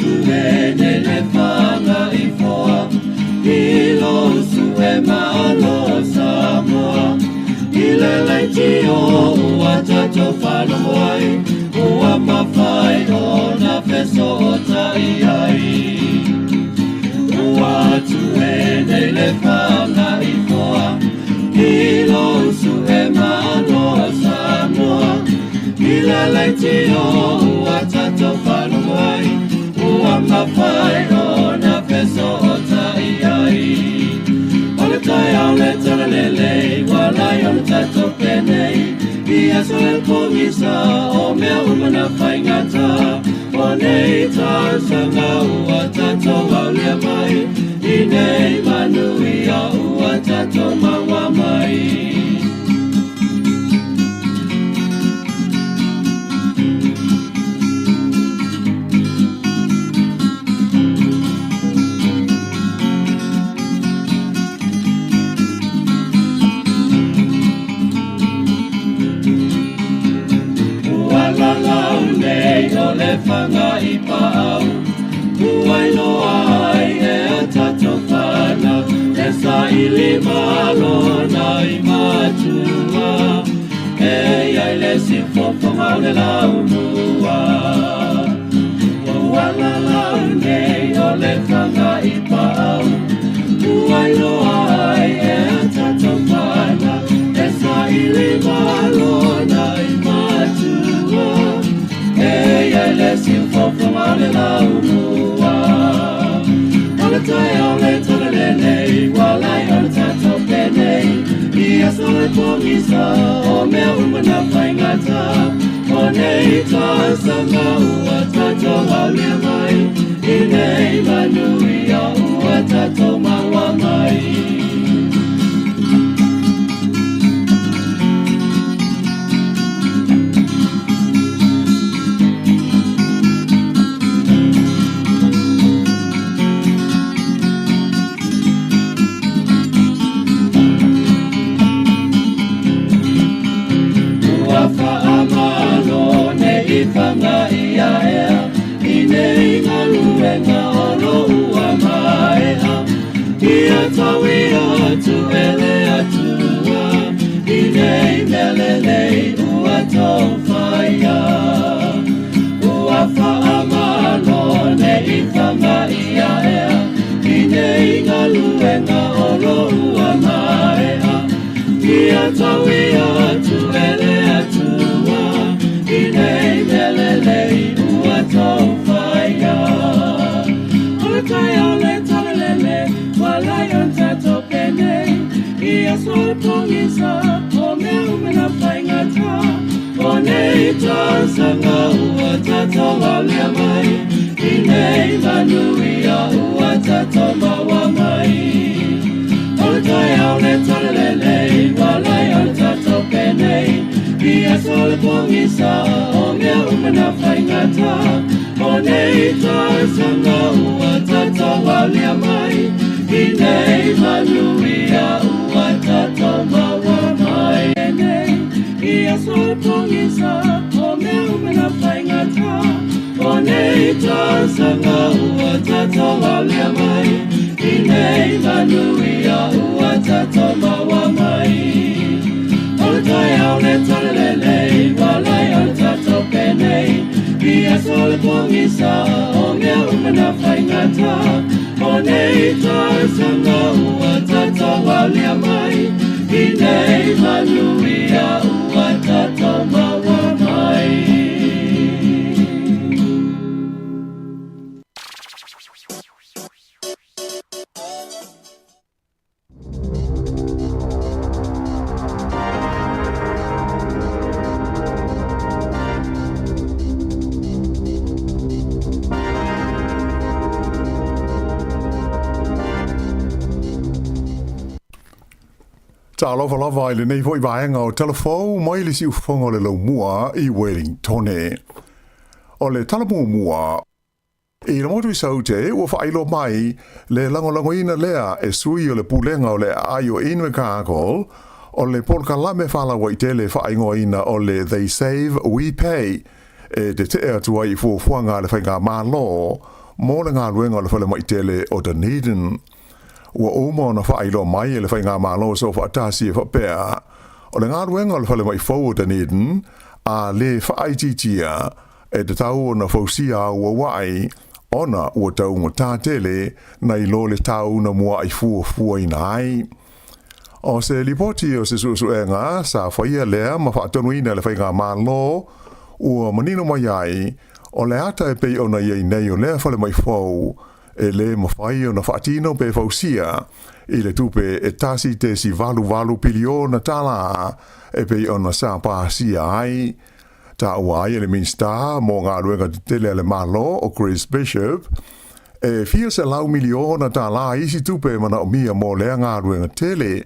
tuene le whanga I foa I lo su e malo Samoa I le leiti o ua tato whanawai ua mawhai o na peso o tai ai ua tuene le whanga I foa I lo su e malo Samoa I le leiti o ua tato whanawai ua mawhai o na peso o tai ai Ole tai au le tala lele walai o le tato penei Ia so le pongisa o mea umana whaingata O nei ta sanga ua tato au lea mai I nei manui a ua tato maua mai le whanga I pāu Uai loa ai e a tato whana E sa I lima lona I matua E ai le si whawhanga o le lau mua Uala lau nei o le whanga I pāu Uai loa ai e a tato whana E sa I lima lona I matua Ei le sinfo from ale lau mua Ole tai ole tole lele Walai ole tato penei Ia sole pongisa O mea umana whaingata O nei ta sanga ua tato au lea mai I nei manui a ua tato maua mai Whanga ia ea I nei ngā luenga o lo ua maea Ia tawi atu ele atua I nei melelei ua tau whaia Ua whaamano nei whanga ia ea I nei ngā luenga o lo ua maea Ia tawi atu ele atua I nei melelei ua tau whaia Ole tai au le tala lele Walai o tato penei Ia sole pongisa O mea umena whaingata O nei ta sanga ua tato au lea mai I nei manui a ua tato maua mai Ole tai au le tala lele Walai o tato penei Ia sole pongisa o mea umana whaingata O nei ta sanga ua tato au lea mai I nei manui a ua tato maua mai E nei Ia sole pongisa o mea umana whaingata O nei ta sanga ua tato au lea mai I nei manui a ua tato maua mai Ole tai au le tole lele Walai o le tato penei Ia sole pongisa O mea umana whaingata O nei ta sanga ua tato au lea mai I nei manui a ua tato maua mai Ta lava lava I le nei foi vaenga o telefou mai le si ufonga le lau mua I Wellington. O le talamu mua I le motu I saute ua whailo mai le lango ina lea e sui o le pulenga o le aio inu e kākol o le polkalame whalawa I tele whaingo ina o le They Save, We Pay e te te atua I fuafuanga le whainga mālo mo le ngā luenga le whale mai tele o Dunedin. Ua oma na whailo mai le whai ngā malo so whaatasi e whapea. O le ngā luenga le whale mai fau o Dunedin, a le whaititia e te tau o na fausia ua wai, ona ua tau ngā tātele na i lo le tau na mua ai fua i nai. O se lipoti o se suenga sa whaia lea ma whaatonuina le whai ngā malo, ua manino mai ai, o le ata e pei o na iei nei o lea whale mai fau, e le mawhai o na whaatino pe fausia, i le tupe e tasi te si valu piliona tala, e pei o na sa pāsia ai. Ta ua ai le minsta mo ngā ruenga te tele le malo o Chris Bishop, e fia se lau miliona tala isi tupe mana o mia mo lea ngā ruenga tele,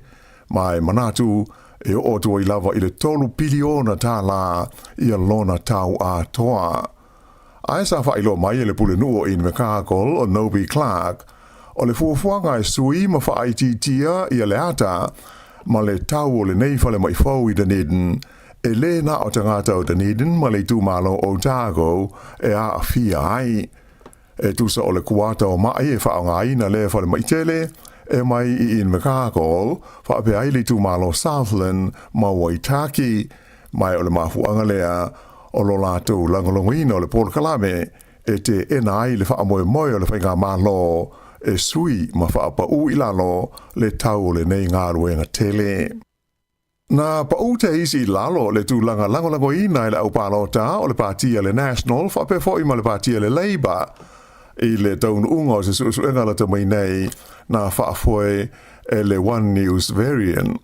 mai manatu e o tua I lava I le 3 piliona tala I a lona tau a toa. Ai sa whailo mai le pule nuo in Mekakol o Nobi Clark, o le fuafuanga e sui ma whaititia I a le ata, ma le tau o le nei whale mai fau I Dunedin, e le na o tangata o Dunedin ma le tūmalo o Otago e a fia ai. E tusa o le kuata o mai e whaonga ina le whale mai tele, e mai I in Mekakol, whape ai le tūmalo Southland ma Waitaki, mai o le mafuanga lea, o lo lātou langolongoina o le Port Kalame, e te ena ai le whaamoe moe o le whainga mālo, e sui ma whaapau I lalo le tau o le nei ngā ruenga tele. Na pau te isi I lalo le tūlanga langolangoina I le au pālota o le pātia le National, whape fo I ma le pātia le Labour, I le taunu unga o se suenga la tamai nei na whaafoe e le One News Variant.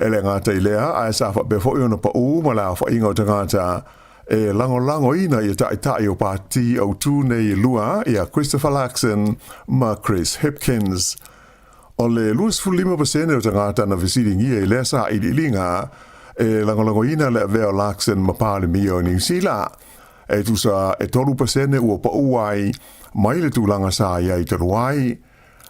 E le ngāta I lea, a sa whape fo I ona pau ma la whainga o te ngāta, e lango ina I tai o pāti au tūnei I lua I a Christopher Laxon ma Chris Hipkins. O le 25% o te ngāta na visitingia I lea sa I linga, e lango ina le veo Laxon ma pāle mia o New Zealand. E tusa e 3% ua pauai mai le tūlanga sa ia I taruai.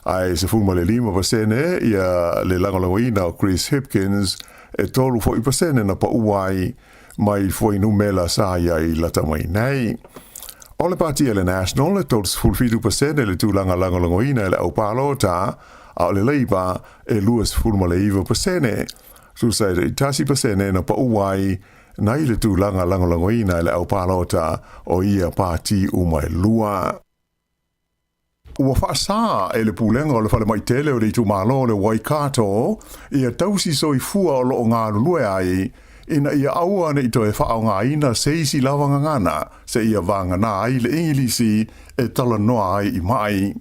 Ai se fulma le 5% ia le lango ina o Chris Hipkins, e 40% na pauai mai foi numela sa ia I lata mai nei. O le pātia le National, e tōs fulfitu% le tūlanga langolangoina le au pālota, a o le Labour e luas fulma le 5%. Susa e 80% na pauai nai le tūlanga langolangoina le au pālota o ia pāti umai lua. Ua whaasa e le pūlenga o le whale mai tele o le tūmalo le Waikato, ia tausi soifua o loo ngā lue ai, ina ia aua ne ito e whaao ngā ina seisi lawanga ngana, se ia vanga nā ai le ingilisi e tala noa ai I mai.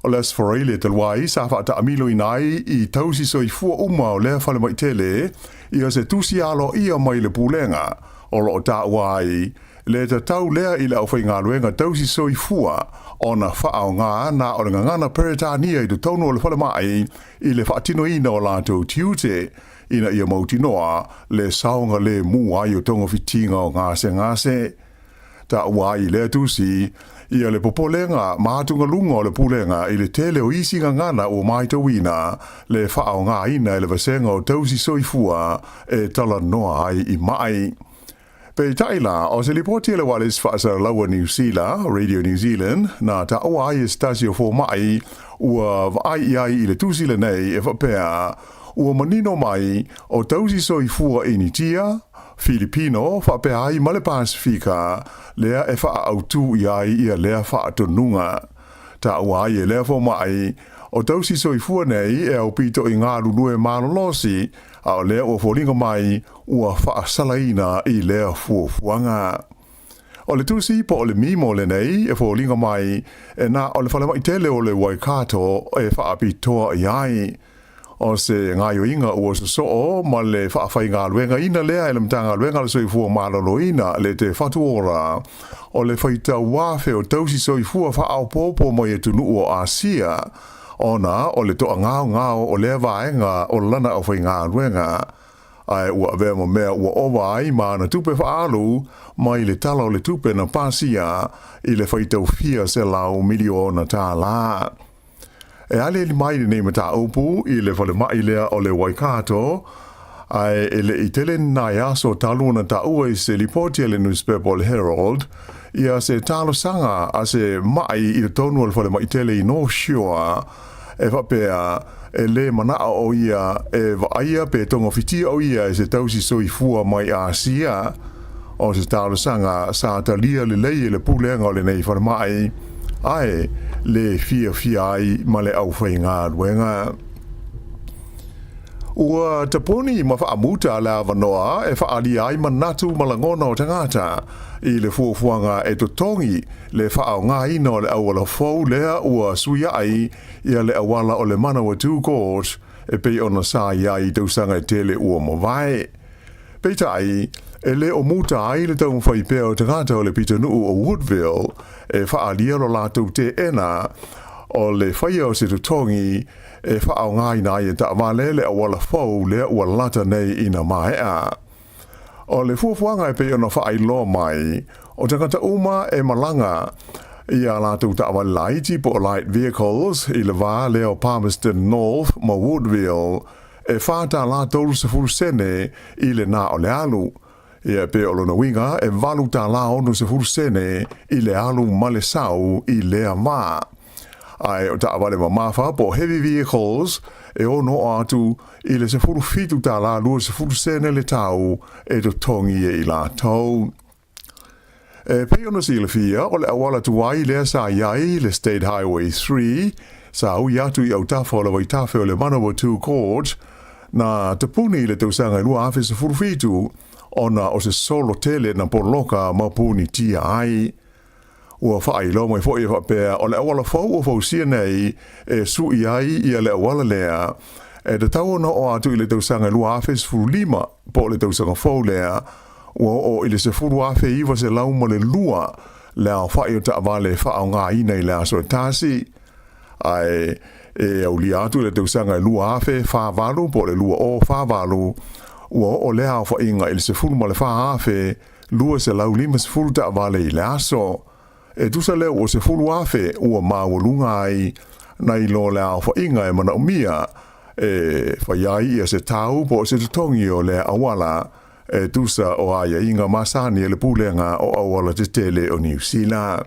O le asforeile te luai, sa whaata amilo I nai I tausi soifua uma o lea whale mai tele, ia se tusi alo ia mai le pūlenga, o loo tā uai, le ta tau lea I le au whai ngā luenga tausi soifua, o na whaao ngā na o le ngana peretania I tu tauno o le whale mai, I le whaatino ina o lātou tiute, ina ia mauti noa le saunga le mua I o tonga fitinga o ngase. Ta uai le tusi, ia le popolenga mātunga lunga o le pulenga I le tele o isinga ngana o maitawina le whaao ngā ina le vasenga o tausi soifua e tala noa ai I mai. Pe taila, o se lipoti le walis whaasa laua New Zealand, Radio New Zealand, na ta uai e stasio fo mai ua vai ai I le tusi le nei e whapea ua manino mai o tausi soifua Initia, Filipino, whapea ai male Pasifika, lea e wha autu I ai ia lea wha atonunga. Ta uai e lea fo mai, o tausi soifua nei e au pito I ngā lulue malolosi, a o lea ua fōlinga mai ua wha salaina I lea fuafuanga. O le tusi po o le mimo le nei e fōlinga mai, e na o le whale mai tele o le Waikato e wha apitoa I ai. O se ngaio inga ua soo ma le whaafai ngā luenga ina lea e le mtanga luenga le soifua malolo ina le te whatuora. O le whaita wafe o tausi soifua whaao popo mo e tunu o Asia. Ona o le toa ngao o lea vaenga o lana o whai ngā luenga. Ai ua vea mo mea ua owa ai ma na tupe whaalu mai le tala o le tupe na pasia I le whaitau fia se lau miliona tā la. E ale li mai nei mata upu I le whale mai lea o le Waikato, ai ele i tele na ia so talu na taua i se lipoti ele newspaper Herald, ia se talo sanga a se mai i le tonu al fale mai tele i North Shore, e whapea e le mana o ia e vaia pe tonga fitia o ia e se tausi soifua mai a Asia, o se talo sanga sa talia le lei le pulenga o le nei fale mai, ai le fia ai ma le au whainga ruenga. Ua taponi ma whaamuta la wanoa e whaali ai manatu malangona o tangata i le fuafuanga e totongi le whaao ngā ina o le awala fau lea ua suia ai ia le awala o le mana wa two court e pei ona sa ia i tausanga e tele ua mawai. Peita ai e le o muta ai le tau mwhaipea o tangata o le pitanuu o Woodville e whaalia lo lātou te ena o le whaia o se totongi e whaao ngā ina i e ta walele a wala fau lea ua lata nei ina maea. O le fuafuanga e pe ona whaai loa mai, o tangata uma e malanga i a lātou ta awalaiti po light vehicles i le wā leo Palmerston North ma Woodville e whāta lātou se furusene i le nā o le alu. Ia pe o lona winga e walu ta la onu se furusene i le alu male sau i lea maa. Ai o ta awale ma mafa po heavy vehicles e ono atu i le se furu fitu ta la lua se furu sene le tau e to tongi e i la tau. E pe ono si le fia o le awala tuai lea sa iai le State Highway 3 sa ui atu i au tafa o le waitafe o le Manawa 2 Court na te puni le tausanga lua afe se furu fitu ona o se solo tele na poloka ma puni tia ai. Ua whaai lo mai fo i whapea o le awala fau o fau sia nei e sui ai i a le awala lea e te tau na o atu i le tausanga lua afe se furu lima po le tausanga fau lea ua o i le se furu afe iwa se lau ma le lua lea o whaai o ta awale whaau ngā ina i lea so tasi ai e au li atu i le tausanga lua afe whaavalu po le lua o whaavalu ua o lea o whainga i le se furu ma le wha afe lua se lau lima se furu ta awale i lea so e tusa leo o se fulu afe ua mawalunga ai na i lo lea fa inga e mana umia e whaiai ia se tau po se tutongi o lea awala e tusa o aia inga masani e le pulenga o awala te tele o New Zealand.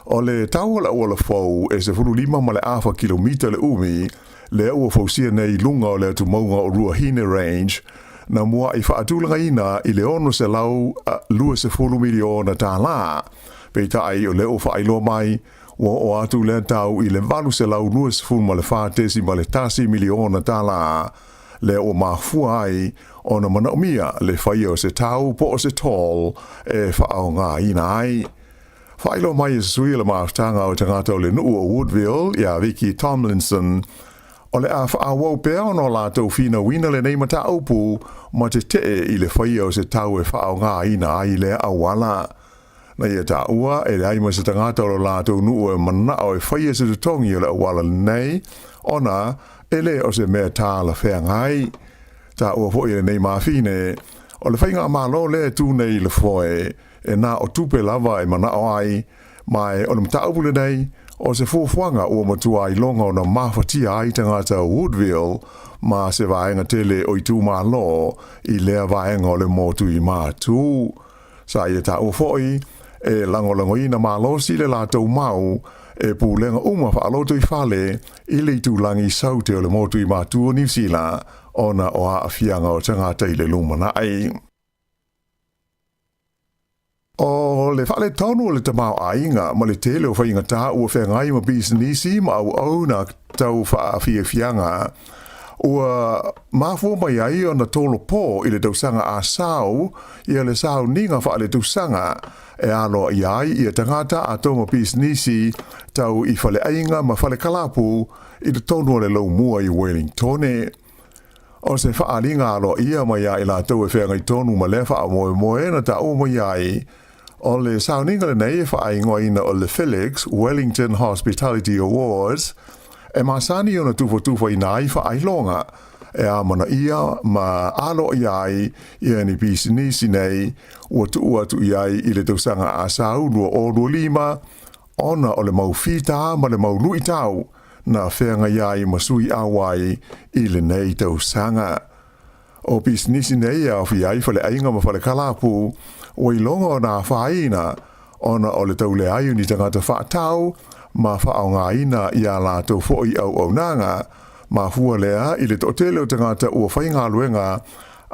O le tau la awala fau e se fulu lima ma le afa kilomita le umi le ua fausia nei lunga o le tumaunga o Ruahine Range na mua i whaatulanga ina i le ono se lau lua se fulu miliona tā la. Peita ai o leo whailo mai, o atu le tau i le valu se lau lua se fulu ma le whaatesi ma le tasi miliona tā la. Le o mafua ai, o na mana umia le whaia o se tau po o se tol e whaao ngā ina ai. Whailo mai e sui le maaftanga o tangata o le nuu o Woodville, ia Vicky Tomlinson, o le a whaawau pēo no lātou whina wina le nei mata aupu ma te te i le whaia o se tau e whaao ngā ina ai le awala. Na ia ta ua e le aima se tangata o lātou nuu e mana o e whaia se tutongi o le awala nei, ona e le o se mea tā la whea ngai. Ta ua fo i le nei mawhine, o le whainga amalo le tū nei le foe, e nā o tupe lava e mana o ai, mai o le mata aupu le nei, o se fuafuanga ua matua i longa o na mawhatia ai tangata o Woodville, ma se vaenga tele o i tū malo i lea vaenga o le motu i mātū. Sa ia ta ua foi, e langolango ina malo si le lātou mau, e pūlenga uma whaaloto i whale, i le tūlangi saute o le motu i mātū o New Zealand, ona o a whianga o tangata i le lumana ai. O le whale tonu o le tamau ainga, ma le tele o whainga tā ua whengai ma bisinisi ma au na tau whianga, ua mafua mai ai o na tolo pō i le tausanga a sau, i le sau ninga whaale tausanga, e alo i ai i a tangata a tonga bisinisi tau i whale ainga ma whale kalapu i le tonu o le lau mua i Wellington. O se whaalinga alo ia mai ai la tau e whengai tonu ma le wha moe na ta o mai ai, o le sauninga le nei e whaingoa ina o le Felix Wellington Hospitality Awards, e masani o na tufa i nai whailonga, e a mana ia ma alo i ai i ani bisinisi nei, ua atu i ai i le tausanga a sau lua o lua lima, ona o le mau fita ma le mau nui tau, na whenga iai masui awai i le nei tausanga. o business nei a fi ai fale ainga ma fale kalapu o I longa na whaina ona o le taule ai ni tangata whaatau ma whaonga ina I a lātou fo I au nanga ma fua lea I le totele o tangata ua whainga luenga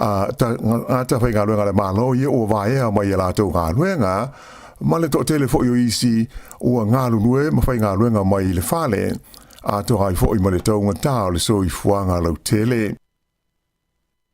ngata whainga luenga le malo I o vaea mai a lātou ngā luenga ma le totele fo I isi ua ngā lulue ma whainga luenga mai le whale a to hai fo I ma le taunga tau le so I fuanga lau tele.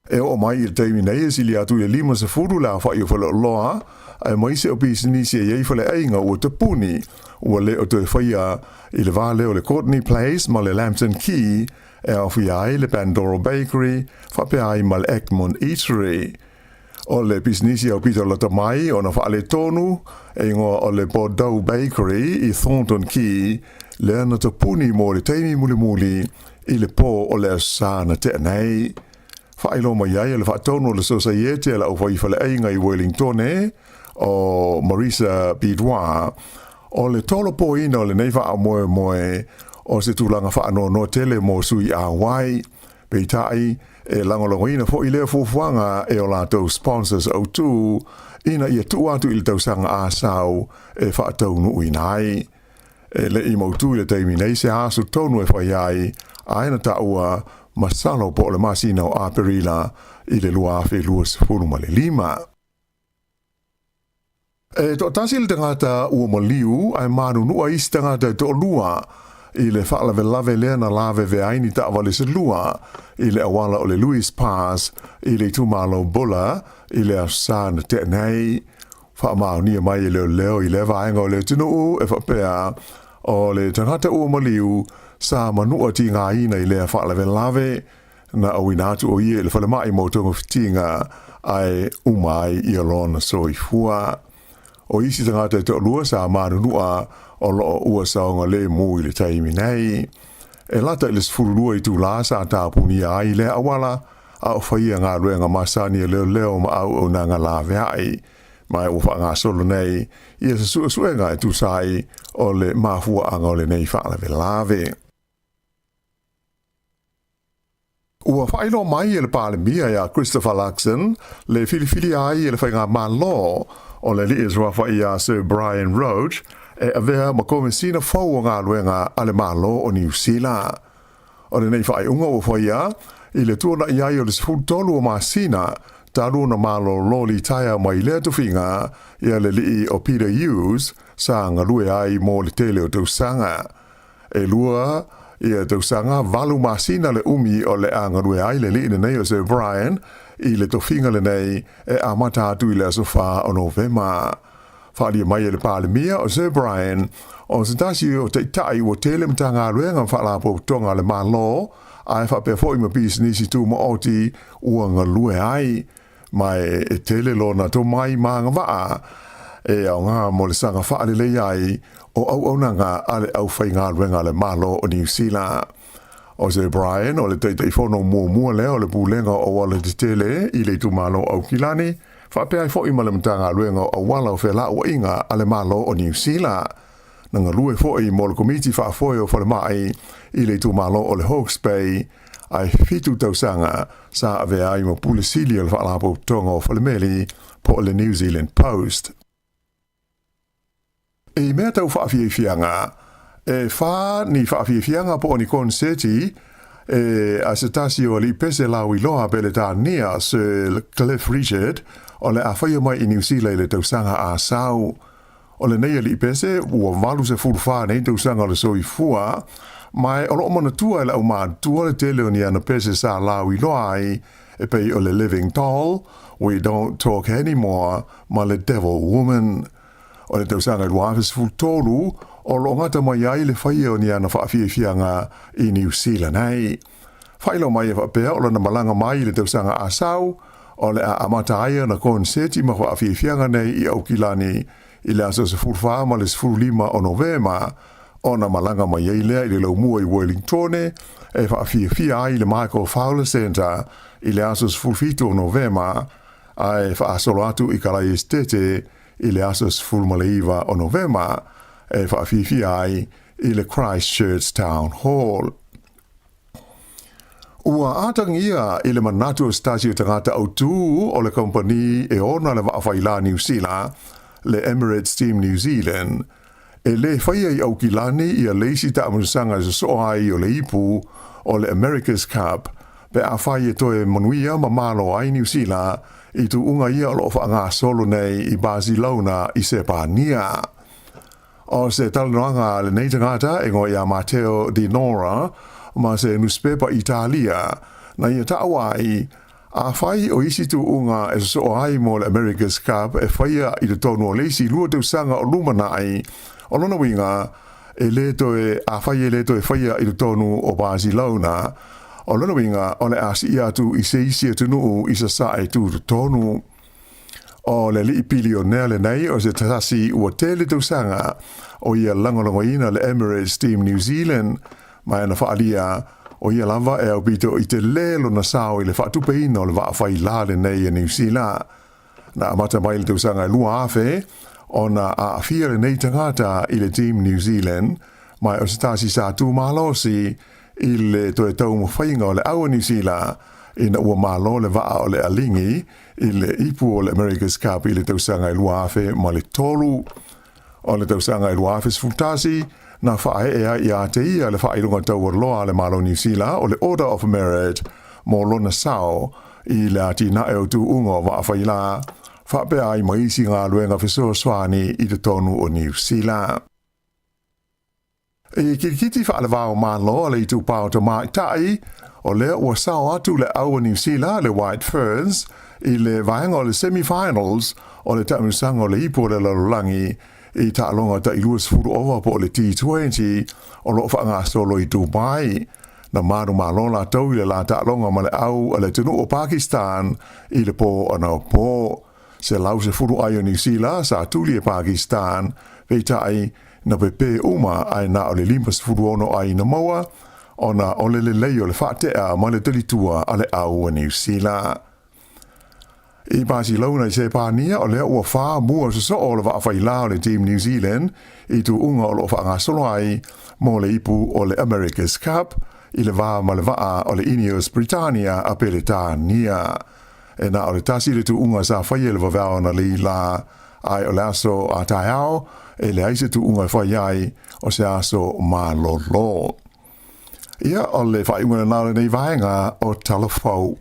E o mai I teimi nei e sili atu le lima sa furu la whai o whala loa e mai se o pisinisi e iei whale ainga ua te puni ua le o te whaia I le vale o le Courtney Place ma le Lambton Key e au ai le Pandora Bakery whape ai ma le Egmont Eatery. O le pisinisi au pita lata mai o na whaale tonu e ngoa o le Bordeaux Bakery I Thornton Key le ana te puni mo le teimi muli I le po o le asana te nei. Whaelo mai ai le whaatono le Societe la au whaifale ainga I Wellington o Marisa Bidois o le tolo po ina o le neiva a moe o se tūlanga whaano no tele mo sui a wai peitai e langolongo ina fo I lea fufuanga e o lātou sponsors au tū ina ia tu atu I le tausanga a sau e whaatonu ina ai e le I mautu I le teimi nei se asu tonu e whai ai aina ta ua masalo po le masina o aperila I le lua afe lua sifuru ma le lima. E to tasi le tangata ua maliu ai manu nua isi tangata to lua I le whaalave lave lea na lave ve aini ta awale se lua I le awala o le Louis Pass I le tumalo bola I le asana te nei whaamau nia mai I leo I le vaenga o le tunu e whapea o le tangata ua maliu sa manua ti ngā ina I lea whaalave lave na awinatu o ie le whale mai mo tonga fitinga ai umai I alona soi fua. O isi tangata te lua sa manunua o loo ua saonga le mui le taimi nei. E lata I le sfurulua I tū la sa tāpuni ai le awala a o whaia ngā ruenga masani leo ma au o nanga la veai. Mai o wha ngā solo nei ia sa suenga I tū sai o le mafua anga o le nei whaalawe lave. Ua whaino mai e le palemia ia Christopher Luxon le filifili ai e le whainga malo o le li Israel ia Sir Brian Roach e avea ma komensina fau o ngā luenga a le malo o New Zealand. O le nei whai unga o whaia I le tuana iai o le sifutolu o masina taru na malo loli taia mai lea tuwhinga ia le li o Peter Hughes sa ngā lue ai mo le tele o tausanga. E lua ia tausanga valu masina le umi o le angarue ai le li nei o Sir Brian I le tofinga le nei e amata atu I le asofa o Novema. Whaali mai e le palemia o Sir Brian o se tasi o te tai o tele mtanga ruenga whaalapo tonga le malo ai whapea fo I ma business tu ma oti ua ngalue ai mai e tele lona to mai maanga waa e au ngā mo le sanga whaale le ai o au nanga ale au whai ngā ruenga le malo o New Zealand. O Sir Brian o le teitei whono mua leo le pūlenga o wala te tele I le tu malo au kilani whapea I fo I male mtanga ruenga o wala o whela o inga ale malo o New Zealand. Nanga lue fo I mo le komiti whaafoe o whale mai I le tu malo o le Hawke's Bay ai fitu tausanga sa ave ai mo pulisili o le whaalapo tonga o whale meli po le New Zealand Post. E mea tau whaafiefianga e wha ni whaafiefianga po ni konseti e a se tasi o li pese lau I loa pele tā nia Sir Cliff Richard o le a whaia mai I New Zealand le tausanga a sau. O le neia li pese ua walu se furuwha nei tausanga le soi fua mai o loo mana tua le au maa tua le tele o ni ana pese sa lau I loa ai e pei o le Living Doll We Don't Talk Anymore ma le Devil Woman. O le tausanga I luafes fultolu o lo ngata mai ai le whaia o ni ana whaafiefianga I New Zealand nei. Whailo mai e whapea o lana malanga mai le tausanga a sau o le a amata aia na konseti ma whaafiefianga nei I au kilani I le aso se fulwha ma le sefulu lima o Novema o na malanga mai ei lea I le laumua I Wellington e whaafia ai le Michael Fowler Centre I le aso se fulfito o Novema ai whaasolo atu I Kalai Estete I le aso se fulmaleiva o Novema e whaafia ai I le Christchurch Town Hall. Ua atangia i le manatu o stasio tangata autu o le kompani e ona le waafaila New Zealand, le Emirates Team New Zealand, e le whaia i aukilani i a leisi ta amusanga sa soai o le ipu o le America's Cup, pe a whai e toe manuia ma malo ai New Zealand i tu unga ia lo fa ngā solo nei i Barcelona i se pānia. O se talanoanga le nei tangata e ngoi a Matteo Di Nora, ma se newspaper Italia, na ia taawai, a whai o isi tu unga e so ai mo le America's Cup e whaia i te tonu o leisi lua tau sanga o lumanai, o lona winga e leto e a whai e leto e whaia i te tonu o Barcelona, o lona winga o le asi atu i se isi atu nuu i sa sae tu te tonu. O le li pilionea le nei o se tatasi ua tele tau sanga o ia langolongoina le Emirates Team New Zealand, mai ana whaalia o ia lava e au pito i te lelo na sao i le whaatupeina o le waawhai lale nei e New Zealand. Na amata mai le tau sanga e lua afe, o na a awhia le nei tangata i le Team New Zealand, mai o se tasi sa tu malosi i le toe tau mo whainga o le aua New Zealand, i na ua malo le waa o le alingi i le ipu o le America's Cup i le tau sanga e lua afe ma le tolu. O le tau sanga e lua afe sfutasi, na whae ea i a te ia le whaerunga tau loa le malo New Zealand o le Order of Merit mo lona sao i le ati na eo tu ungo wa whaila whape ai maisi ngā luenga whesoa swani i te tonu o New Zealand. E kirikiti whaale wao malo le i tu pao to mai tai o le ua sao atu le aua New Zealand le White Ferns i le vaenga o le semi-finals o le taumusanga o le ipo le lalulangi i ta'alonga ta i luas furu ova po le T20 o lo whaanga solo i Dubai. Na maru malona tau i le la ta'alonga ma le au a le tunu o Pakistan i le po ana o po. Se lau se furu ai o New Zealand sa tuli e Pakistan vei tai na pepe uma ai na o le limpas furu ono ai na maua o na o le lei o le whaatea ma le telitua a le au a New Zealand. I Barcelona i se pānia o lea ua wha mua so o le waawhaila o le Team New Zealand i tu unga o le whaanga solo ai mo le ipu o le America's Cup i le wā ma le waa o le Ineos Britannia a Peletania. E na o le tasi le tu unga sa whaia le wawao na li la ai o le aso a tai au e le aise tu unga whaiai o se aso ma lolo. Ia o le whaiunga na le nei vaenga o Talafau.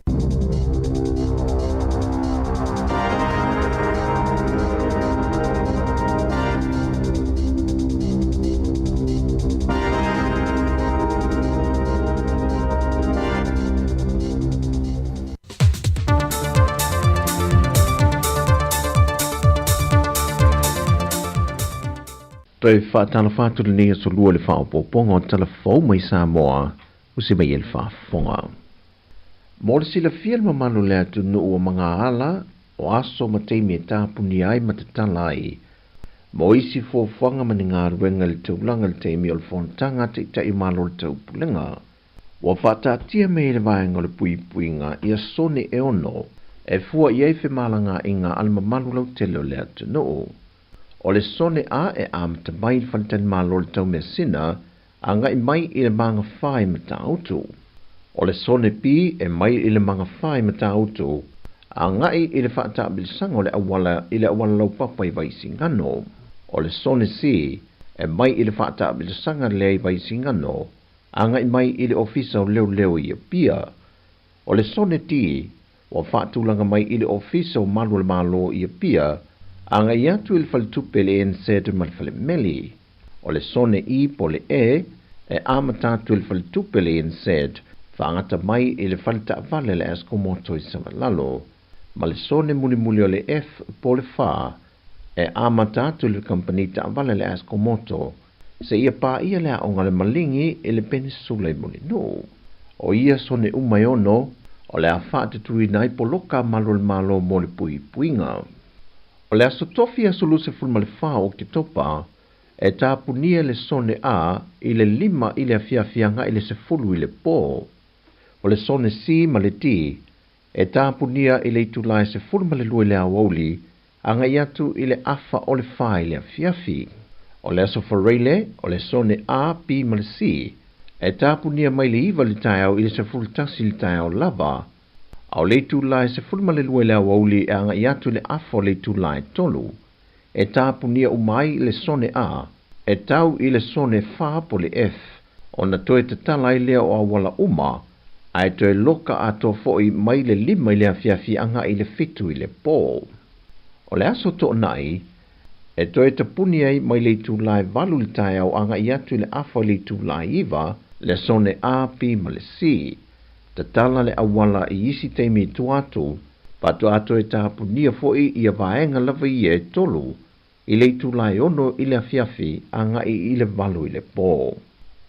Toi whaatala whāturu nea so lua le whaopoponga o talafou mai Sāmoa o se mai el whaafonga. Mō le sila fiel mamanu lea tu no ua mga ala o aso ma teimi e tāpuni ai ma te tala ai. Mō isi fōwhanga mani ngā ruenga le taulanga le teimi o le whontanga te i malo le taupulenga. Wa whātātia mei le vaenga le pui puinga i a sone e ono e fua i eife malanga i ngā alma malu lau telo lea tu no. O le sone a e amata mai whantan malo le tau mea sina, a ngai mai i le manga whai ma ta auto. O le sone pi e mai i le manga whai ma ta auto, a ngai i le whaata abilisanga o le awala i le awala lau papa i vaisi ngano. O le sone si e mai i le whaata abilisanga le i vaisi ngano, a ngai mai i le ofisa o leo leo i a pia. O le sone ti, o whaatulanga mai i le ofisa o malu le malo i a pia, anga iatu il faltupe le ensetu mal fale meli. O le sone i po le e amatatu il faltupe le enset, whaangata mai i le falta vale le askomoto i samalalo. Ma le sone muli muli o le F po le fa, amatatu il kampanita vale le askomoto, se ia pa ia le aonga le malingi i le peninsula i muli no. O ia sone umayono, o le a whaate tui nai po loka malo le malo mo le pui puinga. O le aso tofi aso luse fulma le wha o ki topa, e tāpunia le sone a i le lima i le afiafianga i le se fulu i le pō. O le sone si ma le ti, e tāpunia i le itulai se fulma le lue le awauli, anga iatu i le afa o le wha i le afiafi. O le aso whareile, o le sone a pi ma le si, E tāpunia mai le iwa le tai au i le sefulu tasi le tai au lava, au le tūlai sefulu ma le lua le awauli e anga i atu le afo le tūlai tolu, e tāpunia umai le sone a, e tau i le sone fa po le F, o na toe te tala i lea o awala uma, ai toe loka a to foi mai le lima i le afiafi anga i le fitu i le pō. O le aso to nai, e toe te puni ai mai le tūlai valu le tai au anga i atu le afo le tūlai iwa, le sone A, P, ma le C. Te tala le awala i isi teimi tuatu, patu ato e tāpunia foi i a vaenga lava i e tolu, i le tūlai ono i le afiafi anga i le valu i le pō.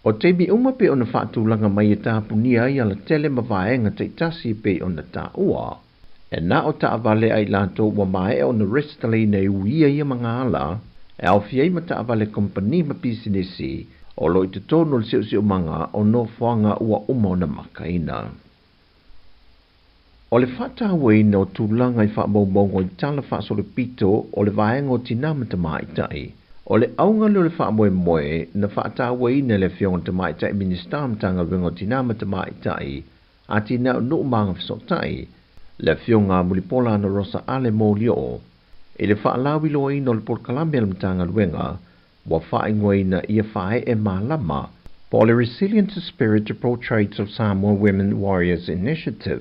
O teimi uma pe ona whaatulanga mai e tāpunia i ala tele ma vaenga te tasi pe ona Tāua. E na o taavale ai lato wa mai ona restale nei uia ia mga ala, e au fiei ma taavale kompani ma pisinesi, o lo i te tono le siu manga o no whanga ua umona makaina. O le whata waina o tūlanga i whaamaumaungo i tala whaasole pito o le vaenga o tinamata maitai, o le aunga leo le whaamoe moe na whata waina le whionga te maitai ministamtanga wingo tinamata maitai, a tina no manga whasotai, le whionga mulipola na rosa ale mo lio, e le whaalawi loa ino le porkalambia le mtanga luenga, wa whaingoina ia whae e malama, po le Resilient Spirit Portraits of Samoa Women Warriors Initiative.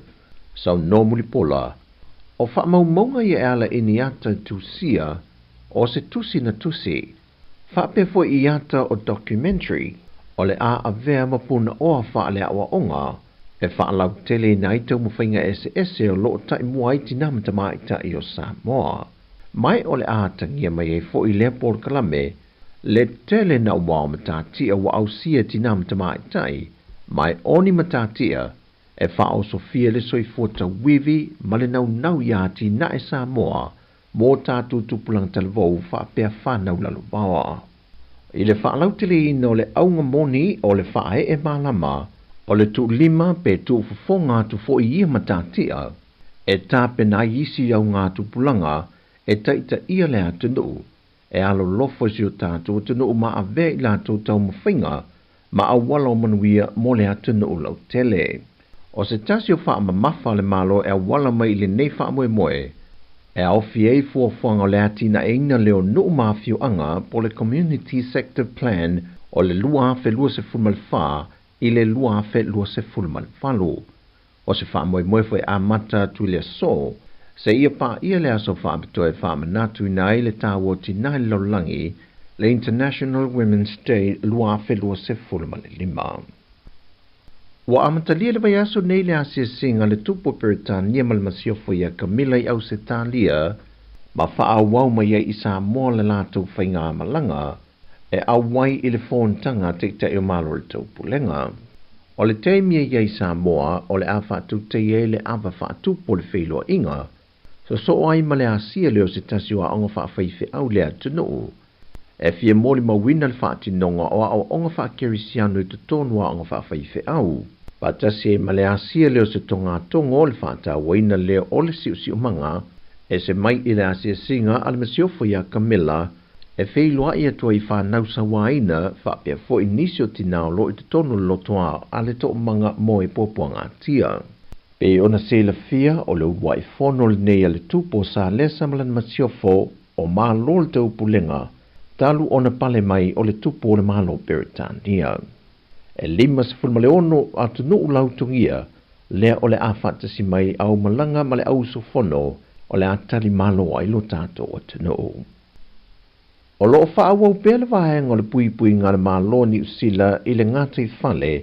So no mulipola, o whaamaumaunga i ala iniata tusia, o se tusi na tusi, whapefo i ata o documentary, o le a avea mapuna o a whaale awa onga, e whaalau tele na i tau mawhainga ese o loo tai mua i tinamata maita i o Samoa. Mai o le a tangia mai e fo i lea por kalame, le tele na wao matatia wa au sia tinamata maita i, mai oni matatia, e whao Sofia le soifota wivi, male nau iati na e Samoa, mō tātou tupulang talvou whapea whanau lalo bawa. I le whaalau tele ino le aunga moni o le whae e malama, o le tu lima pe tu fufonga tu fo i ia matatia, e tape na isi au ngā tupulanga, e taita ia le atunu, e alo lofo si o tātou atunu ma ave i lātou tau mawhinga, ma awala o manuia mo le atunu lau tele. O se tasi o wha mafa le malo e awala mai le nei wha moe moe, e au fiei fuafuanga o le atina e ina leo nuu mawhio anga po le Community Sector Plan o le lua fe lua se fulmal wha i le lua fe lua se fulmal whalu. O se wha moe moe fwe a mata tu le so, se ia pa ia le aso wha abitoe wha manatu ina i le tāwo tina i laulangi le International Women's Day lua fe lua se fulmal lima. Wa amatalia le vaiaso nei le asia singa le tupo Peritania mal masiofo ia Camilla i au se talia, ma wha wau mai i Sāmoa le lātou whainga malanga, e awai i le whōntanga te te o malo le tau pulenga. O le teimia i Sāmoa, o le a whātu te e le awa whātu po le whailoa inga, so ai ma le asia leo se tasiwa onga whawhaife au le atunu. E fie moli mawina le whātinonga o au onga whākerisianu i te tonua onga whawhaife au. Pata se maleasia leo se tonga tongo le whata waina leo o le siu manga, e se mai i le asia singa al masiofo ia Camilla, e whailoa ia tua i whanau sa waina, whapea fo i nisio tinao lo i te tono lotoa a le to manga mo e popoanga tia. Pe ona se la fia o le wai fono le nei le tupo sa lesa malan masiofo o maa lo le tau pulenga, talu ona pale mai o le tupo o le malo Peritania. E lima se fulma le ono atu nuu lautungia, lea o le awhata si mai au malanga ma le au sofono o le atali malo ai lo tato atu nuu. O loo wha awau pēle vahenga o le pui ngā le malo ni usila i le ngata i whale,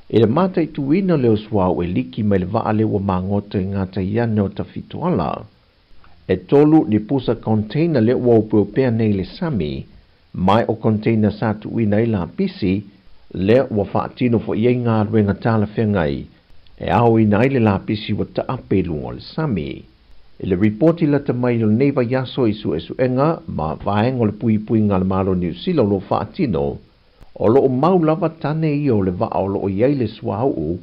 i le mata i tuina leo swau e liki mai le vaale wa mangota i ngata i ane o ta fituala. E tolu ni pusa container le wau pēo pēa nei le sami, mai o container sa tuina i la pisi, le wa whaatino fo iei ngā ruenga tāla whengai, e au i nai le lapisi wa ta apelu o le sami. I le reporti la ta mai o le neiva yaso i su enga, ma vaeng o le pui ngā le malo ni usila o lo whaatino, o lo o mau lava tane i o le vaa o lo o iei le swau,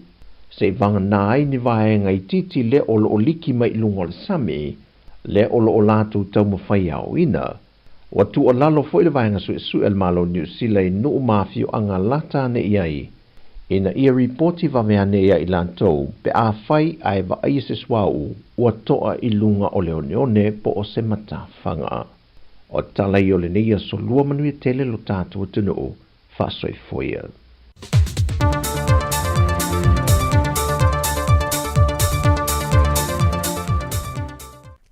se vanga nai ni vaenga i titi le o lo o liki mai lungo le sami, le o lo o latu tau mawhai au ina. Watu o lalo fo ile vaenga su el malo ni usila i nuu mafio anga lata ne iai, Ina ia ripoti va mea nea I lantou pe a fai ai va ai se swau ua toa I lunga o leoneone po o se matawhanga. O talai o le neia so lua manui tele lo tātua tunu whasoi foia.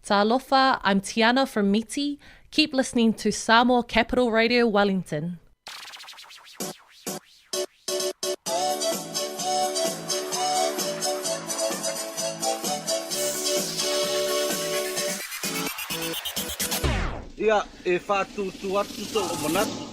Talofa, I'm Tiana from Miti. Keep listening to Sāmoa Capital Radio Wellington. Ia, e whātutu atu tō o manatu.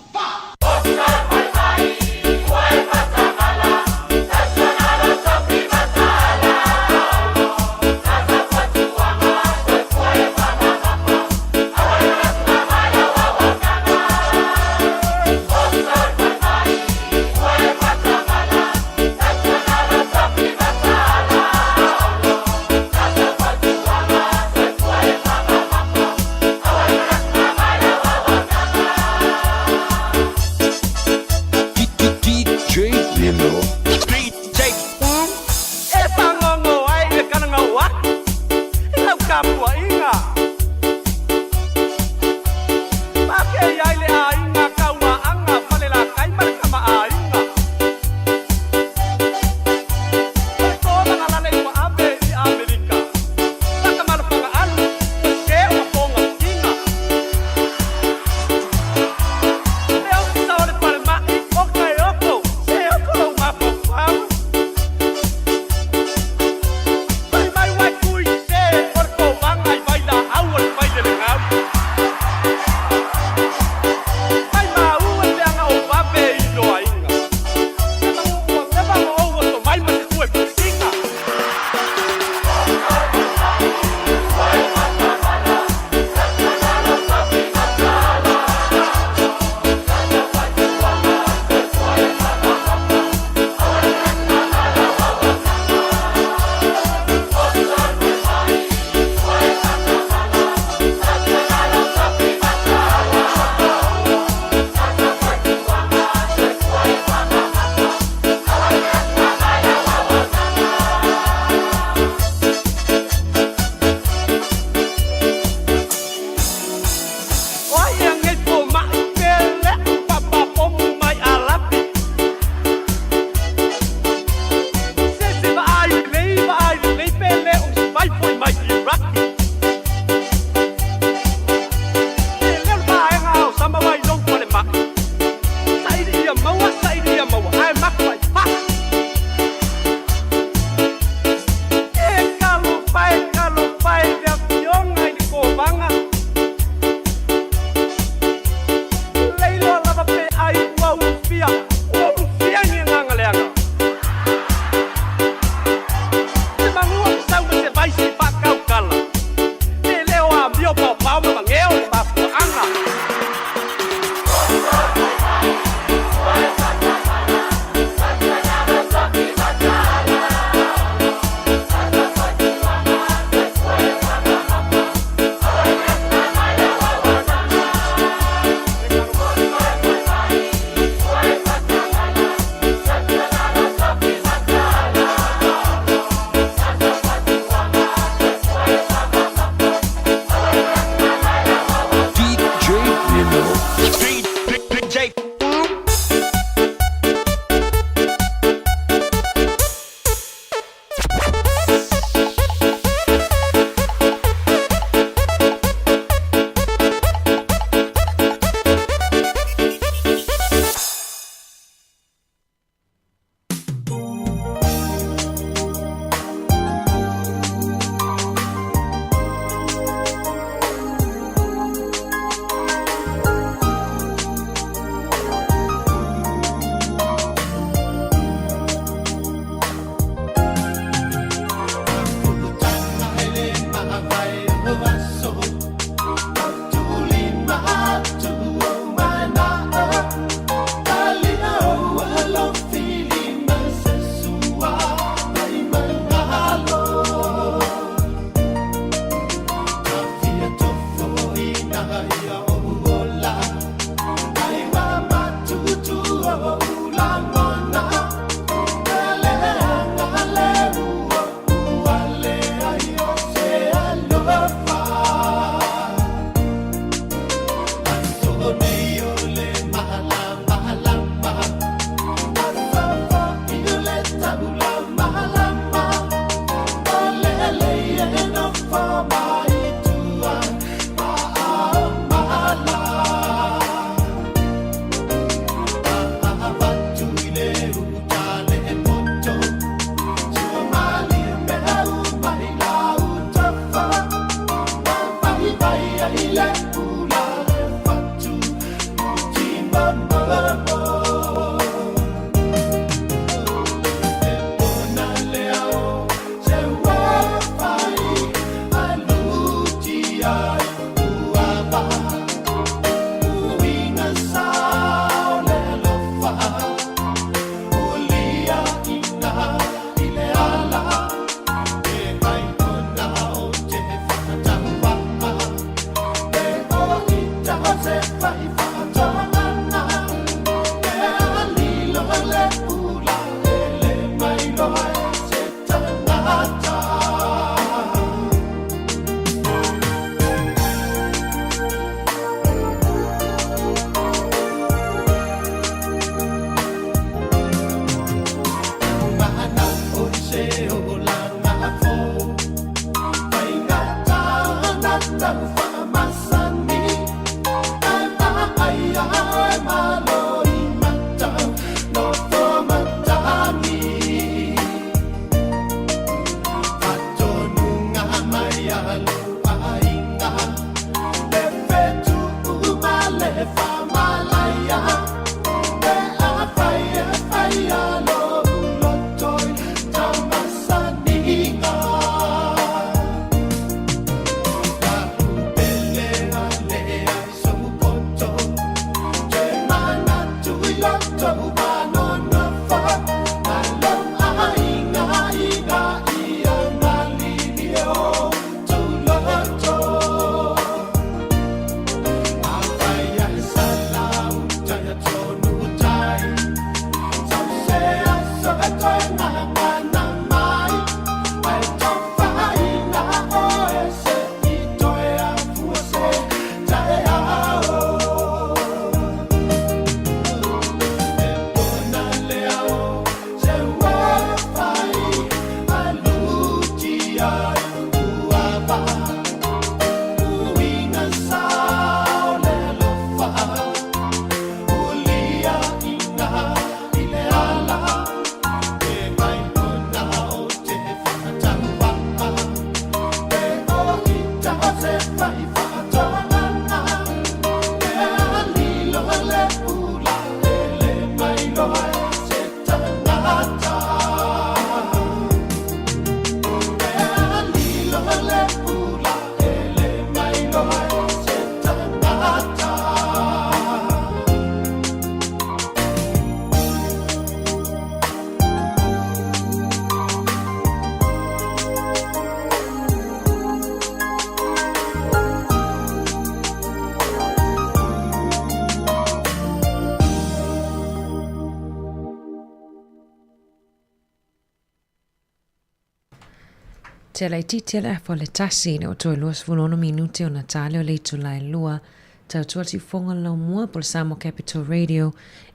Te lai titi ala fo le tasi ne o toi luas funono minuti o Natale o le tulai lua Tautua si fonga lau mua po le Samoa Capital Radio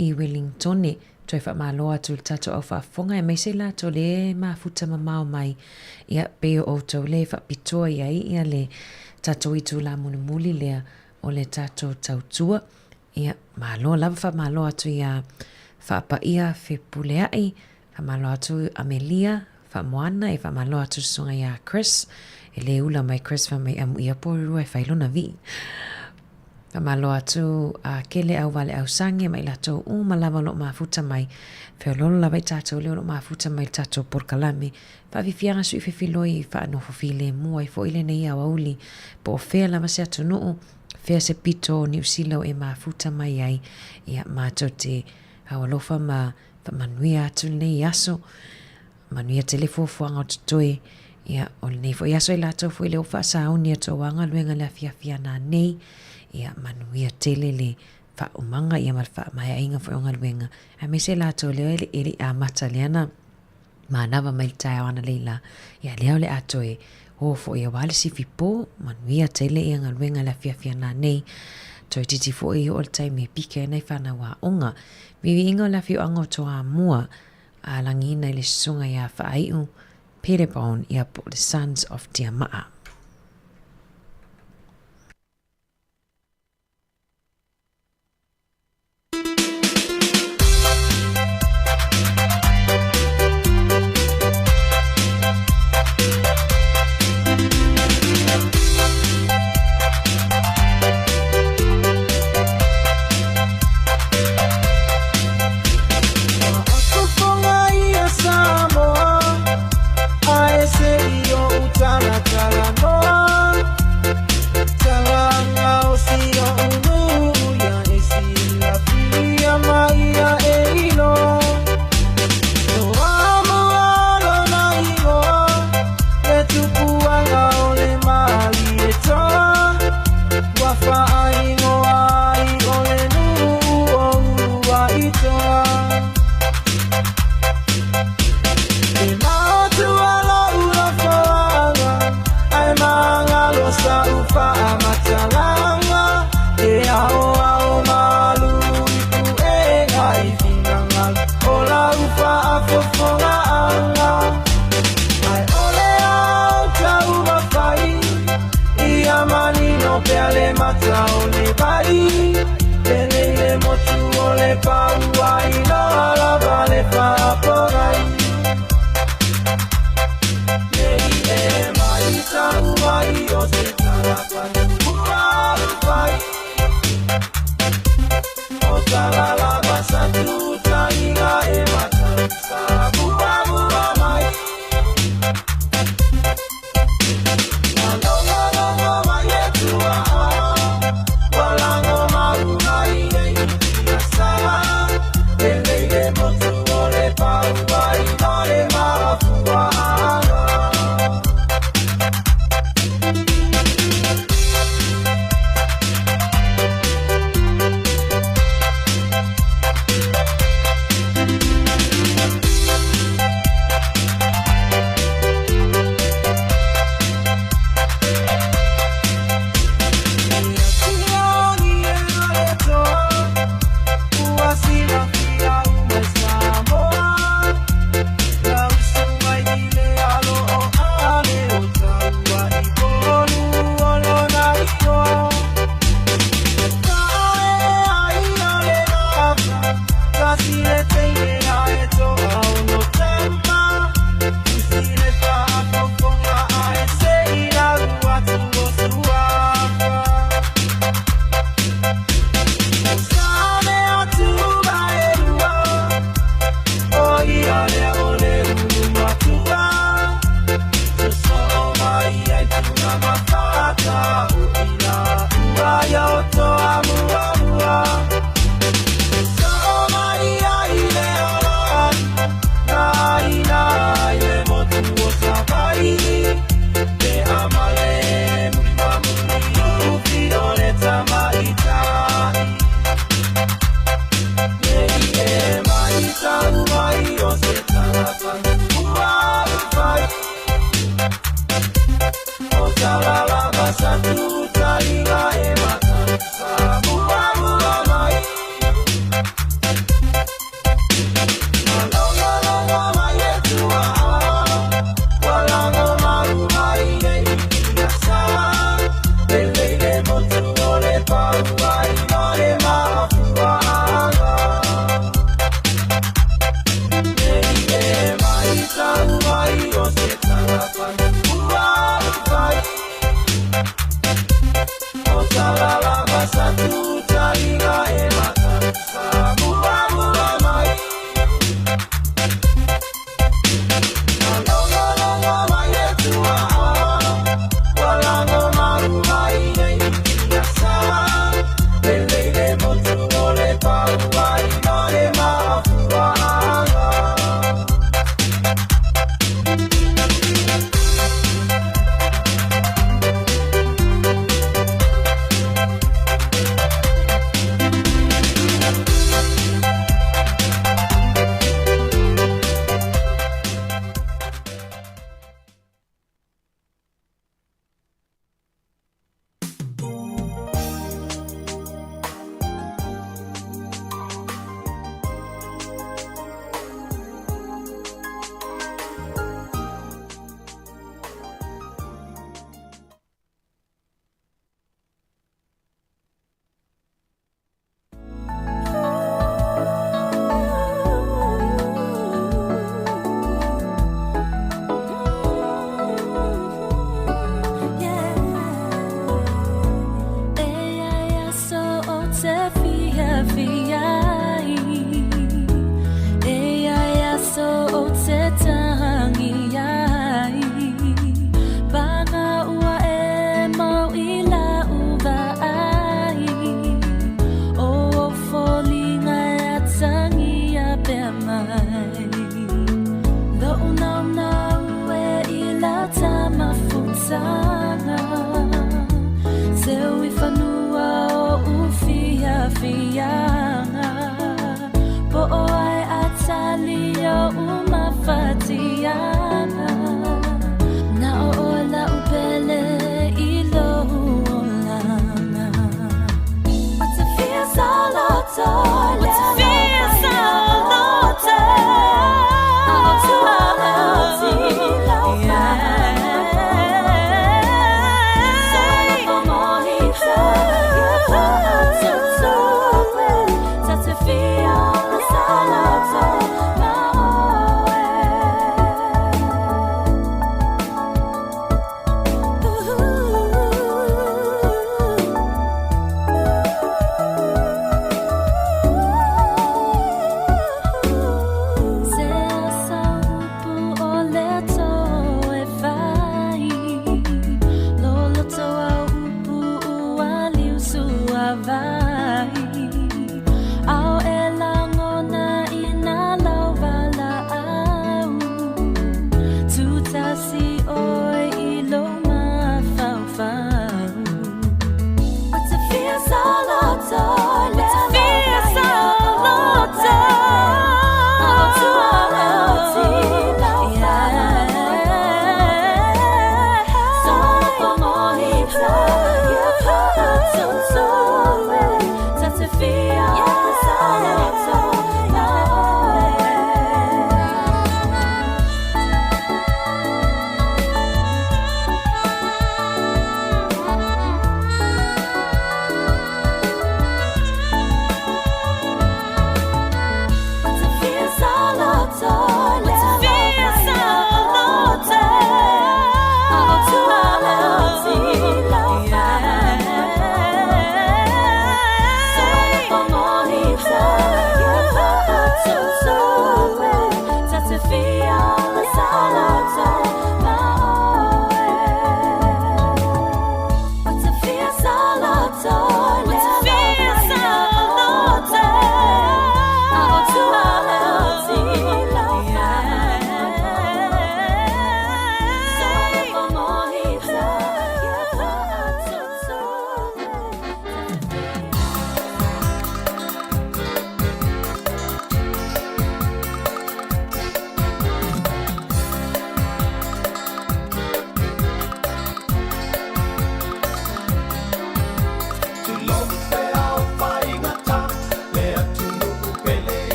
I Wellingtoni toi fa maloa tu le tato au fa fonga e meise la to le mafuta mamao mai ia peo o tau le fa pitoa ia le tato itu la munumuli lea o le tato Tautua ia maloa lava fa maloa tu ia fa pa ia fe puleai fa maloa tu Amelia fa moana e fa maloa tu sunga ia Chris e le ula mai Chris fa mai amu ia poru e failona vi fa maloa tu kele au vale au sange mai lato malava lo mafuta mai fe lolo lava i tato leo lo mafuta mai tato porkalame fa vifianga sui fe filoi fa no file mua i fo ile nei au auli po fea lava se atu nuu fea se pito New Zealand e mafuta mai ai ia mato te awalofa ma fa manuia atu nei aso manuia telefofuanga o tutoe ia o nei fo iaso i lato fo ile o fa sauni ato wanga luenga le afia na nei ia manuia tele le fa umanga ia mal fa mai ainga fo nga luenga a me se lato le ele a mataliana manava mai tai ana leila ia leo le ato e o fo ia wale si fipo manuia tele ia nga luenga le afia na nei toi titi fo i all time e pike nei fa na wa onga vivi inga la fi anga to a mua a langina ile sunga ia fa aiu Peterbone ia po the Sons of Tiamaa.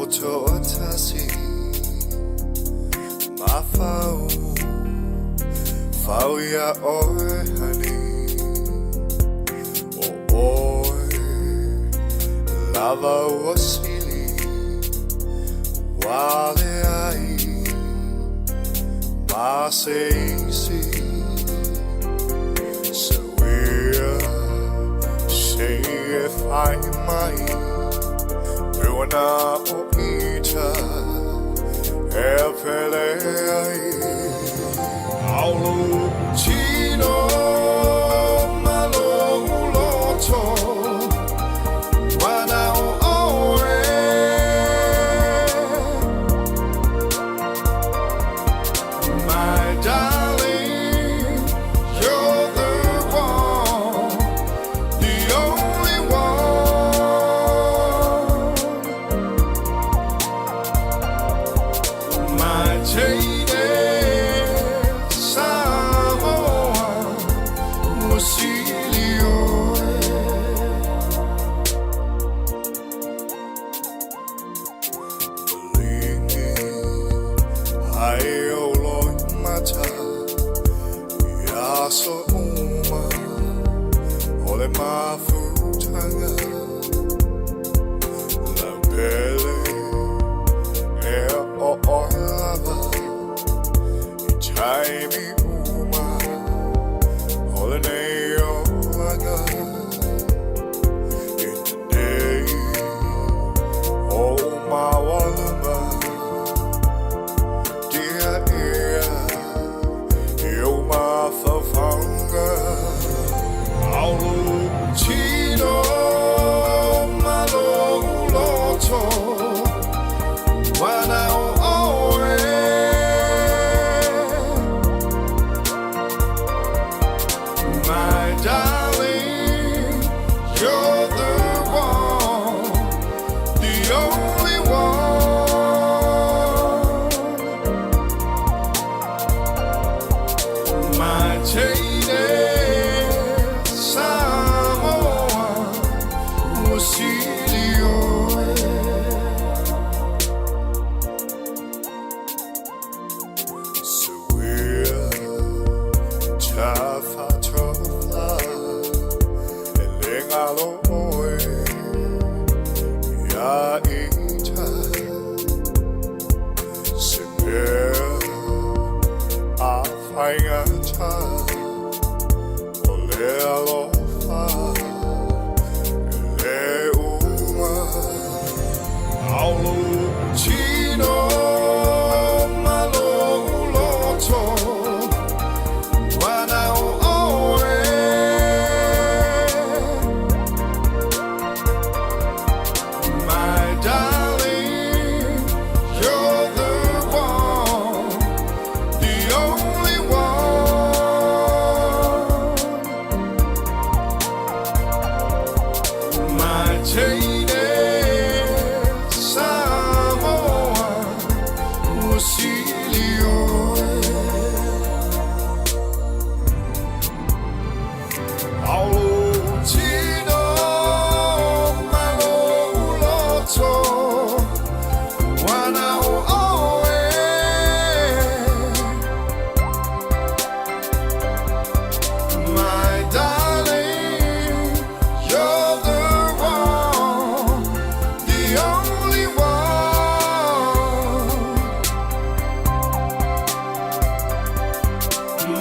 Loto atasi Mafau Fau ya oe hani O oe Lava wasili Wale ai Maseisi Sawia Say if I might Pewana o ita Epele Aulo Chino Malo Uloto Wana o oe My darling You're the one The only one My Jade Sāmoa Musilio Lingi Hai oloi mata Yaso uma Ole mafutanga La pele E o lava Taimi uma Ole neo laga In the day Oh my walama Dear ear Yo my fafanga Aulo Chino Malo Loto Wana oe My darling, you're the one, the only one. My Jade Sāmoa Musilio Sawia Tafa Tofa Elengalo oe Ya ita Sepea Afaiata Ole alofa Ele uma Aulo Chino Malo Uloto Wana oe My darling You're the one The only one My Jade Sāmoa Musilio Aulo Chino Malo Uloto Wana oe My darling You're the one The only one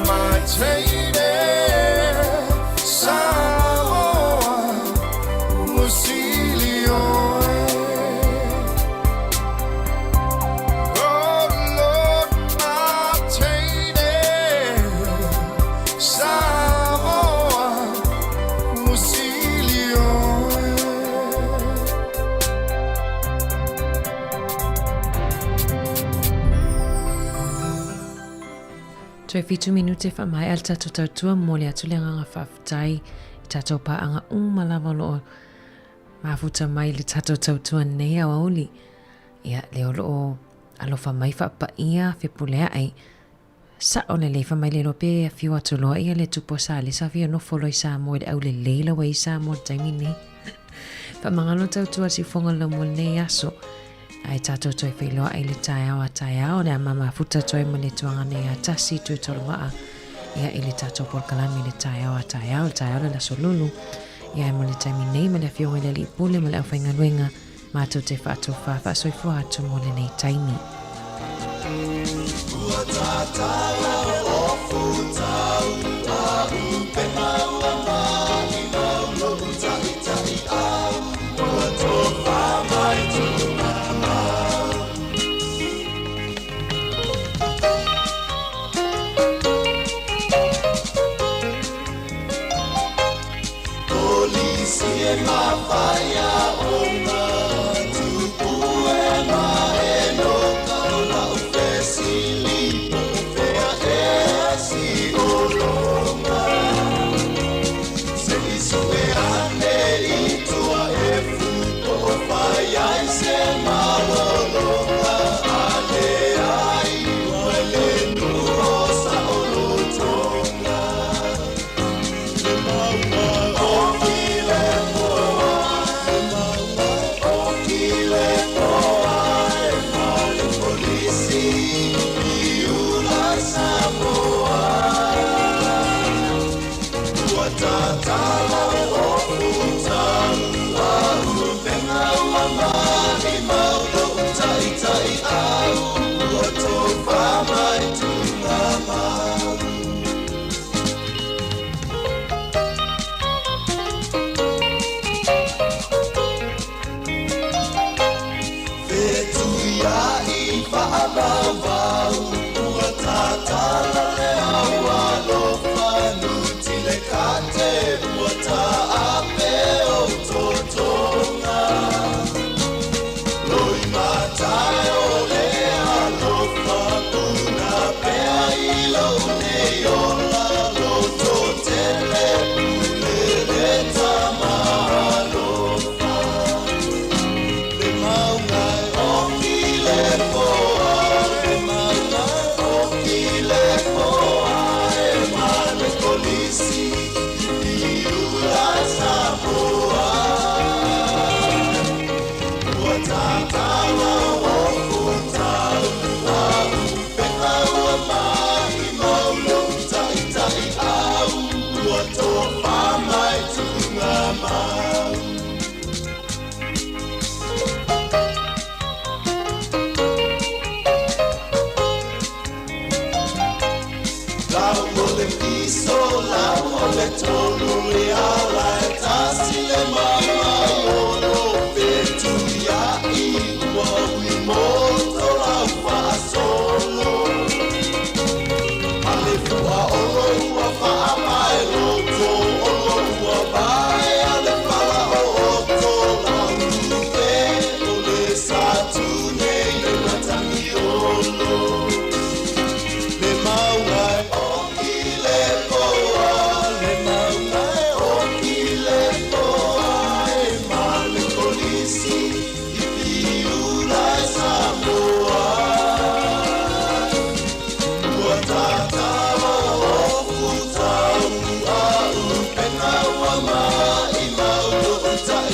My Jade Sāmoa Musilio Oh Lord, my Jade Sāmoa Musilio Toi fitu minute fa mai al tatou tautua mo le atu le nganga whawhitai tatou pa anga malava loo mafuta mai le tatou tautua nei au auli ia leo loo alofa mai whapa ia whipulea ai sa o le leifa mai le lope fiu atu loa ia le tupo sa le sa fia no foloi Sāmoa le au le leila wai Sāmoa taimi nei pa mangano tautua si fonga la mo nei aso ai tātou toi whailoa i le tai au le mama futa toi ma le tuanga nei a tasi tui tolunga ia i le tātou polkalami le tai au le laso lulu ia mo le taimi nei ma le fionga le li pule ma le au whainga luenga mātou te whātou whawha soifua atu mo le nei taimi. Ua tātala o futau a upena ua mai mau no tai au ua tō whamai tūna mau. Polisi e mawhaia o ngā tupu e mai e no kaula o fesili o fea e asi o longa. Se isu e ane i tua e fuko o whai ai se malolonga a le ai ua le nuo sa o lotonga. Le maua o kile moa, le maua o kile moa e male polisi i ula Samoa. Ua tātala o futau a upenga ua mahi maulo tai au ua tō whamai tūna mau. Whetuia i whaamawau ua tātala le aua lofa nuti le kate ua tā ape o totonga. Loi matai o le alofa puna pea i lau nei ola loto tele pule le tamahalofa. Le maungai o kile poa, le maungai o kile poa e male polisi i ula Samoa. Ua tātala o futau a upena ua mahi maulo tai au ua tō whamai tūnga mau. Lau o le piso, lau o le tonu le ala e tasi le mamai o no whetuia i ua ui moto lau whaasolo. A le fua olo ua whaamai loto olo ua vai a le whala o oto lau upe o le satu nei le matangi olo. Le maungai o kile poa, le maungai o kile poa e male polisi i piula Samoa. Ua tātala o futau a upena ua mai maulo tai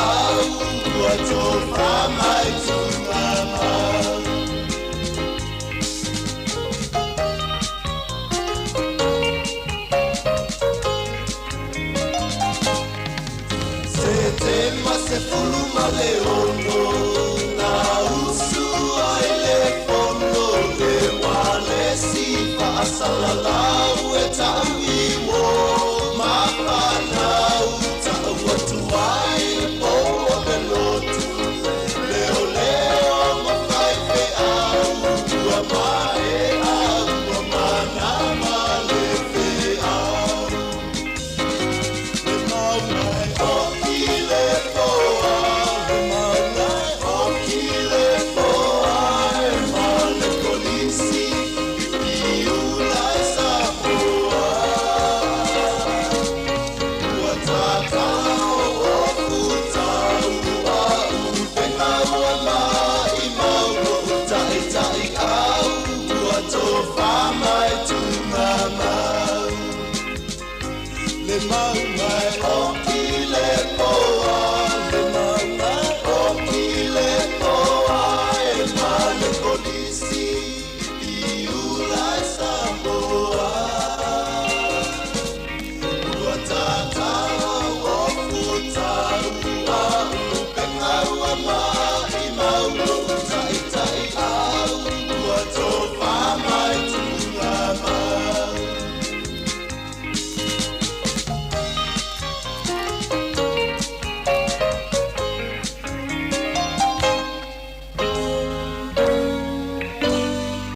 au ua tō whamai tūna mau. Se te ma se fulu ma le ono na usu ai le fono le wale si pa asalalau e taui wo ma panau tau atu ai po o pelotu leo leo ma fai fe au ua mai au ua mana ma le fe au. Le maungai o kile poa, le maungai o kile poa e male polisi i ula Samoa. Ua tātala o futau a upena ua mai maulo tai au ua tō whamai tūna mau. Le maungai o